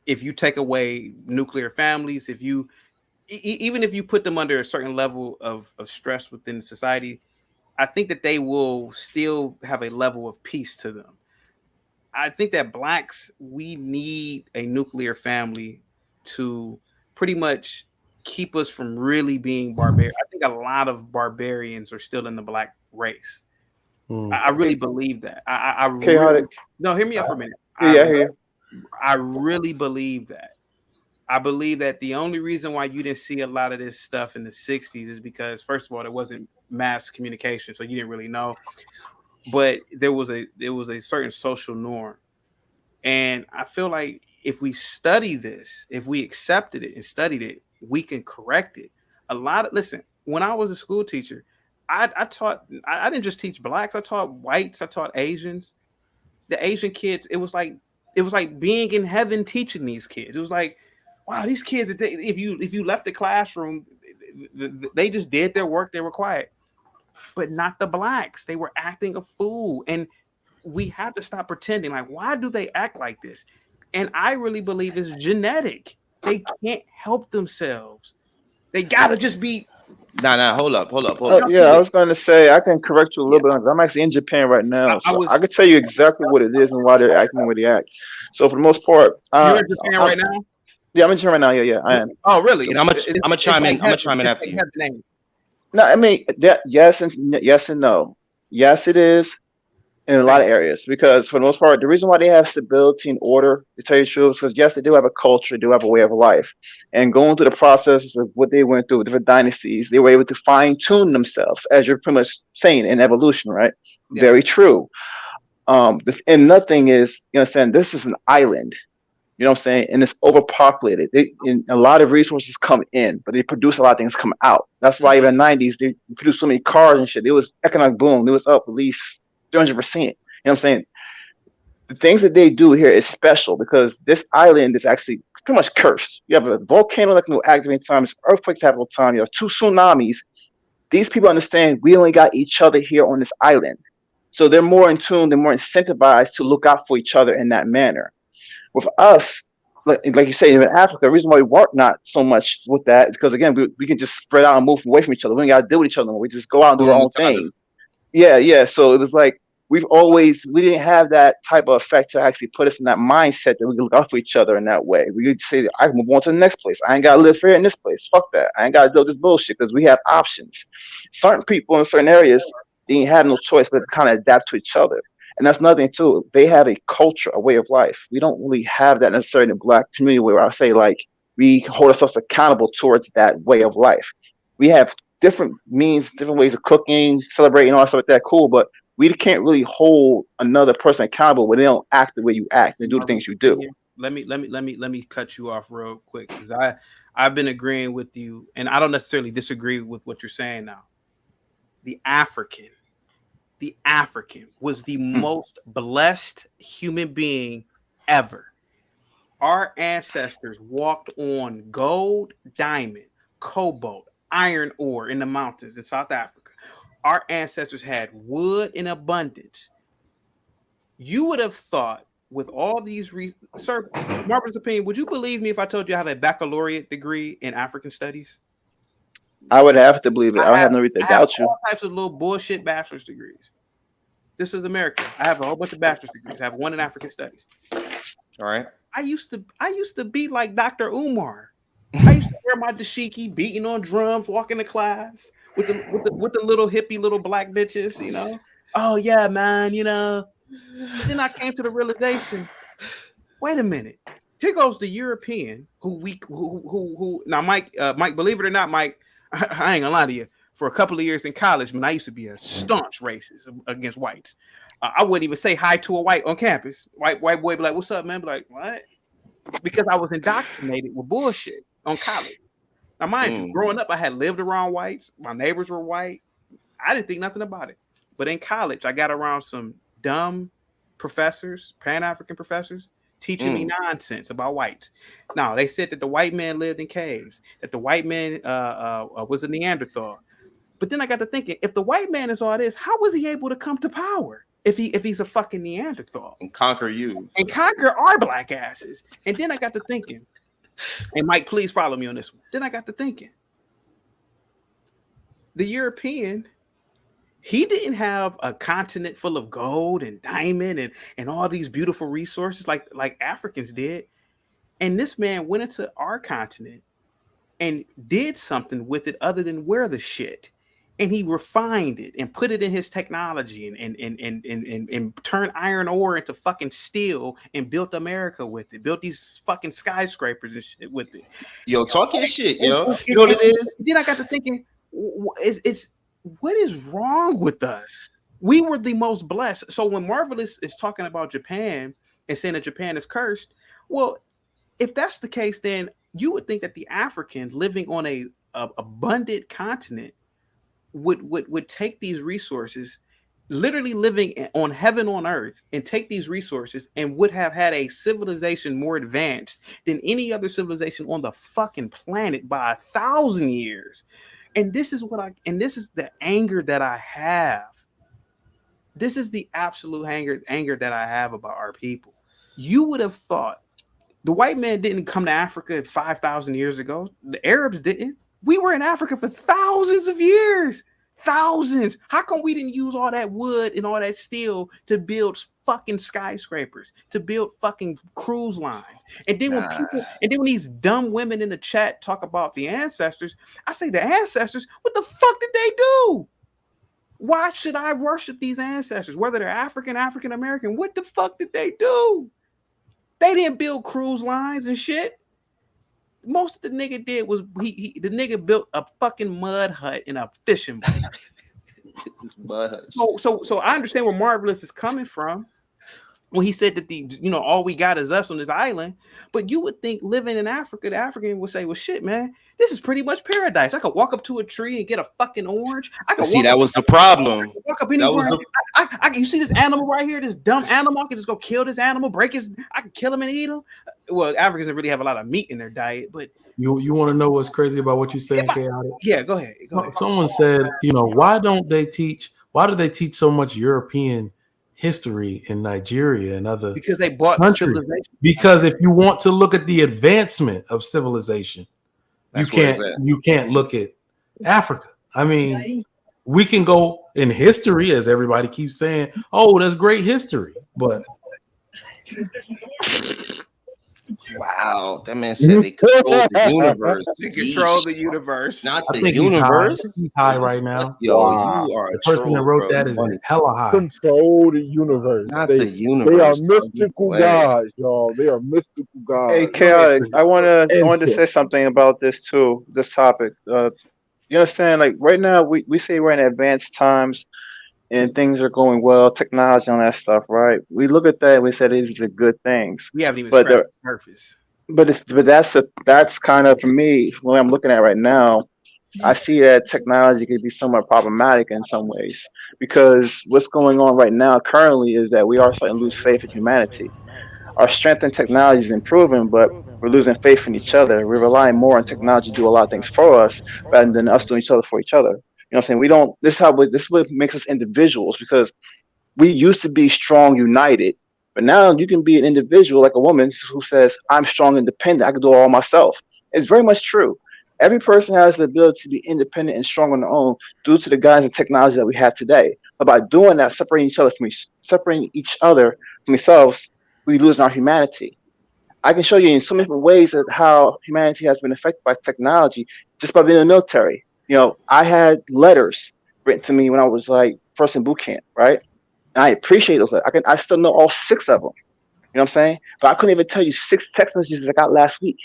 if you take away nuclear families, even if you put them under a certain level of stress within society, I think that they will still have a level of peace to them. I think that blacks, we need a nuclear family to pretty much keep us from really being barbarian. I think a lot of barbarians are still in the black race. I really believe that. No, hear me out for a minute. I really believe that. I believe that the only reason why you didn't see a lot of this stuff in the 60s is because, first of all, there wasn't mass communication, so you didn't really know. But there was a certain social norm. And I feel like if we study this, if we accepted it and studied it, we can correct it. Listen, when I was a school teacher, I didn't just teach blacks, I taught whites, I taught Asians. The Asian kids, it was like being in heaven teaching these kids. It was like, wow, these kids, if you left the classroom, they just did their work, they were quiet. But not the blacks. They were acting a fool. And we have to stop pretending. Like, why do they act like this? And I really believe it's genetic. They can't help themselves. They gotta just be. Nah, hold up. Yeah, I was going to say, I can correct you a little bit. I'm actually in Japan right now, so I could tell you exactly what it is and why they're acting the way they act. So for the most part, you're in Japan right now? Yeah, I'm in Japan right now. Yeah, I am. Oh, really? And I'm gonna chime in after you. No, I mean, yes and no. Yes, it is in a lot of areas, because for the most part, the reason why they have stability and order, to tell you the truth, because yes, they do have a culture, they do have a way of life, and going through the processes of what they went through with different dynasties, they were able to fine tune themselves, as you're pretty much saying, in evolution, right? Yeah. Very true. And nothing is, you understand, this is an island. You know what I'm saying? And it's overpopulated. And a lot of resources come in, but they produce a lot of things come out. That's why even in the 90s, they produced so many cars and shit. It was economic boom. It was up at least 300%. You know what I'm saying? The things that they do here is special because this island is actually pretty much cursed. You have a volcano that can activate time, earthquakes happen all the time. You have 2 tsunamis. These people understand we only got each other here on this island. So they're more in tune, they're more incentivized to look out for each other in that manner. With us, like you say, in Africa, the reason why we work not so much with that is because, again, we can just spread out and move away from each other. We don't got to deal with each other. We just go out and do our own thing. Yeah. So it was like we didn't have that type of effect to actually put us in that mindset that we can look out for each other in that way. We could say, I can move on to the next place. I ain't got to live here in this place. Fuck that. I ain't got to do this bullshit because we have options. Certain people in certain areas, they didn't have no choice but to kind of adapt to each other. And that's nothing too. They have a culture, a way of life. We don't really have that necessarily in the Black community, where I say like we hold ourselves accountable towards that way of life. We have different means, different ways of cooking, celebrating, all stuff like that. Cool, but we can't really hold another person accountable when they don't act the way you act and do the things you do. Let me cut you off real quick, because I've been agreeing with you, and I don't necessarily disagree with what you're saying now. The African was the most blessed human being ever. Our ancestors walked on gold, diamond, cobalt, iron ore in the mountains in South Africa. Our ancestors had wood in abundance. You would have thought, with all these sir, Marvin's opinion, would you believe me if I told you I have a baccalaureate degree in African studies? I would have to believe it. I have no reason to doubt you. All types of little bullshit bachelor's degrees. This is America. I have a whole bunch of bachelor's degrees. I have one in African studies. All right. I used to be like Dr. Umar. I used to wear my dashiki, beating on drums, walking to class with the little hippie little black bitches, you know. Oh yeah, man, you know. Then I came to the realization, wait a minute. Here goes the European who now Mike, believe it or not, Mike, I ain't gonna lie to you. For a couple of years in college, man, I used to be a staunch racist against whites. I wouldn't even say hi to a white on campus. White boy be like, "What's up, man?" Be like, "What?" Because I was indoctrinated with bullshit on college. Now, mind you, growing up, I had lived around whites. My neighbors were white. I didn't think nothing about it. But in college, I got around some dumb professors, Pan-African professors, teaching me nonsense about whites. Now, they said that the white man lived in caves, that the white man was a Neanderthal. But then I got to thinking, if the white man is all this, how was he able to come to power if he's a fucking Neanderthal? And conquer you. And conquer our black asses. And then I got to thinking, and Mike, please follow me on this one. Then I got to thinking, the European, he didn't have a continent full of gold and diamond and all these beautiful resources like Africans did. And this man went into our continent and did something with it other than wear the shit. And he refined it and put it in his technology and turned iron ore into fucking steel and built America with it. Built these fucking skyscrapers and shit with it. Yo, talk your shit, yo. You know what it is? Then I got to thinking, it's what is wrong with us? We were the most blessed. So when Marvelous is talking about Japan and saying that Japan is cursed, well, if that's the case, then you would think that the African living on a abundant continent would take these resources, literally living on heaven on earth, and take these resources and would have had a civilization more advanced than any other civilization on the fucking planet by 1,000 years. And this is the anger that I have. This is the absolute anger that I have about our people. You would have thought the white man didn't come to Africa 5,000 years ago. The Arabs didn't. We were in Africa for thousands of years. Thousands. How come we didn't use all that wood and all that steel to build fucking skyscrapers, to build fucking cruise lines? And then when these dumb women in the chat talk about the ancestors, I say the ancestors, what the fuck did they do? Why should I worship these ancestors? Whether they're African American, what the fuck did they do? They didn't build cruise lines and shit. Most of the nigga did was the nigga built a fucking mud hut in a fishing boat. So I understand where Marvelous is coming from when he said that all we got is us on this island. But you would think living in Africa, the African would say, well, shit, man, this is pretty much paradise. I could walk up to a tree and get a fucking orange. I could see that was the problem. Walk up anywhere. You see this animal right here, this dumb animal. I can just go kill this animal, I can kill him and eat him. Well, Africans don't really have a lot of meat in their diet, but you want to know what's crazy about what you're saying, Chaotic? Yeah, go ahead. Someone said, why do they teach so much European history in Nigeria and other because they bought civilization. Because if you want to look at the advancement of civilization, you can't look at Africa. I mean, we can go in history, as everybody keeps saying, oh, that's great history, but Wow, that man said they control the universe. They control Yeesh. the universe. Not I the think universe. he's high right now. Yo, Wow. you are The a person that troll, wrote bro. that is Funny. hella high. Control the universe. Not They the are universe. mystical gods, y'all. They are mystical Hey, gods. chaotic. I wanted to Insect. say something about this too. This topic. You understand? Like right now, we say we're in advanced times and things are going well, technology and all that stuff, right? We look at that and we say these are good things, We haven't even but scratched the surface. that's kind of for me what I'm looking at right now. I see that technology could be somewhat problematic in some ways because what's going on right now currently is that we are starting to lose faith in humanity. Our strength in technology is improving, but we're losing faith in each other. We're relying more on technology to do a lot of things for us rather than us doing each other for each other. You know what I'm saying? We don't. This is what makes us individuals because we used to be strong, united, but now you can be an individual like a woman who says, "I'm strong, independent. I can do it all myself." It's very much true. Every person has the ability to be independent and strong on their own due to the guidance and technology that we have today. But by doing that, separating each other from ourselves, we lose our humanity. I can show you in so many different ways that how humanity has been affected by technology just by being in the military. You know, I had letters written to me when I was like first in boot camp, right? And I appreciate those letters. I still know all 6 of them. You know what I'm saying? But I couldn't even tell you 6 text messages I got last week.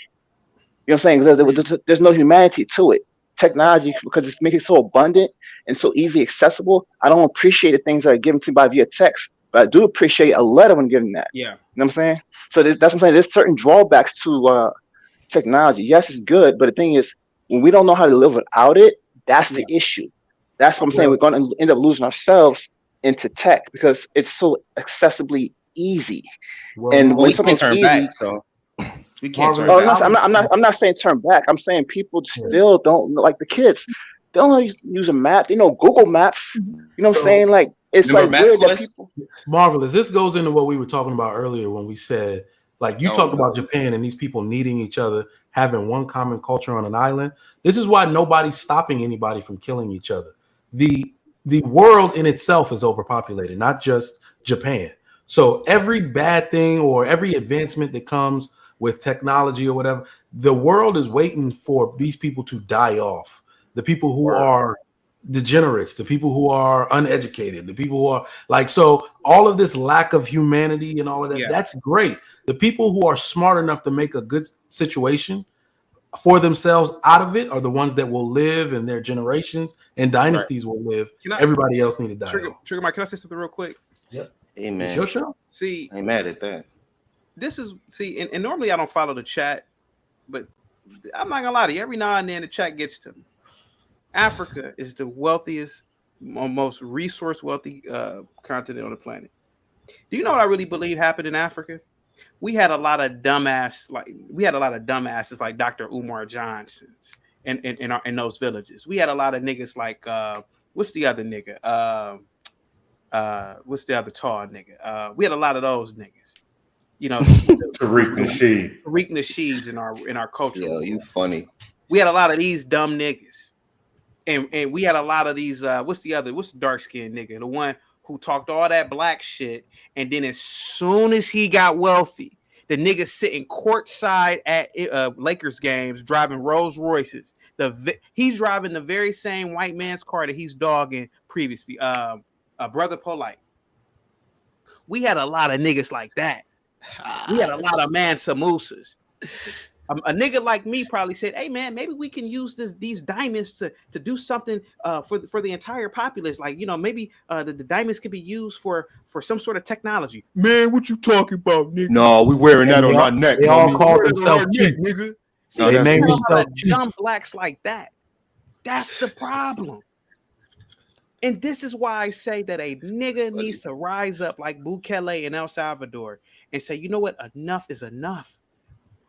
You know what I'm saying? There's no humanity to it. Technology, because it's making it so abundant and so easily accessible. I don't appreciate the things that are given to me by via text, but I do appreciate a letter when given that. Yeah. You know what I'm saying? So that's what I'm saying. There's certain drawbacks to technology. Yes, it's good, but the thing is, when we don't know how to live without it, that's the issue. That's what I'm saying. We're going to end up losing ourselves into tech because it's so accessibly easy. And Well, when we can't something's turn easy, back, so we can't turn oh, back. I'm not saying turn back. I'm saying people still don't know, like the kids. They don't know use a map. They know Google Maps. You know what I'm saying? Like it's Remember like weird that people. Marvelous. This goes into what we were talking about earlier when we said, like, you talked about Japan and these people needing each other, having one common culture on an island. This is why nobody's stopping anybody from killing each other. The world in itself is overpopulated, not just Japan. So every bad thing or every advancement that comes with technology or whatever, the world is waiting for these people to die off. The people who are degenerates, the people who are uneducated, the people who are like, so all of this lack of humanity and all of that, that's great. The people who are smart enough to make a good situation for themselves out of it are the ones that will live, and their generations and dynasties will live. Everybody else need to die. Trigger Mike, can I say something real quick? Yep. Hey, man. It's your show. See, I ain't mad at that. And normally I don't follow the chat, but I'm not gonna lie to you. Every now and then the chat gets to me. Africa is the wealthiest, most resource wealthy continent on the planet. Do you know what I really believe happened in Africa? We had a lot of dumbasses like Dr. Umar Johnsons in those villages. We had a lot of niggas like what's the other nigga? What's the other tall nigga? We had a lot of those niggas. You know, Tariq Nasheeds in our culture. Yo, you funny. We had a lot of these dumb niggas. And we had a lot of these what's the dark skinned nigga? The one who talked all that black shit, and then as soon as he got wealthy, the nigga sitting courtside at Lakers games driving Rolls Royces. He's driving the very same white man's car that he's dogging previously. Brother Polite. We had a lot of niggas like that. We had a lot of Mansa Musas. A nigga like me probably said, "Hey man, maybe we can use these diamonds to do something for the entire populace. Like, you know, maybe the diamonds could be used for some sort of technology." Man, what you talking about, nigga? No, we wearing that on our neck. They all call themselves cheap, nigga. See, they made a lot of dumb blacks like that. That's the problem. And this is why I say that a nigga needs to rise up like Bukele in El Salvador and say, you know what? Enough is enough.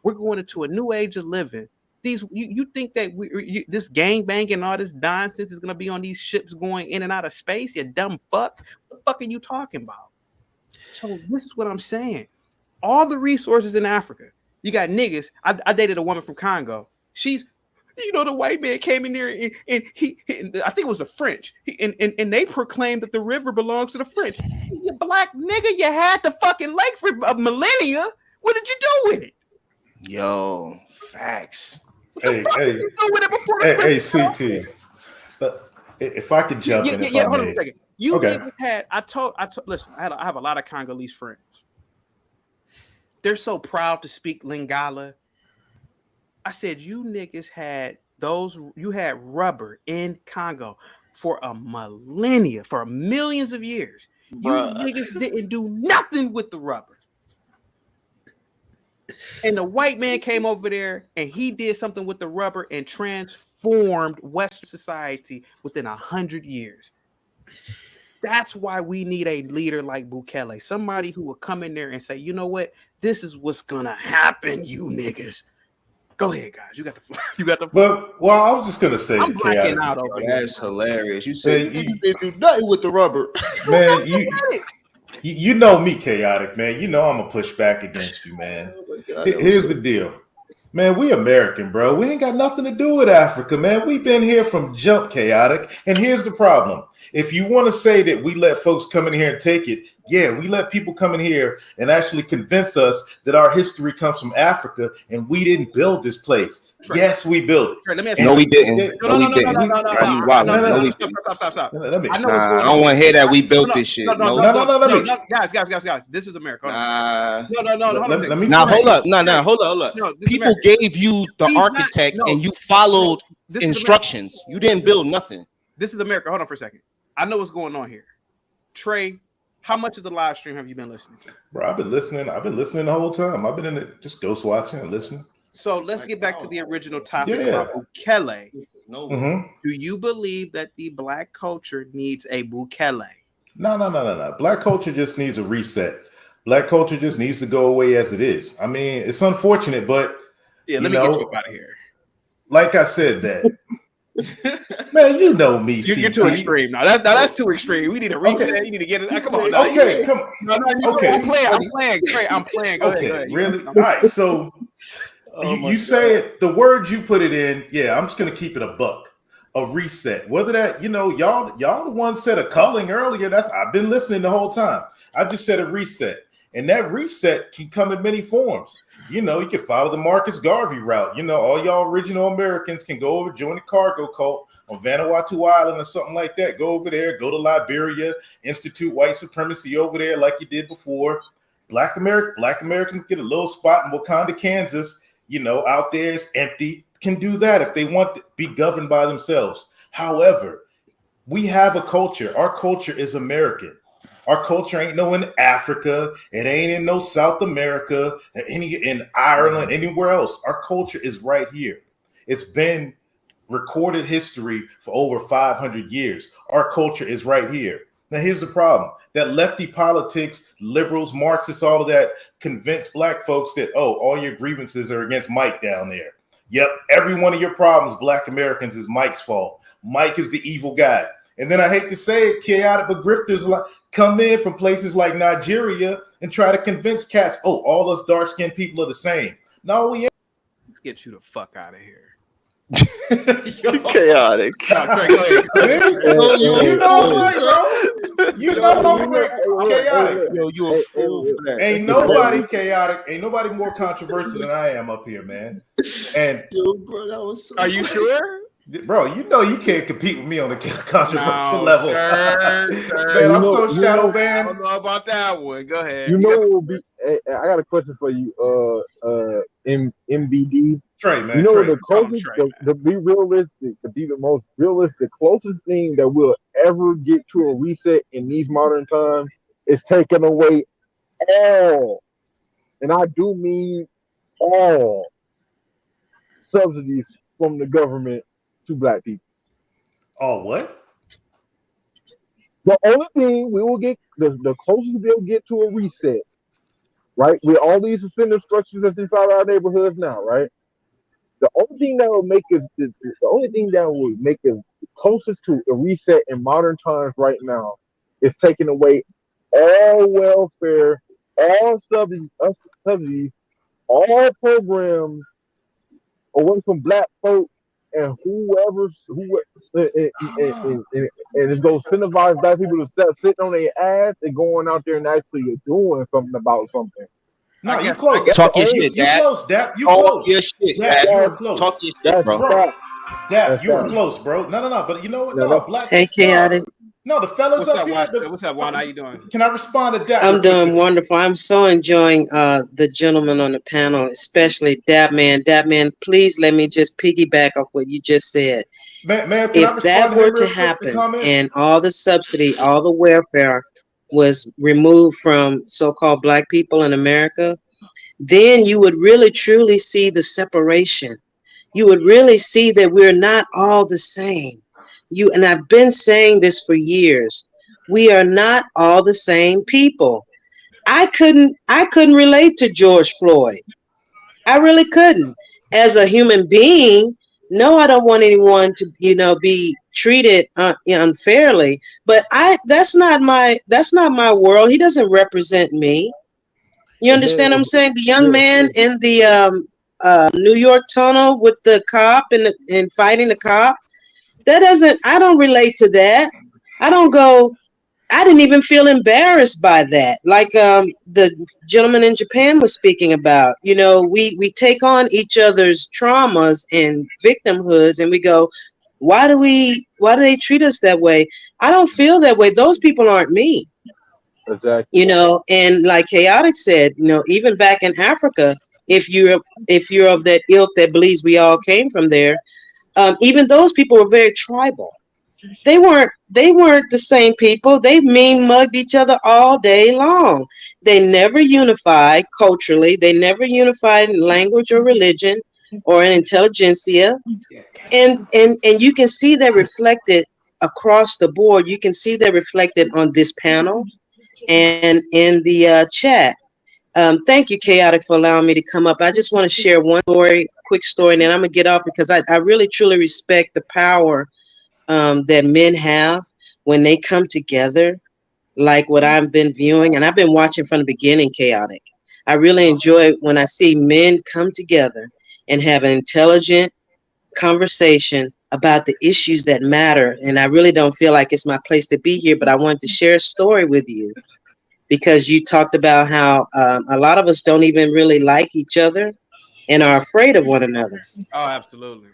We're going into a new age of living. You think that this gang bang and all this nonsense is going to be on these ships going in and out of space? You dumb fuck. What the fuck are you talking about? So this is what I'm saying. All the resources in Africa. You got niggas. I dated a woman from Congo. She's, you know, the white man came in there and he I think it was the French. And they proclaimed that the river belongs to the French. You black nigga, you had the fucking lake for a millennia. What did you do with it? Yo, facts. Hey, CT. If I could jump in, hold on a second. You okay. niggas had listen, I have a lot of Congolese friends. They're so proud to speak Lingala. I said you niggas had rubber in Congo for a millennia, for millions of years. Bruh. You niggas didn't do nothing with the rubber. And the white man came over there and he did something with the rubber and transformed Western society within 100 years. That's why we need a leader like Bukele, somebody who will come in there and say, you know what, this is what's gonna happen, you niggas. Go ahead, guys. You got the floor. Well, I was just gonna say, I'm blacking out over here. That's hilarious. You said you didn't do nothing with the rubber, man. You know me, chaotic, man. You know I'm gonna push back against you, man. God, here's the deal, man. We American, bro. We ain't got nothing to do with Africa, man. We've been here from jump, chaotic. And here's the problem. If you want to say that we let folks come in here and take it, yeah, we let people come in here and actually convince us that our history comes from Africa and we didn't build this place. Right. Yes, we built it. No, we didn't. No, we didn't. Stop. I don't want to hear that we built this shit. No, guys. This is America. Hold up. People gave you the architect and you followed instructions. You didn't build nothing. This is America. Hold on for a second. I know what's going on here. Trey, how much of the live stream have you been listening to? Bro, I've been listening the whole time. I've been in it, just ghost watching and listening. So let's get back to the original topic about Bukele. Mm-hmm. Do you believe that the black culture needs a Bukele? No. Black culture just needs a reset. Black culture just needs to go away as it is. I mean, it's unfortunate, but let me get you out of here. Like I said, that man, you know me. You're too extreme now. That's too extreme. We need a reset. Okay. You need to get it. Come on. Now. Okay, come on. Okay, I'm playing. Trey, I'm playing. Go ahead. Really? All right. So you say it. The words you put it in. Yeah, I'm just gonna keep it a buck. A reset. Whether that y'all the ones said a culling earlier. I've been listening the whole time. I just said a reset, and that reset can come in many forms. You can follow the Marcus Garvey route. All y'all original Americans can go over, join the cargo cult on Vanuatu Island or something like that. Go over there, go to Liberia, institute white supremacy over there like you did before. Black Americans get a little spot in Wakanda, Kansas. Out there it's empty. Can do that if they want to be governed by themselves. However, we have a culture. Our culture is American. Our culture ain't no in Africa. It ain't in no South America, in Ireland, anywhere else. Our culture is right here. It's been recorded history for over 500 years. Our culture is right here. Now, here's the problem. That lefty politics, liberals, Marxists, all of that convince black folks that, all your grievances are against Mike down there. Yep, every one of your problems, black Americans, is Mike's fault. Mike is the evil guy. And then I hate to say it, chaotic, but grifters come in from places like Nigeria and try to convince cats, all us dark-skinned people are the same. No, we ain't. Let's get you the fuck out of here. Chaotic. You know, chaotic. Yo, you a fool for that. Ain't nobody chaotic. Ain't nobody more controversial than I am up here, man. And bro, that was so are you sure? Bro, you can't compete with me on the controversial level. Sir. Man, I'm so shadow banned. I don't know about that one. Go ahead. I got a question for you, MBD. Trey, man. The closest, to be realistic, to be the most realistic, closest thing that we'll ever get to a reset in these modern times is taking away all, and I do mean all, subsidies from the government to black people. Oh, what? The only thing we will get, the closest we'll get to a reset, right? With all these incentive structures that's inside our neighborhoods now, right? The only thing that will make us, closest to a reset in modern times right now is taking away all welfare, all subsidies, all programs away from black folk and and it's going to incentivize black people to stop sitting on their ass and going out there and actually doing something about something. No, I you guess, close. talk your shit, You Dad. close, Dap. You Talk close. your shit, Dap, Dad. you were close. Talk your shit, bro. Bro, Dap, That's you were facts. close, bro. No. But you know what? No, No, black. Hey, chaotic. No, the fellas What's up up, here. Juan? What's up, Juan? How you doing? Can I respond to Dap? I'm doing wonderful. I'm so enjoying the gentleman on the panel, especially Dap Man. Dap Man, please let me just piggyback off what you just said. Man, can I If respond that to were him to real quick? The happen comment. and all the subsidy, all the welfare was removed from so-called black people in America, then you would really truly see the separation. You would really see that we're not all the same. And I've been saying this for years. We are not all the same people. I couldn't relate to George Floyd. I really couldn't. As a human being, no, I don't want anyone to, be treated unfairly. But that's not my world. He doesn't represent me. You understand what I'm saying? The young man in the New York tunnel with the cop and fighting the cop. I don't relate to that. I didn't even feel embarrassed by that. Like the gentleman in Japan was speaking about, we take on each other's traumas and victimhoods and we go, why do they treat us that way? I don't feel that way. Those people aren't me. Exactly. And like Chaotic said, even back in Africa, if you're of that ilk that believes we all came from there, even those people were very tribal. They weren't the same people. They mean mugged each other all day long. They never unified culturally. They never unified in language or religion or in intelligentsia. And you can see that reflected across the board. You can see that reflected on this panel and in the chat. Thank you, Chaotic, for allowing me to come up. I just want to share one quick story, and then I'm going to get off because I really, truly respect the power that men have when they come together, like what I've been viewing. And I've been watching from the beginning, Chaotic. I really enjoy when I see men come together and have an intelligent conversation about the issues that matter. And I really don't feel like it's my place to be here, but I wanted to share a story with you because you talked about how a lot of us don't even really like each other and are afraid of one another. Oh, absolutely.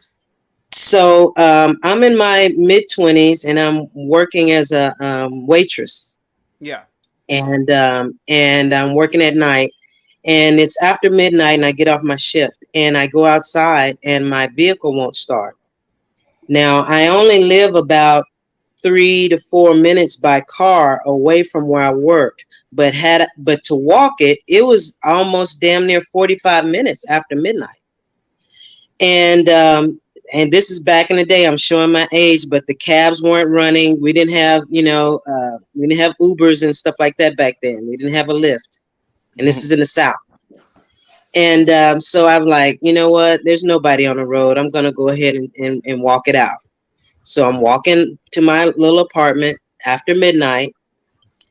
So I'm in my mid-20s and I'm working as a waitress. Yeah. And I'm working at night. And it's after midnight and I get off my shift and I go outside and my vehicle won't start. Now, I only live about 3 to 4 minutes by car away from where I work, but to walk it was almost damn near 45 minutes after midnight. And this is back in the day. I'm showing my age, but the cabs weren't running. We didn't have, we didn't have Ubers and stuff like that back then. We didn't have a Lyft. And this is in the South. And so I'm like, you know what? There's nobody on the road. I'm going to go ahead and walk it out. So I'm walking to my little apartment after midnight.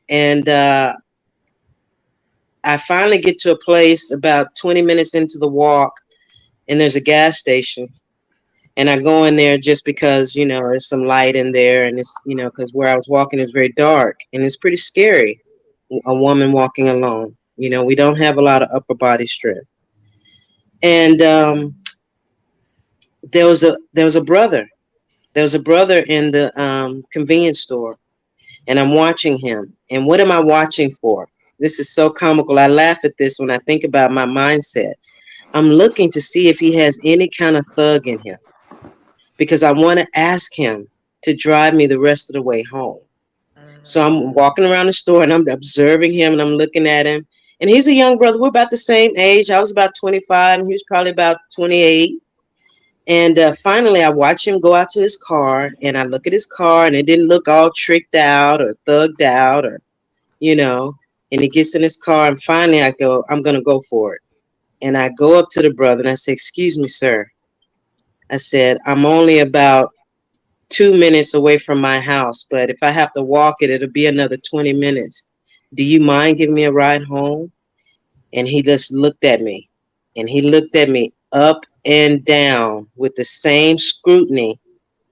And I finally get to a place about 20 minutes into the walk. And there's a gas station. And I go in there just because, there's some light in there. And it's, because where I was walking is very dark. And it's pretty scary, a woman walking alone. We don't have a lot of upper body strength. And there was a brother. There was a brother in the convenience store. And I'm watching him. And what am I watching for? This is so comical. I laugh at this when I think about my mindset. I'm looking to see if he has any kind of thug in him, because I want to ask him to drive me the rest of the way home. So I'm walking around the store and I'm observing him and I'm looking at him. And he's a young brother. We're about the same age. I was about 25 and he was probably about 28. And finally, I watch him go out to his car and I look at his car and it didn't look all tricked out or thugged out or, and he gets in his car and finally I go, I'm going to go for it. And I go up to the brother and I say, excuse me, sir. I said, I'm only about 2 minutes away from my house, but if I have to walk it, it'll be another 20 minutes. Do you mind giving me a ride home? And he just looked at me and he looked at me up and down with the same scrutiny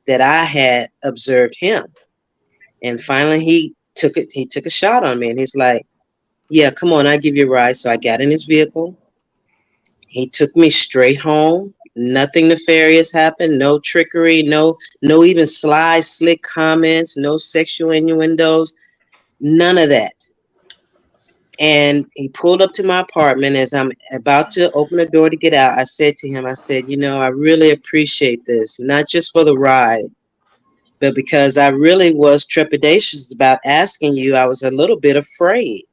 that I had observed him. And finally he took a shot on me and he's like, Yeah, come on, I give you a ride. So I got in his vehicle. He took me straight home. Nothing nefarious happened. No trickery. No even sly, slick comments. No sexual innuendos. None of that. And he pulled up to my apartment. As I'm about to open the door to get out, I said to him, I said, I really appreciate this, not just for the ride, but because I really was trepidatious about asking you. I was a little bit afraid.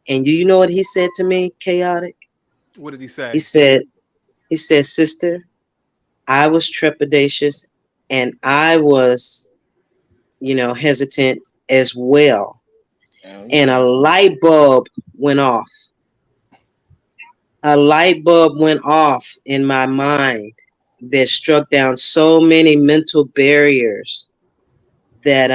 And you know what he said to me, Chaotic? What did he He say? said, Sister, I was trepidatious and I was, hesitant as well. And a light bulb went off. A light bulb went off in my mind that struck down so many mental barriers that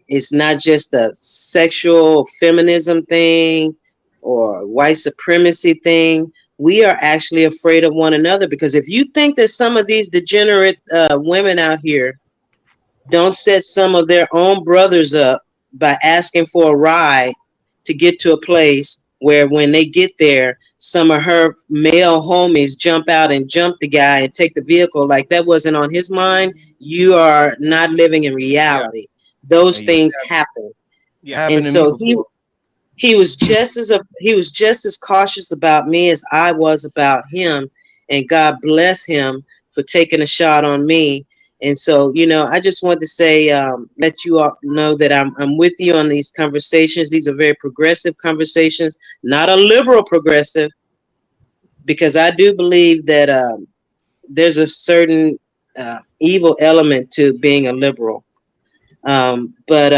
it's not just a sexual feminism thing or white supremacy thing. We are actually afraid of one another, because if you think that some of these degenerate women out here don't set some of their own brothers up by asking for a ride to get to a place where when they get there, some of her male homies jump out and jump the guy and take the vehicle, like that wasn't on his mind, you are not living in reality. Those things happen. And so he was just as cautious about me as I was about him, and God bless him for taking a shot on me. And so, I just want to say, let you all know that I'm with you on these conversations. These are very progressive conversations, not a liberal progressive, because I do believe that there's a certain evil element to being a liberal. But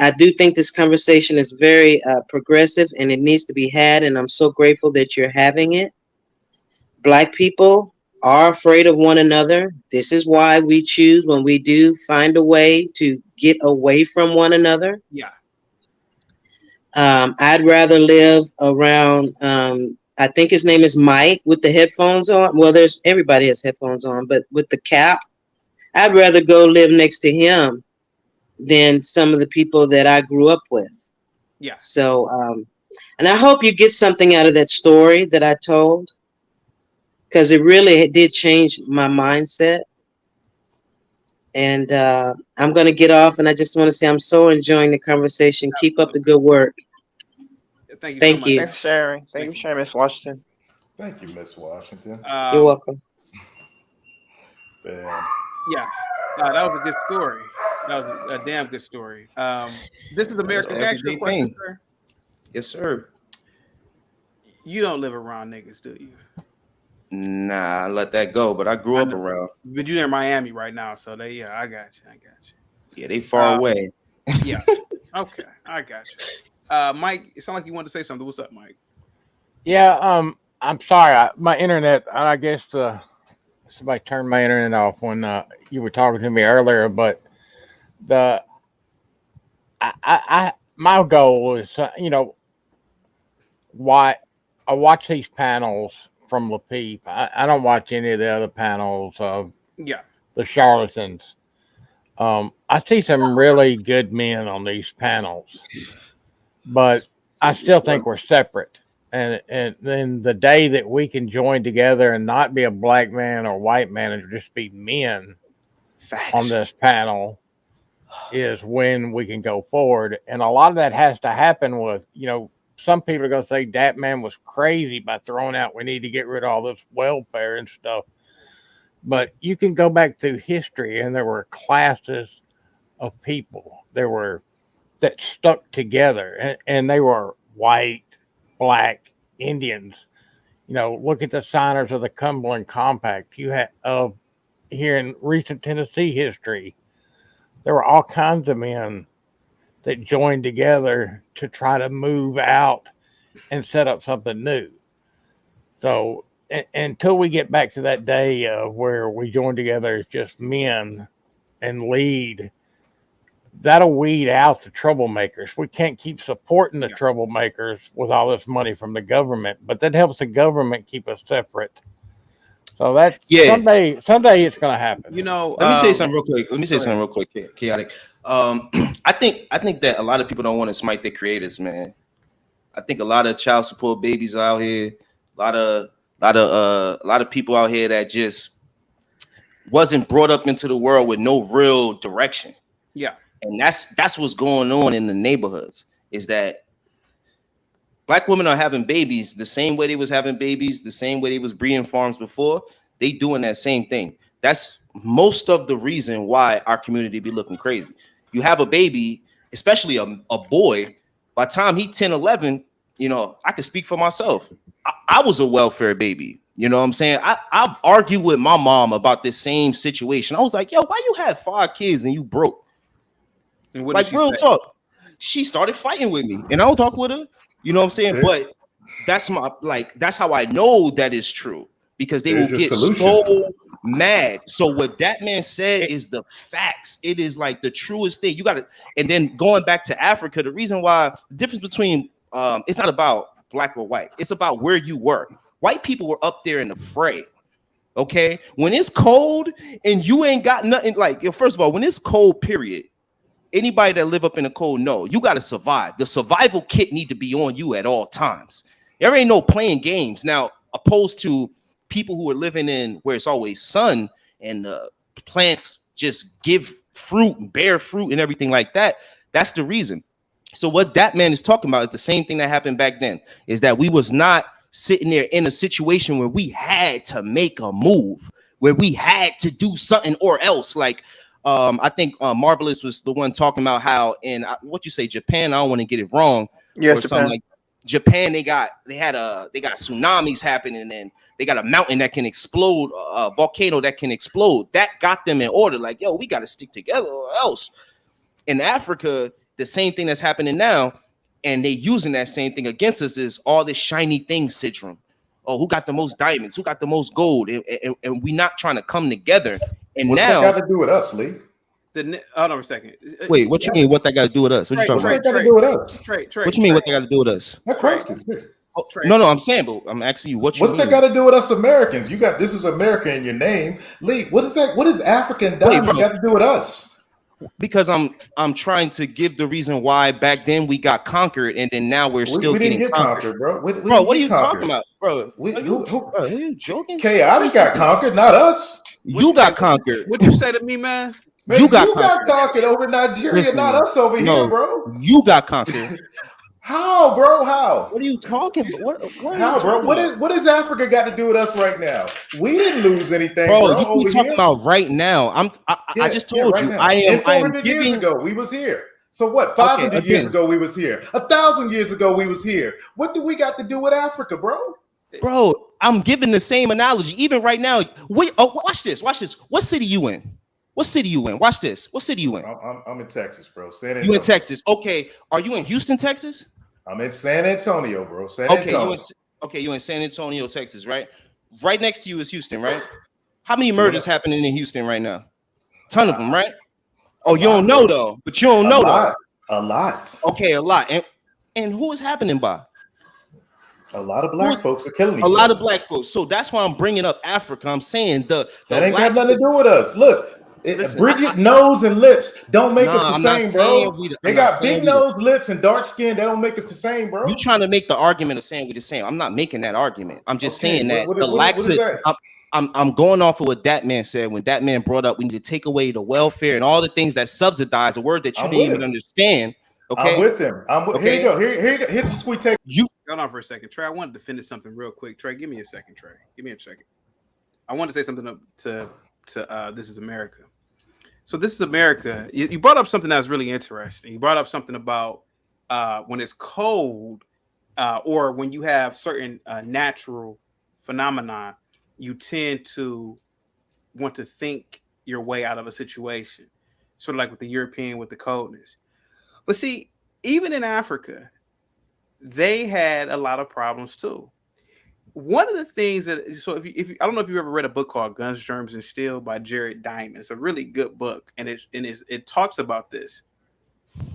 I do think this conversation is very progressive and it needs to be had. And I'm so grateful that you're having it. Black people are afraid of one another. This is why we choose, when we do find a way to get away from one another. Yeah. I'd rather live around, I think his name is Mike, with the headphones on. Well, everybody has headphones on, but with the cap, I'd rather go live next to him than some of the people that I grew up with. Yeah. So, and I hope you get something out of that story that I told, because it really did change my mindset. And I'm going to get off, and I just want to say I'm so enjoying the conversation. Keep up the good work. Thank you. Thank so much. you. Thanks for sharing. Thank you for sharing, Miss Washington. Thank you, Miss Washington. You're welcome. Bam. Yeah, that was a good story. That was a damn good story. This is America. Can I ask you a question, sir? Yes, sir. You don't live around niggas, do you? Nah, I let that go, but I grew up around. But you're in Miami right now, so I got you. Yeah, they far away. Yeah. Okay, I got you. Mike, it sounded like you wanted to say something. What's up, Mike? Yeah, I'm sorry. My internet, I guess somebody turned my internet off when you were talking to me earlier, but my goal is, why I watch these panels from Lapeef. I don't watch any of the other panels of the charlatans. I see some really good men on these panels, but I still think we're separate. And then the day that we can join together and not be a black man or white man and just be men on this panel is when we can go forward. And a lot of that has to happen with, some people are going to say that man was crazy by throwing out, we need to get rid of all this welfare and stuff. But you can go back through history and there were classes of people that stuck together, and they were white, black, Indians. Look at the signers of the Cumberland Compact. You had here in recent Tennessee history, there were all kinds of men that joined together to try to move out and set up something new. So until we get back to that day where we join together as just men and lead, that'll weed out the troublemakers. We can't keep supporting the troublemakers with all this money from the government, but that helps the government keep us separate. So that someday it's going to happen. Let me say something real quick. Chaotic. I think that a lot of people don't want to smite their creators, man. I think a lot of child support babies out here, a lot of people out here that just wasn't brought up into the world with no real direction. Yeah. And that's what's going on in the neighborhoods, is that Black women are having babies the same way they was having babies, the same way they was breeding farms before. They doing that same thing. That's most of the reason why our community be looking crazy. You have a baby, especially a boy, by the time he 10, 11, you know, I can speak for myself. I was a welfare baby. You know what I'm saying? I've argued with my mom about this same situation. I was like, yo, why you have 5 kids and you broke? And what like real talk. She started fighting with me and I don't talk with her. You know what I'm saying? But that's how I know that is true, because they will get so mad. So what that man said is the facts. It is like the truest thing. You got to, and then going back to Africa, the reason why the difference between it's not about black or white, it's about where you were. White people were up there in the fray. Okay, when it's cold and you ain't got nothing, like, first of all, when it's cold, period, anybody that live up in the cold know you got to survive. The survival kit need to be on you at all times. There ain't no playing games. Now, opposed to people who are living in where it's always sun and plants just give fruit and bear fruit and everything like that. That's the reason. So what that man is talking about is the same thing that happened back then, is that we was not sitting there in a situation where we had to make a move, where we had to do something or else. Like, I think Marvelous was the one talking about how in what you say, Japan, I don't want to get it wrong. Yes, or something like Japan, they got tsunamis happening, and they got a mountain that can explode, a volcano that can explode. That got them in order. Like, yo, we got to stick together or else. In Africa, the same thing that's happening now, and they using that same thing against us, is all this shiny thing syndrome. Oh, who got the most diamonds? Who got the most gold? And we not trying to come together. And what's now that got to do with us, Lee? Hold on a second. Wait, what you mean? What that got to do with us? What you talking about? What's that got to do with us? What you mean? What that got to do with us? That question. No, I'm saying, but I'm asking you, what's that got to do with us Americans? You got this is America in your name, Lee. What is that? What is African diamond got to do with us? Because I'm trying to give the reason why back then we got conquered, and then now we're still getting conquered, bro. Bro, what are you talking about, bro? Are you joking? Chaotic got conquered, not us. You got conquered. What'd you say to me, man? Man, you got conquered over Nigeria, listen, not us over here, bro. You got conquered. How, bro? How? What are you talking about? How, bro? What is Africa got to do with us right now? We didn't lose anything, bro. You keep talking about right now. I just told you. I am 400 years ago we was here. So what? 500 years ago we was here. 1,000 years ago we was here. What do we got to do with Africa, bro? Bro, I'm giving the same analogy. Even right now. Wait. Oh, watch this. Watch this. What city you in? What city you in? Watch this. What city you in? I'm in Texas, bro. San Antonio. You in Texas? Okay. Are you in Houston, Texas? I'm in San Antonio, bro. Antonio. You in San Antonio, Texas, right? Right next to you is Houston, right? How many murders happening in Houston right now? Ton of them, right? Oh, you don't know though, but you don't know though. A lot. Okay, a lot. And who is happening by? A lot of black folks are killing each other. A lot of black folks. So that's why I'm bringing up Africa. I'm saying that ain't got nothing to do with us. Look. Listen, Bridget nose and lips don't make us the same, bro. They got big nose, lips, and dark skin. They don't make us the same, bro. You trying to make the argument of saying we're the same? I'm not making that argument. I'm just saying that the laxity. I'm going off of what that man said when that man brought up we need to take away the welfare and all the things that subsidize a word that you didn't even understand. Okay, I'm with him. Here you go. Here you go. Here's a sweet take. You hold on for a second, Trey. I wanted to finish something real quick. Trey, give me a second. Trey, give me a second. I want to say something to This Is America. So This Is America. You brought up something that was really interesting. You brought up something about when it's cold or when you have certain natural phenomena, you tend to want to think your way out of a situation. Sort of like with the European with the coldness. But see, even in Africa, they had a lot of problems too. One of the things that, so if you I don't know if you've ever read a book called Guns, Germs, and Steel by Jared Diamond. It's a really good book, and it talks about this.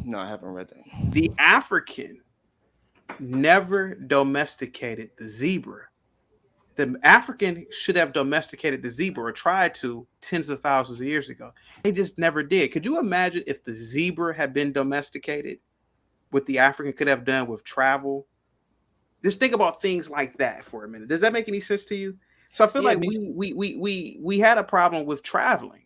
No, I haven't read that. The African never domesticated the zebra. The African should have domesticated the zebra or tried to tens of thousands of years ago. They just never did. Could you imagine if the zebra had been domesticated, what the African could have done with travel Just think about things like that for a minute. Does that make any sense to you? So I feel like we had a problem with traveling.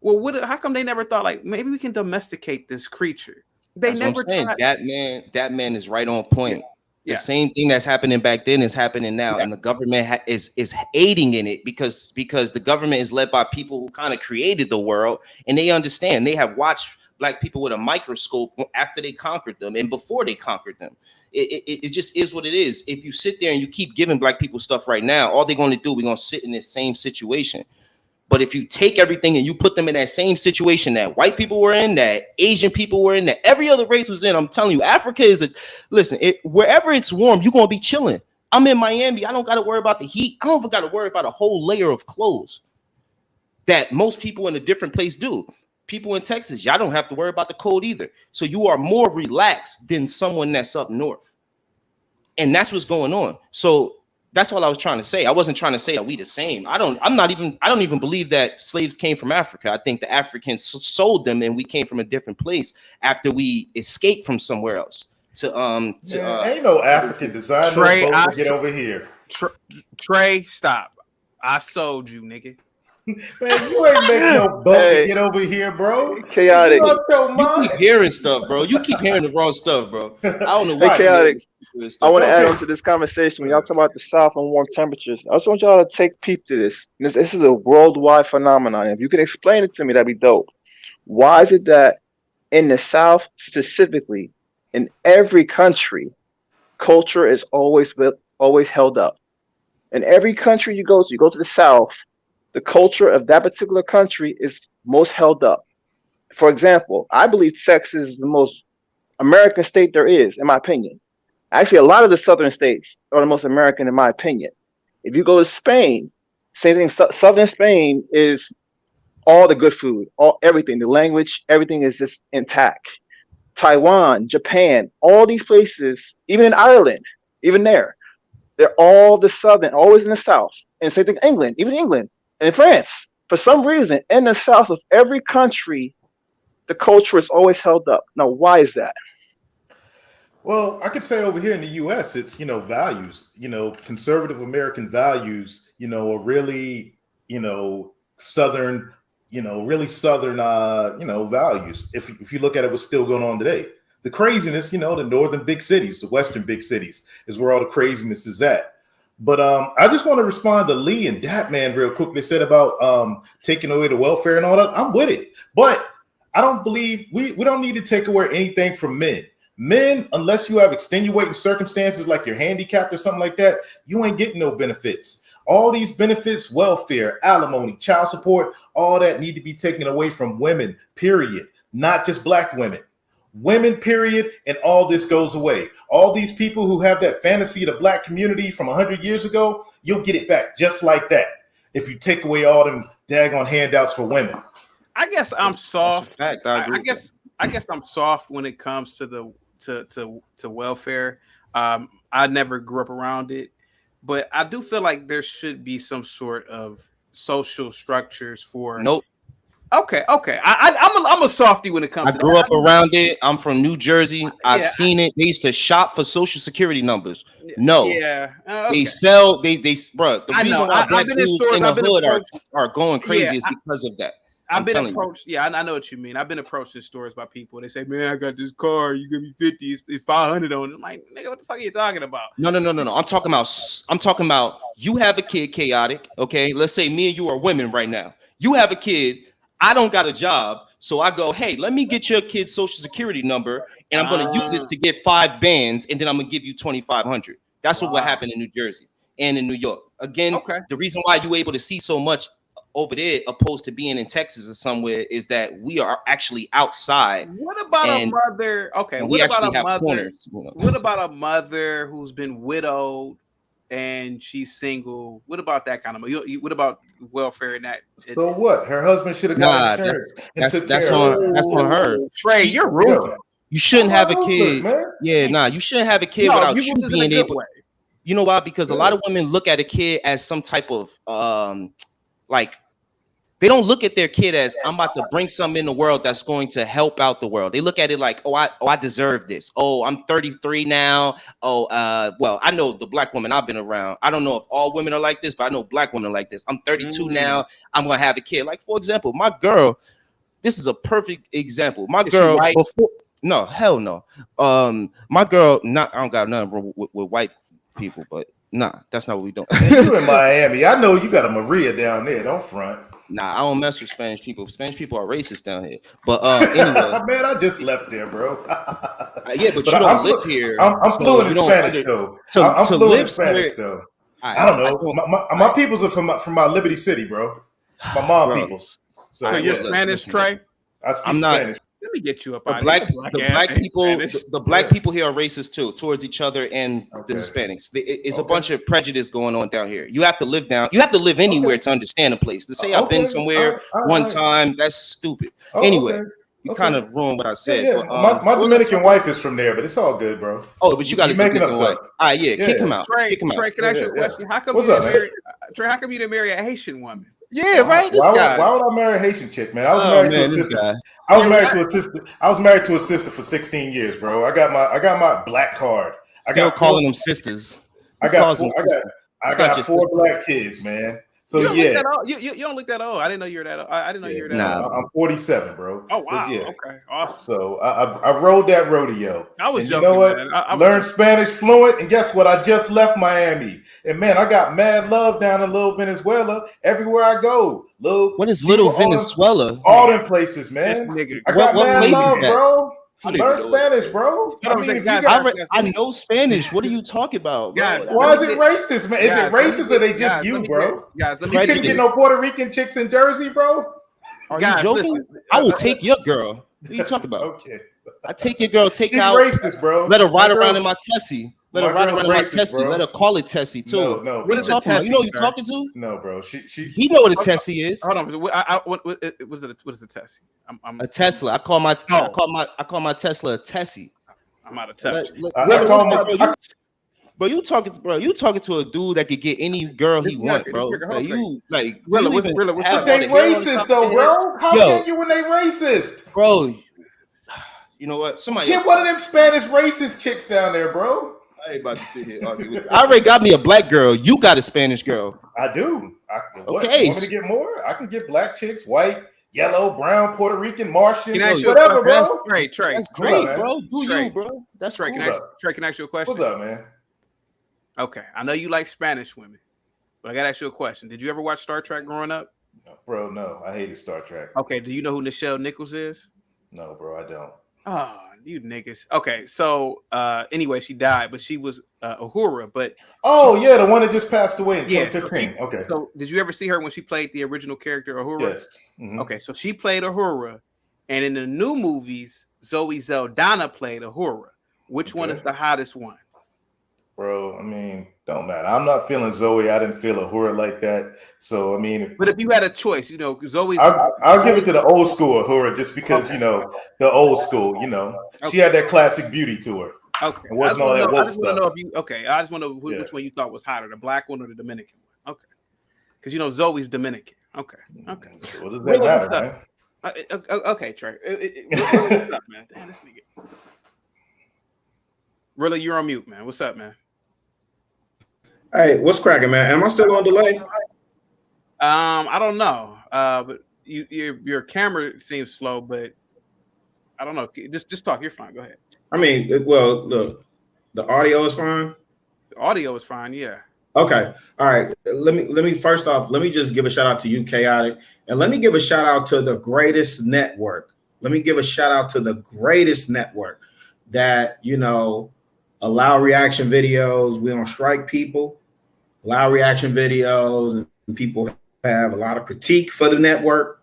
Well, how come they never thought like maybe we can domesticate this creature? They That's never what I'm saying. tried. That man is right on point. Yeah. The same thing that's happening back then is happening now, and the government is aiding in it because the government is led by people who kind of created the world, and they understand. They have watched black people with a microscope after they conquered them and before they conquered them. It just is what it is. If you sit there and you keep giving black people stuff right now, all they're going to do, we're going to sit in this same situation. But if you take everything and you put them in that same situation that white people were in, that Asian people were in, that every other race was in, I'm telling you, Africa is wherever it's warm, you're going to be chilling. I'm in Miami. I don't got to worry about the heat. I don't even got to worry about a whole layer of clothes that most people in a different place do. People in Texas, y'all don't have to worry about the cold either. So you are more relaxed than someone that's up north. And that's what's going on. So that's all I was trying to say. I wasn't trying to say that we the same. I don't even believe that slaves came from Africa. I think the Africans sold them and we came from a different place after we escaped from somewhere else. Ain't no African design. Trey, get over here. Trey, stop. I sold you, nigga. Man, you ain't make no boat to get over here, bro. Chaotic. You keep hearing stuff, bro. You keep hearing the wrong stuff, bro. I don't know what Chaotic. I want to add on to this conversation when y'all talk about the South and warm temperatures. I just want y'all to take peep to this. This is a worldwide phenomenon. If you can explain it to me, that'd be dope. Why is it that in the South specifically, in every country, culture is always held up? In every country you go to the South, the culture of that particular country is most held up. For example, I believe Texas is the most American state there is, in my opinion. Actually, a lot of the southern states are the most American, in my opinion. If you go to Spain, same thing. Southern Spain is all the good food, everything, the language, everything is just intact. Taiwan, Japan, all these places, even in Ireland, even there, they're all the southern, always in the south. And same thing, England, even England and France. For some reason, in the south of every country, the culture is always held up. Now, why is that? Well, I could say over here in the U.S., it's, values, conservative American values, are really, Southern, really Southern, values. If you look at it, what's still going on today, the craziness, the northern big cities, the western big cities is where all the craziness is at. But I just want to respond to Lee and Dat Man real quick. They said about taking away the welfare and all that. I'm with it, but I don't believe we don't need to take away anything from men. Men, unless you have extenuating circumstances like you're handicapped or something like that, you ain't getting no benefits. All these benefits, welfare, alimony, child support, all that need to be taken away from women, period. Not just black women. Women, period, and all this goes away. All these people who have that fantasy of the black community from 100 years ago, you'll get it back just like that if you take away all them daggone handouts for women. I guess I'm soft. I guess I'm soft when it comes to the to welfare. I never grew up around it, but I do feel like there should be some sort of social structures for. Nope. Okay. I'm a softie when it comes. I grew up around it. I'm from New Jersey. I've seen it. They used to shop for Social Security numbers. No. Yeah. Okay. They sell. They bro. The reason why black dudes in the hood are going crazy is because of that. I've been approached. Yeah, I know what you mean. I've been approached in stores by people. They say, "Man, I got this car. You give me 50. It's 500 on it." I'm like, "Nigga, what the fuck are you talking about?" No. I'm talking about. You have a kid, chaotic. Okay, let's say me and you are women right now. You have a kid. I don't got a job, so I go, "Hey, let me get your kid's social security number, and I'm going to use it to get 5 bands, and then I'm going to give you 2,500." That's what happened in New Jersey and in New York. Again, the reason why you're able to see so much over there opposed to being in Texas or somewhere is that we are actually outside. What about a mother? Okay, what about a mother? Corners, What about a mother who's been widowed and she's single? What about that kind of? What about welfare and that? So what? Her husband should have got insurance. That's on her. Trey, you're rude. You shouldn't have a kid. You shouldn't have a kid without you being able. You know why? Because a lot of women look at a kid as some type of They don't look at their kid as I'm about to bring something in the world that's going to help out the world. They look at it like, I deserve this. Oh, I'm 33 now. Oh, well, I know the black woman I've been around. I don't know if all women are like this, but I know black women are like this. I'm 32 now. I'm gonna have a kid. Like, for example, my girl. This is a perfect example. My girl, before, no, hell no. My girl, I don't got nothing with white people, but nah, that's not what we doing. You in Miami? I know you got a Maria down there. Don't front. Nah, I don't mess with Spanish people. Spanish people are racist down here. But anyway, man, I just left there, bro. Yeah, but you don't live here. I'm fluent in Spanish though. I'm fluent in Spanish though. I don't know. My peoples are from my Liberty City, bro. My mom peoples. So you're Spanish, Trey? I speak I'm not. Spanish. Let me get you up. The black people here are racist too towards each other and the Hispanics. It's a bunch of prejudice going on down here. You have to live anywhere to understand a place. To say I've been somewhere one time, that's stupid. Anyway, you kind of ruined what I said. Yeah. But, my Dominican wife is from there, but it's all good, bro. Oh, but you got to make up stuff. Kick him out. Trey, Kick him Trey, out. can I ask you a question? How come Trey, how come you didn't marry a Haitian woman? Yeah, right. Why would I marry a Haitian chick, man? I was married to a sister. I was married to a sister for 16 years, bro. I got my black card. Still calling them sisters. I got 4 black kids, man. So you don't look that old. I didn't know you were that old. I didn't know you were that old. I'm 47, bro. Oh wow. Yeah. Okay. Awesome. So I rode that rodeo. I was joking. You know what? Learned Spanish fluent, and guess what? I just left Miami. And man, I got mad love down in Little Venezuela. Everywhere I go, what is Little Venezuela? All them places, man. I got mad love, bro. Learn Spanish, bro. I know Spanish. What are you talking about, guys? Why is it racist, man? Is it racist or they just you, bro? Guys, you couldn't get no Puerto Rican chicks in Jersey, bro. Are you joking? I will take your girl. What are you talking about? Okay. I take your girl. Take She's out. Racist, bro. Let her ride around in my Tessie. Let her ride around in my Tessie. Let her call it Tessie too. No. What are you talking about? You know who you're talking to? No, bro. He know what a Tessie is. Hold on. What is a Tessie? I'm a Tesla. I call my Tesla a Tessie. I'm out of touch. Bro, you talking to a dude that could get any girl he want, bro. They racist though, bro. How can you when they racist, bro? You know what? Somebody get one of them Spanish racist chicks down there, bro. I ain't about to sit here argue with you. I already got me a black girl. You got a Spanish girl. I do. Okay. You want me to get more? I can get black chicks, white, yellow, brown, Puerto Rican, Martian, whatever, bro. Trey. That's great, bro. Bro. That's Trey. Trey, can I ask you a question? What's up, man? Okay, I know you like Spanish women, but I gotta ask you a question. Did you ever watch Star Trek growing up? No, bro, no. I hated Star Trek. Okay, do you know who Nichelle Nichols is? No, bro, I don't. Oh, you niggas. Okay, so anyway, she died, but she was Uhura. But yeah, the one that just passed away in 2015. Okay. So did you ever see her when she played the original character Uhura? Yes. Mm-hmm. Okay, so she played Uhura, and in the new movies, Zoe Saldana played Uhura. Which one is the hottest one? Bro, I mean, don't matter. I'm not feeling Zoe. I didn't feel Uhura like that. So I mean, but if you had a choice, you know, Zoe, I'll give it to the old school Uhura just because you know the old school. You know, she had that classic beauty to her. Okay, it wasn't all that woke stuff. I just want to know which one you thought was hotter, the black one or the Dominican one. Okay, because you know Zoe's Dominican. Okay. What does that matter, man? Okay, Trey. What's up, man? Damn, this nigga. Really, you're on mute, man. What's up, man? Hey, what's cracking, man? Am I still on delay? I don't know. But your camera seems slow, but I don't know. Just talk. You're fine. Go ahead. I mean, well, look, the audio is fine. The audio is fine. Yeah. Okay. All right. Let me first off, let me just give a shout out to you, Chaotic, and let me give a shout out to the greatest network. Let me give a shout out to the greatest network that allow reaction videos. We don't strike people. Allow reaction videos, and people have a lot of critique for the network.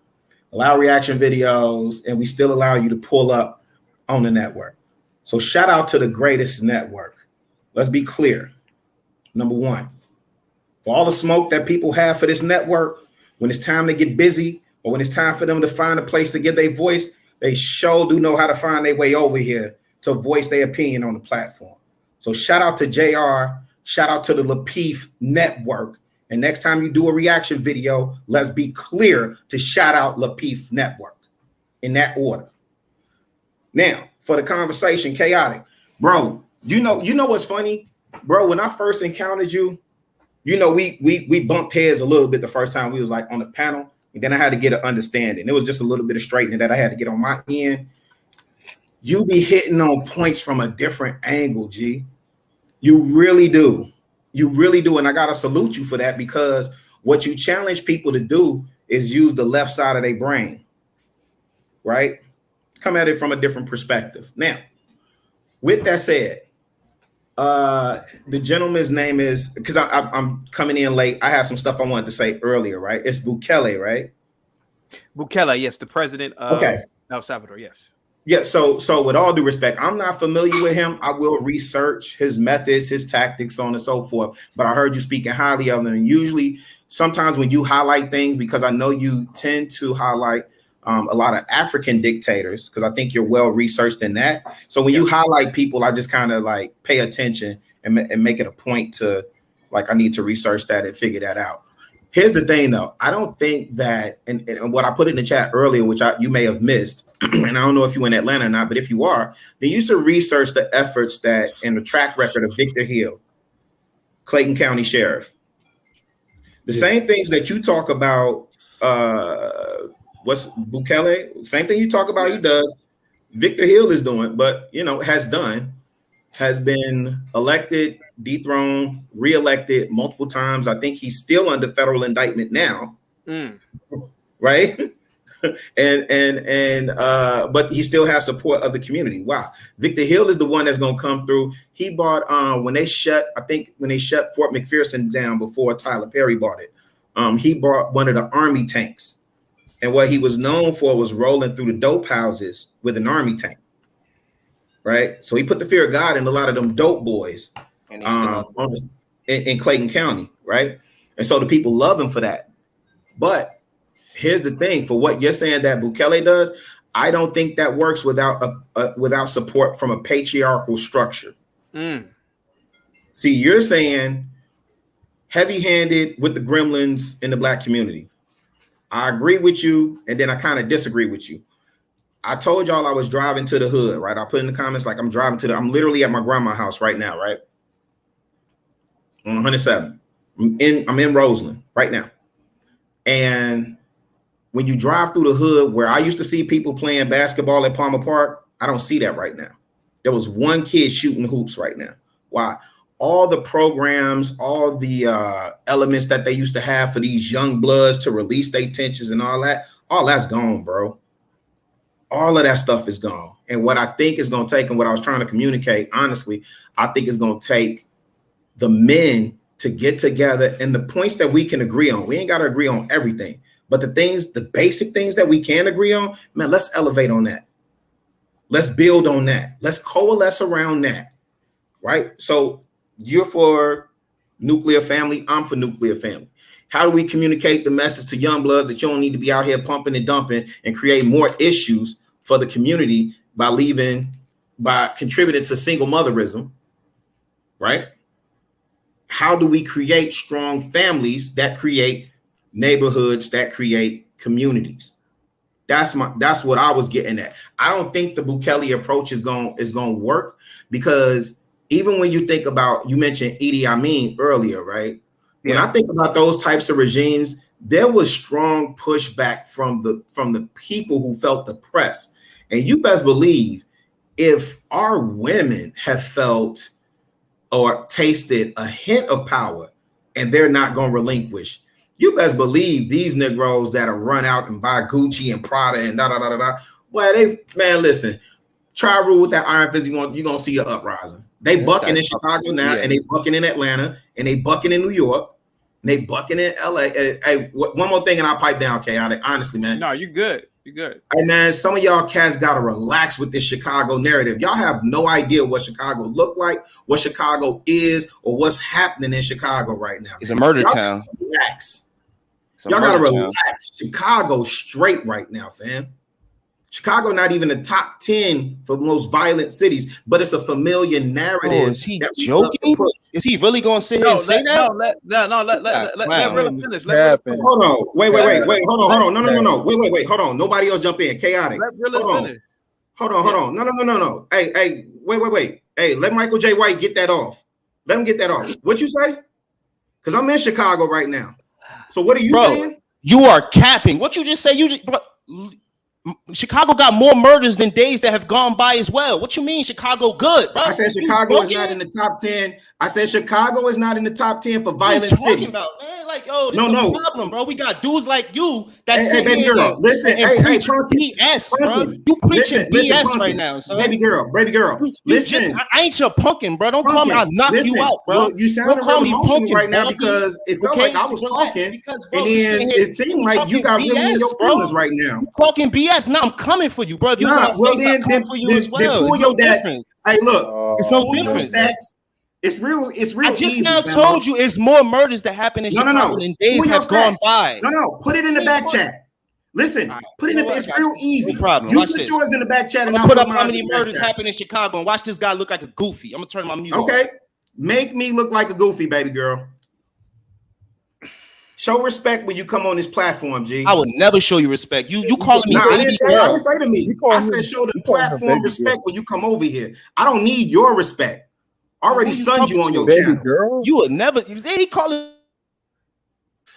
Allow reaction videos, and we still allow you to pull up on the network. So shout out to the greatest network. Let's be clear. Number one, for all the smoke that people have for this network, when it's time to get busy or when it's time for them to find a place to get their voice, they sure do know how to find their way over here to voice their opinion on the platform. So shout out to JR, shout out to the Lapeef Network, And next time you do a reaction video, let's be clear to shout out Lapeef Network in that order. Now, for the conversation, chaotic, bro. You know what's funny, bro? When I first encountered you, we bumped heads a little bit the first time we was like on the panel, and then I had to get an understanding. It was just a little bit of straightening that I had to get on my end. You be hitting on points from a different angle, G. You really do. You really do. And I got to salute you for that, because what you challenge people to do is use the left side of their brain, right? Come at it from a different perspective. Now, with that said, the gentleman's name is, because I'm coming in late. I had some stuff I wanted to say earlier, right? It's Bukele, right? Bukele, yes, the president of El Salvador, yes. Yeah, so with all due respect, I'm not familiar with him. I will research his methods, his tactics, so on and so forth. But I heard you speaking highly of them. And usually, sometimes when you highlight things, because I know you tend to highlight a lot of African dictators, because I think you're well researched in that. So when you highlight people, I just kind of like pay attention and make it a point to, like, I need to research that and figure that out. Here's the thing, though. I don't think that, and what I put in the chat earlier, which you may have missed, and I don't know if you're in Atlanta or not, but if you are, then you should research the efforts that and the track record of Victor Hill, Clayton County Sheriff. The same things that you talk about, what's Bukele, same thing you talk about he does, Victor Hill is doing, but, has been elected, dethroned, reelected multiple times. I think he's still under federal indictment now, right? But he still has support of the community. Wow. Victor Hill is the one that's going to come through. He bought, when they shut Fort McPherson down before Tyler Perry bought it, he bought one of the Army tanks. And what he was known for was rolling through the dope houses with an Army tank. Right. So he put the fear of God in a lot of them dope boys in Clayton County. Right. And so the people love him for that. But here's the thing, for what you're saying that Bukele does, I don't think that works without without support from a patriarchal structure. See, you're saying heavy-handed with the gremlins in the Black community. I agree with you, and then I kind of disagree with you. I told y'all I was driving to the hood, right? I put in the comments like I'm I'm literally at my grandma's house right now, right? On 107. I'm in Roseland right now. And when you drive through the hood where I used to see people playing basketball at Palmer Park, I don't see that right now. There was one kid shooting hoops right now. Why? All the programs, all the elements that they used to have for these young bloods to release their tensions and all that's gone, bro. All of that stuff is gone. And what I think is going to take, and what I was trying to communicate, honestly, I think it's going to take the men to get together and the points that we can agree on. We ain't got to agree on everything, but the basic things that we can agree on, man, let's elevate on that. Let's build on that. Let's coalesce around that, right? So you're for nuclear family. I'm for nuclear family. How do we communicate the message to young bloods that you don't need to be out here pumping and dumping and create more issues for the community by contributing to single motherism, right? How do we create strong families that create neighborhoods, that create communities? That's what I was getting at. I don't think the Bukele approach is going to work, because even when you think about, you mentioned Idi Amin earlier, right? When I think about those types of regimes, there was strong pushback from the people who felt oppressed. And you best believe, if our women have felt or tasted a hint of power and they're not going to relinquish, you best believe these Negroes that'll run out and buy Gucci and Prada and da-da-da-da-da. Boy, listen, try to rule with that iron fist, you're going to see an uprising. They bucking in Chicago now, and they bucking in Atlanta, and they bucking in New York, and they bucking in LA. Hey, one more thing and I'll pipe down, chaotic. Honestly, man. No, you're good. You're good. Hey, man, some of y'all cats got to relax with this Chicago narrative. Y'all have no idea what Chicago look like, what Chicago is, or what's happening in Chicago right now. It's a murder town. Relax. Y'all got to relax. Chicago straight right now, fam. Chicago not even the top 10 for most violent cities, but it's a familiar narrative. Is he joking? Is he really going to sit here and say that? Let Rilla finish. Hold on. Wait. Hold on. No. Wait. Hold on. Nobody else jump in. Chaotic. Let Rilla finish. Hold on. No. Hey, wait. Hey, let Michael J. White get that off. Let him get that off. What you say? Because I'm in Chicago right now. So what are you saying? You are capping. What you just say? Chicago got more murders than days that have gone by as well. What you mean Chicago good, bro? I said Chicago is not in the top 10. I said Chicago is not in the top 10 for violent cities. About, man? Like, yo, this is the problem, bro. We got dudes like you that sit baby here girl, listen, preach BS, bro. You preaching BS right now, son. Baby girl. Listen, I ain't your punkin, bro. Don't call me. I'll knock you out, bro. Well, you sound really emotional right now because it felt like I was talking, and then it seemed like you got really in your feelings right now. You talking BS? Now I'm coming for you, bro. If you was on my face, I'm coming for you as well. Pull your difference. Hey, look, it's no difference. It's real. I just now told you it's more murders that happen in Chicago than days have gone by. No. Put it in the back chat. Listen, put it in the. It's real easy. No problem. You watch put this. yours in the back chat, and I'll put up how many murders happen in Chicago, and watch this guy look like a goofy. I'm gonna turn my mute off. Okay, make me look like a goofy, baby girl. Show respect when you come on this platform, G. I would never show you respect. You calling me baby girl? I didn't say to me. I said show the platform respect when you come over here. I don't need your respect. I already sunned you on your channel. Girl? You would never. He calling.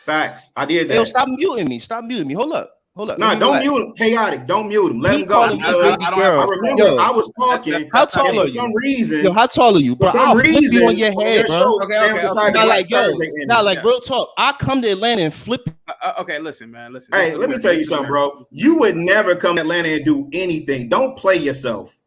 Facts. I did that. Yo, stop muting me. Hold up. No, don't mute him. Chaotic. Don't mute him. Let him go. I remember I was talking. How tall are you? For some reason. Yo, how tall are you, bro? I'll flip you on your head, bro. Okay. Not like real talk. I come to Atlanta and flip. Okay, listen, man. Listen. Hey, let me tell you something, bro. You would never come to Atlanta and do anything. Don't play yourself.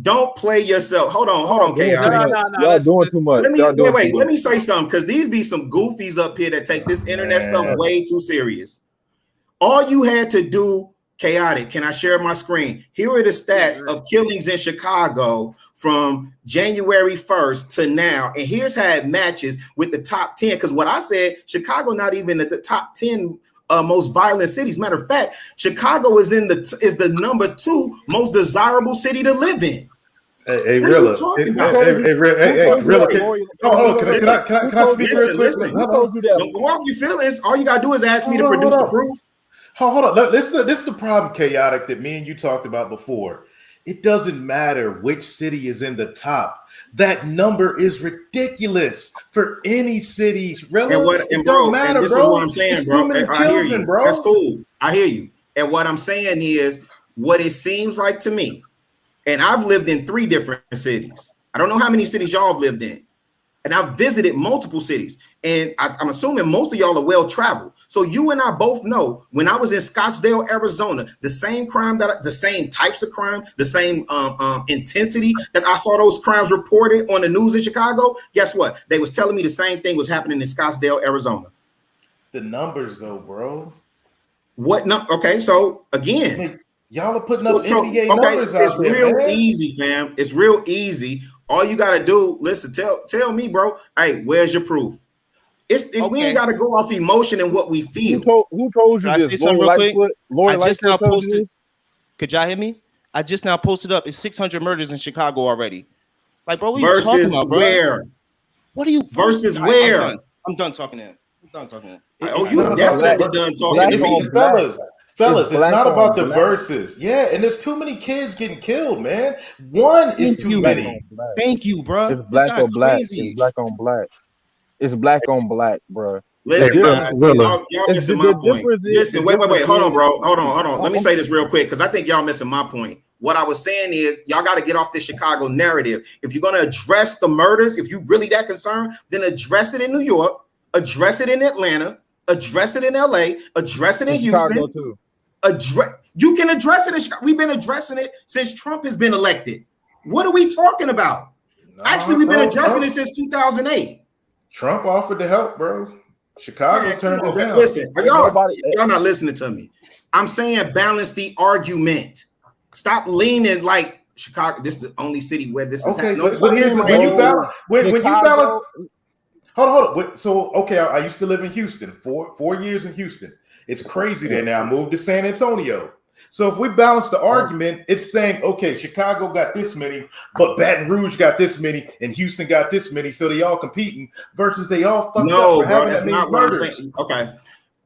Don't play yourself. Hold on, Chaotic. Y'all doing too much. Let me say something, because these be some goofies up here that take this internet stuff way too serious. All you had to do, Chaotic, can I share my screen? Here are the stats of killings in Chicago from January 1st to now. And here's how it matches with the top 10. Because what I said, Chicago not even at the top 10 most violent cities. Matter of fact, Chicago is the number 2 most desirable city to live in. Hey, Rilla. Hey, Rilla. Can I speak real quick? Listen. Don't go off your feelings. All you gotta do is ask me to produce the proof. Hold on. This is the problem, Chaotic, that me and you talked about before. It doesn't matter which city is in the top. That number is ridiculous for any city. Really, it don't matter, this bro. Is what I'm saying, it's bro. Too many I children, hear you. Bro. That's cool. I hear you. And what I'm saying is what it seems like to me. And I've lived in 3 different cities. I don't know how many cities y'all have lived in. And I've visited multiple cities. And I'm assuming most of y'all are well-traveled. So you and I both know when I was in Scottsdale, Arizona, the same types of crime, the same intensity that I saw those crimes reported on the news in Chicago. Guess what? They was telling me the same thing was happening in Scottsdale, Arizona. The numbers, though, bro. What? No. Okay. So again, hey, y'all are putting up NBA numbers out there. It's real easy, fam. It's real easy. All you gotta do, listen, tell me, bro. Hey, where's your proof? We ain't gotta go off emotion and what we feel. Who told you this? I just now posted. Could y'all hear me? I just now posted up. It's 600 murders in Chicago already. Like, bro, what are you talking about, bro? Where? What are you versus where? I'm done talking to him. Oh, you definitely done talking. Fellas, it's not about the verses. Yeah, and there's too many kids getting killed, man. One is too many. Thank you, bro. It's black on black. It's black on black. It's black on black, bro. Listen, y'all missing my point. Listen, wait. Hold on, bro. Hold on. Let me say this real quick, because I think y'all missing my point. What I was saying is y'all got to get off this Chicago narrative. If you're going to address the murders, if you're really that concerned, then address it in New York, address it in Atlanta, address it in LA, address it in Houston. Too. You can address it in Chicago. We've been addressing it since Trump has been elected. What are we talking about? Actually, we've been addressing it since 2008. Trump offered to help, bro. Chicago turned it down. Listen, y'all not listening to me. I'm saying balance the argument. Stop leaning like Chicago. This is the only city where this is happening. But here's when you balance. Hold on. So, okay, I used to live in Houston, four years in Houston. It's crazy there now. I moved to San Antonio. So if we balance the argument, it's saying, okay, Chicago got this many, but Baton Rouge got this many, and Houston got this many, so they all competing versus they all fucked up for having that many murders. Okay,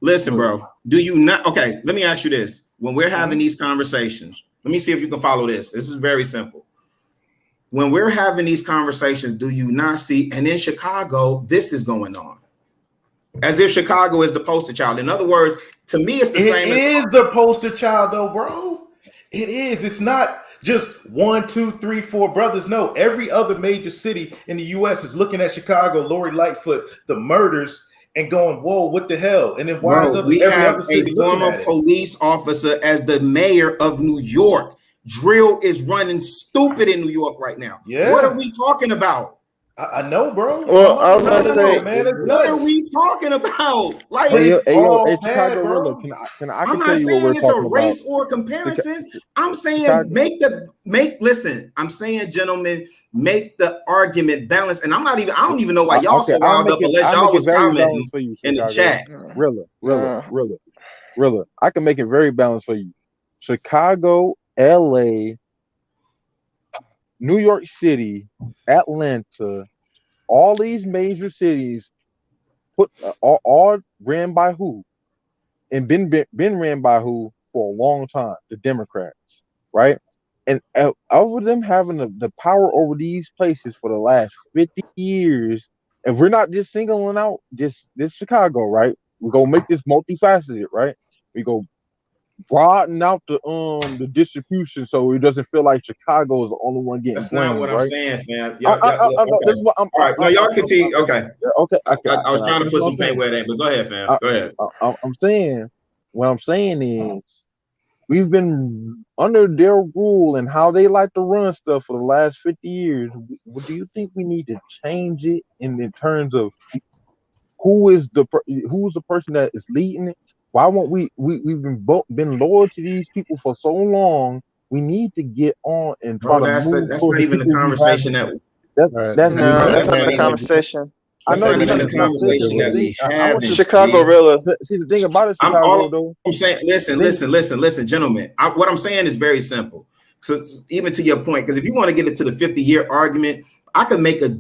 listen, bro. Do you not? Okay, let me ask you this: when we're having these conversations, let me see if you can follow this. This is very simple. When we're having these conversations, do you not see? And in Chicago, this is going on, as if Chicago is the poster child. In other words, to me, it's the same. It is the poster child, though, bro. It is. It's not just 1, 2, 3, 4 brothers. No, every other major city in the U.S. is looking at Chicago, Lori Lightfoot, the murders, and going, "Whoa, what the hell?" And then why is we have a former police officer as the mayor of New York. Drill is running stupid in New York right now. Yeah. What are we talking about? I know, bro. Well, I was gonna say, man, what are we talking about? Like, hey, bad, Chicago, bro. look, I'm not saying it's a race or comparison. I'm saying listen, I'm saying, gentlemen, make the argument balanced. And I don't even know why y'all so riled up unless y'all was commenting in the chat. Rilla, I can make it very balanced for you. Chicago, LA, New York City, Atlanta, all these major cities all ran by who? And been ran by who for a long time? The Democrats, right? And over them having the power over these places for the last 50 years, and we're not just singling out this Chicago, right? We're gonna make this multifaceted, right? We go broaden out the distribution so it doesn't feel like Chicago is the only one getting That's blamed, not what right? I'm saying, fam. This is what I'm. All right, no, y'all continue. Okay. Okay. I was trying to put some paintware in, but go ahead, fam. Go ahead. I'm saying, what I'm saying is, we've been under their rule and how they like to run stuff for the last 50 years. Do you think we need to change it in terms of who's the person that is leading it? Why won't we've been loyal to these people for so long? We need to get on and try to move. That's not even the conversation that's not the conversation. I know that's not even the conversation that we have. Chicago, really. See, the thing about it, Chicago, though. I'm saying, listen, gentlemen. What I'm saying is very simple. So even to your point, because if you want to get into the 50-year argument, I could make a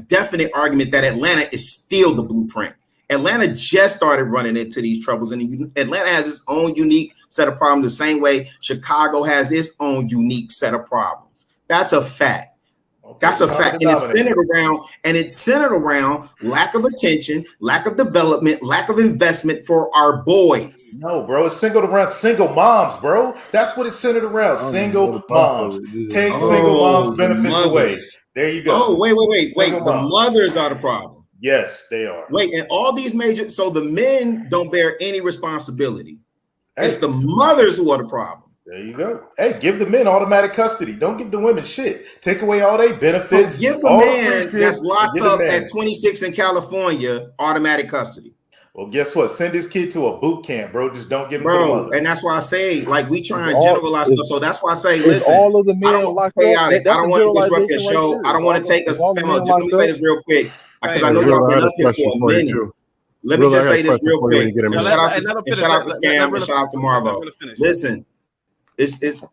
definite argument that Atlanta is still the blueprint. Atlanta just started running into these troubles, and Atlanta has its own unique set of problems the same way Chicago has its own unique set of problems. That's a fact. That's a fact. And it's centered around lack of attention, lack of development, lack of investment for our boys. No, bro, it's centered around single moms, bro. That's what it's centered around. Single moms. Take single moms' benefits away. There you go. Oh, wait. The mothers are the problem. Yes, they are. Wait, and all these so the men don't bear any responsibility. It's the mothers who are the problem. There you go. Hey, give the men automatic custody. Don't give the women shit. Take away all their benefits. Give the man that's locked up at 26 in California automatic custody. Well, guess what? Send this kid to a boot camp, bro. Just don't give him to the mother. And that's why I say, like, we try and generalize stuff. So that's why I say, listen, all of the men locked up. I don't want to disrupt your show. I don't want to take us. Just let me say this real quick, because I know y'all been up here for a minute. Let me just say this real quick. Shout out to Scam and shout out to Marvo. Listen,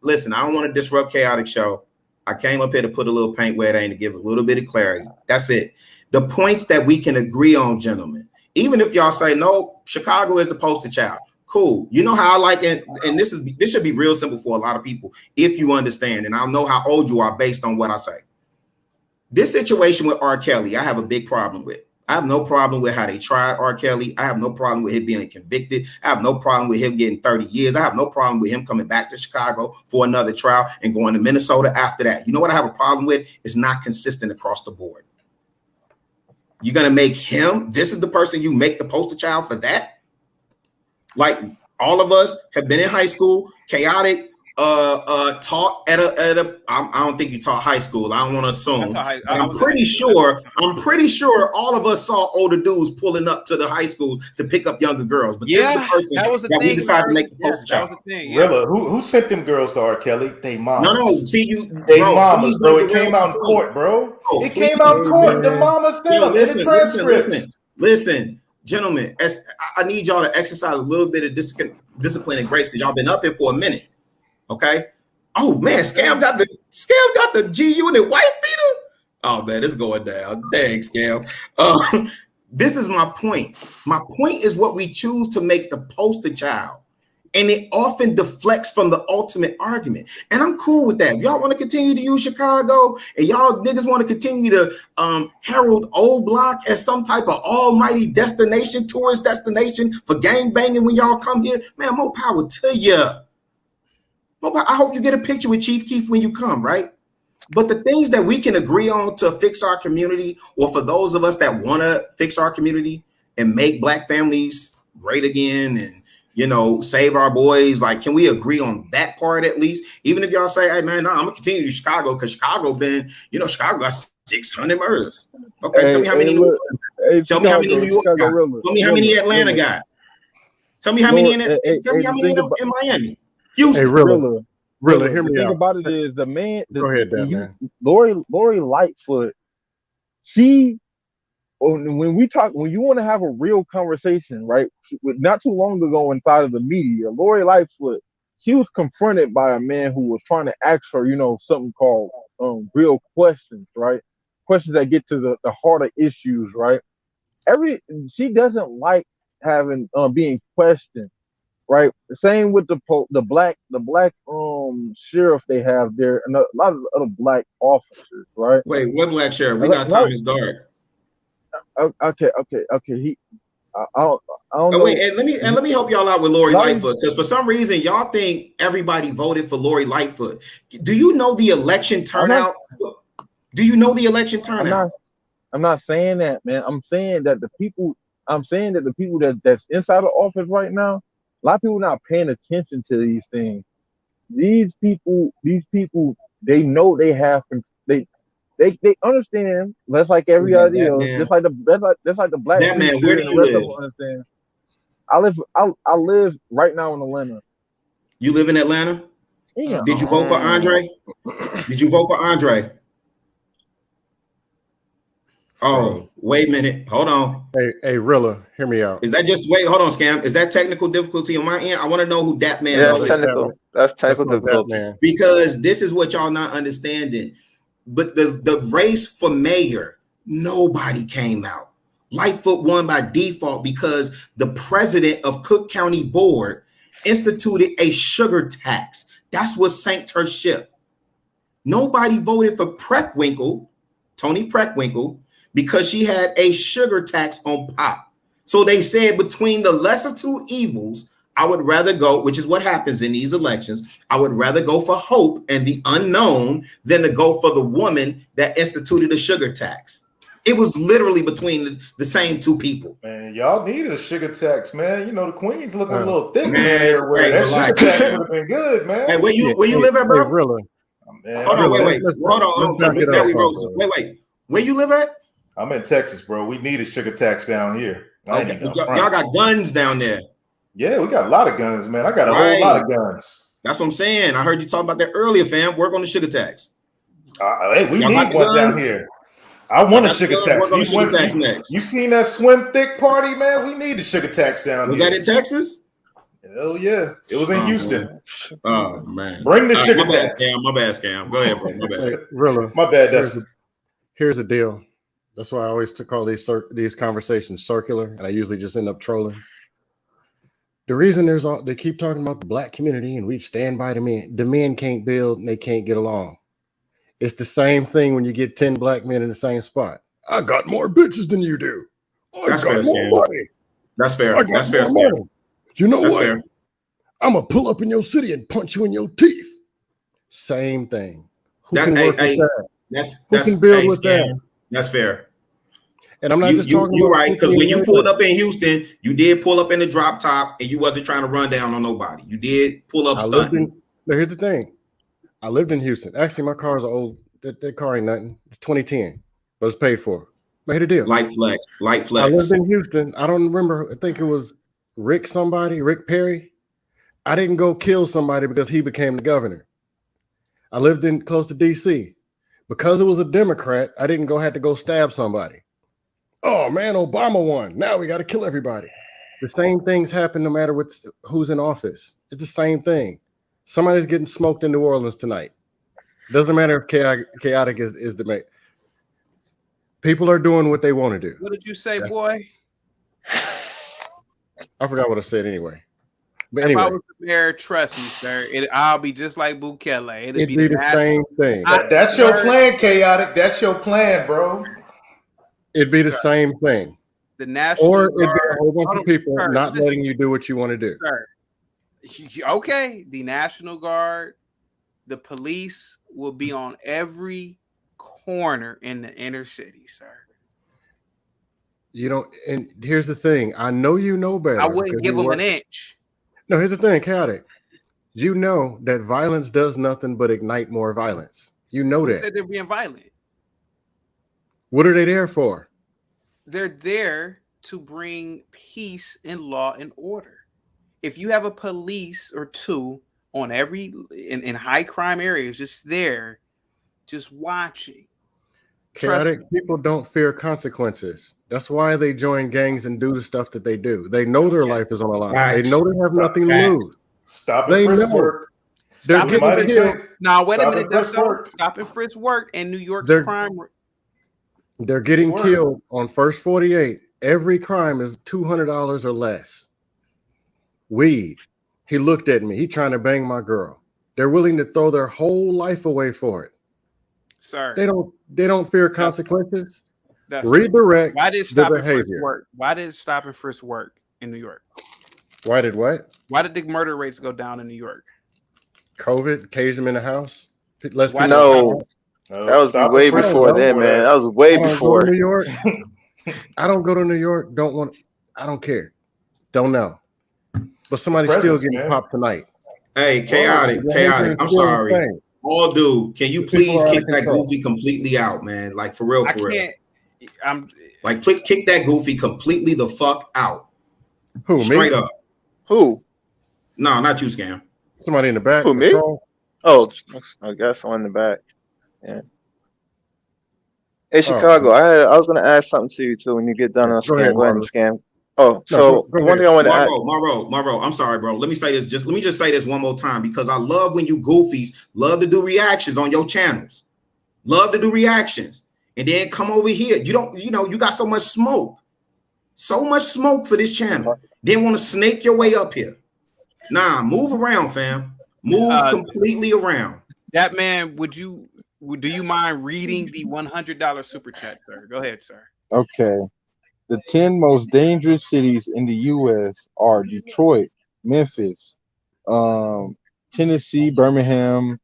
listen. I don't want to disrupt Chaotic Show. I came up here to put a little paint where it ain't to give a little bit of clarity. That's it. The points that we can agree on, gentlemen. Even if y'all say no, Chicago is the poster child. Cool. You know how I like it, and this should be real simple for a lot of people if you understand. And I'll know how old you are based on what I say. This situation with R. Kelly, I have a big problem with. I have no problem with how they tried R. Kelly. I have no problem with him being convicted. I have no problem with him getting 30 years. I have no problem with him coming back to Chicago for another trial and going to Minnesota after that. You know what I have a problem with? It's not consistent across the board. You're going to make him, this is the person you make the poster child for that? Like, all of us have been in high school, Chaotic, taught at a I don't think you taught high school. I don't want to assume. I'm pretty sure all of us saw older dudes pulling up to the high school to pick up younger girls. But this is the person that we decided to make the poster child. That was the thing. Rilla, who sent them girls to R. Kelly? They mamas. No, see you. They mamas, bro. It came out in court, bro. It came out in court. The mama sent them in the transcripts. Listen. gentlemen, I need y'all to exercise a little bit of discipline and grace because y'all been up here for a minute. Okay. Oh man, Scam got the G Unit wife beater. Oh man, it's going down. Dang, Scam. This is my point. My point is what we choose to make the poster child. And it often deflects from the ultimate argument. And I'm cool with that. If y'all want to continue to use Chicago and y'all niggas want to continue to herald Old Block as some type of almighty destination, tourist destination for gang banging when y'all come here, man, more power to you. I hope you get a picture with Chief Keef when you come, right? But the things that we can agree on to fix our community, or for those of us that want to fix our community and make Black families great again and, you know, save our boys, like, can we agree on that part at least? Even if y'all say, hey, man, no, I'm going to continue to Chicago because Chicago Chicago got 600 murders. Okay, tell me how many Tell me how many New York got. Tell me how many Atlanta got. Tell me how many in Miami. Houston. Hey, Rilla, hear me out. The thing about it is the man. Go ahead, man. Lori Lightfoot. When you want to have a real conversation, right? Not too long ago, inside of the media, Lori Lightfoot, she was confronted by a man who was trying to ask her, you know, something called real questions, right? Questions that get to the heart of issues, right? She doesn't like having being questioned. Right. The same with the black sheriff they have there, and a lot of other Black officers. Right. Wait, what Black sheriff? We got Thomas Dart. Okay. I don't know. Wait, and let me help y'all out with Lori Lightfoot, because for some reason y'all think everybody voted for Lori Lightfoot. Do you know the election turnout? Do you know the election turnout? I'm not saying that, man. I'm saying that the people that's inside the office right now. A lot of people not paying attention to these things. These people, they know they have. They understand. That's like every other else. That's like the Black that man. Where do you live? Understand. I live right now in Atlanta. You live in Atlanta? Yeah. Did you vote for Andre? Did you vote for Andre? Oh, wait a minute. Hold on. Hey, Rilla, hear me out. Is that just hold on, Scam? Is that technical difficulty on my end? I want to know who that man is. That's technical. That's technical difficulty. Because this is what y'all not understanding. But the race for mayor, nobody came out. Lightfoot won by default because the president of Cook County Board instituted a sugar tax. That's what sank her ship. Nobody voted for Tony Preckwinkle, because she had a sugar tax on pop. So they said between the lesser two evils, I would rather go, which is what happens in these elections, I would rather go for hope and the unknown than to go for the woman that instituted a sugar tax. It was literally between the same two people. Man, y'all needed a sugar tax, man. You know, the Queen's looking a little thick, man, everywhere. That sugar tax would have been good, man. Hey, where you live at, bro? Rilla. Hold on, wait. Where you live at? I'm in Texas, bro. We need a sugar tax down here. Okay. Y'all got guns down there. Yeah, we got a lot of guns, man. I got a whole lot of guns. That's what I'm saying. I heard you talking about that earlier, fam. Work on the sugar tax. Hey, we need one down here. I want a sugar tax. You seen that swim thick party, man? We need a sugar tax down here. Was that in Texas? Hell yeah. It was in Houston. Man. Oh, man. Bring the sugar tax. My bad, Scam. Go ahead, bro. My bad. Hey, Rilla, my bad, Dustin. Here's the deal. That's why I always call these conversations circular, and I usually just end up trolling. The reason they keep talking about the Black community and we stand by the men. The men can't build and they can't get along. It's the same thing when you get 10 Black men in the same spot. I got more bitches than you do. That's fair, money. That's fair. That's fair. You know what? Fair. I'm gonna pull up in your city and punch you in your teeth. Same thing. Who can work with that? Who can build with that? That's fair. And I'm not just talking. You're right, because when you pulled up in Houston, you did pull up in the drop top, and you wasn't trying to run down on nobody. You did pull up stunting. Here's the thing. I lived in Houston. Actually, my car's old. That car ain't nothing. It's 2010, but it's paid for. Made a deal. Light flex. I lived in Houston. I don't remember. I think it was Rick Perry. I didn't go kill somebody because he became the governor. I lived in close to DC. Because it was a Democrat, I didn't have to go stab somebody. Oh man, Obama won. Now we got to kill everybody. The same things happen no matter who's in office. It's the same thing. Somebody's getting smoked in New Orleans tonight. Doesn't matter if chaotic is the mate. People are doing what they want to do. What did you say, boy? I forgot what I said anyway. But If anyway, I was the mayor, trust me, sir, I'll be just like Bukele. it'd be the same thing. That's your plan, chaotic. That's your plan, bro. It'd be the same thing. The National Or Guard, it'd be a whole bunch of people sir, not listen, letting you do what you want to do. Sir. Okay, the National Guard, the police will be on every corner in the inner city, sir. You don't, and here's the thing. I know you know better. I wouldn't give them an inch. No, here's the thing, chaotic. You know that violence does nothing but ignite more violence. You know that. They're being violent. What are they there for? They're there to bring peace and law and order. If you have a police or two on in high crime areas, just there, just watching. Chaotic people don't fear consequences. That's why they join gangs and do the stuff that they do. They know their life is on the line. Facts. They know they have nothing to lose. Stop They and frisk know. work. They're getting killed. Now, wait a Stop minute. and frisk work. Stop and frisk work in New York's They're- crime. They're getting killed on first 48. Every crime is $200 or less. Weed. He looked at me. He trying to bang my girl. They're willing to throw their whole life away for it. Sir, They don't fear consequences. that's Redirect why did the stop and frisk behavior. work? Why did stop and frisk work in New York? Why did what? Why did the murder rates go down in New York? COVID caged them in the house. Less Why people- No, that was way before then, man. That was way I don't before. go to New York. I don't go to New York. I don't care. Don't know. But somebody's still Presence, getting man. popped tonight. Hey, chaotic. I'm sorry. All dude, can you please kick that goofy completely out, man? Like for real, I for real. can't. I'm Like kick that goofy completely the fuck out. Who, me? Straight up. Who? No, not you, Scam. Somebody in the back. Who, me? Patrol? Oh, I guess someone in the back. Yeah. Hey, Chicago, I was gonna ask something to you too when you get done on Go ahead, Scam. Go ahead and Marlo. Scam. Oh, No, so go one thing I wanted to ask. Marvo, I'm sorry, bro. Let me say this. Let me just say this one more time because I love when you goofies love to do reactions on your channels. Love to do reactions. And then come over here. You got so much smoke. So much smoke for this channel. Then want to snake your way up here. Nah, move around, fam. Move completely around. that man. Do you mind reading the $100 super chat, sir? Go ahead, sir. Okay. The 10 most dangerous cities in the U.S. are Detroit, Memphis, Tennessee, Birmingham,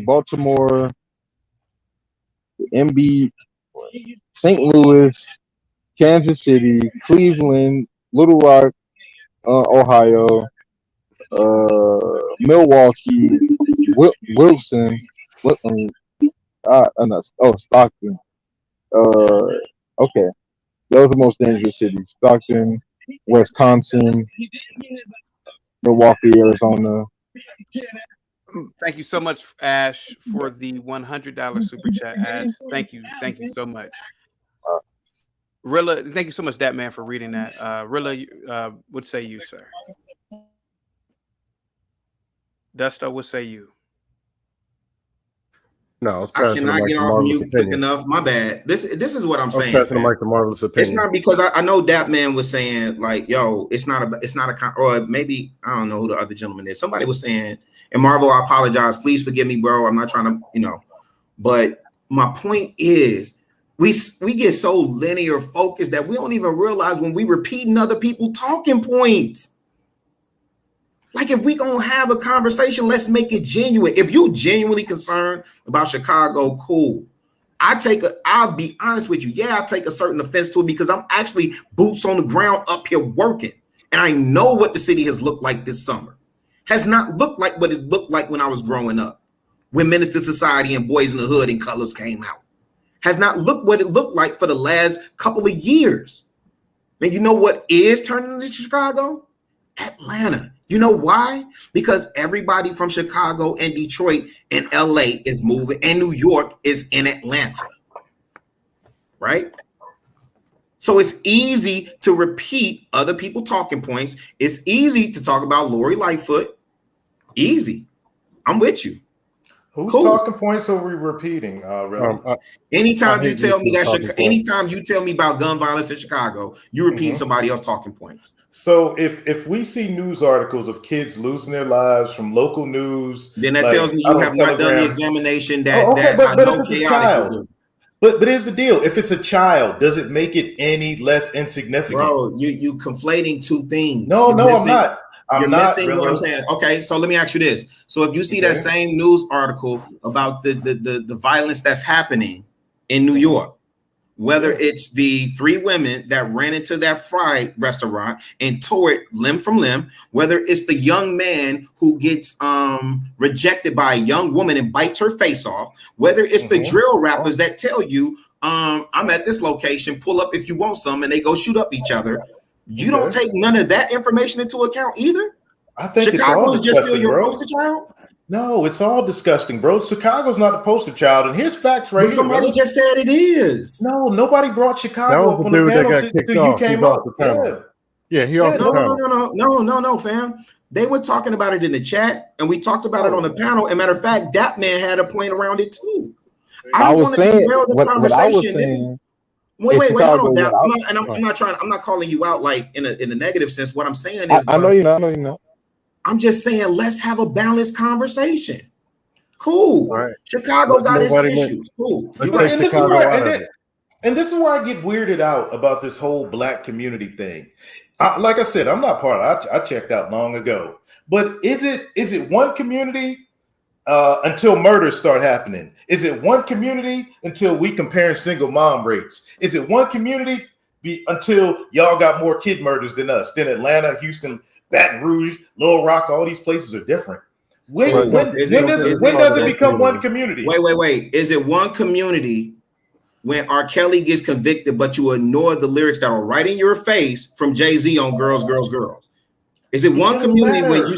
Baltimore, St. Louis, Kansas City, Cleveland, Little Rock, Ohio, Milwaukee, Wilson, Stockton. Okay, those are the most dangerous cities: Stockton, Wisconsin, Milwaukee, Arizona. Thank you so much, Ash, for the $100 super chat. Ash, thank you so much. Rilla, thank you so much, that man, for reading that. Rilla, what say you, sir? Dusto, what say you? No, I cannot get off mute quick enough. My bad. This is what I'm saying. Passing the mic to Marvelous opinion. It's not because I know that man was saying like, yo, it's not or maybe I don't know who the other gentleman is. Somebody was saying, and Marvel, I apologize. Please forgive me, bro. I'm not trying to, but my point is we get so linear focused that we don't even realize when we repeating other people talking points. Like if we gonna have a conversation, let's make it genuine. If you genuinely concerned about Chicago, cool. I'll be honest with you. Yeah, I take a certain offense to it because I'm actually boots on the ground up here working. And I know what the city has looked like this summer. Has not looked like what it looked like when I was growing up. When Minister Society and Boys in the Hood and Colors came out. Has not looked what it looked like for the last couple of years. And you know what is turning into Chicago? Atlanta. You know why? Because everybody from Chicago and Detroit and LA is moving, and New York is in Atlanta. Right? So it's easy to repeat other people talking points. It's easy to talk about Lori Lightfoot. Easy. I'm with you. Who's talking points are we repeating? Really? Anytime you tell me that, anytime you tell me about gun violence in Chicago, you repeat somebody else talking points. So if we see news articles of kids losing their lives from local news, then that tells me you have not done the examination that I know chaotic will do. But here's the deal: if it's a child, does it make it any less insignificant? Bro, you conflating two things. No, I'm not. You're missing what I'm saying. Okay, so let me ask you this. So if you see that same news article about the violence that's happening in New York, whether it's the 3 women that ran into that fried restaurant and tore it limb from limb, whether it's the young man who gets rejected by a young woman and bites her face off, whether it's the drill rappers that tell you, I'm at this location, pull up if you want some, and they go shoot up each other. You don't take none of that information into account either. I think Chicago it's all is just still disgusting, your bro. poster child. No, it's all disgusting, bro. Chicago's not the poster child, and here's facts right But here. somebody Bro. just said it is. No, nobody brought Chicago up on the dude that panel got till kicked you off. came He's off up. the panel. Yeah, he off the panel. No, fam. They were talking about it in the chat, and we talked about it on the panel. And matter of fact, that man had a point around it too. I don't want to derail the conversation. Wait, hold on. I'm not calling you out like in a negative sense. What I'm saying is, I know you're not. I'm just saying, let's have a balanced conversation. Cool. Right. Chicago got its issues. Cool. And this is where I get weirded out about this whole black community thing. Like I said, I'm not part of it. I checked out long ago. But is it one community until murders start happening? Is it one community until we compare single mom rates? Is it one community until y'all got more kid murders than us? Then Atlanta, Houston, Baton Rouge, Little Rock, all these places are different. When does it become one community? Wait. Is it one community when R. Kelly gets convicted, but you ignore the lyrics that are right in your face from Jay-Z on Girls, Girls, Girls? Is it one community when you...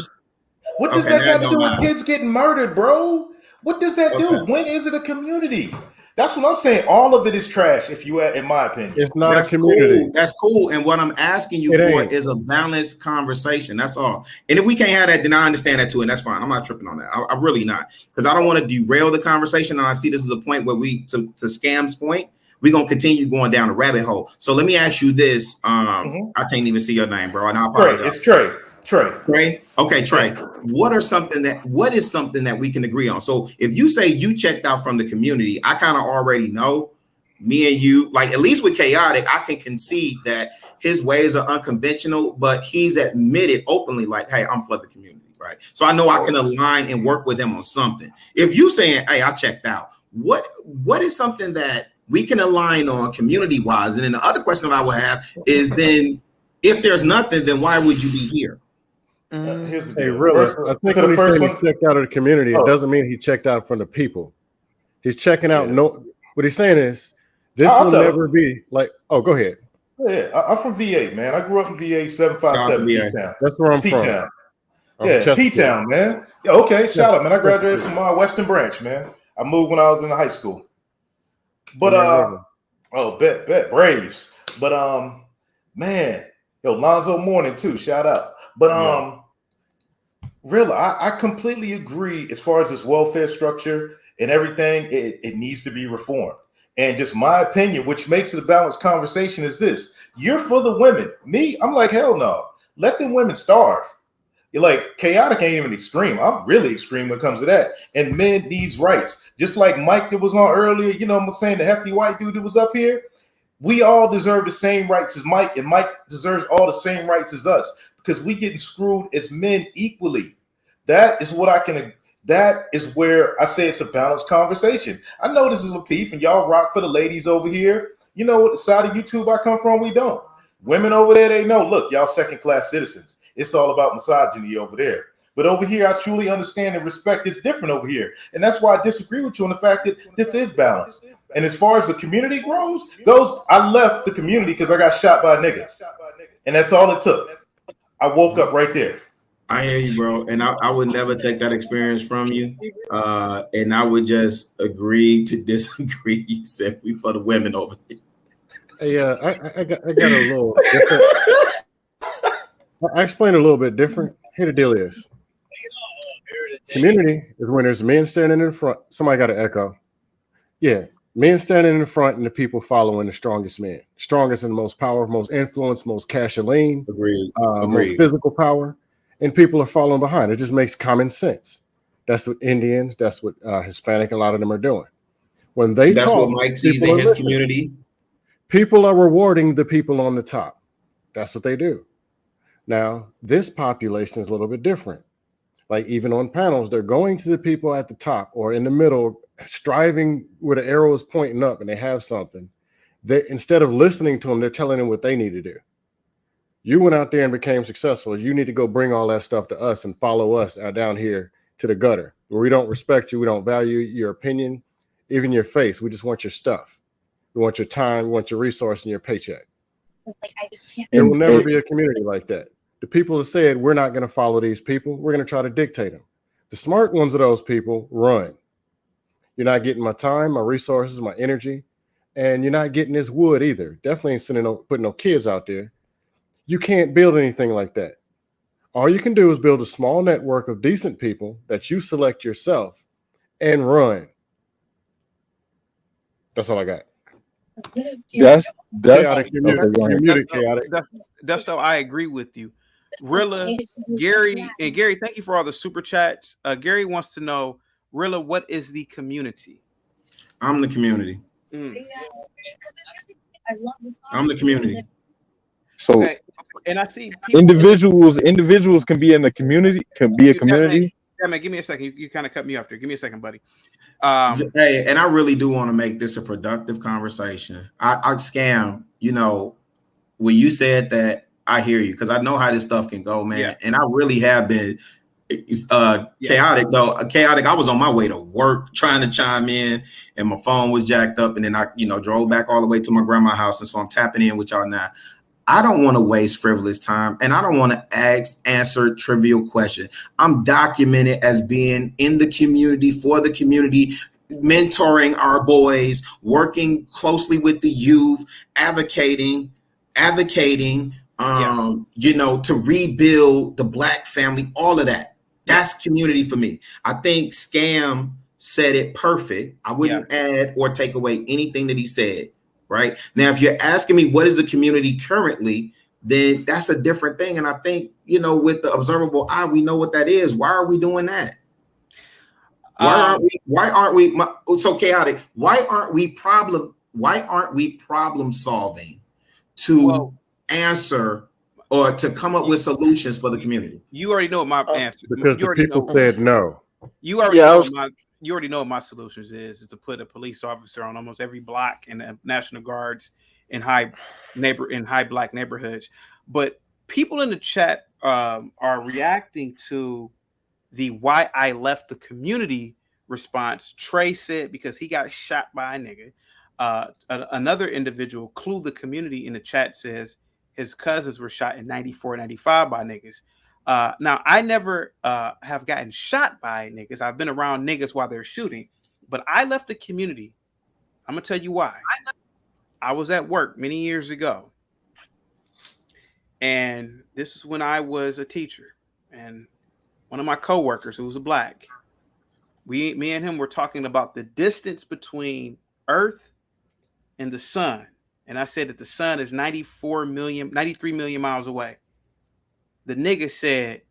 What does that got to do with kids getting murdered, bro? What does that do? When is it a community? That's what I'm saying. All of it is trash, in my opinion. It's not a community. Cool. That's cool. And what I'm asking you is a balanced conversation. That's all. And if we can't have that, then I understand that too. And that's fine. I'm not tripping on that. I'm really not. Because I don't want to derail the conversation. And I see this is a point where to Scam's point, we're going to continue going down a rabbit hole. So let me ask you this. I can't even see your name, bro. And I apologize. Trey. It's Trey. Trey. Okay, Trey. What is something that we can agree on? So if you say you checked out from the community, I kind of already know. Me and you, like at least with Chaotic, I can concede that his ways are unconventional, but he's admitted openly, like, hey, I'm for the community, right? So I know I can align and work with him on something. If you saying, hey, I checked out, what is something that we can align on community-wise? And then the other question that I would have is then if there's nothing, then why would you be here? Here's the Hey, deal. really, I think when he said he one, checked out of the community, it doesn't mean he checked out from the people. He's checking out. No, what he's saying is this will never be like. Oh, go ahead. Yeah, I'm from VA, man. I grew up in VA 757 P-Town. That's where I'm P-Town. from. Yeah, P-Town, man. Yeah, okay, shout out, man. I graduated from Western Branch, man. I moved when I was in high school. But bet Braves. But man, Lonzo Mourning too. Shout out. But really, I completely agree as far as this welfare structure and everything, it needs to be reformed. And just my opinion, which makes it a balanced conversation, is this. You're for the women. Me, I'm like, hell no. Let them women starve. You're like, Chaotic ain't even extreme. I'm really extreme when it comes to that. And men needs rights. Just like Mike that was on earlier, you know what I'm saying, the hefty white dude that was up here. We all deserve the same rights as Mike, and Mike deserves all the same rights as us. Because we getting screwed as men equally. That is where I say it's a balanced conversation. I know this is Lapeef and y'all rock for the ladies over here. You know what the side of YouTube I come from, we don't. Women over there, they know, look, y'all second-class citizens. It's all about misogyny over there. But over here, I truly understand and respect it's different over here. And that's why I disagree with you on the fact that this is balanced. And as far as the community goes, I left the community because I got shot by a nigga. And that's all it took. I woke up right there. I hear you, bro. And I would never take that experience from you. And I would just agree to disagree. You said we for the women over here. Hey, I got a little different. I explain a little bit different. Here the deal is. Community is when there's men standing in front. Somebody got an echo. Yeah, men standing in front and the people following the strongest men, strongest and most powerful, most influence, most casholine, most physical power, and people are following behind. It just makes common sense. That's what Indians, that's what Hispanic, a lot of them are doing. When they That's talk, what Mike sees people in are his listening. community. People are rewarding the people on the top. That's what they do. Now, this population is a little bit different. Like even on panels, they're going to the people at the top or in the middle, striving where the arrow is pointing up and they have something. They, instead of listening to them, they're telling them what they need to do. You went out there and became successful. You need to go bring all that stuff to us and follow us down here to the gutter where we don't respect you. We don't value your opinion, even your face. We just want your stuff. We want your time, we want your resource and your paycheck. There will never be a community like that. The people that said, we're not going to follow these people, we're going to try to dictate them. The smart ones of those people run. You're not getting my time, my resources, my energy, and you're not getting this wood either. Definitely ain't putting no kids out there. You can't build anything like that. All you can do is build a small network of decent people that you select yourself and run. That's all I got. That's chaotic. chaotic. That's though I agree with you. Rilla, Gary, and Gary, thank you for all the super chats. Gary wants to know, Rilla, what is the community? I'm the community. I'm the community. So okay. And I see people individuals can be in the community, can be a community. Yeah, man, give me a second. You kind of cut me off there. Give me a second, buddy. Hey, and I really do want to make this a productive conversation. I scam, when you said that, I hear you because I know how this stuff can go, man. Yeah. And I really have been chaotic though. Chaotic. I was on my way to work trying to chime in, and my phone was jacked up, and then I, drove back all the way to my grandma's house, and so I'm tapping in with y'all now. I don't want to waste frivolous time, and I don't want to answer trivial questions. I'm documented as being in the community, for the community, mentoring our boys, working closely with the youth, advocating, to rebuild the Black family, all of that. That's community for me. I think Scam said it perfect. I wouldn't add or take away anything that he said. Right now, if you're asking me what is the community currently, then that's a different thing. And I think, with the observable eye, we know what that is. Why are we doing that? Why aren't we so chaotic? Why aren't we problem solving to answer or to come up with solutions for the community? You already know what my answer. Because the people said no. You already know you already know what my solutions is to put a police officer on almost every block and National Guards in high Black neighborhoods. But people in the chat are reacting to the why I left the community response. Trey said because he got shot by a nigga. Another individual, Clue the Community, in the chat says his cousins were shot in 94, 95 by niggas. Now, I never have gotten shot by niggas. I've been around niggas while they're shooting, but I left the community. I'm going to tell you why. I was at work many years ago, and this is when I was a teacher, and one of my coworkers who was a Black, me and him were talking about the distance between Earth and the sun. And I said that the sun is 93 million miles away. The nigga said,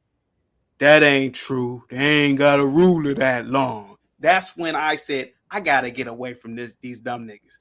that ain't true. They ain't got a ruler that long. That's when I said, I got to get away from these dumb niggas.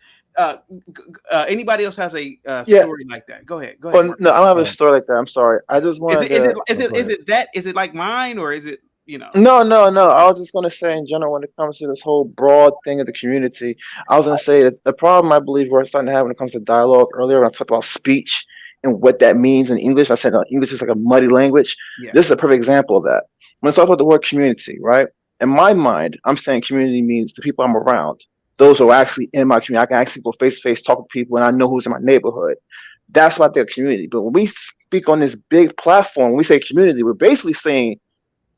Anybody else has a story like that? Go ahead. No, I don't have a story like that. I'm sorry. I just wanted is it like mine, or is it, No. I was just going to say in general, when it comes to this whole broad thing of the community, I was going to say that the problem I believe we're starting to have when it comes to dialogue earlier, when I talked about speech and what that means in English, I said English is like a muddy language. Yeah. This is a perfect example of that. When I talk about the word community, right? In my mind, I'm saying community means the people I'm around, those who are actually in my community. I can actually go face to face, talk to people, and I know who's in my neighborhood. That's what their community. But when we speak on this big platform, when we say community, we're basically saying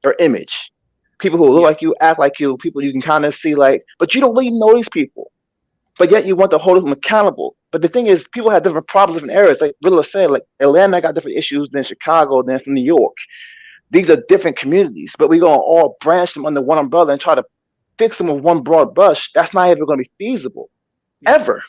their image, people who look like you, act like you, people you can kind of see like, but you don't really know these people, but yet you want to hold them accountable. But the thing is, people have different problems, different areas. Like Willa said, like Atlanta got different issues than Chicago, than from New York. These are different communities, but we're gonna all branch them under one umbrella and try to fix them with one broad brush. That's not even gonna be feasible, ever.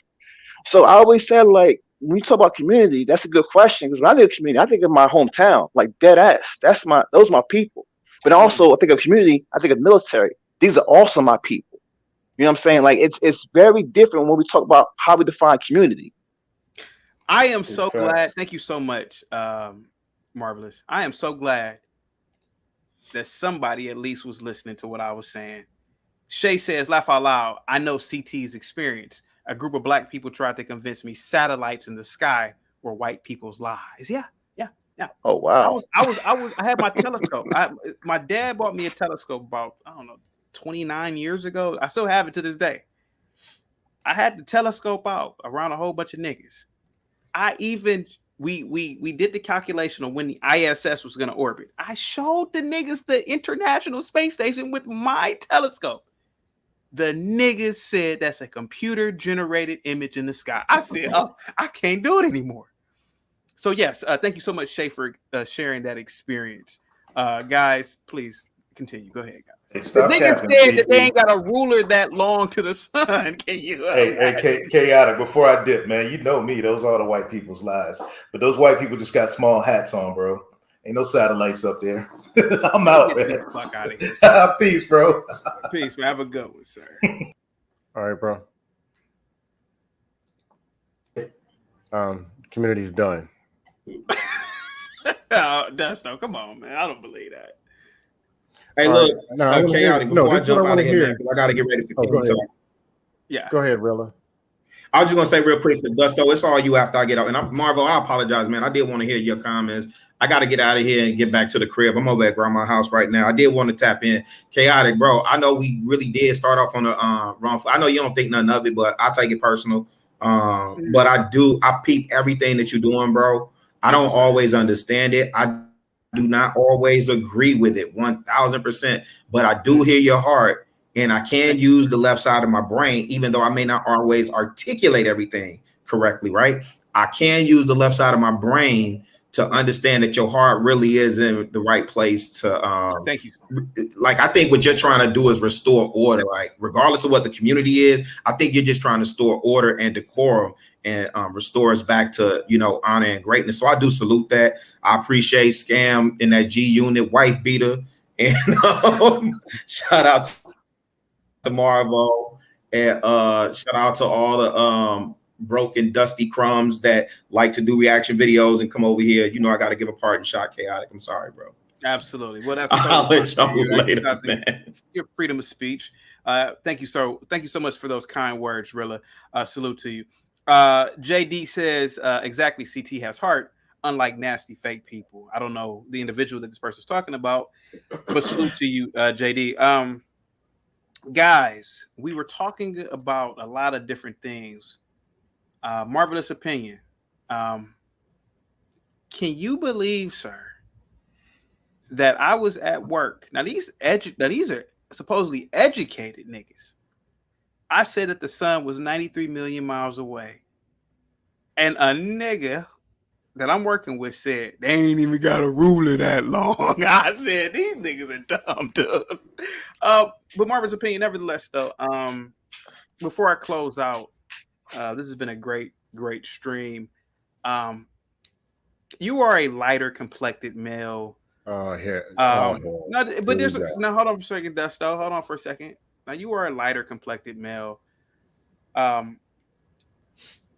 So I always said, like, when you talk about community, that's a good question, because when I think of community, I think of my hometown, like dead ass. Those are my people. But also, I think of community, I think of military. These are also my people. You know what I'm saying? Like, it's very different when we talk about how we define community. I am so glad. Thank you so much, Marvelous. I am so glad that somebody at least was listening to what I was saying. Shay says, laugh out loud. I know CT's experience. A group of black people tried to convince me satellites in the sky were white people's lies. Yeah. Oh wow. I had my telescope. My dad bought me a telescope about, I don't know, 29 years ago. I still have it to this day. I had the telescope out around a whole bunch of niggas. We did the calculation of when the ISS was going to orbit. I showed the niggas the International Space Station with my telescope. The niggas said that's a computer generated image in the sky. I said, oh, I can't do it anymore. So yes, thank you so much, Shay, for sharing that experience. Guys, please continue. Go ahead, guys. Hey, the niggas said that they ain't got a ruler that long to the sun. Can you? Hey, chaotic. Before I dip, man, you know me. Those are the white people's lies. But those white people just got small hats on, bro. Ain't no satellites up there. I'm out, man. Get the fuck out of here. Peace, bro. Peace, man. Have a good one, sir. All right, bro. Community's done. Desto, come on, man. I don't believe that. Hey, look, chaotic. Before I jump out of here, man, I got to get ready for King talk. Yeah. Go ahead, Rilla. I was just gonna say real quick, because Dusto, it's all you after I get out. And Marvel, I apologize, man. I did want to hear your comments. I got to get out of here and get back to the crib. I'm over at grandma's house right now. I did want to tap in. Chaotic, bro. I know we really did start off on the wrong foot. I know you don't think nothing of it, but I take it personal. But I peep everything that you're doing, bro. I don't always understand it. I do not always agree with it 1000%, but I do hear your heart, and I can use the left side of my brain, even though I may not always articulate everything correctly, right? I can use the left side of my brain to understand that your heart really is in the right place to thank you. Like, I think what you're trying to do is restore order, like regardless of what the community is. I think you're just trying to store order and decorum and restore us back to, you know, honor and greatness. So I do salute that. I appreciate Scam in that G Unit wife beater, and shout out to Marvo, and shout out to all the broken dusty crumbs that like to do reaction videos and come over here. You know, I got to give a pardon shot, chaotic. I'm sorry, bro. Absolutely. Well, that's I'll let y'all later, man. Your freedom of speech. Thank you so much for those kind words, Rilla. Salute to you. JD says exactly. CT has heart, unlike nasty fake people. I don't know the individual that this person's talking about, but salute to you, JD. Guys, we were talking about a lot of different things. Marvelous opinion. Can you believe, sir, that I was at work? Now these are supposedly educated niggas. I said that the sun was 93 million miles away, and a nigga that I'm working with said they ain't even got a ruler that long. I said these niggas are dumb, dude. But Marvin's opinion, nevertheless, though. Before I close out, this has been a great stream. You are a lighter complected male. Here. No, but there's now. Hold on for a second, Desto. Hold on for a second. Now you are a lighter complected male.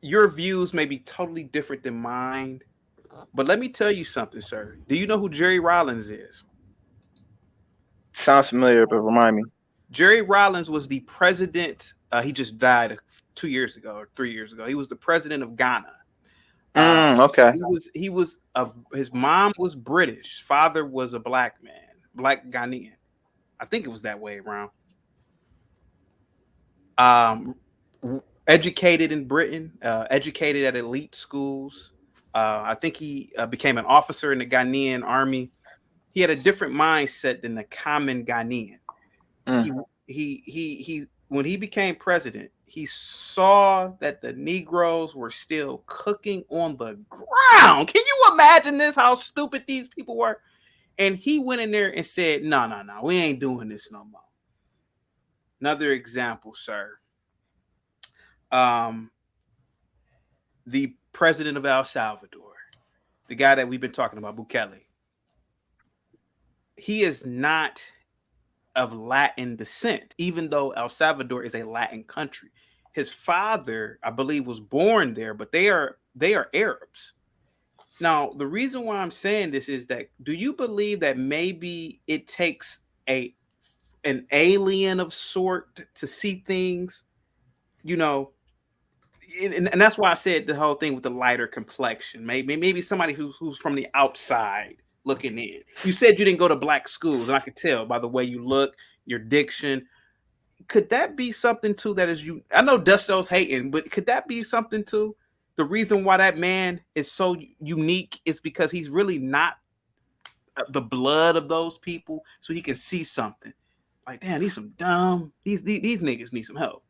Your views may be totally different than mine, but let me tell you something, sir. Do you know who Jerry Rollins is? Sounds familiar, but remind me. Jerry Rollins was the president. He just died 2 years ago or 3 years ago. He was the president of Ghana. Okay. His mom was British. His father was a black man, black Ghanaian. I think it was that way around. Educated in Britain, educated at elite schools. I think he became an officer in the Ghanaian army. He had a different mindset than the common Ghanaian. He when he became president, he saw that the Negroes were still cooking on the ground. Can you imagine this? How stupid these people were? And he went in there and said, no, we ain't doing this no more. Another example, sir. The president of El Salvador, the guy that we've been talking about, Bukele. He is not of Latin descent, even though El Salvador is a Latin country. His father, I believe, was born there, but they are Arabs. Now, the reason why I'm saying this is that, do you believe that maybe it takes an alien of sort to see things, you know? And that's why I said the whole thing with the lighter complexion. Maybe somebody who's from the outside looking in. You said you didn't go to black schools, and I could tell by the way you look, your diction. Could that be something too that is you? I know Dusto's hating, but could that be something too? The reason why that man is so unique is because he's really not the blood of those people, so he can see something. Like, damn, these niggas need some help.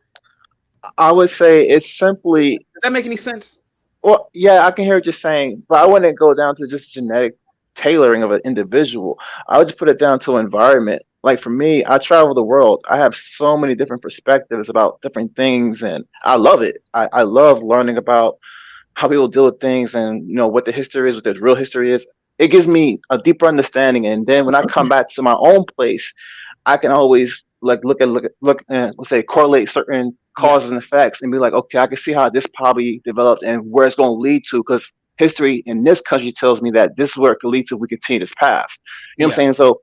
I would say it's simply. Does that make any sense? Well, yeah, I can hear what you're saying, but I wouldn't go down to just genetic tailoring of an individual. I would just put it down to environment. Like for me, I travel the world. I have so many different perspectives about different things, and I love it. I love learning about how people deal with things, and what the history is, what the real history is. It gives me a deeper understanding, and then when I come back to my own place, I can always like look and let's say correlate certain causes and effects, and be like, okay, I can see how this probably developed and where it's going to lead to, because history in this country tells me that this is where it could lead to if we continue this path. You know what I'm saying? So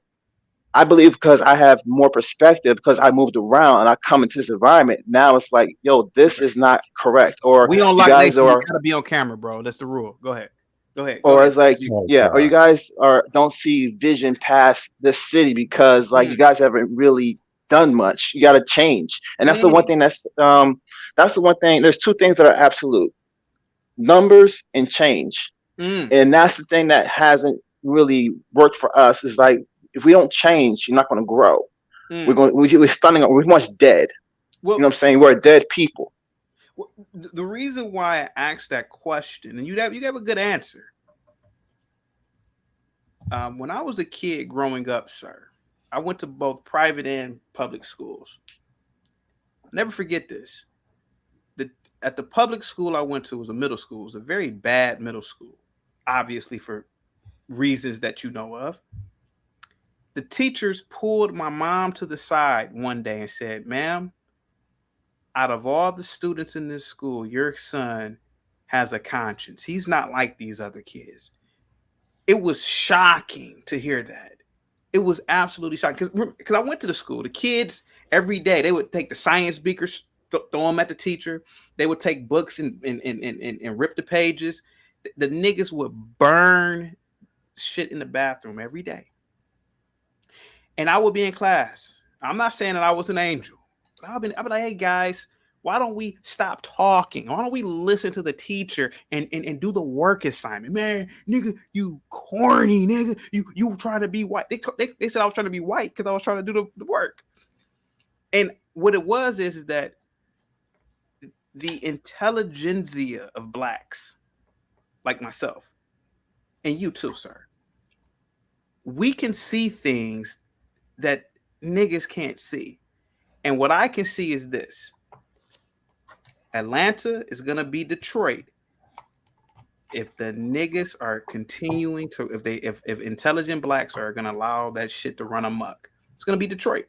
I believe because I have more perspective, because I moved around and I come into this environment, now it's like, yo, this is not correct. Or we don't you like guys you are gotta be on camera, bro. That's the rule. Go ahead. Or it's like, or you guys don't see vision past this city because like you guys haven't really done much. You got to change, and that's the one thing. That's the one thing. There's two things that are absolute: numbers and change. And that's the thing that hasn't really worked for us. Is like if we don't change, you're not going to grow. We're stunning. We're much dead. Well, you know what I'm saying? We're a dead people. Well, the reason why I asked that question, and you gave a good answer. When I was a kid growing up, sir, I went to both private and public schools. I'll never forget this. At the public school I went to was a middle school. It was a very bad middle school, obviously for reasons that you know of. The teachers pulled my mom to the side one day and said, ma'am, out of all the students in this school, your son has a conscience. He's not like these other kids. It was shocking to hear that. It was absolutely shocking because I went to the school. The kids every day, they would take the science beakers, throw them at the teacher. They would take books and rip the pages. The niggas would burn shit in the bathroom every day. And I would be in class. I'm not saying that I was an angel. I'll be like, hey guys, why don't we stop talking? Why don't we listen to the teacher and do the work assignment? Man, nigga, you corny nigga. You trying to be white. They said I was trying to be white because I was trying to do the work. And what it was is that the intelligentsia of blacks, like myself, and you too, sir, we can see things that niggas can't see. And what I can see is this. Atlanta is going to be Detroit if the niggas are continuing to, if intelligent blacks are going to allow that shit to run amok. It's going to be Detroit.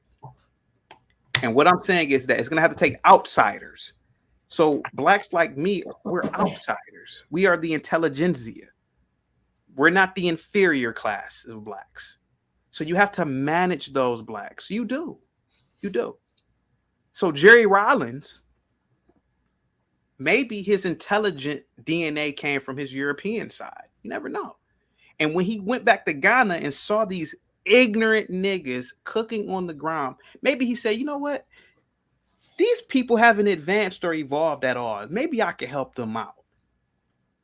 And what I'm saying is that it's going to have to take outsiders. So blacks like me, we're outsiders. We are the intelligentsia. We're not the inferior class of blacks. So you have to manage those blacks. You do. So Jerry Rollins, maybe his intelligent DNA came from his European side. You never know. And when he went back to Ghana and saw these ignorant niggas cooking on the ground, maybe he said, you know what? These people haven't advanced or evolved at all. Maybe I can help them out.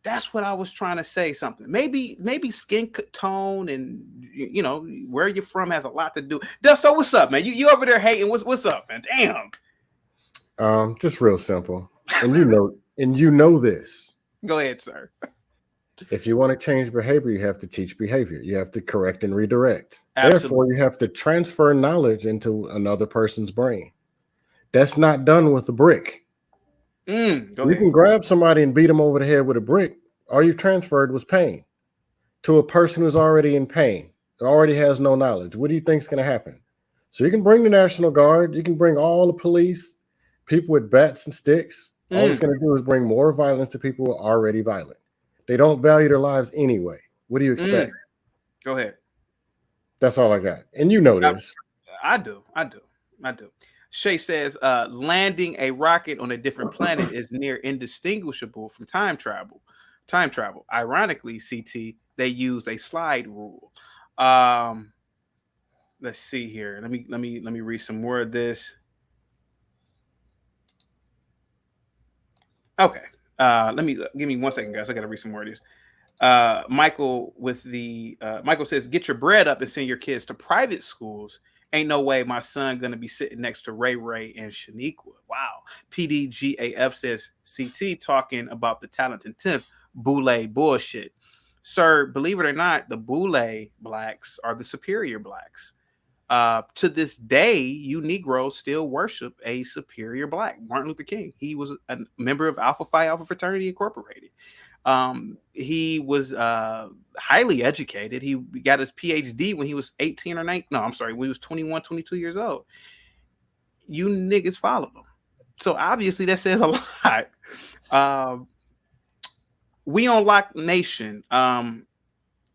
That's what I was trying to say something. Maybe skin tone and, you know, where you're from has a lot to do. So what's up, man? You over there hating. What's up, man? Damn. Just real simple. And you know this. Go ahead, sir. If you want to change behavior, you have to teach behavior. You have to correct and redirect. Absolutely. Therefore, you have to transfer knowledge into another person's brain. That's not done with a brick. Go You ahead. can grab somebody and beat them over the head with a brick. All you transferred was pain to a person who's already in pain, already has no knowledge. What do you think is going to happen? So you can bring the National Guard, you can bring all the police, people with bats and sticks. All it's going to do is bring more violence to people who are already violent. They don't value their lives anyway. What do you expect? Go ahead. That's all I got. And you know this. I do. Shay says, landing a rocket on a different planet is near indistinguishable from time travel. Ironically, CT, they use a slide rule. Let's see here. Let me read some more of this. Okay. Give me 1 second, guys. I gotta read some more of this. Michael says, get your bread up and send your kids to private schools. Ain't no way my son gonna be sitting next to Ray Ray and Shaniqua. Wow. PDGAF says, CT talking about the talented 10th Boule bullshit. Sir, believe it or not, the Boule blacks are the superior blacks. To this day, you Negroes still worship a superior black, Martin Luther King. He was a member of Alpha Phi Alpha Fraternity Incorporated. He was highly educated. He got his PhD when he was 18 or 19. No, I'm sorry, when he was 21, 22 years old. You niggas followed him. So obviously that says a lot. We on Lock Nation.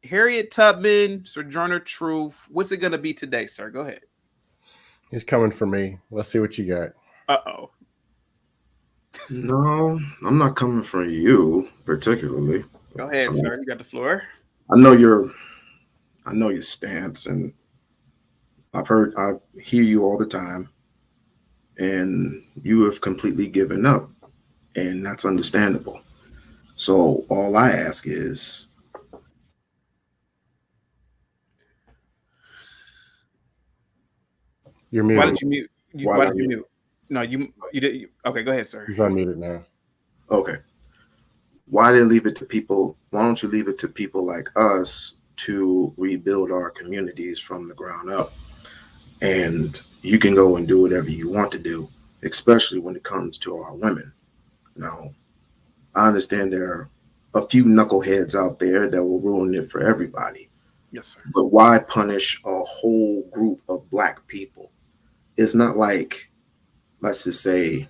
Harriet Tubman, Sojourner Truth. What's it going to be today, sir? Go ahead. It's coming for me. Let's see what you got. Uh-oh. No, I'm not coming for you particularly. Go ahead, sir. You got the floor. I know your stance, and I hear you all the time, and you have completely given up, and that's understandable. So all I ask is, you're muted. Why did you mute? Why did you mute? No, you did. Okay, go ahead, sir. He's unmuted now. Okay. Why don't you leave it to people like us to rebuild our communities from the ground up? And you can go and do whatever you want to do, especially when it comes to our women. Now, I understand there are a few knuckleheads out there that will ruin it for everybody. Yes, sir. But why punish a whole group of black people? It's not like, let's just say,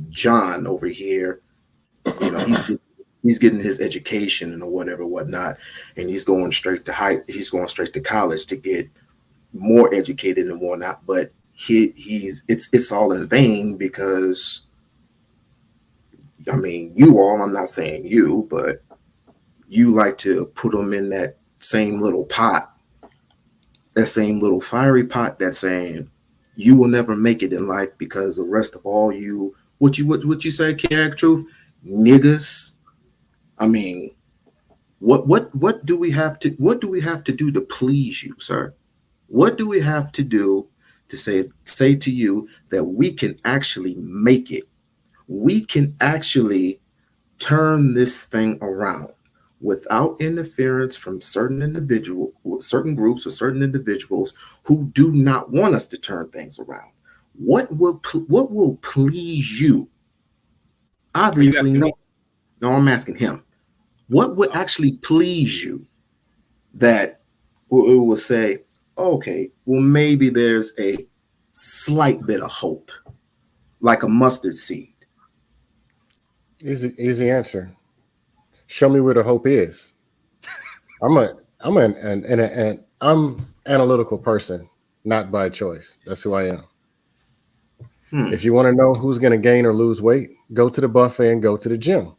John over here, he's getting his education and whatnot, and he's going straight to college to get more educated and whatnot. But it's all in vain because, I mean, I'm not saying you, but you like to put them in that same little pot, that same little fiery pot that's saying you will never make it in life because the rest of all you, what you say, Chaotic Truth, niggas. I mean, what do we have to do to please you, sir? What do we have to do to say to you that we can actually make it? We can actually turn this thing around without interference from certain groups or certain individuals who do not want us to turn things around. What will please you? Obviously, no. No, I'm asking him. What would actually please you that it will say, okay, well, maybe there's a slight bit of hope, like a mustard seed? Easy answer. Show me where the hope is. I'm an analytical person, not by choice. That's who I am. If you want to know who's going to gain or lose weight, go to the buffet and go to the gym.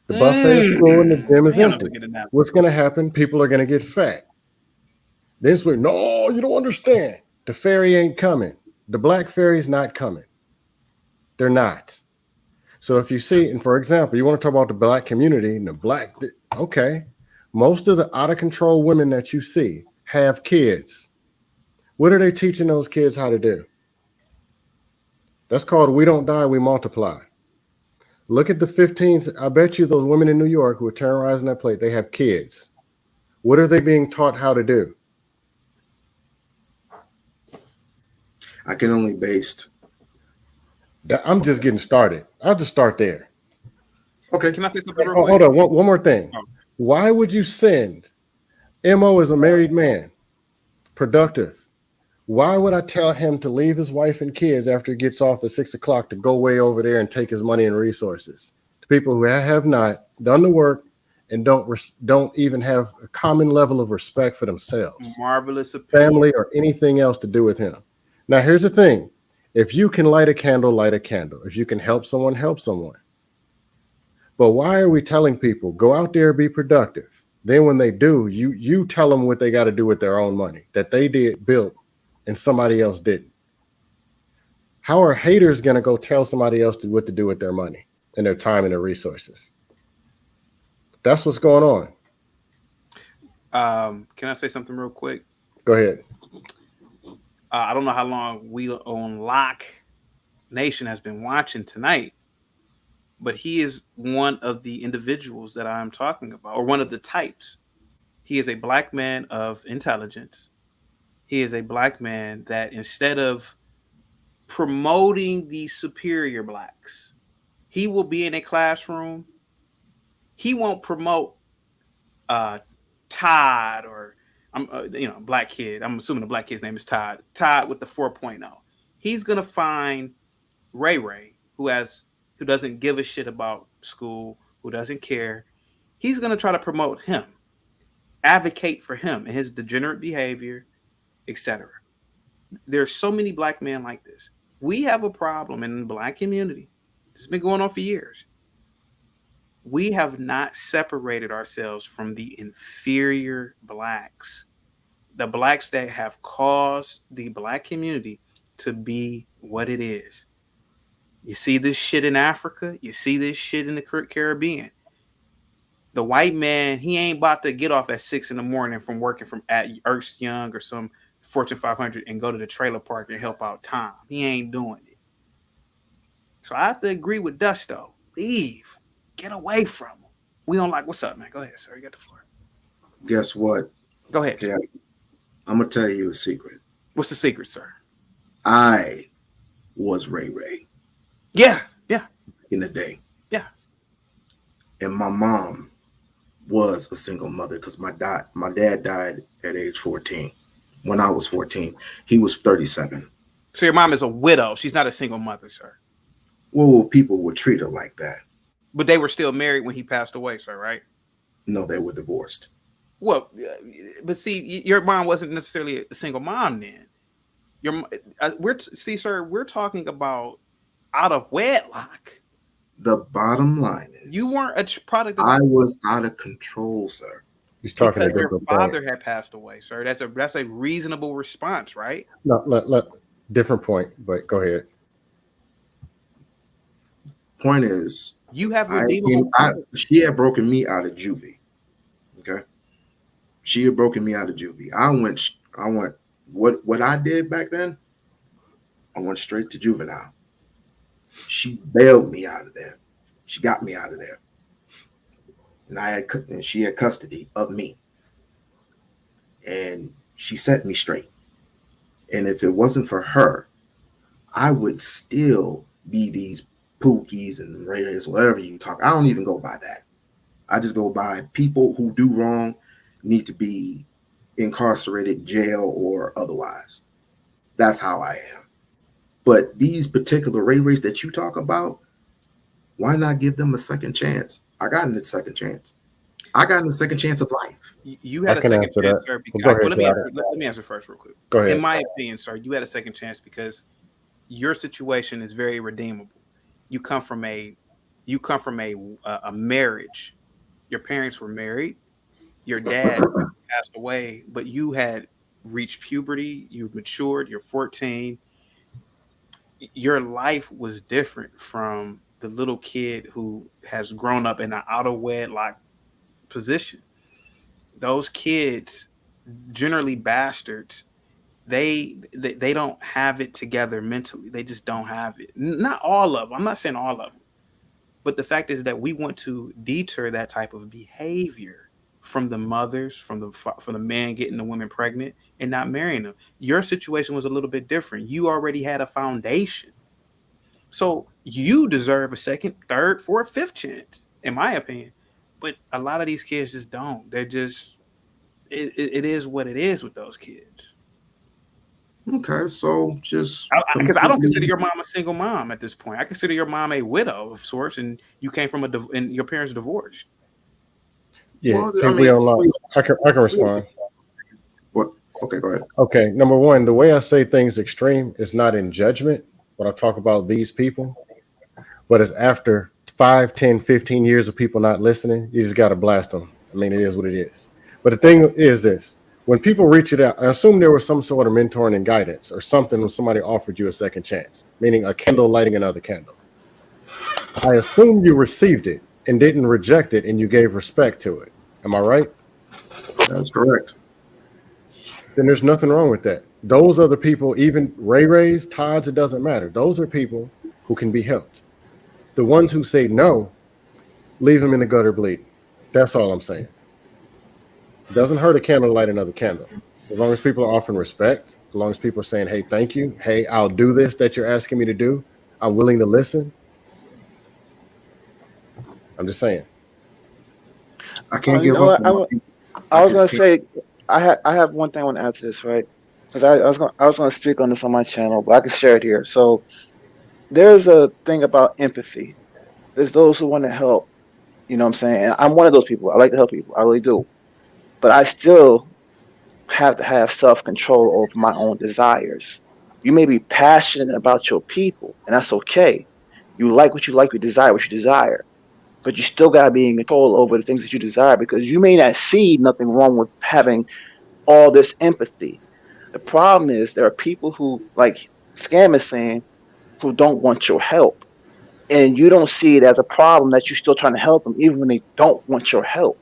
The buffet is full and the gym is empty. What's going to happen? People are going to get fat. This way, no, you don't understand. The fairy ain't coming. The black fairy's not coming. They're not. So if you see, and for example, you want to talk about the black community and okay, most of the out of control women that you see have kids. What are they teaching those kids how to do? That's called we don't die, we multiply. Look at the 15. I bet you those women in New York who are terrorizing that plate, they have kids. What are they being taught how to do? I can only base. I'm just getting started. I'll just start there. Okay. Can I say something real quick? Hold on. One more thing. Why would you send Mo as a married man, productive? Why would I tell him to leave his wife and kids after he gets off at 6 o'clock to go way over there and take his money and resources to people who have not done the work and don't even have a common level of respect for themselves, Marvelous opinion. family, or anything else to do with him? Now, here's the thing. If you can light a candle, light a candle. If you can help someone, help someone. But why are we telling people, go out there, be productive? Then when they do, you tell them what they got to do with their own money that they built and somebody else didn't. How are haters going to go tell somebody else what to do with their money and their time and their resources? That's what's going on. Can I say something real quick? Go ahead. I don't know how long we on Lock Nation has been watching tonight, but he is one of the individuals that I'm talking about, or one of the types. He is a black man of intelligence. He is a black man that instead of promoting the superior blacks, he will be in a classroom. He won't promote Todd or black kid. I'm assuming the black kid's name is Todd. Todd with the 4.0. He's gonna find Ray Ray, who doesn't give a shit about school, who doesn't care. He's gonna try to promote him, advocate for him and his degenerate behavior, etc. There's so many black men like this. We have a problem in the black community. It's been going on for years. We have not separated ourselves from the inferior blacks, the blacks that have caused the black community to be what it is. You see this shit in Africa. You see this shit in the Caribbean. The white man, he ain't about to get off at 6 a.m. from working at Ernst Young or some Fortune 500 and go to the trailer park and help out Tom. He ain't doing it. So I have to agree with Dusto. Leave. Get away from him. We don't like. What's up, man? Go ahead, sir. You got the floor. Guess what? Go ahead. Yeah, I'm gonna tell you a secret. What's the secret, sir? I was Ray Ray. Yeah. In the day. Yeah. And my mom was a single mother because my dad died at age 14. When I was 14, he was 37. So your mom is a widow. She's not a single mother, sir. Well, people would treat her like that. But they were still married when he passed away, sir, right? No, they were divorced. Well, but see, your mom wasn't necessarily a single mom then. Sir, we're talking about out of wedlock. The bottom line is, you weren't a product of. I was out of control, sir. He's talking because your father had passed away, sir. That's a reasonable response, right? No, different point, but go ahead. Point is, you have she had broken me out of juvie. Okay, she had broken me out of juvie. I went. What I did back then, I went straight to juvenile. She bailed me out of there. She got me out of there, and she had custody of me, and she set me straight. And if it wasn't for her, I would still be these Pookies and Raiders, whatever you talk. I don't even go by that. I just go by people who do wrong need to be incarcerated, jail, or otherwise. That's how I am. But these particular Rays that you talk about, why not give them a second chance? I got a second chance. I got a second chance of life. You had a second chance, sir. Let me answer first real quick. Go ahead. In my opinion, sir, you had a second chance because your situation is very redeemable. You come from a marriage. Your parents were married. Your dad passed away, but you had reached puberty. You've matured. You're 14. Your life was different from the little kid who has grown up in an out of wedlock position. Those kids, generally bastards, they don't have it together mentally. They just don't have it. Not all of them. I'm not saying all of them. But the fact is that we want to deter that type of behavior from the mothers, from the man getting the women pregnant and not marrying them. Your situation was a little bit different. You already had a foundation. So you deserve a second, third, fourth, fifth chance, in my opinion. But a lot of these kids just don't. They're just, it is what it is with those kids. Okay, so just because I don't consider your mom a single mom at this point. I consider your mom a widow of sorts, and you came from and your parents divorced. Yeah, Well, people be online. I can respond. What? Okay, go ahead. Okay, number one, the way I say things extreme is not in judgment when I talk about these people, but it's after 5, 10, 15 years of people not listening. You just got to blast them. I mean, it is what it is. But the thing is this. When people reach it out, I assume there was some sort of mentoring and guidance or something when somebody offered you a second chance, meaning a candle lighting another candle. I assume you received it and didn't reject it and you gave respect to it. Am I right? That's correct. Then there's nothing wrong with that. Those are the people, even Rays, Todds, it doesn't matter. Those are people who can be helped. The ones who say no, leave them in the gutter bleeding. That's all I'm saying. It doesn't hurt a candle to light another candle. As long as people are offering respect, as long as people are saying, hey, thank you. Hey, I'll do this that you're asking me to do. I'm willing to listen. I'm just saying. I can't You give know up. what? I was gonna say I have one thing I want to add to this, right? Because I was gonna speak on this on my channel, but I can share it here. So there's a thing about empathy. There's those who want to help. You know what I'm saying? And I'm one of those people. I like to help people. I really do. But I still have to have self-control over my own desires. You may be passionate about your people, and that's okay. You like, you desire what you desire. But you still gotta be in control over the things that you desire, because you may not see nothing wrong with having all this empathy. The problem is there are people who, like Scam is saying, who don't want your help. And you don't see it as a problem that you're still trying to help them, even when they don't want your help.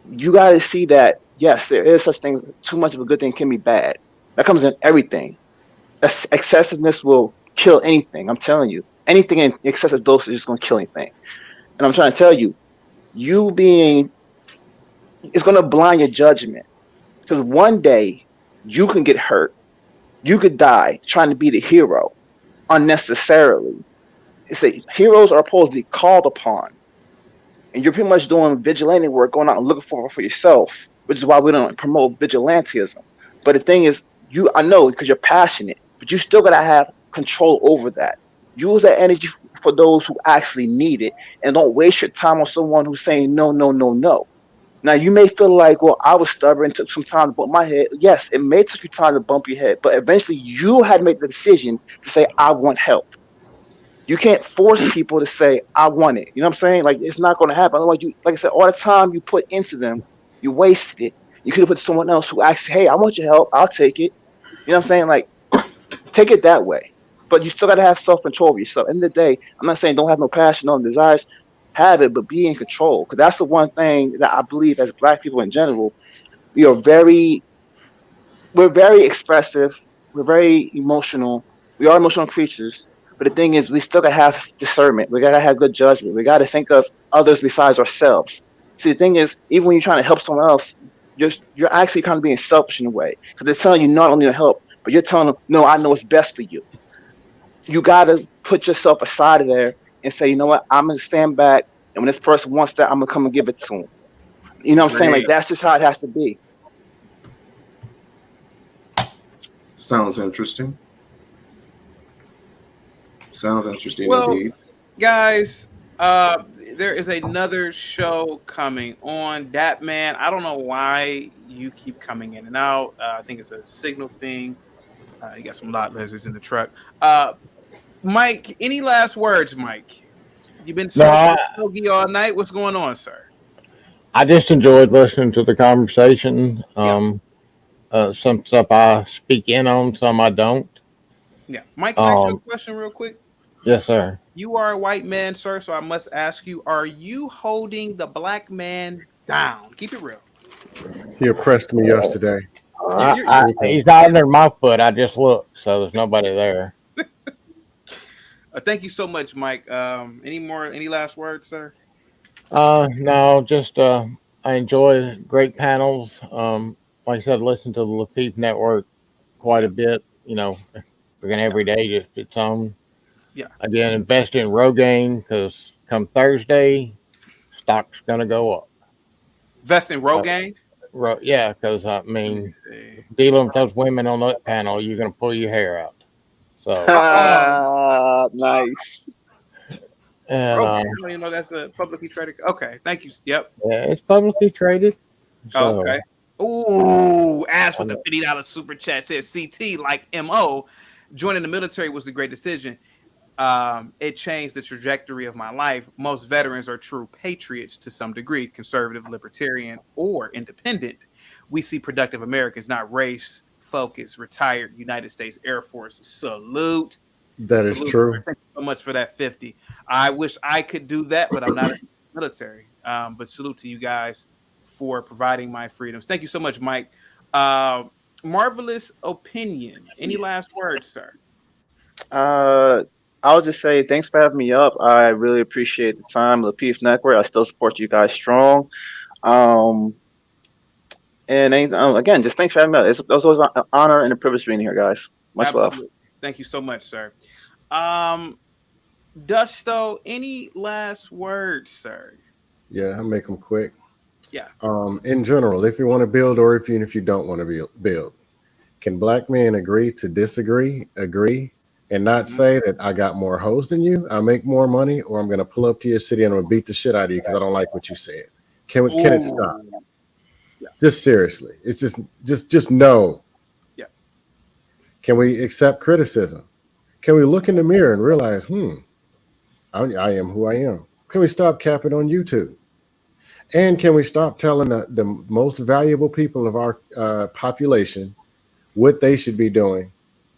You got to see that, yes, there is such things. Too much of a good thing can be bad. That comes in everything. Excessiveness will kill anything. I'm telling you, anything in excessive dosage is going to kill anything. And I'm trying to tell you, it's going to blind your judgment, because one day you can get hurt, you could die trying to be the hero unnecessarily. It's that heroes are supposed to be called upon. And you're pretty much doing vigilante work, going out and looking for yourself, which is why we don't promote vigilantism. But the thing is, I know because you're passionate, but you still got to have control over that. Use that energy for those who actually need it, and don't waste your time on someone who's saying no, no, no, no. Now, you may feel like, well, I was stubborn, took some time to bump my head. Yes, it may take you time to bump your head, but eventually you had to make the decision to say, I want help. You can't force people to say, I want it. You know what I'm saying? Like, it's not going to happen. Otherwise, like I said, all the time you put into them, you wasted it. You could have put someone else who actually, hey, I want your help. I'll take it. You know what I'm saying? Like, take it that way. But you still got to have self-control of yourself. At the end of the day, I'm not saying don't have no passion, no desires. Have it, but be in control. Because that's the one thing that I believe as Black people in general, we're very expressive. We're very emotional. We are emotional creatures. But the thing is, we still gotta have discernment. We gotta have good judgment. We gotta think of others besides ourselves. See, the thing is, even when you're trying to help someone else, you're actually kind of being selfish in a way, because they're telling you not only to help, but you're telling them, no, I know what's best for you. You gotta put yourself aside of there and say, you know what, I'm gonna stand back, and when this person wants that, I'm gonna come and give it to them. You know what I'm saying? Like, that's just how it has to be. Sounds interesting. Sounds interesting indeed. Guys, there is another show coming on. Dat Man, I don't know why you keep coming in and out. I think it's a signal thing. You got some lot lizards in the truck. Mike, any last words, Mike? You've been smoking all night. What's going on, sir? I just enjoyed listening to the conversation. Some stuff I speak in on, some I don't. Yeah. Mike, can I ask you a question real quick? Yes, sir. You are a white man, sir, so I must ask you, are you holding the black man down? Keep it real. He oppressed me yesterday. He's not under my foot. I just looked, so there's nobody there. Thank you so much, Mike. Any last words, sir? No, just I enjoy great panels. Like I said, listen to the Lapeef Network quite a bit. You know, freaking every day, just its own. Yeah. Again, invest in Rogaine because come Thursday, stock's gonna go up. Invest in Rogaine. Yeah, because I mean, dealing with those women on that panel, you're gonna pull your hair out. So nice. And that's a publicly traded. Okay, thank you. Yep. yeah, it's publicly traded. So, Okay. Ooh, Ash with the $50 super chat says CT like MO. Joining the military was a great decision. It changed the trajectory of my life. Most veterans are true patriots to some degree, conservative, libertarian, or independent. We see productive Americans, not race focused, retired United States Air Force. Salute. That is true. Thank you so much for that 50. I wish I could do that, but I'm not in the military. But salute to you guys for providing my freedoms. Thank you so much, Mike. Marvelous opinion. Any last words, sir? I'll just say thanks for having me up. I really appreciate the time. Lapeef Network, I still support you guys strong. And again, just thanks for having me up. It was always an honor and a privilege being here, guys. Much Absolutely. love. Thank you so much, sir. Dusto, any last words, sir? Yeah, I'll make them quick. Yeah. In general, if you want to build or even if you don't want to build, can black men agree to disagree, and not say that I got more hoes than you, I make more money, or I'm going to pull up to your city and I'm going to beat the shit out of you because I don't like what you said? Can it stop? Yeah. Just seriously. It's just no. Yeah. Can we accept criticism? Can we look in the mirror and realize, I am who I am? Can we stop capping on YouTube? And can we stop telling the most valuable people of our population what they should be doing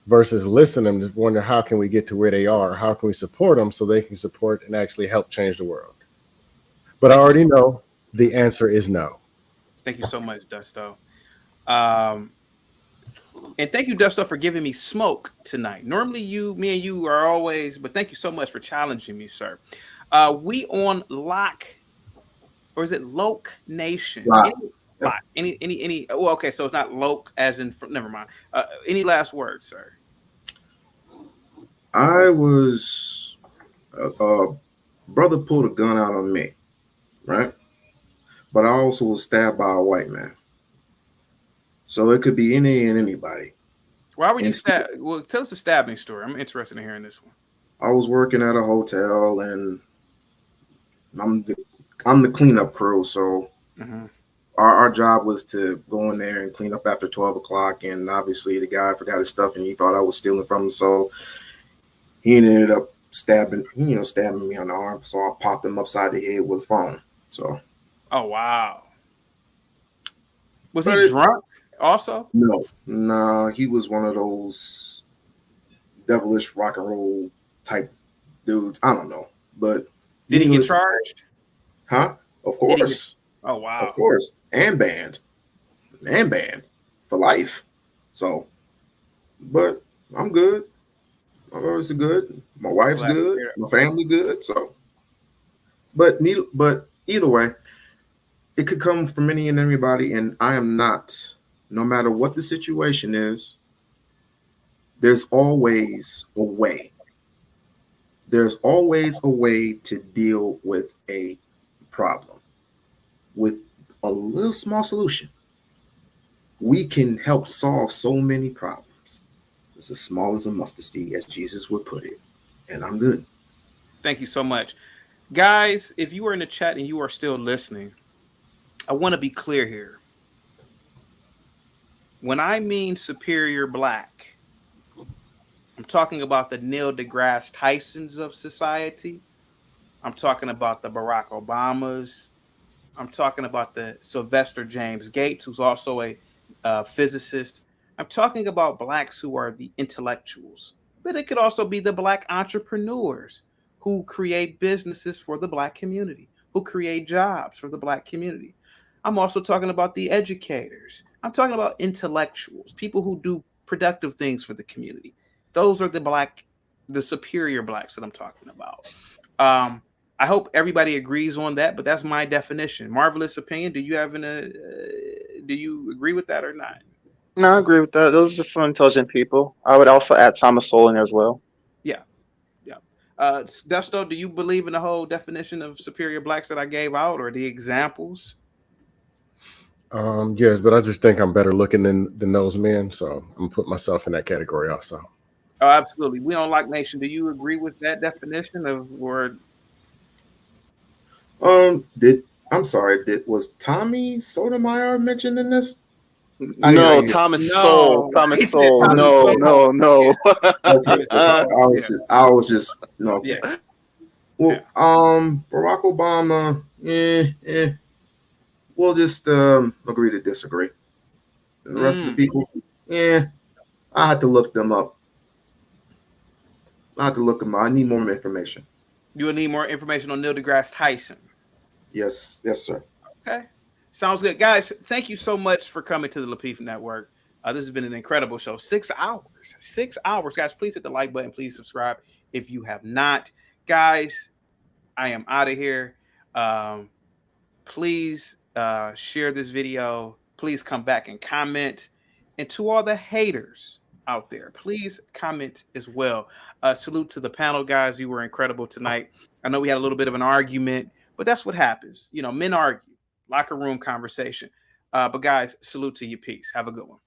versus listening to wonder how can we get to where they are? How can we support them so they can support and actually help change the world? But I already know the answer is no. Thank you so much, Dusto. And thank you, Dusto, for giving me smoke tonight. Normally, me and you are always, but thank you so much for challenging me, sir. We on Lock, or is it Loke Nation? Any? Well, okay, so it's not Loke as in. Never mind. Any last words, sir? I was brother pulled a gun out on me, right? But I also was stabbed by a white man. So it could be any and anybody. Why were you stabbed? Well, tell us the stabbing story. I'm interested in hearing this one. I was working at a hotel and I'm the cleanup crew, so our job was to go in there and clean up after 12 o'clock. And obviously the guy forgot his stuff and he thought I was stealing from him. So he ended up stabbing me on the arm. So I popped him upside the head with a phone. So. Oh, wow. Was he drunk also? No, he was one of those devilish rock and roll type dudes. I don't know. But did he get charged? Huh? Of course. Oh, wow. Of course. And banned for life. So, but I'm good. My brothers are good. My wife's good. My family good. So, but either way, it could come from any and everybody, and I am not, no matter what the situation is, there's always a way. There's always a way to deal with a problem. With a little small solution, we can help solve so many problems. It's as small as a mustard seed, as Jesus would put it. And I'm good. Thank you so much. Guys, if you are in the chat and you are still listening, I want to be clear here. When I mean superior black, I'm talking about the Neil deGrasse Tysons of society. I'm talking about the Barack Obamas. I'm talking about the Sylvester James Gates, who's also a physicist. I'm talking about blacks who are the intellectuals, but it could also be the black entrepreneurs who create businesses for the black community, who create jobs for the black community. I'm also talking about the educators, I'm talking about intellectuals, people who do productive things for the community. Those are the superior blacks that I'm talking about. I hope everybody agrees on that, but that's my definition. Marvelous opinion. Do you have do you agree with that or not? No, I agree with that. Those are just some intelligent people. I would also add Thomas Sowell in there as well. Yeah. Dusto, do you believe in the whole definition of superior blacks that I gave out, or the examples? Yes, but I just think I'm better looking than those men, so I'm gonna put myself in that category also. Oh, absolutely. We don't like nation. Do you agree with that definition of word? Was Tommy Sotomayor mentioned in this? No, Thomas Sowell. Thomas Sowell. No. Okay, I was just no. Okay. Yeah. Well, Barack Obama. We'll just agree to disagree. And the rest of the people, I had to look them up. I need more information. You will need more information on Neil deGrasse Tyson. Yes, sir. Okay. Sounds good. Guys, thank you so much for coming to the Lapeef Network. This has been an incredible show. 6 hours. 6 hours. Guys, please hit the like button. Please subscribe if you have not. Guys, I am out of here. Please share this video. Please come back and comment. And to all the haters out there, please comment as well. Salute to the panel, guys. You were incredible tonight. I know we had a little bit of an argument, but that's what happens. You know, men argue. Locker room conversation. But guys, salute to you. Peace. Have a good one.